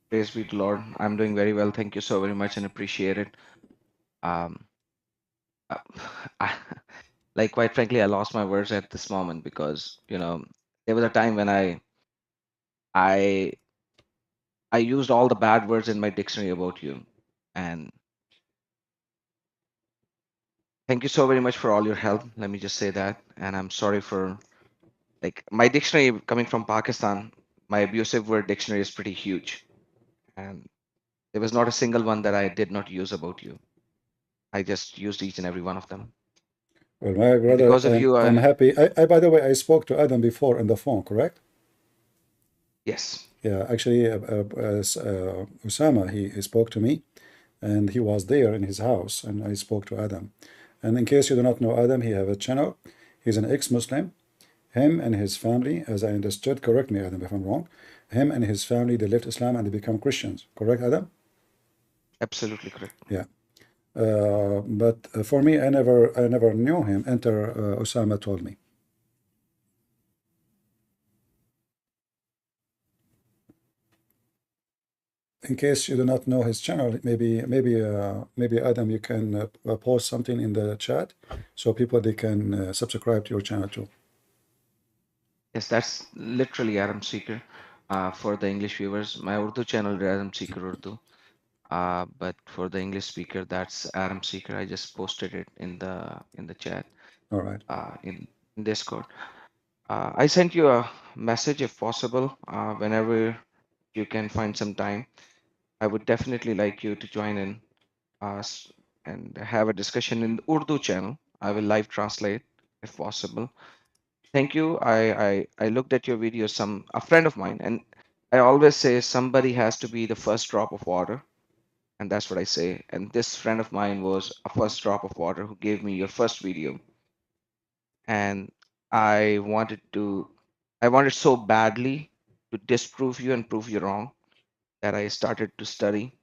Praise be to Lord. I'm doing very well. Thank you so very much and appreciate it. Um, I, like quite frankly, I lost my words at this moment because there was a time when I used all the bad words in my dictionary about you, and thank you so very much for all your help. Let me just say that, and I'm sorry for like my dictionary coming from Pakistan. My abusive word dictionary is pretty huge, and there was not a single one that I did not use about you. I just used each and every one of them. Well, my brother, because of you, I'm happy. By the way, I spoke to Adam before on the phone, correct? Yes. Yeah, actually, Osama, he spoke to me, and he was there in his house, and I spoke to Adam. And in case you do not know Adam, he have a channel. He's an ex-Muslim. Him and his family, as I understood, correct me, Adam, if I'm wrong. Him and his family, they left Islam and they become Christians. Correct, Adam? Absolutely correct. Yeah. But for me, I never knew him until Osama told me. In case you do not know his channel, maybe Adam, you can post something in the chat so people they can subscribe to your channel too. Yes, that's literally Adam Seeker for the English viewers. My Urdu channel is Adam Seeker Urdu. But for the English speaker, that's Adam Seeker. I just posted it in the chat. All right. In Discord. I sent you a message if possible. Whenever you can find some time, I would definitely like you to join in us and have a discussion in the Urdu channel. I will live translate if possible. Thank you. I looked at your video. A friend of mine, and I always say somebody has to be the first drop of water. And that's what I say. And this friend of mine was a first drop of water who gave me your first video. And I wanted so badly to disprove you and prove you wrong that I started to study.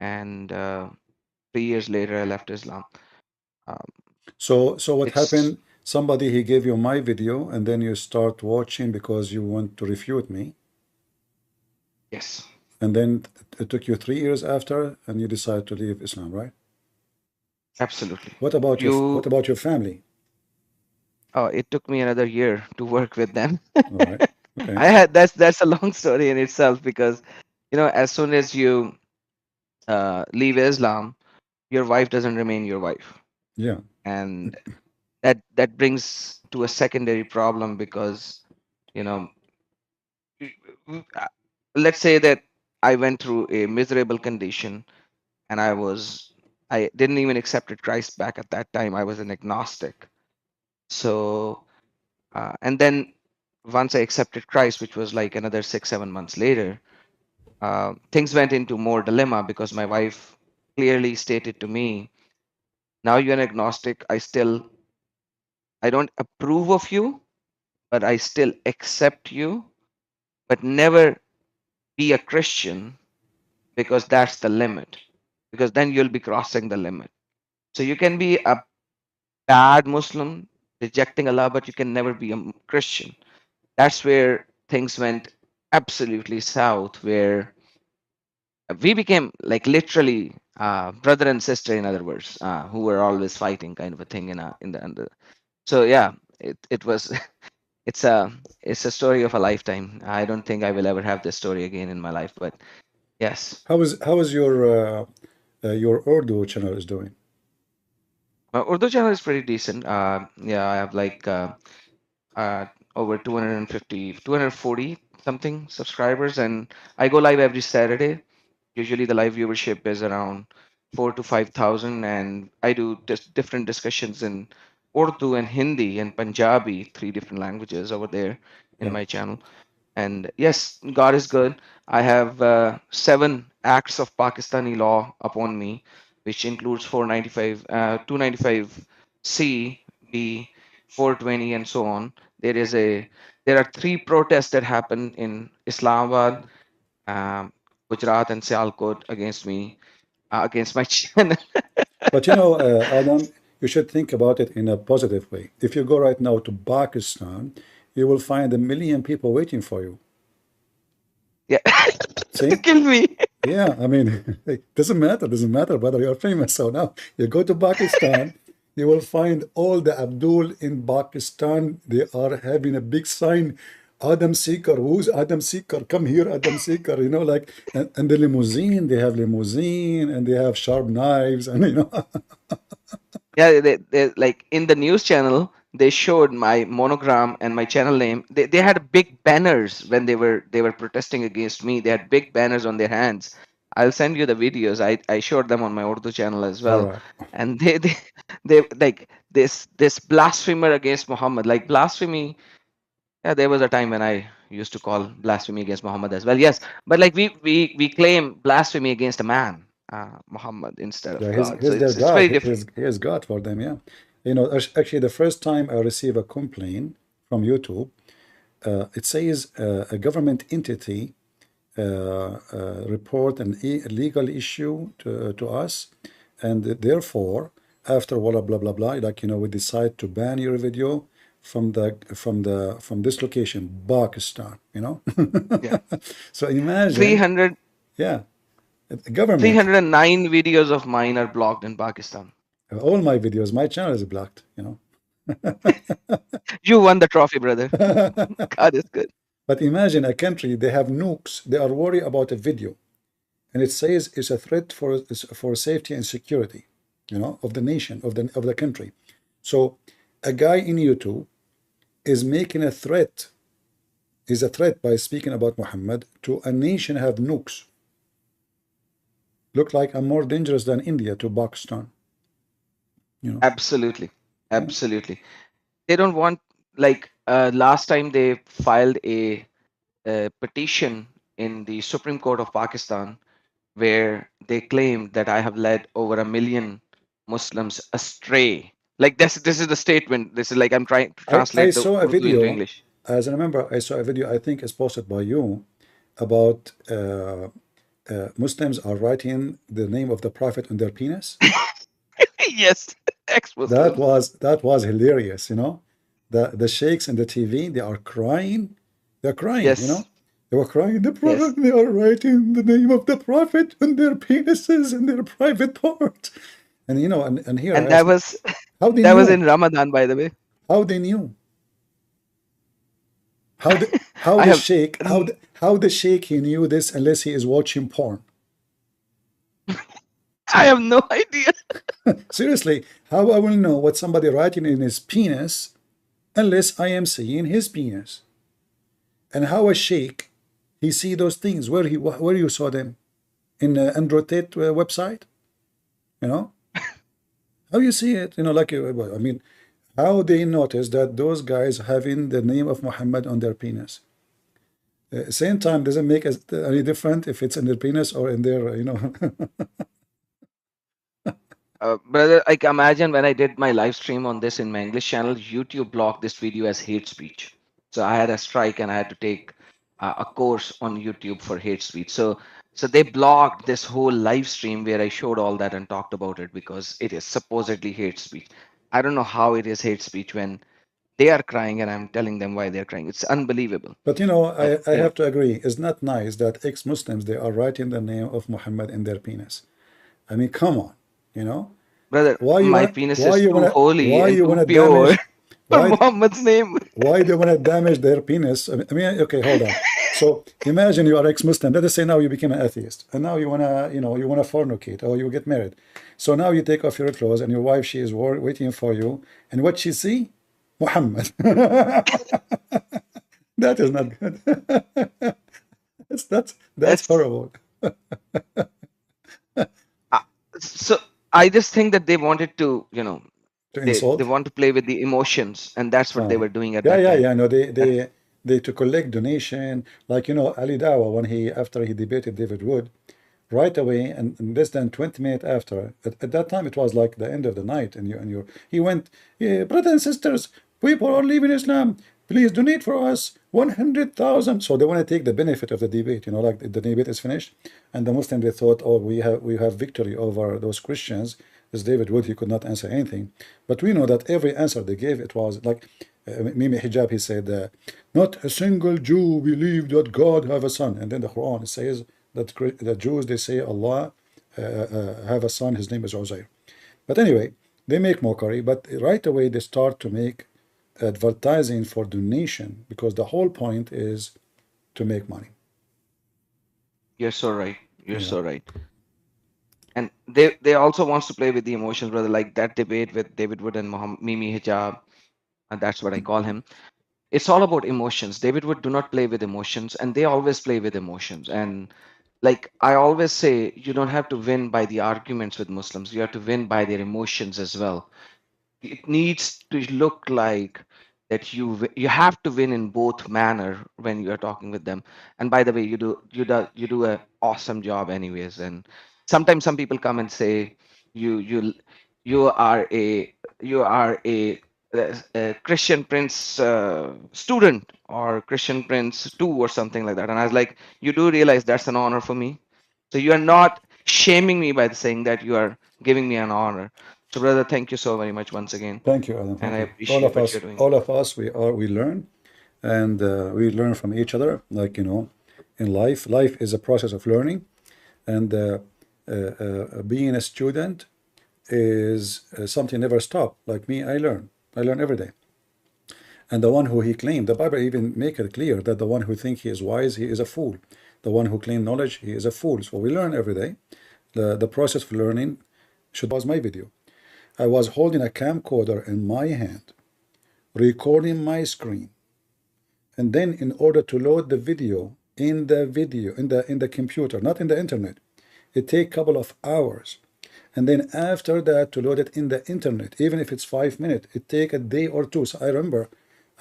And 3 years later, I left Islam. So what happened? Somebody, he gave you my video and then you start watching because you want to refute me. Yes. And then it took you 3 years after, and you decide to leave Islam, right? Absolutely. What about your family? Oh, it took me another year to work with them. All right. Okay. That's a long story in itself because, as soon as you leave Islam, your wife doesn't remain your wife. Yeah. And that brings to a secondary problem because, let's say that I went through a miserable condition and I didn't even accept Christ back at that time. I was an agnostic. So, and then once I accepted Christ, which was like another 6-7 months later, things went into more dilemma because my wife clearly stated to me, now you're an agnostic. I don't approve of you, but I still accept you, but never be a Christian because that's the limit, because then you'll be crossing the limit. So you can be a bad Muslim, rejecting Allah, but you can never be a Christian. That's where things went absolutely south, where we became like literally brother and sister, in other words, who were always fighting, kind of a thing in the. So yeah, it was. It's a story of a lifetime. I don't think I will ever have this story again in my life, but yes. How is your Urdu channel is doing? Urdu channel is pretty decent. Yeah, I have like over 250, 240 something subscribers, and I go live every Saturday. Usually the live viewership is around 4 to 5,000, and I do different discussions in Urdu and Hindi and Punjabi, 3 different languages over there in my channel. And yes, God is good. I have 7 acts of Pakistani law upon me, which includes 495, 295 C, B, 420, and so on. There are 3 protests that happen in Islamabad, Gujarat, and Sialkot against me, against my channel. But you know, Adam, you should think about it in a positive way. If you go right now to Pakistan, you will find 1 million people waiting for you. Yeah. See? Kill me. Yeah, I mean, it doesn't matter whether you're famous or not. You go to Pakistan, you will find all the Abdul in Pakistan. They are having a big sign, Adam Seeker. Who's Adam Seeker? Come here, Adam Seeker. You know, like, and the limousine, they have limousine and they have sharp knives, and you know. Yeah, they like in the news channel, they showed my monogram and my channel name. They had big banners when they were protesting against me. They had big banners on their hands. I'll send you the videos. I showed them on my Urdu channel as well. All right. And they like this blasphemer against Muhammad, like blasphemy. Yeah, there was a time when I used to call blasphemy against Muhammad as well. Yes, but like we claim blasphemy against a man, Muhammad, instead of Yeah, God. So he's their it's God. very different. He is God for them, yeah. You know, actually, the first time I received a complaint from YouTube, it says a government entity report an illegal issue to us, and therefore, after blah blah blah blah, like, you know, we decide to ban your video from this location, Pakistan. You know. Yeah. So imagine 300. Yeah. The government. 309 videos of mine are blocked in Pakistan. All my videos, my channel is blocked, you know. You won the trophy, brother. God is good. But imagine a country, they have nukes, they are worried about a video, and it says it's a threat for safety and security, you know, of the nation, of the country. So a guy in YouTube is making a threat, is a threat by speaking about Muhammad to a nation have nukes. Look like I'm more dangerous than India to Pakistan. You know. Absolutely. They don't want, like, last time they filed a petition in the Supreme Court of Pakistan where they claimed that I have led over 1 million Muslims astray. Like this is the statement. This is like I'm trying to translate the Urdu into English. As I remember, I saw a video, I think it's posted by you, about Muslims are writing the name of the Prophet on their penis. Yes, ex-Muslims. That was hilarious, you know. The sheikhs in the TV, they are crying. They're crying, yes. You know. They were crying. The Prophet. Yes. They are writing the name of the Prophet on their penises and their private part. And you know, and here. And that was in Ramadan, by the way. How they knew? How the sheikh he knew this unless he is watching porn? I have no idea. Seriously, how I will know what somebody writing in his penis unless I am seeing his penis? And how a sheikh he see those things? Where you saw them? In Andrew Tate website? You know? How you see it? You know, like, I mean, how they notice that those guys having the name of Muhammad on their penis? Same time, doesn't make any different if it's in their penis or in their, you know. Brother, like, imagine when I did my live stream on this in my English channel, YouTube blocked this video as hate speech. So I had a strike and I had to take a course on YouTube for hate speech. So they blocked this whole live stream where I showed all that and talked about it because it is supposedly hate speech. I don't know how it is hate speech when they are crying and I'm telling them why they're crying. It's unbelievable. But you know, I have to agree. It's not nice that ex-Muslims, they are writing the name of Muhammad in their penis. I mean, come on, you know. Brother, my penis is too holy and too pure for Muhammad's name. Why they want to damage their penis? I mean, okay, hold on. So imagine you are ex-Muslim. Let us say now you became an atheist, and now you wanna, you know, you wanna fornicate or you get married. So now you take off your clothes, and your wife, she is waiting for you, and what she see? Muhammad. That is not good. That's horrible. So I just think that they wanted to, To they insult? want to play with the emotions, and that's what they were doing at Yeah, that yeah, time. yeah. No, they to collect donation, like Ali Dawah when after he debated David Wood, right away and less than 20 minutes after. At that time it was like the end of the night, and he went, yeah, brothers and sisters, people are leaving Islam. Please donate for us 100,000. So they want to take the benefit of the debate, like the debate is finished, and the Muslims they thought, oh, we have victory over those Christians. As David Wood, he could not answer anything, but we know that every answer they gave, it was like Mimi Hijab. He said, not a single Jew believed that God have a son, and then the Quran says that the Jews they say Allah have a son. His name is Uzayr. But anyway, they make mockery, but right away they start to make advertising for donation, because the whole point is to make money. You're so right. You're Yeah. so right. And they also wants to play with the emotions, brother. Like that debate with David Wood and Mimi Hijab, and that's what I call him. It's all about emotions. David Wood do not play with emotions, and they always play with emotions. And like I always say, you don't have to win by the arguments with Muslims. You have to win by their emotions as well. It needs to look like that you have to win in both manner when you are talking with them. And by the way, you do an awesome job anyways. And sometimes some people come and say you are a Christian Prince student or Christian Prince 2 or something like that. And I was like, you do realize that's an honor for me. So you are not shaming me by saying that you are giving me an honor. So, brother, thank you so very much once again. Thank you, Adam. And Thank I you. appreciate what you're doing. All of us, we learn, and we learn from each other. Like in life is a process of learning, and being a student is something never stop. Like me, I learn every day. And the one who he claimed, the Bible even make it clear that the one who think he is wise, he is a fool. The one who claim knowledge, he is a fool. So we learn every day. The process of learning should was my video. I was holding a camcorder in my hand, recording my screen, and then in order to load the video in the computer, not in the internet, it take a couple of hours. And then after that, to load it in the internet, even if it's 5 minutes, it take a day or two. So I remember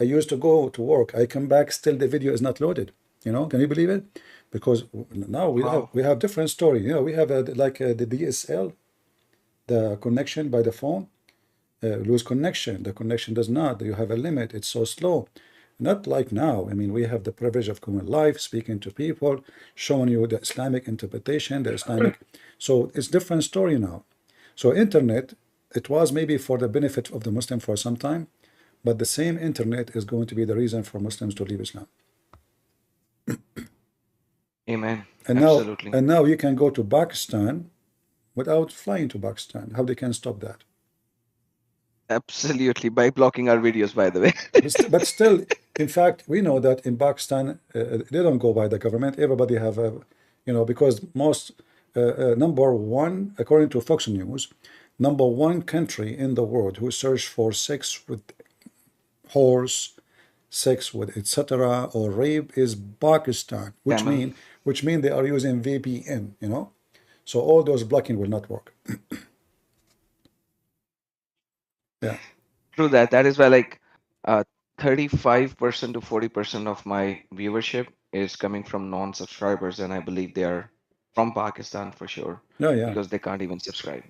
I used to go to work, I come back, still the video is not loaded. Can you believe it? Because now we have different story. We have the DSL, the connection by the phone, lose connection. The connection does not. You have a limit. It's so slow. Not like now. I mean, we have the privilege of common life, speaking to people, showing you the Islamic interpretation, the Islamic. So it's different story now. So internet, it was maybe for the benefit of the Muslim for some time, but the same internet is going to be the reason for Muslims to leave Islam. Amen. And Absolutely. now you can go to Pakistan without flying to Pakistan. How they can stop that? Absolutely, by blocking our videos, by the way. But still, in fact, we know that in Pakistan, they don't go by the government. Everybody have a, because most, number one, according to Fox News, number one country in the world who search for sex with horse, sex with etc. or rape is Pakistan, which mean they are using VPN, So all those blocking will not work. Yeah. True that. That is why 35% to 40% of my viewership is coming from non-subscribers, and I believe they are from Pakistan for sure. Yeah. Because they can't even subscribe.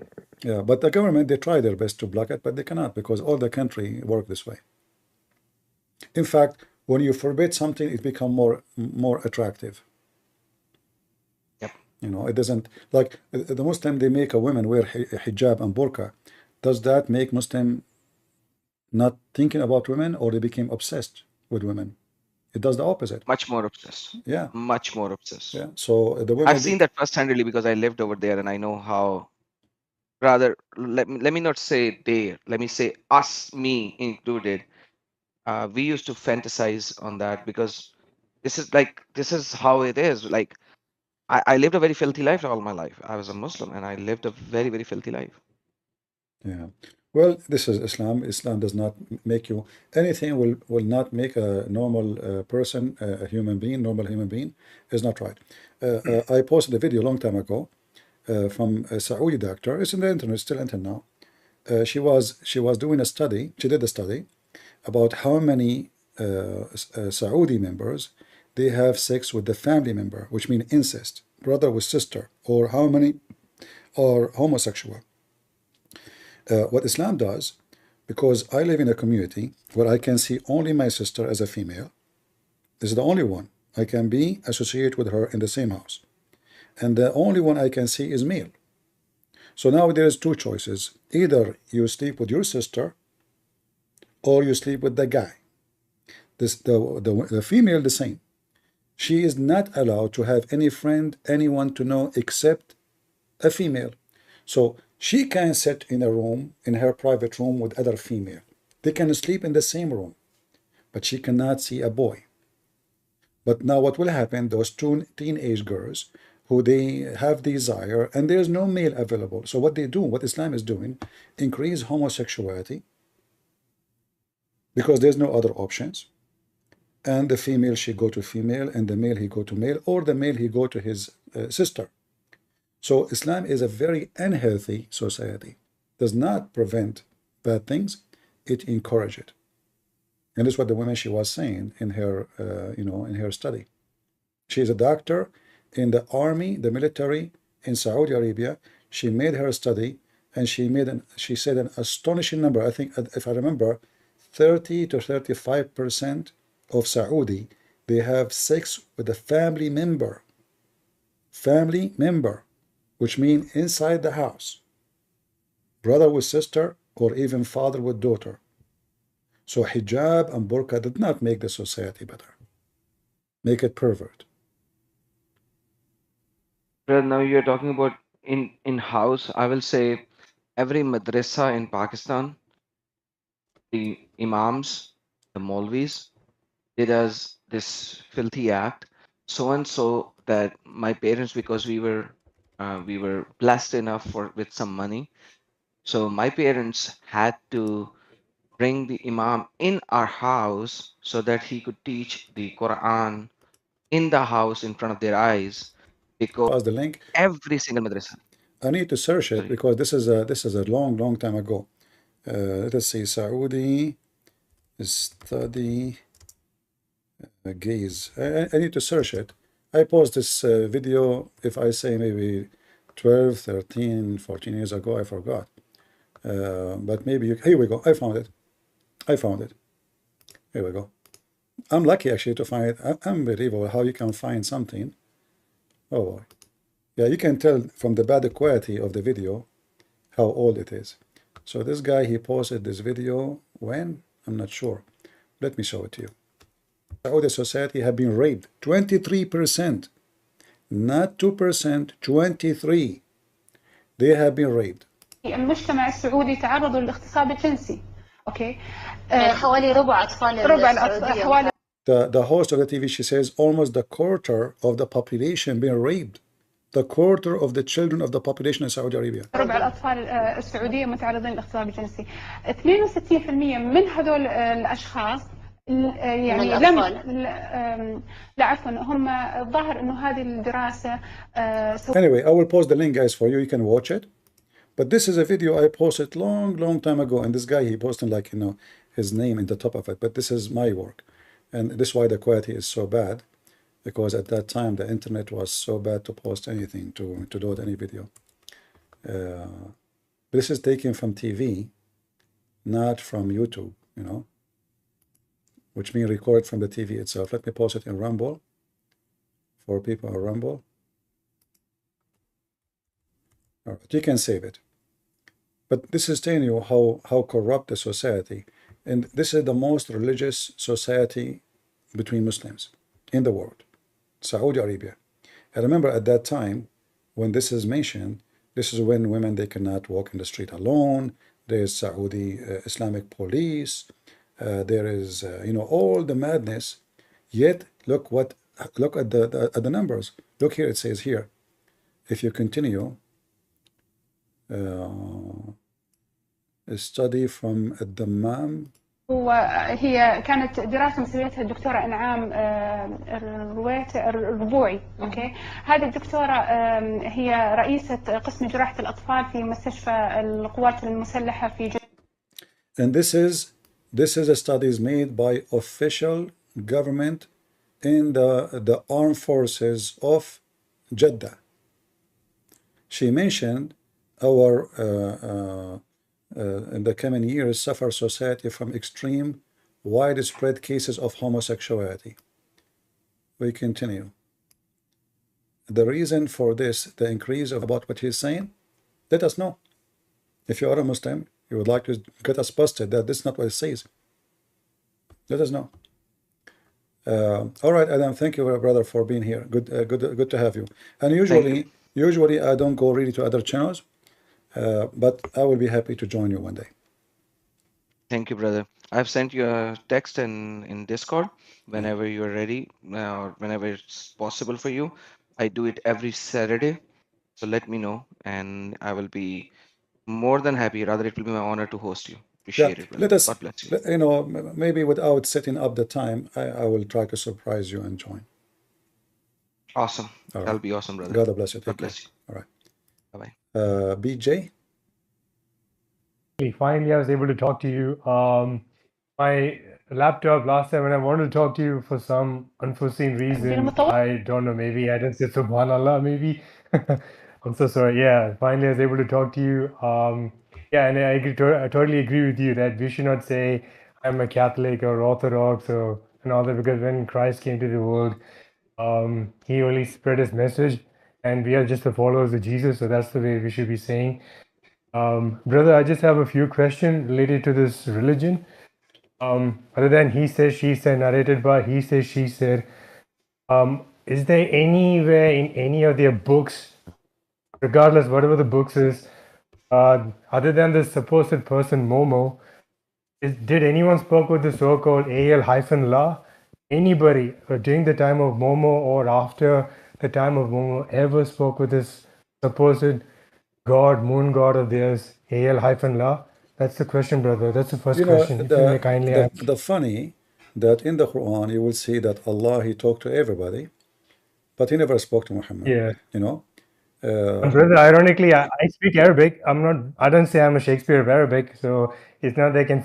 Yeah, but the government, they try their best to block it, but they cannot, because all the country work this way. In fact, when you forbid something, it becomes more attractive. Yep. It doesn't, like the Muslim, they make a woman wear hijab and burqa. Does that make Muslim not thinking about women, or they became obsessed with women? It does the opposite. Much more obsessed. Yeah. Much more obsessed. Yeah. So the women, I've seen that firsthand really, because I lived over there, and I know how. Rather, let me not say they. Let me say us, me included. We used to fantasize on that, because this is how it is. Like I lived a very filthy life all my life. I was a Muslim, and I lived a very, very filthy life. Yeah. Well, this is Islam. Islam does not make you anything will not make a normal person, a human being, normal human being, is not right. I posted a video a long time ago from a Saudi doctor. It's in the internet, still internet now. She was doing a study. She did a study about how many Saudi members they have sex with the family member, which means incest, brother with sister, or how many are homosexual. What Islam does, because I live in a community where I can see only my sister as a female, this is the only one I can be associated with her in the same house, and the only one I can see is male. So now there is two choices: either you sleep with your sister, or you sleep with the guy. The female the same. She is not allowed to have any friend, anyone to know except a female. So she can sit in a room, in her private room with other female. They can sleep in the same room, but she cannot see a boy. But now what will happen, those two teenage girls who they have desire and there's no male available. So what they do, what Islam is doing, increase homosexuality because there's no other options. And the female, she go to female, and the male, he go to male, or the male, he go to his sister. So Islam is a very unhealthy society. Does not prevent bad things, it encourages it. And this is what the woman she was saying in her, in her study. She is a doctor in the army, the military in Saudi Arabia. She made her study, and she said an astonishing number. I think, if I remember, 30 to 35% of Saudi, they have sex with a family member. Family member, which means inside the house. Brother with sister, or even father with daughter. So hijab and burqa did not make the society better. Make it pervert. Well, now you're talking about in-house. I will say every madrasa in Pakistan, the imams, the Maulvis, did us this filthy act, so and so that my parents, because we were blessed enough with some money, so my parents had to bring the imam in our house so that he could teach the Quran in the house in front of their eyes, because the link. Every single madrasa. I need to search it because this is a long time ago. Let us see, Saudi study gaze. I need to search it. I post this video, if I say maybe 12, 13, 14 years ago, I forgot. But maybe here we go. I found it. Here we go. I'm lucky actually to find it. Unbelievable how you can find something. Oh boy. Yeah, you can tell from the bad quality of the video how old it is. So this guy, he posted this video when? I'm not sure. Let me show it to you. Saudi society have been raped 23%, not 2%, 23. They have been raped. المجتمع السعودي تعرضوا للاغتصاب الجنسي. اوكي. حوالي ربع اطفال حوالي. The host of the TV, she says almost the quarter of the population being raped. The quarter of the children of the population in Saudi Arabia. ربع الأطفال السعودية متعرضين للاغتصاب الجنسي. 62% من هذول الأشخاص يعني لا عفوا هم الظاهر إنه هذه الدراسة. Anyway, I will post the link, guys, for you. You can watch it. But this is a video I posted long time ago, and this guy, he posted like, his name in the top of it. But this is my work, and this is why the quality is so bad. Because at that time the internet was so bad to post anything, to load any video. This is taken from TV, not from YouTube, which means record from the TV itself. Let me post it in Rumble for people on Rumble. All right, you can save it. But this is telling you how corrupt the society, and this is the most religious society between Muslims in the world. Saudi Arabia. I remember at that time when this is mentioned, this is when women, they cannot walk in the street alone. There is Saudi Islamic police. There is all the madness. Yet look at the numbers. Look here, it says here, if you continue, study from الدمام. وهي كانت دراسة مسويتها الدكتورة إنعام الربوعي. أوكي، هذه الدكتورة هي رئيسة قسم جراحة الأطفال في مستشفى القوات المسلحة في جدة. And this is a studies made by official government in the armed forces of Jeddah. She mentioned our in the coming years suffer society from extreme widespread cases of homosexuality. We continue. The reason for this, the increase of about what he's saying, let us know. If you are a Muslim, you would like to get us busted that this is not what it says. Let us know. All right, Adam, thank you, brother, for being here. Good to have you. And usually I don't go really to other channels, but I will be happy to join you one day. Thank you, brother. I've sent you a text in Discord whenever you're ready, or whenever it's possible for you. I do it every Saturday, so let me know, and I will be more than happy. Rather, it will be my honor to host you. Appreciate it, brother. Let us, God bless you. you know, maybe without setting up the time, I will try to surprise you and join. Awesome. All right. That'll be awesome, brother. God bless you. God bless you. All right. Bye-bye. BJ? Finally, I was able to talk to you. My laptop last time when I wanted to talk to you for some unforeseen reason, I don't know, maybe I didn't say subhanallah, maybe. I'm so sorry. Yeah, finally I was able to talk to you. Yeah, and I totally agree with you that we should not say I'm a Catholic or Orthodox or and all that, because when Christ came to the world, he only spread his message, and we are just the followers of Jesus, so that's the way we should be saying. Brother, I just have a few questions related to this religion. Other than he said, she said, narrated by he said, she said, is there anywhere in any of their books, regardless whatever the books is, other than the supposed person Momo, did anyone spoke with the so-called AL-law? Anybody during the time of Momo or after the time of Momo ever spoke with this supposed God, moon god of theirs, AL-law? That's the question, brother. That's the first question. If you may kindly answer. The funny that in the Quran you will see that Allah, he talked to everybody, but he never spoke to Muhammad. Yeah. You know. Brother, ironically, I speak Arabic. I don't say I'm a Shakespeare of Arabic, so it's not they can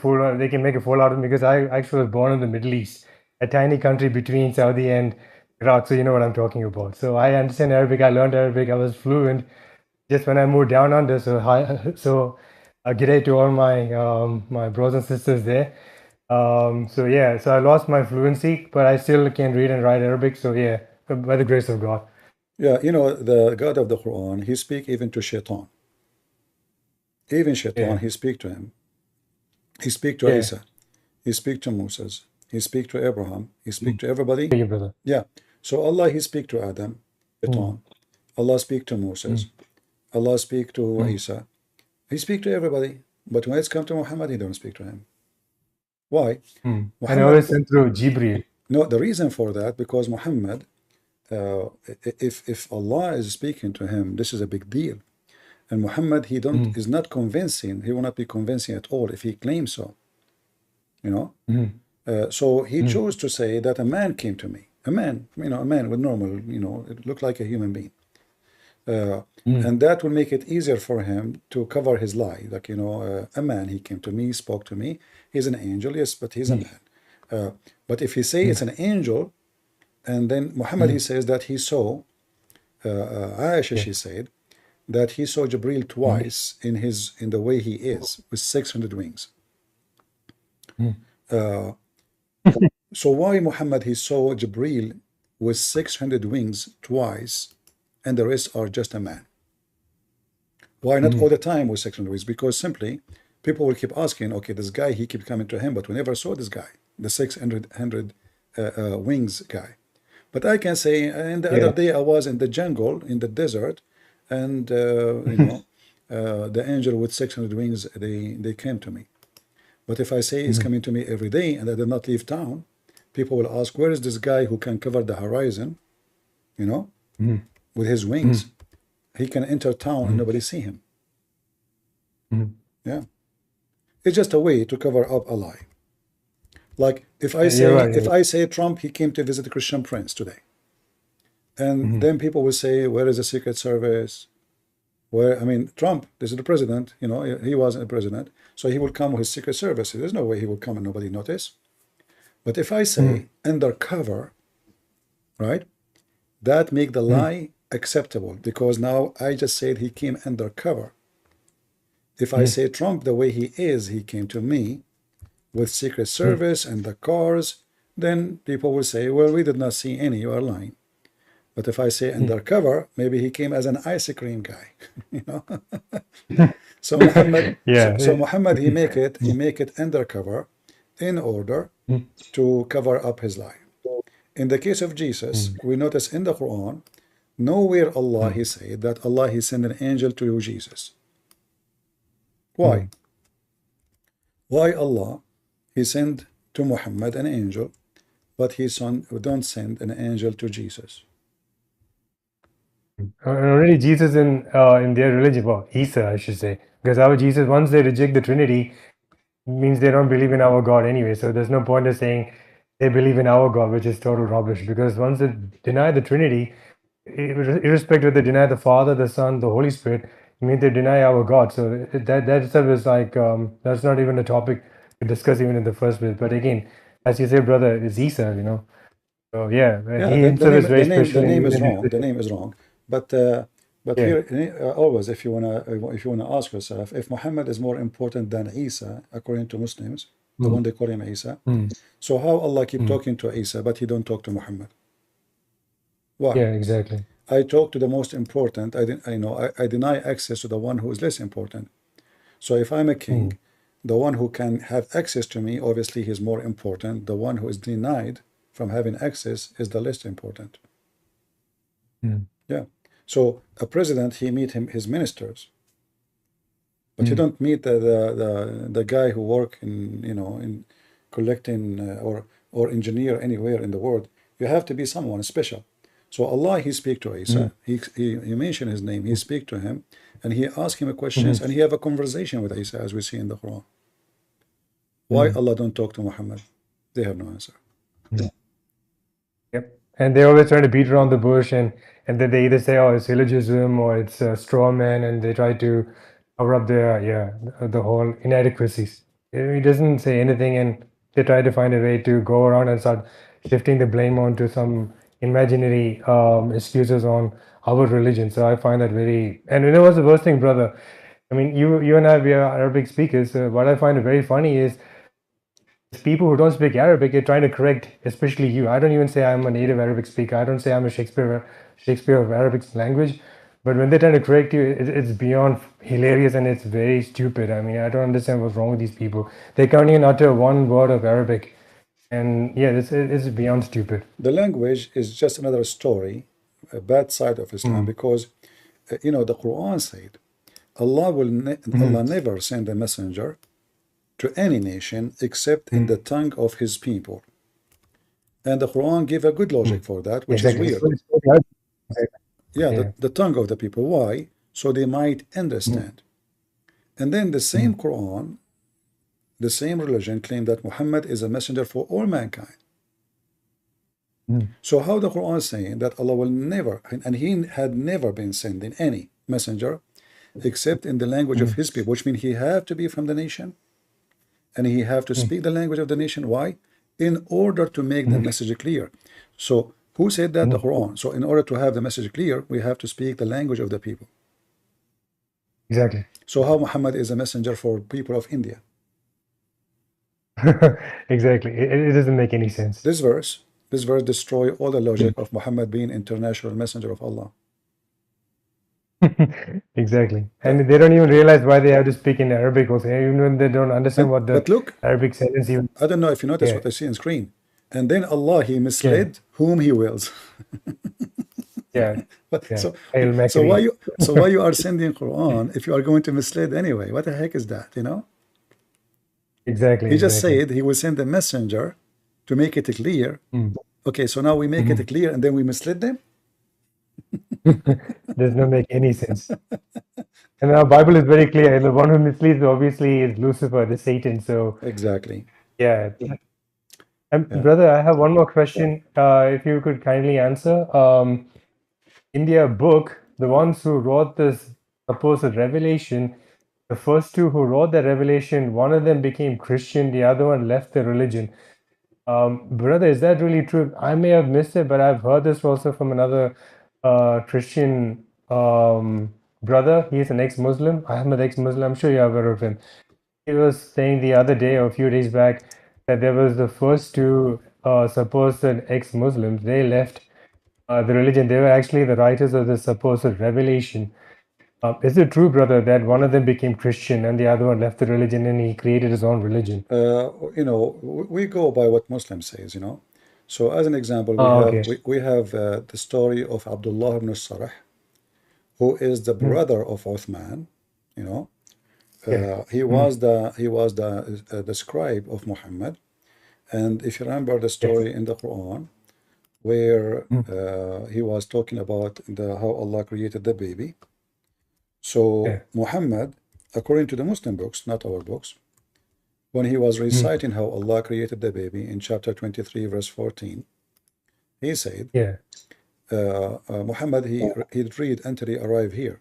make a fool out of me, because I actually was born in the Middle East, a tiny country between Saudi and Iraq. So you know what I'm talking about. So I understand Arabic. I learned Arabic. I was fluent. Just when I moved down under, so g'day to all my brothers and sisters there. So yeah, so I lost my fluency, but I still can read and write Arabic. So yeah, by the grace of God. Yeah, you know, the God of the Quran, he speak even to Shaitan. Even Shaitan, he speak to him. He speak to Isa. He speak to Moses. He speak to Abraham. He speak to everybody. Thank you, brother. Yeah. So Allah, he speak to Adam, Shaitan. Allah speak to Moses. Allah speak to Isa. He speak to everybody. But when it's come to Muhammad, he don't speak to him. Why? And always sent through Jibreel. No, the reason for that, because Muhammad, if Allah is speaking to him, this is a big deal. And Muhammad, he is not convincing. He will not be convincing at all if he claims so. You know? So he chose to say that a man came to me. A man, you know, a man with normal, you know, it looked like a human being. And that will make it easier for him to cover his lie. Like, you know, a man, he came to me, spoke to me. He's an angel, yes, but he's a man. But if he say it's an angel, and then Muhammad, he says that he saw, Aisha, she said, that he saw Jibreel twice in the way he is, with 600 wings. So why Muhammad, he saw Jibreel with 600 wings twice, and the rest are just a man? Why not all the time with 600 wings? Because simply, people will keep asking, okay, this guy, he keep coming to him, but we never saw this guy, the 600 wings guy. But I can say, and the other day I was in the jungle, in the desert, and you know, the angel with 600 wings, they came to me. But if I say he's coming to me every day and I did not leave town, people will ask, where is this guy who can cover the horizon, you know, with his wings? He can enter town and nobody see him. Yeah. It's just a way to cover up a lie. Like if I say Trump, he came to visit a Christian prince today, and then people will say, where is the Secret Service? Where, I mean, Trump, this is the president, you know, he wasn't a president, so he will come with his Secret Service. There's no way he will come and nobody notice. But if I say undercover, right, that make the lie acceptable, because now I just said he came undercover. If I say Trump the way he is, he came to me with Secret Service and the cars, then people will say, well, we did not see any, you are lying. But if I say undercover, maybe he came as an ice cream guy, you know. So Muhammad, so Muhammad, he make it undercover in order to cover up his lie. In the case of Jesus, we notice in the Quran, nowhere Allah he said that Allah he sent an angel to Jesus. Why? Why Allah he sent to Muhammad an angel, but he don't send an angel to Jesus? Already Jesus in their religion, well, Isa, I should say, because our Jesus, once they reject the Trinity, means they don't believe in our God anyway. So there's no point of saying they believe in our God, which is total rubbish. Because once they deny the Trinity, irrespective of they deny the Father, the Son, the Holy Spirit, it means they deny our God. So that itself is like that's not even a topic to discuss even in the first place. But again, as you say, brother, it's Isa, you know. So yeah, he himself is very special. The name is wrong. The name is wrong. But here always, if you wanna ask yourself, if Muhammad is more important than Isa, according to Muslims, the one they call him Isa, so how Allah keep talking to Isa, but he don't talk to Muhammad? Why? Yeah, exactly. I talk to the most important. I deny access to the one who is less important. So if I'm a king, the one who can have access to me, obviously he's more important. The one who is denied from having access is the less important. Yeah. So a president, he meet his ministers, but you don't meet the guy who work in, you know, in collecting or engineer anywhere in the world. You have to be someone special. So Allah, he speak to Isa. He mentioned his name. He speak to him, and he ask him a questions, and he have a conversation with Isa, as we see in the Quran. Why Allah don't talk to Muhammad? They have no answer. Yep. And they always try to beat around the bush, and then they either say, oh, it's syllogism or it's a straw man, and they try to cover up the whole inadequacies. He doesn't say anything, and they try to find a way to go around and start shifting the blame onto some imaginary excuses on our religion. So I find that very, and you know what's the worst thing, brother? I mean, you and I, we are Arabic speakers. What I find very funny is people who don't speak Arabic are trying to correct, especially you. I don't even say I'm a native Arabic speaker. I don't say I'm a Shakespeare of Arabic language. But when they're trying to correct you, it's beyond hilarious, and it's very stupid. I mean, I don't understand what's wrong with these people. They can't even utter one word of Arabic. And yeah, it's beyond stupid. The language is just another story, a bad side of Islam, because, you know, the Quran said, Allah Allah never send a messenger to any nation except in the tongue of his people. And the Quran gave a good logic for that, which is weird. Yeah, the tongue of the people. Why? So they might understand. And then the same Quran, the same religion claimed that Muhammad is a messenger for all mankind. So how the Quran is saying that Allah will never, and he had never been sending any messenger except in the language of his people, which means he have to be from the nation, and he have to speak the language of the nation. Why? In order to make the message clear. So who said that? The Quran. So in order to have the message clear, we have to speak the language of the people. Exactly. So how Muhammad is a messenger for people of India? Exactly. It doesn't make any sense. This verse destroy all the logic of Muhammad being international messenger of Allah. Exactly. And they don't even realize why they have to speak in Arabic also, even when they don't understand what the Arabic sentence even. I don't know if you notice what I see on screen. And then Allah, he misled whom he wills. So why you are sending Quran if you are going to mislead anyway? What the heck is that, you know? Exactly. He just said he will send a messenger to make it clear. Okay, so now we make it clear and then we mislead them? Does not make any sense. And our Bible is very clear. The one who misleads obviously is Lucifer, the Satan. So exactly. Yeah. Brother, I have one more question. If you could kindly answer. In their book, the ones who wrote this supposed revelation, the first two who wrote the revelation, one of them became Christian, the other one left the religion. Brother, is that really true? I may have missed it, but I've heard this also from another Christian brother. He's an ex-Muslim. Ahmed, ex-Muslim. I'm sure you're aware of him. He was saying the other day, or a few days back, that there was the first two supposed ex-Muslims. They left the religion. They were actually the writers of the supposed revelation. Is it true, brother, that one of them became Christian and the other one left the religion and he created his own religion? You know, we go by what Muslim says, you know. So as an example, we have the story of Abdullah ibn Sarah, who is the brother of Uthman, you know. He was the scribe of Muhammad, and if you remember the story in the Quran, where he was talking about how Allah created the baby. So Muhammad, according to the Muslim books, not our books, when he was reciting how Allah created the baby in chapter 23, verse 14, he said, Muhammad, he'd read until he arrived here.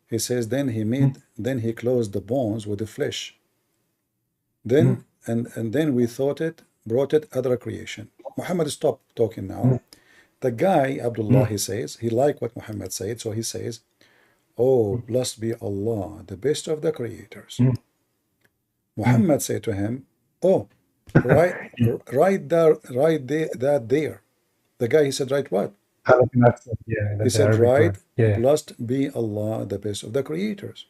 He says, then he closed the bones with the flesh. Then and then we brought it other creation. Muhammad stopped talking now. The guy, Abdullah, he says, he liked what Muhammad said, so he says, oh, blessed be Allah, the best of the creators. Muhammad said to him, oh, write that there. The guy, he said, write what? He said, right, blessed be Allah, the best of the creators.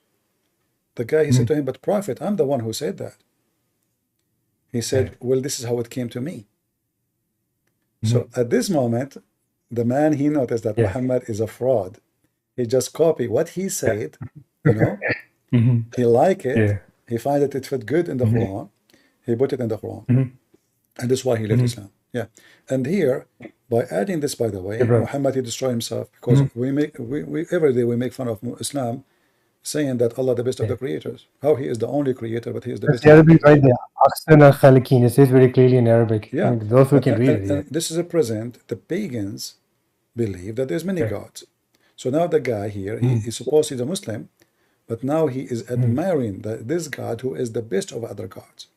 The guy, he said to him, but Prophet, I'm the one who said that. He said, well, this is how it came to me. So at this moment, the man, he noticed that Muhammad is a fraud. He just copied what he said, you know. He liked it. He found that it fit good in the Quran. He put it in the Quran. And that's why he left Islam. Yeah. And here, by adding this, by the way, Muhammad, he destroyed himself, because we every day we make fun of Islam, saying that Allah the best of the creators. How he is the only creator, but he is the best. Right there. It says very clearly in Arabic. Yeah. I mean, those who can read it. And this is a present. The pagans believe that there's many gods. So now the guy here, he's supposed he's a Muslim, but now he is admiring this God who is the best of other gods.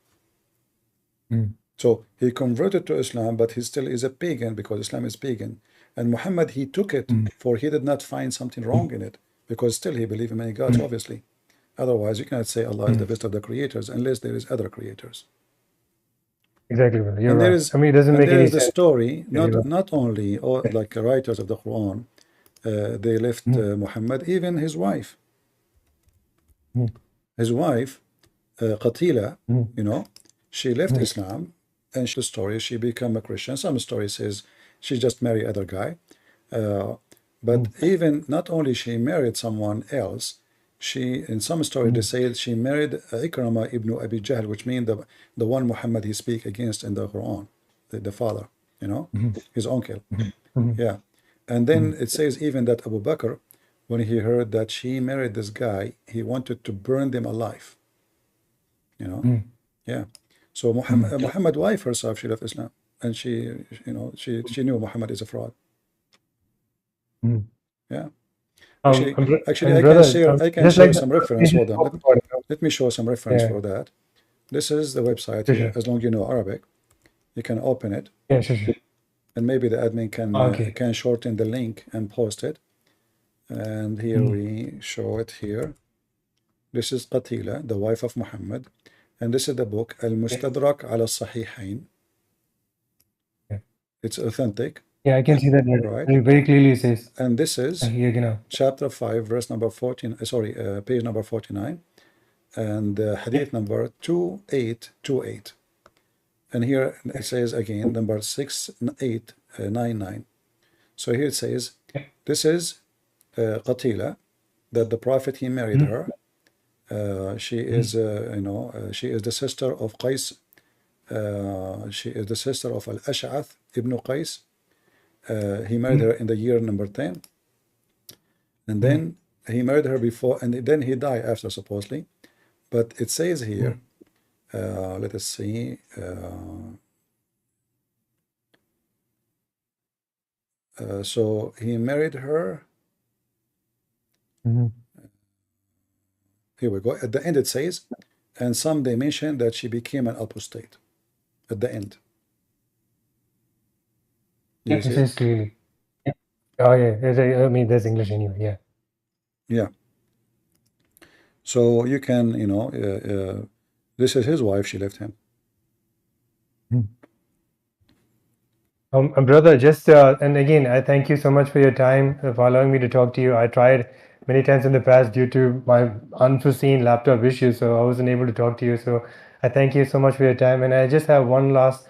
So he converted to Islam, but he still is a pagan because Islam is pagan. And Muhammad, he took it, for he did not find something wrong in it, because still he believed in many gods, obviously. Otherwise, you cannot say Allah is the best of the creators unless there is other creators. Exactly. You're and there right. is, I mean, it doesn't make any sense. There is the story, not only like writers of the Quran, they left Muhammad, even his wife. His wife, Qatila, you know, she left Islam, and the story, she became a Christian. Some story says she just married other guy. But even not only she married someone else, she, in some story they say she married Ikrama ibn Abi Jahl, which means the one Muhammad he speak against in the Quran, the father, you know, his uncle. Yeah. And then it says even that Abu Bakr, when he heard that she married this guy, he wanted to burn them alive. You know? Yeah. So Muhammad's wife herself, she left Islam, and she, you know, she knew Muhammad is a fraud. Yeah. Actually, I can share some reference. Hold on. Let me show some reference for that. This is the website here. As long as you know Arabic, you can open it. Yeah, sure. And maybe the admin can shorten the link and post it. And here we show it here. This is Qatila, the wife of Muhammad. And this is the book, Al-Mustadrak ala Sahihain. It's authentic. Yeah, I can see that right. Very clearly it says. And this is chapter 5, verse number 14, page number 49. And hadith number 2828. And here it says again, number 6899. So here it says, this is Qatila, that the Prophet, he married her. She is, she is the sister of Qais. She is the sister of Al-Ash'ath ibn Qais. He married her in the year number 10. And then he married her before, and then he died after, supposedly. But it says here, let us see. So he married her. Here we go. At the end it says, and some they mention that she became an apostate. At the end. Yeah, it says clearly. Yeah. Oh yeah, I mean there's English anyway. Yeah. Yeah. So you can, this is his wife. She left him. Brother, just and again, I thank you so much for your time, for allowing me to talk to you. I tried many times in the past due to my unforeseen laptop issues, so I wasn't able to talk to you. So I thank you so much for your time, and I just have one last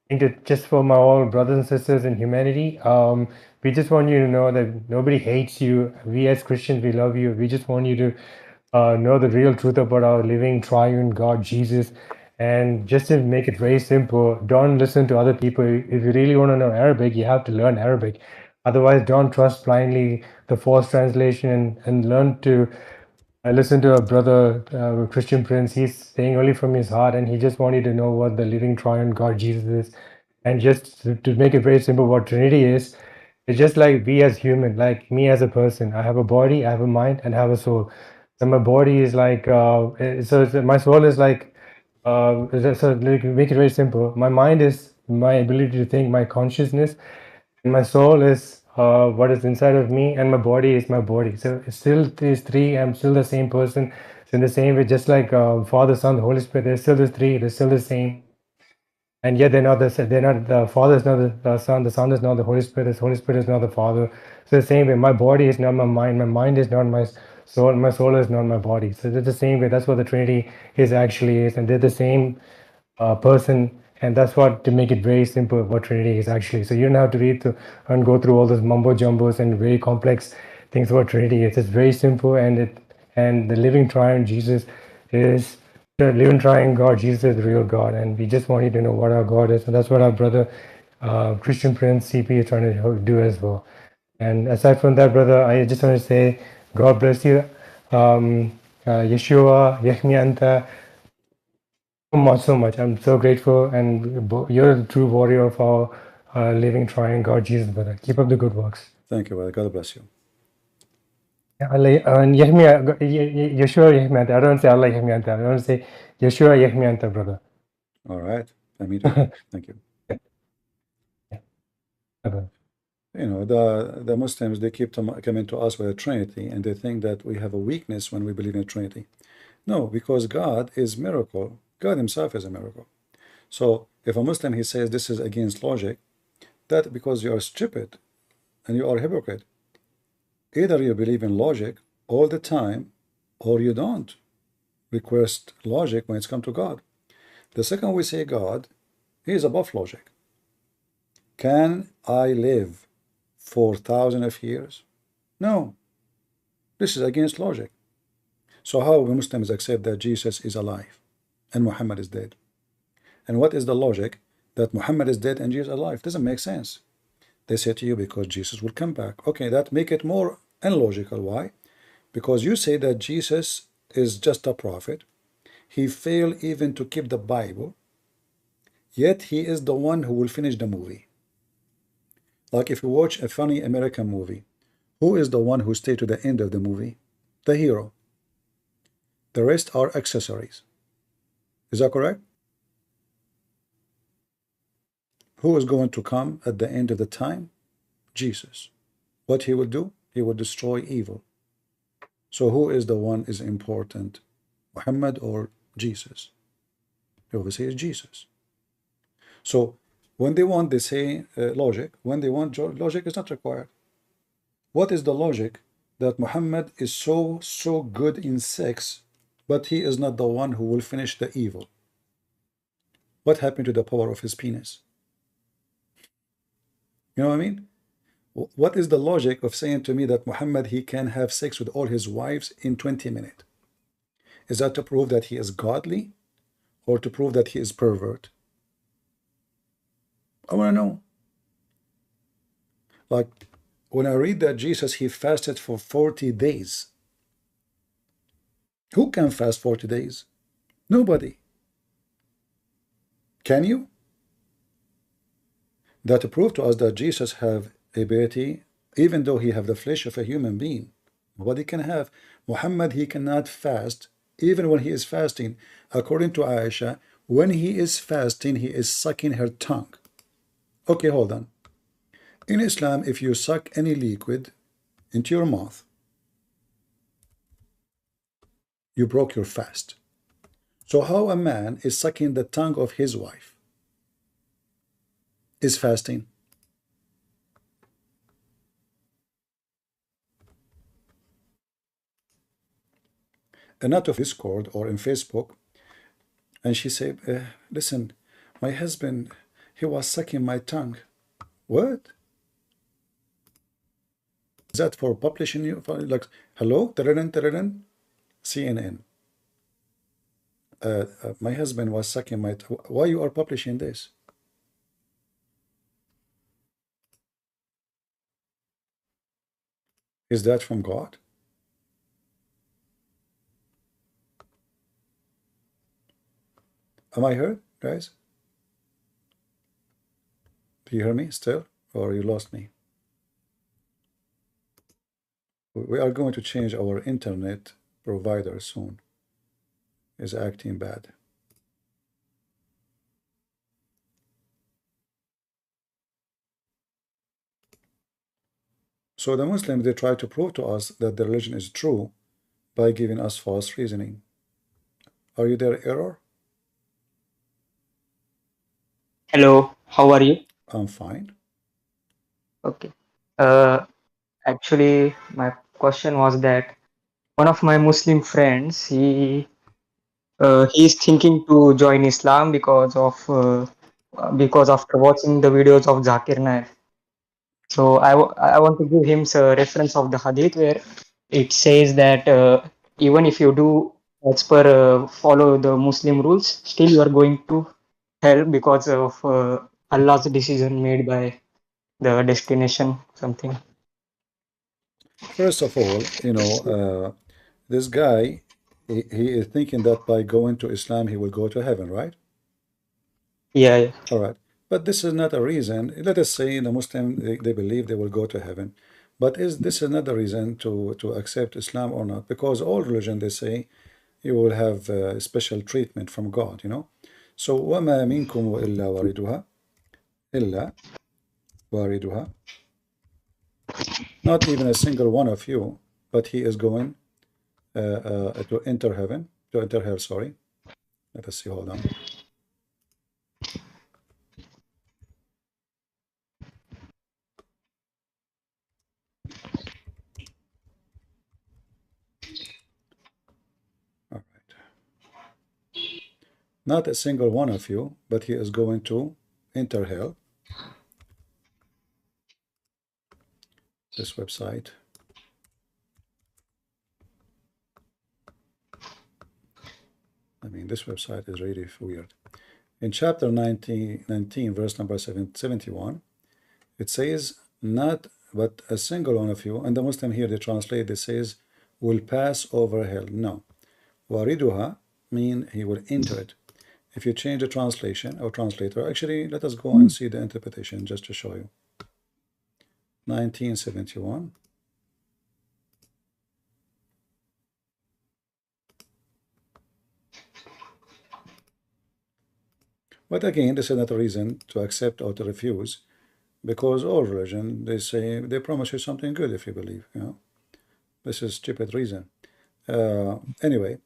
thing to just for my all brothers and sisters in humanity. We just want you to know that nobody hates you. We as Christians, we love you. We just want you to know the real truth about our living triune God, Jesus. And just to make it very simple, don't listen to other people. If you really want to know Arabic, you have to learn Arabic. Otherwise, don't trust blindly the false translation and learn to listen to a brother, Christian Prince. He's saying only from his heart, and he just wanted to know what the living triune God Jesus is. And just to make it very simple, what Trinity is, it's just like we as human, like me as a person. I have a body, I have a mind, and I have a soul. So my body is like, my soul is like, so like, make it very simple. My mind is my ability to think, my consciousness, and my soul is what is inside of me, and my body is my body. So it's still these three. I'm still the same person. So in the same way, just like Father, Son, the Holy Spirit, there's still the three. They're still the same. And yet they're not the Father is not the Son is not the Holy Spirit, the Holy Spirit is not the Father. So the same way, my body is not my mind is not my soul is not my body. So they're the same way. That's what the Trinity is, and they're the same person, and that's what, to make it very simple, what Trinity is actually. So you don't have to read and go through all those mumbo jumbos and very complex things about Trinity. It's just very simple, and the living triune Jesus is the living triune God. Jesus is the real God, and we just want you to know what our God is, and that's what our brother Christian Prince CP is trying to do as well. And aside from that, brother, I just want to say, God bless you. Yeshua, Yehmi Anta, so much. I'm so grateful, and you're the true warrior of our living triune God, Jesus, brother. Keep up the good works. Thank you, brother. God bless you. And Yeshua Yehmi Anta. I don't say Allah Yehmi Anta. I don't say Yeshua Yehmi Anta, brother. All right. I mean, thank you. The Muslims, they keep coming to us with a Trinity, and they think that we have a weakness when we believe in a Trinity. No, because God is miracle. God himself is a miracle. So if a Muslim, he says this is against logic, that because you are stupid and you are a hypocrite. Either you believe in logic all the time, or you don't request logic when it's come to God. The second we say God, he is above logic. Can I live for thousands of years? No. This is against logic. So how we Muslims accept that Jesus is alive and Muhammad is dead? And what is the logic that Muhammad is dead and Jesus is alive? Doesn't make sense. They say to you, because Jesus will come back. Okay, that make it more illogical. Why? Because you say that Jesus is just a prophet. He failed even to keep the Bible, yet he is the one who will finish the movie. Like if you watch a funny American movie, who is the one who stayed to the end of the movie? The hero. The rest are accessories. Is that correct? Who is going to come at the end of the time? Jesus. What he will do? He will destroy evil. So who is the one is important? Muhammad or Jesus? Obviously it's Jesus. So when they want, they say logic. When they want logic, is not required. What is the logic that Muhammad is so good in sex, but he is not the one who will finish the evil? What happened to the power of his penis? You know what I mean? What is the logic of saying to me that Muhammad, he can have sex with all his wives in 20 minutes? Is that to prove that he is godly, or to prove that he is pervert? I want to know. Like, when I read that Jesus, he fasted for 40 days. Who can fast 40 days? Nobody. Can you? That prove to us that Jesus have ability, even though he have the flesh of a human being. Nobody can have. Muhammad, he cannot fast, even when he is fasting. According to Aisha, when he is fasting, he is sucking her tongue. Okay, hold on. In Islam, if you suck any liquid into your mouth, you broke your fast. So how a man is sucking the tongue of his wife is fasting? And not of Discord or in Facebook, and she said, listen, my husband, he was sucking my tongue. What? Is that for publishing you? Like, hello, CNN. My husband was sucking my tongue. Why you are publishing this? Is that from God? Am I heard, guys? Do you hear me still, or you lost me? We are going to change our internet provider soon. Is acting bad. So the Muslims, they try to prove to us that the religion is true by giving us false reasoning. Are you there, Error? Hello, how are you? I'm fine. Okay. Actually, my question was that one of my Muslim friends, he's thinking to join Islam because after watching the videos of Zakir Naik. So I want to give him a reference of the hadith where it says that even if you do as per follow the Muslim rules, still you are going to hell because of Allah's decision made by the destination something. First of all, you know, this guy, he is thinking that by going to Islam, he will go to heaven, right? Yeah. All right. But this is not a reason. Let us say the Muslim, they believe they will go to heaven. But this is not the reason to accept Islam or not? Because all religion, they say, you will have special treatment from God, you know? So, وَمَا مِنْكُمْ وَإِلَّا وَارِدُهَا إِلَّا وَارِدُهَا. Not even a single one of you, but he is going to enter heaven, to enter hell, sorry. Let us see, hold on. All right. Not a single one of you, but he is going to enter hell. This website. I mean, this website is really weird. In chapter 19, verse number 71, it says, not but a single one of you, and the Muslim here, they translate, it says, will pass over hell. No. Wariduha mean he will enter it. If you change the translation or translator, actually, let us go and see the interpretation just to show you. 1971. But again, this is not a reason to accept or to refuse, because all religion, they say, they promise you something good if you believe, you know. This is stupid reason. Anyway,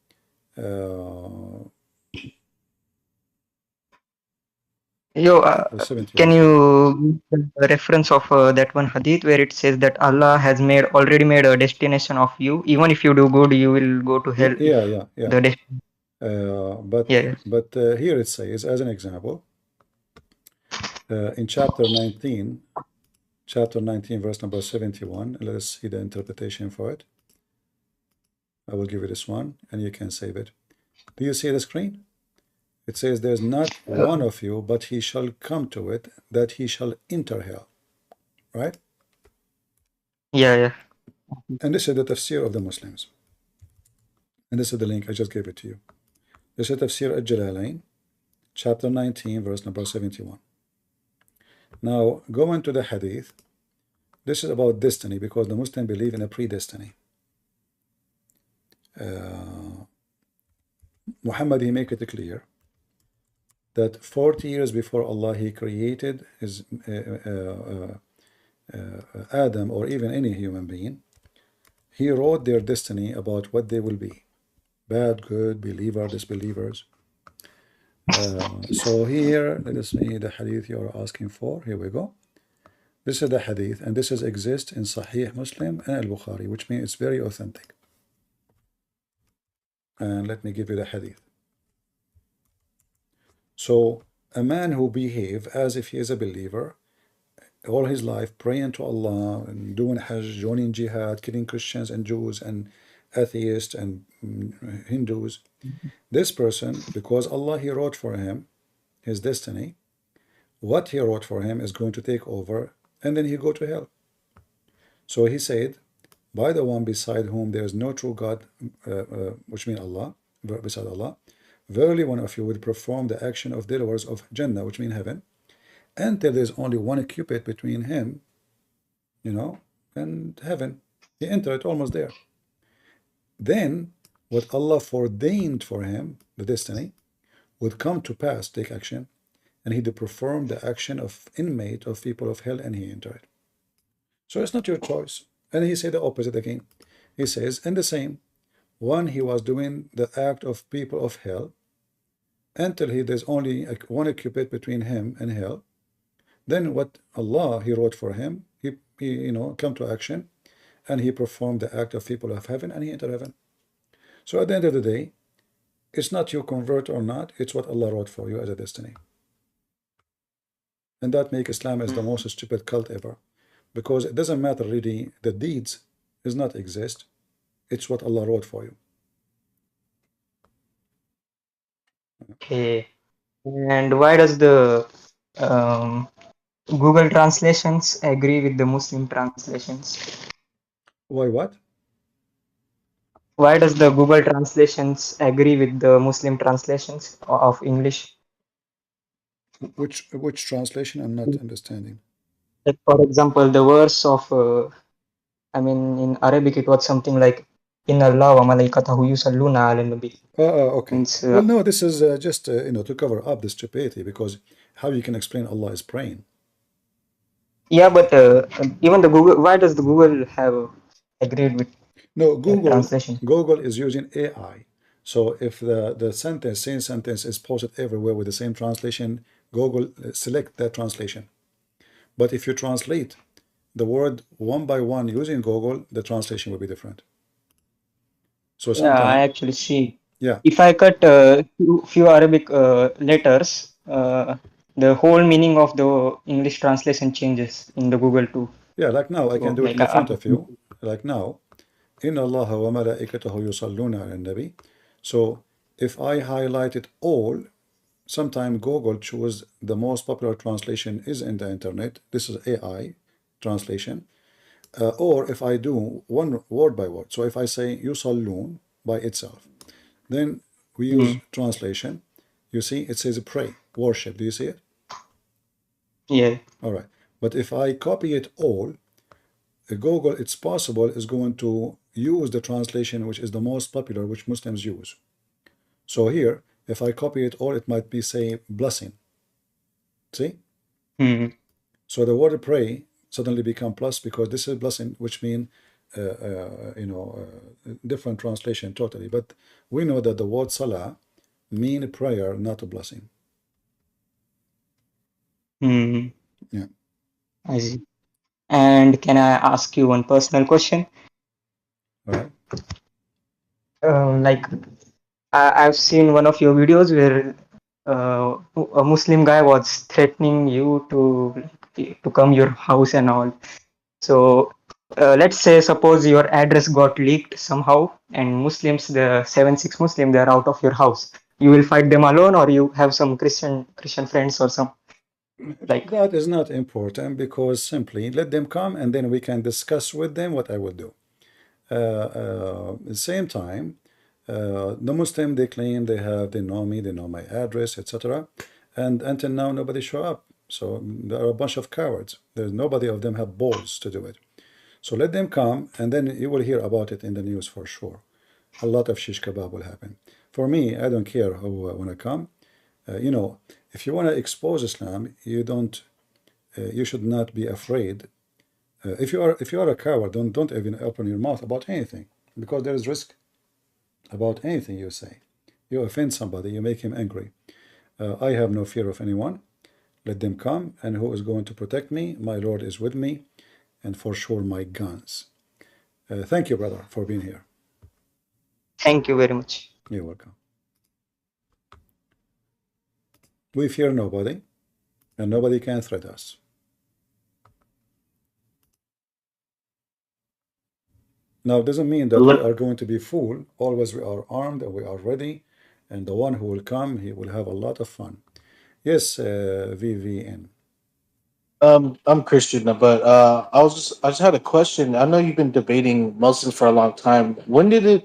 Can you give the reference of that one hadith where it says that Allah has already made a destination of you, even if you do good, you will go to hell. Yeah. But yeah. Here it says, as an example, in chapter 19, verse number 71, let us see the interpretation for it. I will give you this one, and you can save it. Do you see the screen? It says, there's not one of you, but he shall come to it, that he shall enter hell. Right? Yeah. And this is the tafsir of the Muslims. And this is the link, I just gave it to you. This is Tafsir al-Jalalain, chapter 19, verse number 71. Now, going to the hadith, this is about destiny, because the Muslims believe in a predestiny. Muhammad, he make it clear that 40 years before Allah, he created his Adam, or even any human being, he wrote their destiny about what they will be. Bad, good, believer, disbelievers. So here, let us see the hadith you are asking for. Here we go. This is the hadith, and this is exists in Sahih Muslim and Al-Bukhari, which means it's very authentic. And let me give you the hadith. So, a man who behave as if he is a believer, all his life praying to Allah and doing Hajj, joining Jihad, killing Christians and Jews and atheists and Hindus, this person, because Allah, he wrote for him his destiny, what he wrote for him is going to take over, and then he go to hell. So he said, by the one beside whom there is no true God, which means Allah, beside Allah, verily one of you will perform the action of dwellers of Jannah, which means heaven, until there is only one cubit between him, and heaven. He entered almost there. Then what Allah foreordained for him, the destiny, would come to pass, take action, and he did perform the action of inmate of people of hell, and he entered. So it's not your choice. And he said the opposite again. He says, in the same, one he was doing the act of people of hell, until there's only one cubit between him and hell. Then what Allah, he wrote for him, he come to action, and he performed the act of people of heaven, and he entered heaven. So at the end of the day, it's not you convert or not, it's what Allah wrote for you as a destiny. And that makes Islam as the most stupid cult ever. Because it doesn't matter really, the deeds does not exist, it's what Allah wrote for you. Okay. And why does the Google translations agree with the Muslim translations? Why what? Why does the Google translations agree with the Muslim translations of English? Which translation? I'm not understanding. Like, for example, the verse of, in Arabic it was something like, Inna Allah wa malaikatahu yusalluna ala nabi. Okay. Well, no, this is just to cover up the stupidity, because how you can explain Allah is praying? Yeah, but even the Google, why does the Google have agreed with? No, Google is using AI. So if the same sentence is posted everywhere with the same translation, Google select that translation. But if you translate the word one by one using Google, the translation will be different. So sometimes, I actually see. Yeah. If I cut few Arabic letters, the whole meaning of the English translation changes in the Google too. Yeah, like now, I can do it in front of you. Like now, Inna Allah wa malaikatahu yusalluna ala nabi. So if I highlight it all, sometimes Google choose the most popular translation is in the internet. This is AI translation. Or if I do one word by word. So if I say yusallun by itself, then we use translation. You see, it says pray, worship. Do you see it? Yeah. All right. But if I copy it all, Google, it's possible, is going to use the translation which is the most popular, which Muslims use. So here, if I copy it all, it might be say blessing. See? So the word pray suddenly become plus, because this is blessing, which mean different translation totally. But we know that the word salah mean prayer, not a blessing. Yeah. I see. And can I ask you one personal question? All right. Like, I've seen one of your videos where a Muslim guy was threatening you to come your house and all. So let's say, suppose your address got leaked somehow, and Muslims, the 7-6 Muslim, they're out of your house. You will fight them alone, or you have some Christian friends or some? Like that is not important, because simply let them come and then we can discuss with them what I will do. At the same time, the Muslim, they claim they know me, they know my address, etc. And until now, nobody show up. So there are a bunch of cowards. There's nobody of them have balls to do it. So let them come, and then you will hear about it in the news for sure. A lot of shish kebab will happen. For me, I don't care who when I come. You know, if you want to expose Islam, you should not be afraid. If you are a coward, don't even open your mouth about anything, because there is risk about anything you say. You offend somebody, you make him angry. I have no fear of anyone. Let them come, and who is going to protect me? My Lord is with me, and for sure my guns. Thank you, brother, for being here. Thank you very much. You're welcome. We fear nobody, and nobody can threat us. Now, it doesn't mean that we are going to be fooled. Always we are armed and we are ready, and the one who will come, he will have a lot of fun. Yes, VVN. I'm Christian, but I just had a question. I know you've been debating Muslims for a long time. When did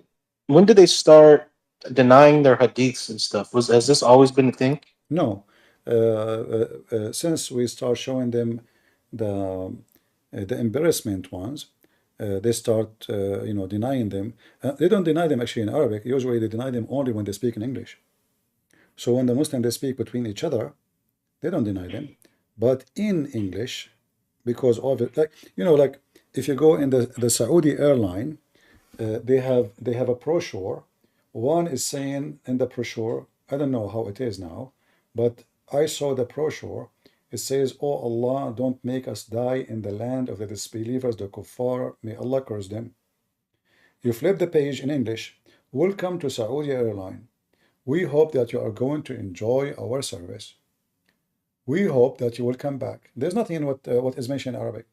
they start denying their hadiths and stuff? Has this always been a thing? No, since we start showing them the embarrassment ones, they start denying them. They don't deny them actually in Arabic. Usually they deny them only when they speak in English. So when the Muslims they speak between each other, they don't deny them. But in English, because of it, like if you go in the Saudi airline, they have a brochure. One is saying in the brochure, I don't know how it is now, but I saw the brochure. It says, "Oh Allah, don't make us die in the land of the disbelievers, the kuffar. May Allah curse them." You flip the page in English. "Welcome to Saudi Airline. We hope that you are going to enjoy our service. We hope that you will come back." There's nothing in what is mentioned in Arabic.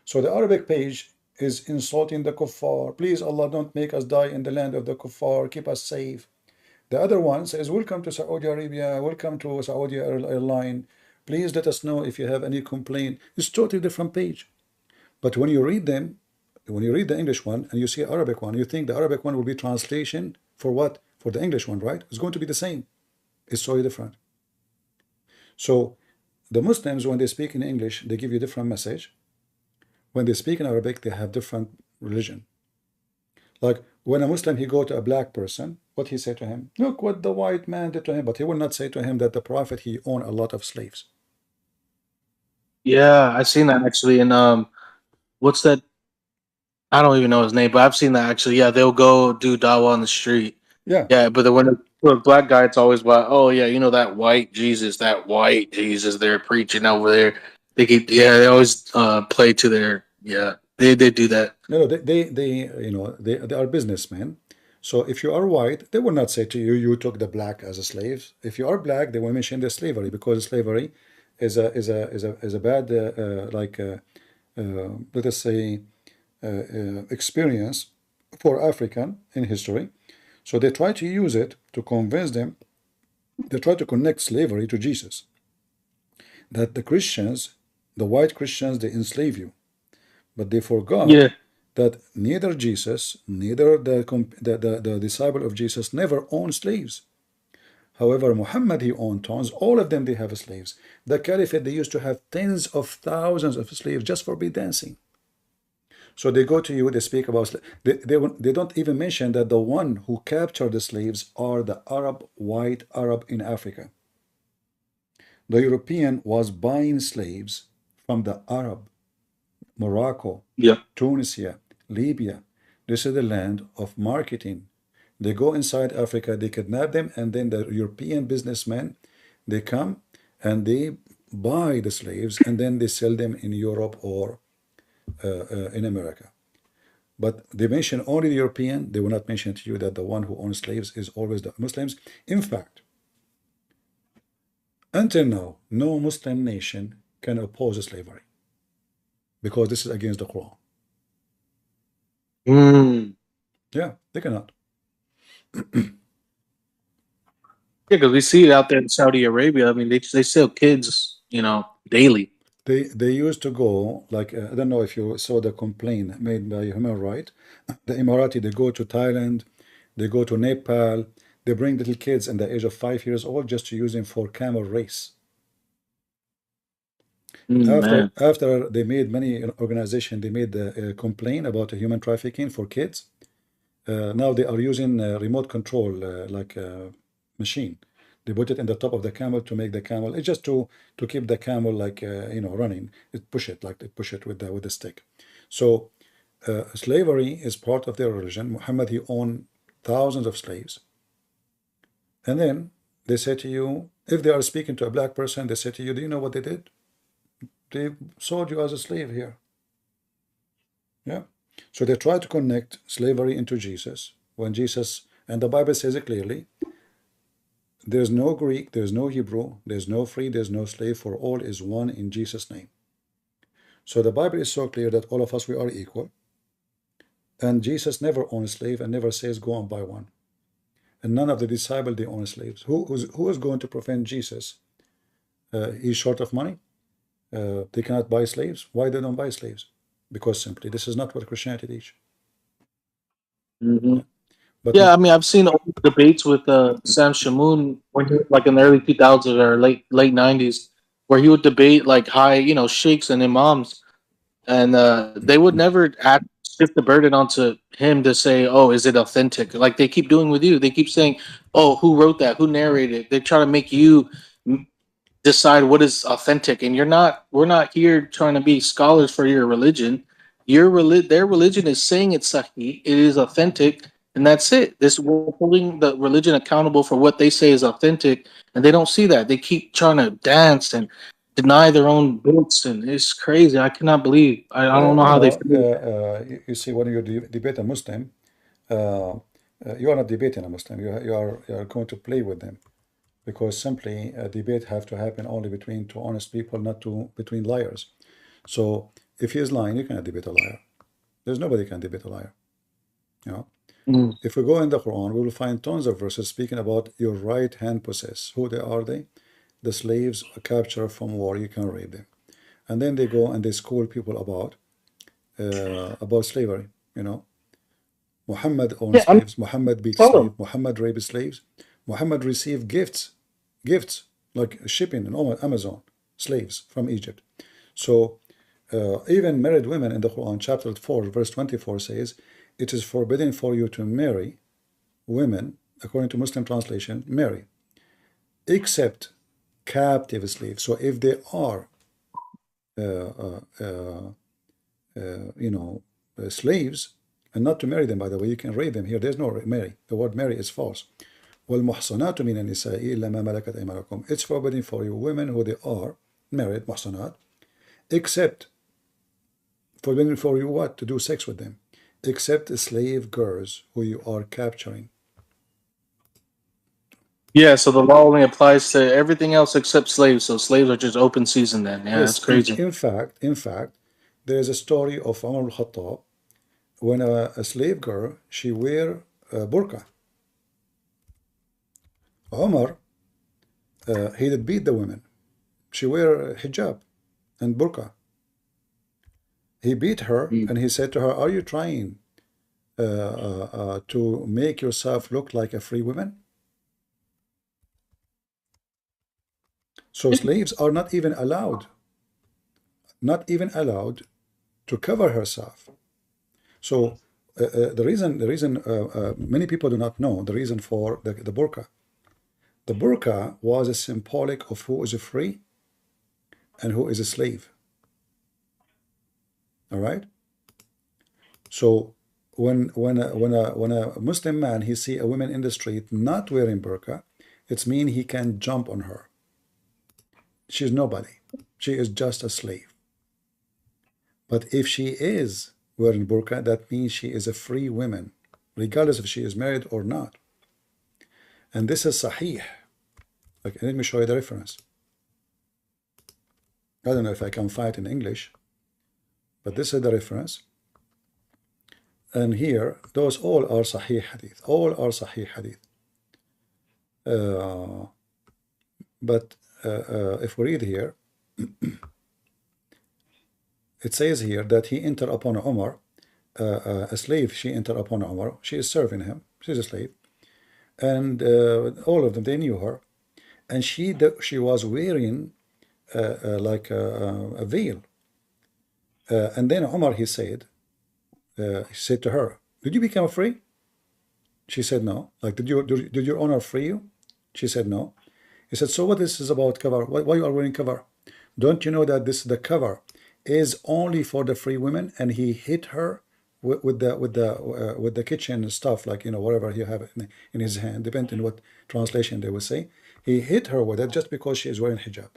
So the Arabic page is insulting the kuffar. "Please, Allah, don't make us die in the land of the kuffar. Keep us safe." The other one says, "Welcome to Saudi Arabia. Welcome to Saudi Airline. Please let us know if you have any complaint." It's totally different page. But when you read them, when you read the English one and you see Arabic one, you think the Arabic one will be translation for what? For the English one, right? It's going to be the same. It's so different. So the Muslims, when they speak in English, they give you different message. When they speak in Arabic, they have different religion. Like when a Muslim, he go to a black person, what he say to him? "Look what the white man did to him." But he will not say to him that the Prophet, he owned a lot of slaves. Yeah, I've seen that actually. And what's that? I don't even know his name, but I've seen that actually. Yeah, they'll go do dawah on the street. Yeah. But when it's a black guy, it's always about, "Oh yeah, you know that white Jesus they're preaching over there." They always play to their they do that. No, they are businessmen. So if you are white, they will not say to you, "You took the black as a slave." If you are black, they will mention the slavery, because slavery is a bad let us say experience for African in history. So they try to use it to convince them. They try to connect slavery to Jesus. That the Christians, the white Christians, they enslave you, but they forgot that neither Jesus, neither the disciple of Jesus never owned slaves. However, Muhammad, he owned tons. All of them, they have slaves. The Caliphate, they used to have tens of thousands of slaves just for be dancing. So they go to you, they speak about, they don't even mention that the one who captured the slaves are the Arab, white Arab in Africa. The European was buying slaves from the Arab, Morocco, Tunisia, Libya. This is the land of marketing. They go inside Africa, they kidnap them, and then the European businessmen, they come and they buy the slaves, and then they sell them in Europe or in America. But they mention only the European. They will not mention to you that the one who owns slaves is always the Muslims. In fact, until now, no Muslim nation can oppose slavery, because this is against the Quran. Yeah, they cannot. Because we see it out there in Saudi Arabia. I mean, they sell kids, daily. They used to go, like, I don't know if you saw the complaint made by Human Rights. The Emirati, they go to Thailand, they go to Nepal, they bring little kids in the age of 5 years old just to use them for camel race. After they made many organizations, they made a complaint about human trafficking for kids. Now they are using remote control, like a machine. They put it in the top of the camel to make the camel. It's just to keep the camel like running. It push it with the stick. So slavery is part of their religion. Muhammad, he owned thousands of slaves. And then they say to you, if they are speaking to a black person, they say to you, do you know what they did? They sold you as a slave here. Yeah. So they try to connect slavery into Jesus. When Jesus, and the Bible says it clearly, there's no Greek, there's no Hebrew, there's no free, there's no slave, for all is one in Jesus' name. So the Bible is so clear that all of us, we are equal. And Jesus never owned a slave and never says go and buy one. And none of the disciples, they own slaves. Who is going to prevent Jesus? He's short of money. They cannot buy slaves. Why they don't buy slaves? Because simply this is not what Christianity teaches. But yeah, I mean, I've seen all the debates with Sam Shamoon when he, like in the early 2000s or late 90s, where he would debate like high, sheikhs and imams, and they would never shift the burden onto him to say, "Oh, is it authentic?" Like they keep doing with you. They keep saying, "Oh, who wrote that? Who narrated it?" They try to make you decide what is authentic, and we're not here trying to be scholars for your religion. Their religion is saying it's sahih, it is authentic, and that's it. We're holding the religion accountable for what they say is authentic, and they don't see that. They keep trying to dance and deny their own books, and it's crazy. I cannot believe. I don't know how they feel. You see, when you debate a Muslim, you are not debating a Muslim. You are going to play with them. Because simply a debate have to happen only between two honest people, not between liars. So if he is lying, you cannot debate a liar. There's nobody can debate a liar. If we go in the Quran, we will find tons of verses speaking about your right hand possess. Who are they? The slaves captured from war. You can rape them, and then they go and they school people about slavery. Muhammad owned slaves. Muhammad beat slaves. Muhammad raped slaves. Muhammad received gifts like shipping in Amazon, slaves from Egypt. So even married women in the Quran, chapter 4, verse 24 says, it is forbidden for you to marry women, according to Muslim translation, marry, except captive slaves. So if they are, slaves, and not to marry them, by the way, you can rape them here. There's no marry. The word marry is false. وَالْمُحْصَنَاتُ مِنَ النِّسَاءِ إِلَّا مَا مَلَكَتْ أَيْمَانُكُمْ. It's forbidden for you women who they are married, muhsanat, except forbidden for you what? To do sex with them, except slave girls who you are capturing. Yeah, so the law only applies to everything else except slaves. So slaves are just open season then. Yeah, that's crazy. In fact, there is a story of Umar al-Khattab when a slave girl, she wear a burqa. Umar, he did beat the women. She wear hijab and burqa. He beat her and he said to her, are you trying to make yourself look like a free woman? So slaves are not even allowed to cover herself. So the reason many people do not know the reason for the burqa. The burqa was a symbolic of who is a free and who is a slave. All right. So when a Muslim man, he see a woman in the street not wearing burqa, it means he can jump on her. She's nobody. She is just a slave. But if she is wearing burqa, that means she is a free woman, regardless if she is married or not. And this is sahih. Like, let me show you the reference. I don't know if I can find it in English, but this is the reference. And here, those all are sahih hadith. All are sahih hadith. But if we read here, It says here that he entered upon Umar, a slave. She entered upon Umar. She is serving him. She's a slave, and all of them, they knew her, and she was wearing like a veil. And then Umar, he said to her, "Did you become free?" She said, "No." Like, did your owner free you? She said, "No." He said, "So what this is about cover? Why you are wearing cover? Don't you know that the cover is only for the free women?" And he hit her with the kitchen stuff, like, whatever you have in his hand, depending on what translation they will say. He hit her with it just because she is wearing hijab.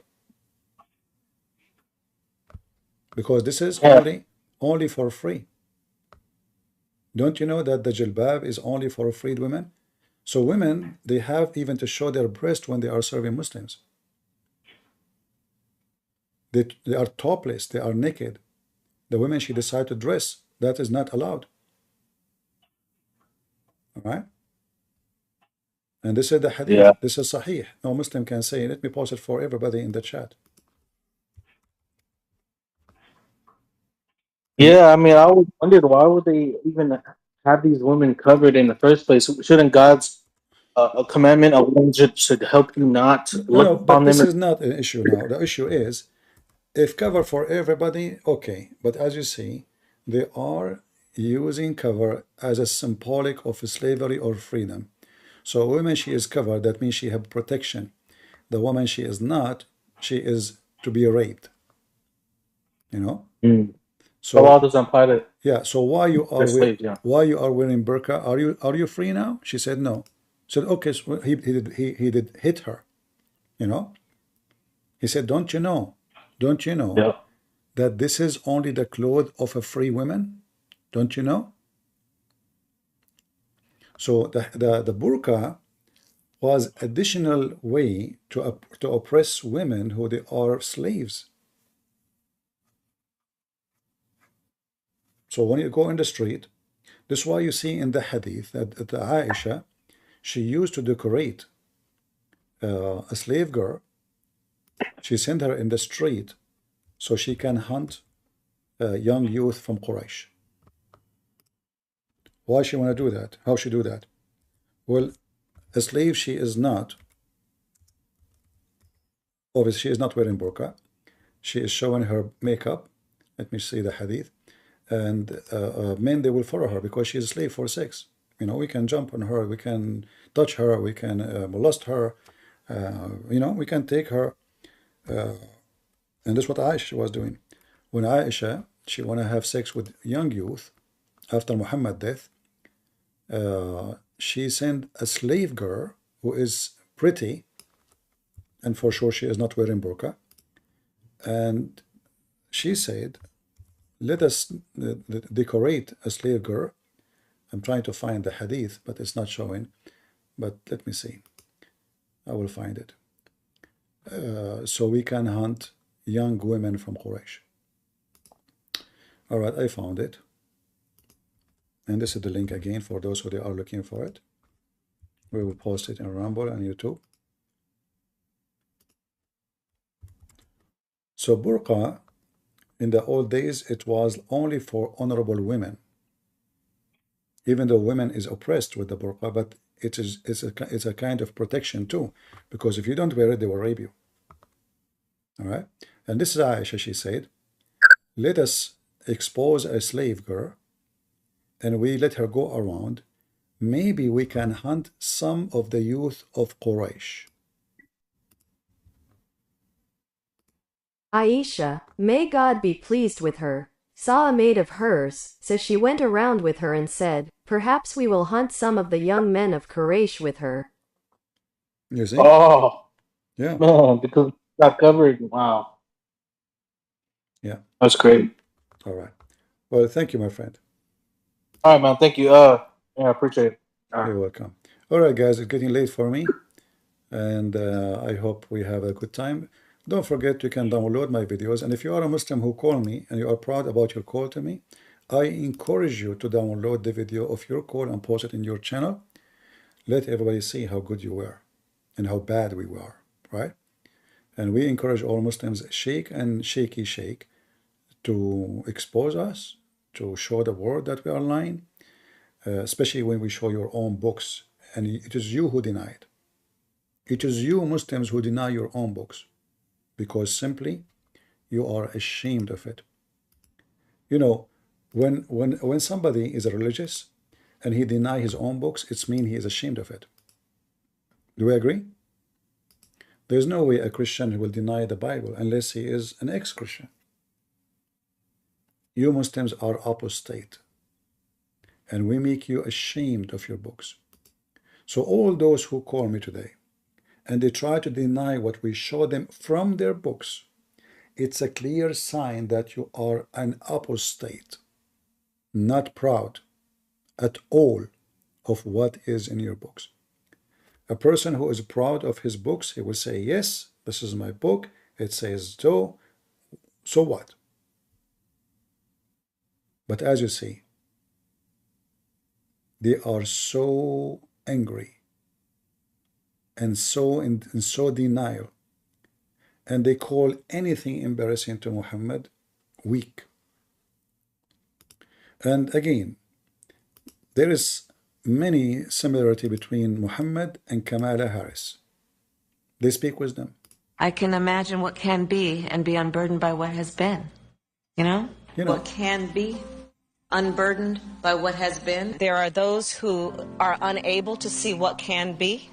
Because this is only for free. Don't you know that the jilbab is only for freed women? So women, they have even to show their breast when they are serving Muslims. They are topless, they are naked. The women she decide to dress, that is not allowed. All right? And this is the hadith. Yeah. This is sahih. No Muslim can say. Let me post it for everybody in the chat. Yeah, I mean, I always wondered, why would they even have these women covered in the first place? Shouldn't God's a commandment of one should help you not look No, but upon this them? is not an issue now. The issue is, if cover for everybody, okay. But as you see, they are using cover as a symbolic of slavery or freedom. So a woman, she is covered, that means she have protection. The woman, she is not, she is to be raped. So the law doesn't apply to. Yeah. So why you are slaves, yeah. Why you are wearing burqa? Are you free now? She said no. Said okay. So he did hit her. He said, don't you know Yeah. that this is only the clothes of a free woman? Don't you know? So the burqa was additional way to oppress women who they are slaves. So when you go in the street, this is why you see in the hadith that Aisha, she used to decorate a slave girl. She sent her in the street so she can hunt young youth from Quraysh. Why she want to do that? How she do that? Well, a slave, she is not. Obviously, she is not wearing burqa. She is showing her makeup. Let me see the hadith. And men, they will follow her because she is a slave for sex. We can jump on her, we can touch her, we can molest her, we can take her. And that's what Aisha was doing. When Aisha, she want to have sex with young youth after Muhammad's death, she sent a slave girl who is pretty, and for sure she is not wearing burqa. And she said, let us decorate a slave girl. I'm trying to find the hadith, but it's not showing. But let me see. I will find it. So we can hunt young women from Quraysh. All right, I found it. And this is the link again for those who they are looking for it. We will post it in Rumble and YouTube. So burqa, in the old days, it was only for honorable women. Even though women is oppressed with the burqa, but it's a kind of protection too, because if you don't wear it, they will rape you. All right. And this is Aisha. She said, let us expose a slave girl and we let her go around. Maybe we can hunt some of the youth of Quraysh. Aisha, may God be pleased with her, saw a maid of hers, so she went around with her and said, perhaps we will hunt some of the young men of Quraysh with her. You see? Oh. Yeah. Man, because it's not covered. Wow. Yeah. That's great. All right. Well, thank you, my friend. All right, man. Thank you. Yeah, I appreciate it. You're welcome. All right, guys, it's getting late for me, and I hope we have a good time. Don't forget you can download my videos, and if you are a Muslim who call me and you are proud about your call to me, I encourage you to download the video of your call and post it in your channel. Let everybody see how good you were and how bad we were, right? And we encourage all Muslims, shake and shaky shake, to expose us, to show the world that we are lying, especially when we show your own books. And it is you who deny it. It is you Muslims who deny your own books, because simply you are ashamed of it. You know, when somebody is a religious and he deny his own books, it's mean he is ashamed of it. Do we agree? There's no way a Christian will deny the Bible unless he is an ex-Christian. You Muslims are apostate, and we make you ashamed of your books. So all those who call me today and they try to deny what we show them from their books, it's a clear sign that you are an apostate, not proud at all of what is in your books. A person who is proud of his books, he will say, yes, this is my book, it says so what? But as you see, they are so angry and so in so denial, and they call anything embarrassing to Muhammad weak. And again, there is many similarity between Muhammad and Kamala Harris. They speak wisdom. I can imagine what can be and be unburdened by what has been. You know? What can be unburdened by what has been. There are those who are unable to see what can be.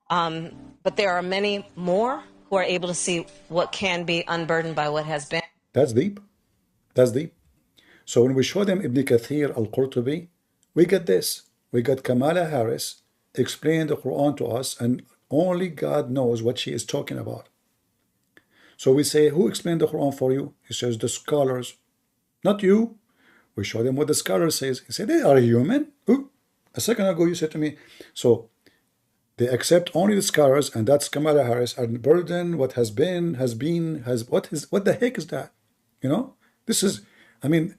But there are many more who are able to see what can be unburdened by what has been. That's deep. That's deep. So when we show them Ibn Kathir al-Qurtubi, we get this. We got Kamala Harris explain the Quran to us, and only God knows what she is talking about. So we say, who explained the Quran for you? He says, the scholars. Not you. We show them what the scholar says. He said, they are human. Ooh. A second ago you said to me, so they accept only the scholars, and that's Kamala Harris, and burden what has been, what the heck is that? You know, this is, I mean,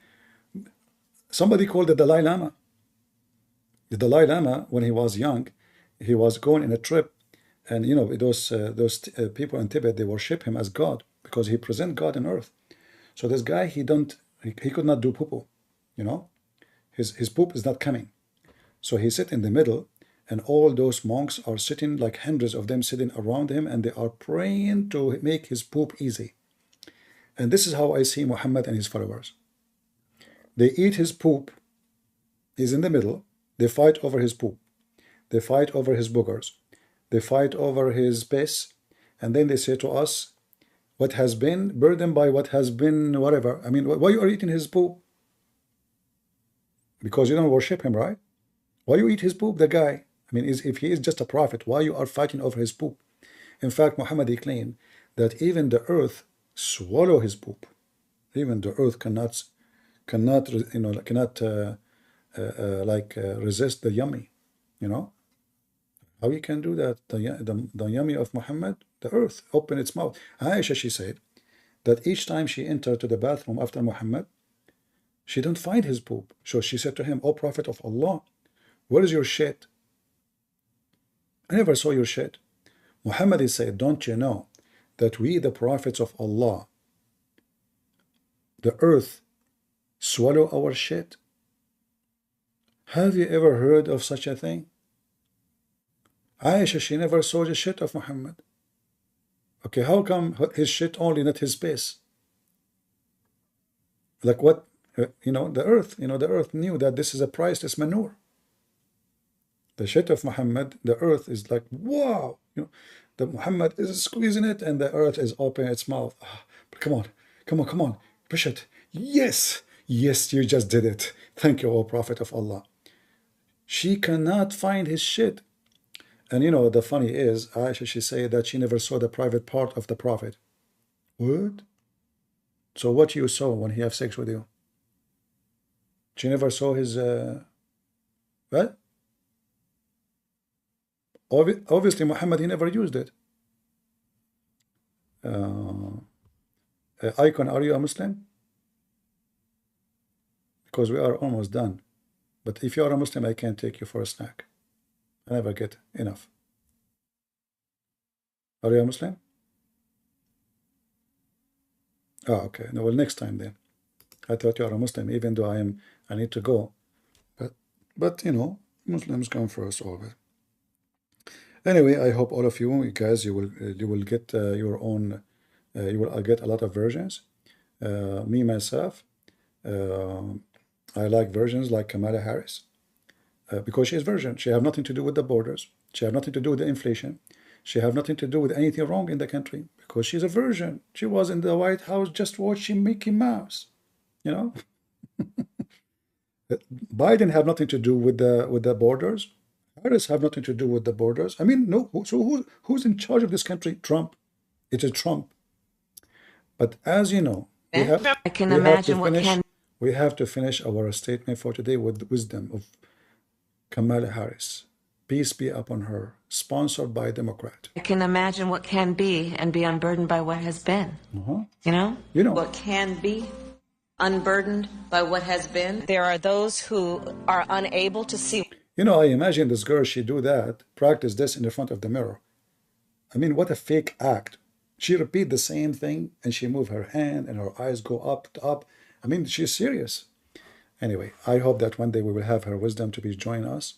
somebody called the Dalai Lama. The Dalai Lama, when he was young, he was going in a trip, and you know, those people in Tibet, they worship him as God because he present God on earth. So this guy, he could not do poo-poo, you know, his poop is not coming. So he sit in the middle, and all those monks are sitting, like hundreds of them sitting around him, and they are praying to make his poop easy. And this is how I see Muhammad and his followers. They eat his poop. He's in the middle. They fight over his poop. They fight over his boogers. They fight over his piss. And then they say to us, what has been, burdened by what has been, whatever. I mean, why you are eating his poop? Because you don't worship him, right? Why you eat his poop, the guy? I mean, if he is just a prophet, why you are fighting over his poop? In fact, Muhammad, he claimed that even the earth swallow his poop. Even the earth cannot resist the yummy, you know. How you can do that? The yummy of Muhammad, the earth open its mouth. Aisha, she said that each time she entered to the bathroom after Muhammad, she didn't find his poop. So she said to him, "O Prophet of Allah, where is your shit? I never saw your shit." Muhammad, he said, don't you know that we, the prophets of Allah, the earth swallow our shit? Have you ever heard of such a thing? Aisha, she never saw the shit of Muhammad. Okay, how come his shit only, not his piss? Like what? The earth knew that this is a priceless manure. The shit of Muhammad, the earth is like, wow, the Muhammad is squeezing it, and the earth is opening its mouth. Come on, push it. Yes, you just did it. Thank you, O Prophet of Allah. She cannot find his shit. And the funny is, Aisha, she said that she never saw the private part of the Prophet. What? So what you saw when he have sex with you? She never saw his, what? Obviously, Muhammad, he never used it. Icon, are you a Muslim? Because we are almost done. But if you are a Muslim, I can take you for a snack. I never get enough. Are you a Muslim? Oh, okay. No, well, next time then. I thought you are a Muslim, even though I need to go. But you know, Muslims come first always. Anyway, I hope all of you guys, you will get your own, you will get a lot of versions. Me, myself, I like versions like Kamala Harris because she is virgin. She have nothing to do with the borders. She have nothing to do with the inflation. She have nothing to do with anything wrong in the country because she's a virgin. She was in the White House just watching Mickey Mouse, you know. Biden have nothing to do with the borders. Harris have nothing to do with the borders. I mean, no. So who's in charge of this country? Trump. It is Trump. But as you know, we have to finish our statement for today with the wisdom of Kamala Harris. Peace be upon her. Sponsored by a Democrat. I can imagine what can be and be unburdened by what has been. You know? What can be unburdened by what has been. There are those who are unable to see. You know, I imagine this girl, she do that, practice this in the front of the mirror. I mean, what a fake act. She repeat the same thing and she move her hand and her eyes go up. I mean, she's serious. Anyway, I hope that one day we will have her wisdom to be join us.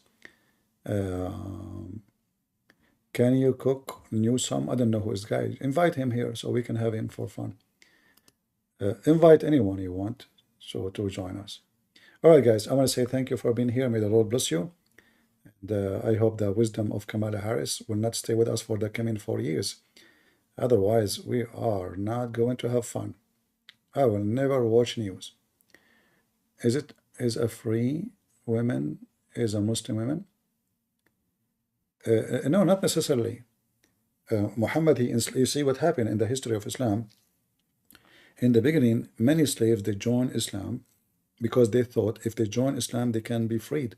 Can you cook new some? I don't know who is guy. Invite him here so we can have him for fun. Invite anyone you want so to join us. All right, guys, I want to say thank you for being here. May the Lord bless you. And I hope the wisdom of Kamala Harris will not stay with us for the coming 4 years. Otherwise, we are not going to have fun. I will never watch news. Is a free woman is a Muslim woman? No, not necessarily. Muhammad, you see what happened in the history of Islam. In the beginning, many slaves, they joined Islam because they thought if they join Islam, they can be freed.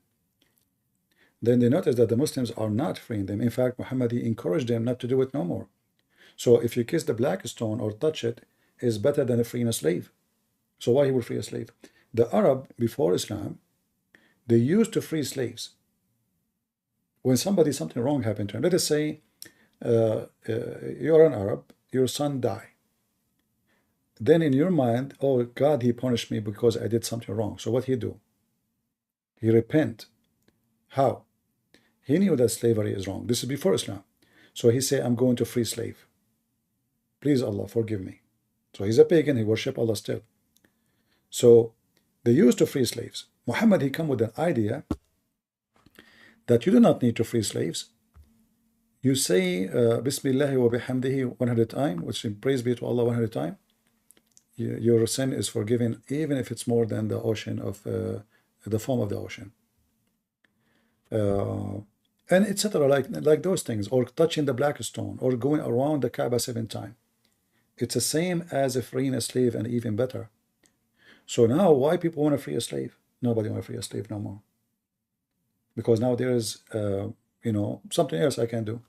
Then they noticed that the Muslims are not freeing them. In fact, Muhammad, he encouraged them not to do it no more. So if you kiss the black stone or touch it, is better than freeing a slave. So why he will free a slave? The Arab, before Islam, they used to free slaves. When something wrong happened to him, let us say you're an Arab, your son died. Then in your mind, oh God, he punished me because I did something wrong. So what he do? He repent. How? He knew that slavery is wrong. This is before Islam. So he say, I'm going to free slave. Please Allah, forgive me. So he's a pagan, he worship Allah still. So they used to free slaves. Muhammad, he come with an idea that you do not need to free slaves. You say Bismillah wa bihamdihi 100 times, which in praise be to Allah 100 times. Your sin is forgiven, even if it's more than the ocean of the foam of the ocean. And etc. like those things, or touching the black stone, or going around the Kaaba 7 times. It's the same as freeing a slave, and even better. So now, why people want to free a slave? Nobody want to free a slave no more. Because now there is, something else I can do.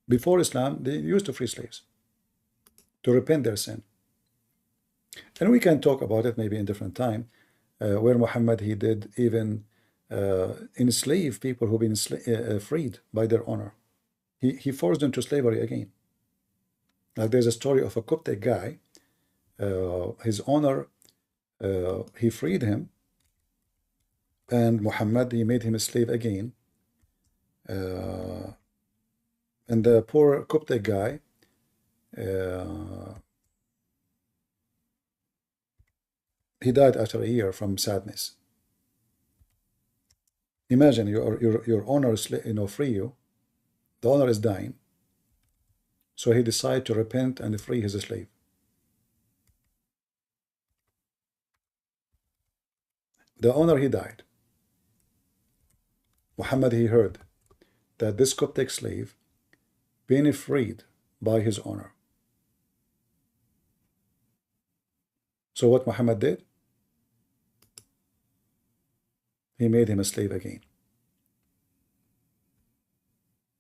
Before Islam, they used to free slaves to repent their sin. And we can talk about it maybe in different time, where Muhammad, he did even enslave people who've been freed by their honor. He forced them to slavery again. Like there's a story of a Coptic guy, his owner, he freed him, and Muhammad, he made him a slave again. And the poor Coptic guy, he died after a year from sadness. Imagine your owner is, free you. The owner is dying. So he decided to repent and free his slave. The owner, he died. Muhammad, he heard that this Coptic slave being freed by his owner. So what Muhammad did? He made him a slave again.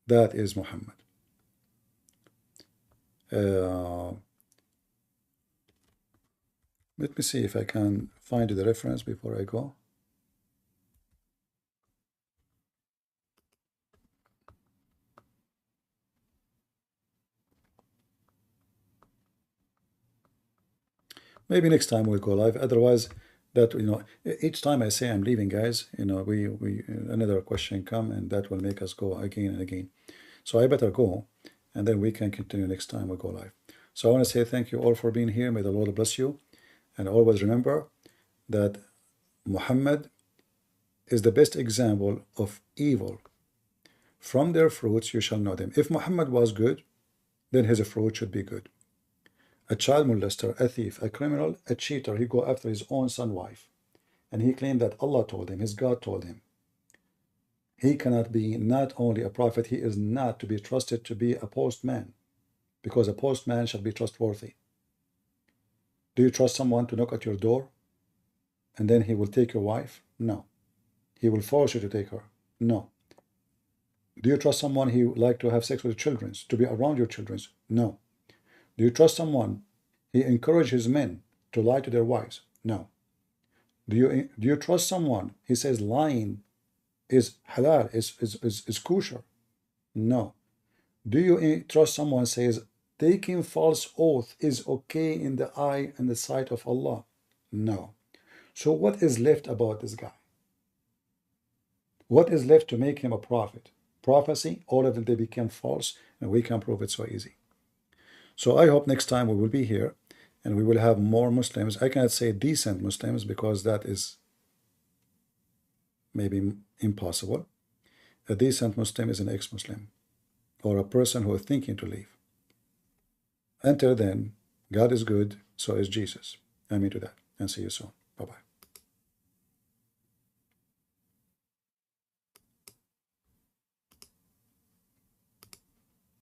That is Muhammad. Let me see if I can find the reference before I go. Maybe next time we'll go live. Otherwise, that, you know, each time I say I'm leaving, guys, you know, we another question come, and that will make us go again and again. So I better go, and then we can continue next time we go live. So I want to say thank you all for being here. May the Lord bless you. And always remember that Muhammad is the best example of evil. From their fruits you shall know them. If Muhammad was good, then his fruit should be good. A child molester, a thief, a criminal, a cheater, he go after his own son wife. And he claimed that Allah told him, his God told him. He cannot be not only a prophet, he is not to be trusted to be a postman, because a postman shall be trustworthy. Do you trust someone to knock at your door and then he will take your wife? No. He will force you to take her? No. Do you trust someone he would like to have sex with your children, to be around your children? No. Do you trust someone he encourages men to lie to their wives? No. Do you trust someone he says lying is halal, is kosher? No. Do you trust someone says taking false oath is okay in the eye and the sight of Allah? No. So what is left about this guy? What is left to make him a prophet? Prophecy, all of them, they became false, and we can prove it so easy. So I hope next time we will be here and we will have more Muslims. I cannot say decent Muslims because that is maybe impossible. A decent Muslim is an ex-Muslim or a person who is thinking to leave. Until then, God is good, so is Jesus. Amen to that, and see you soon. Bye-bye.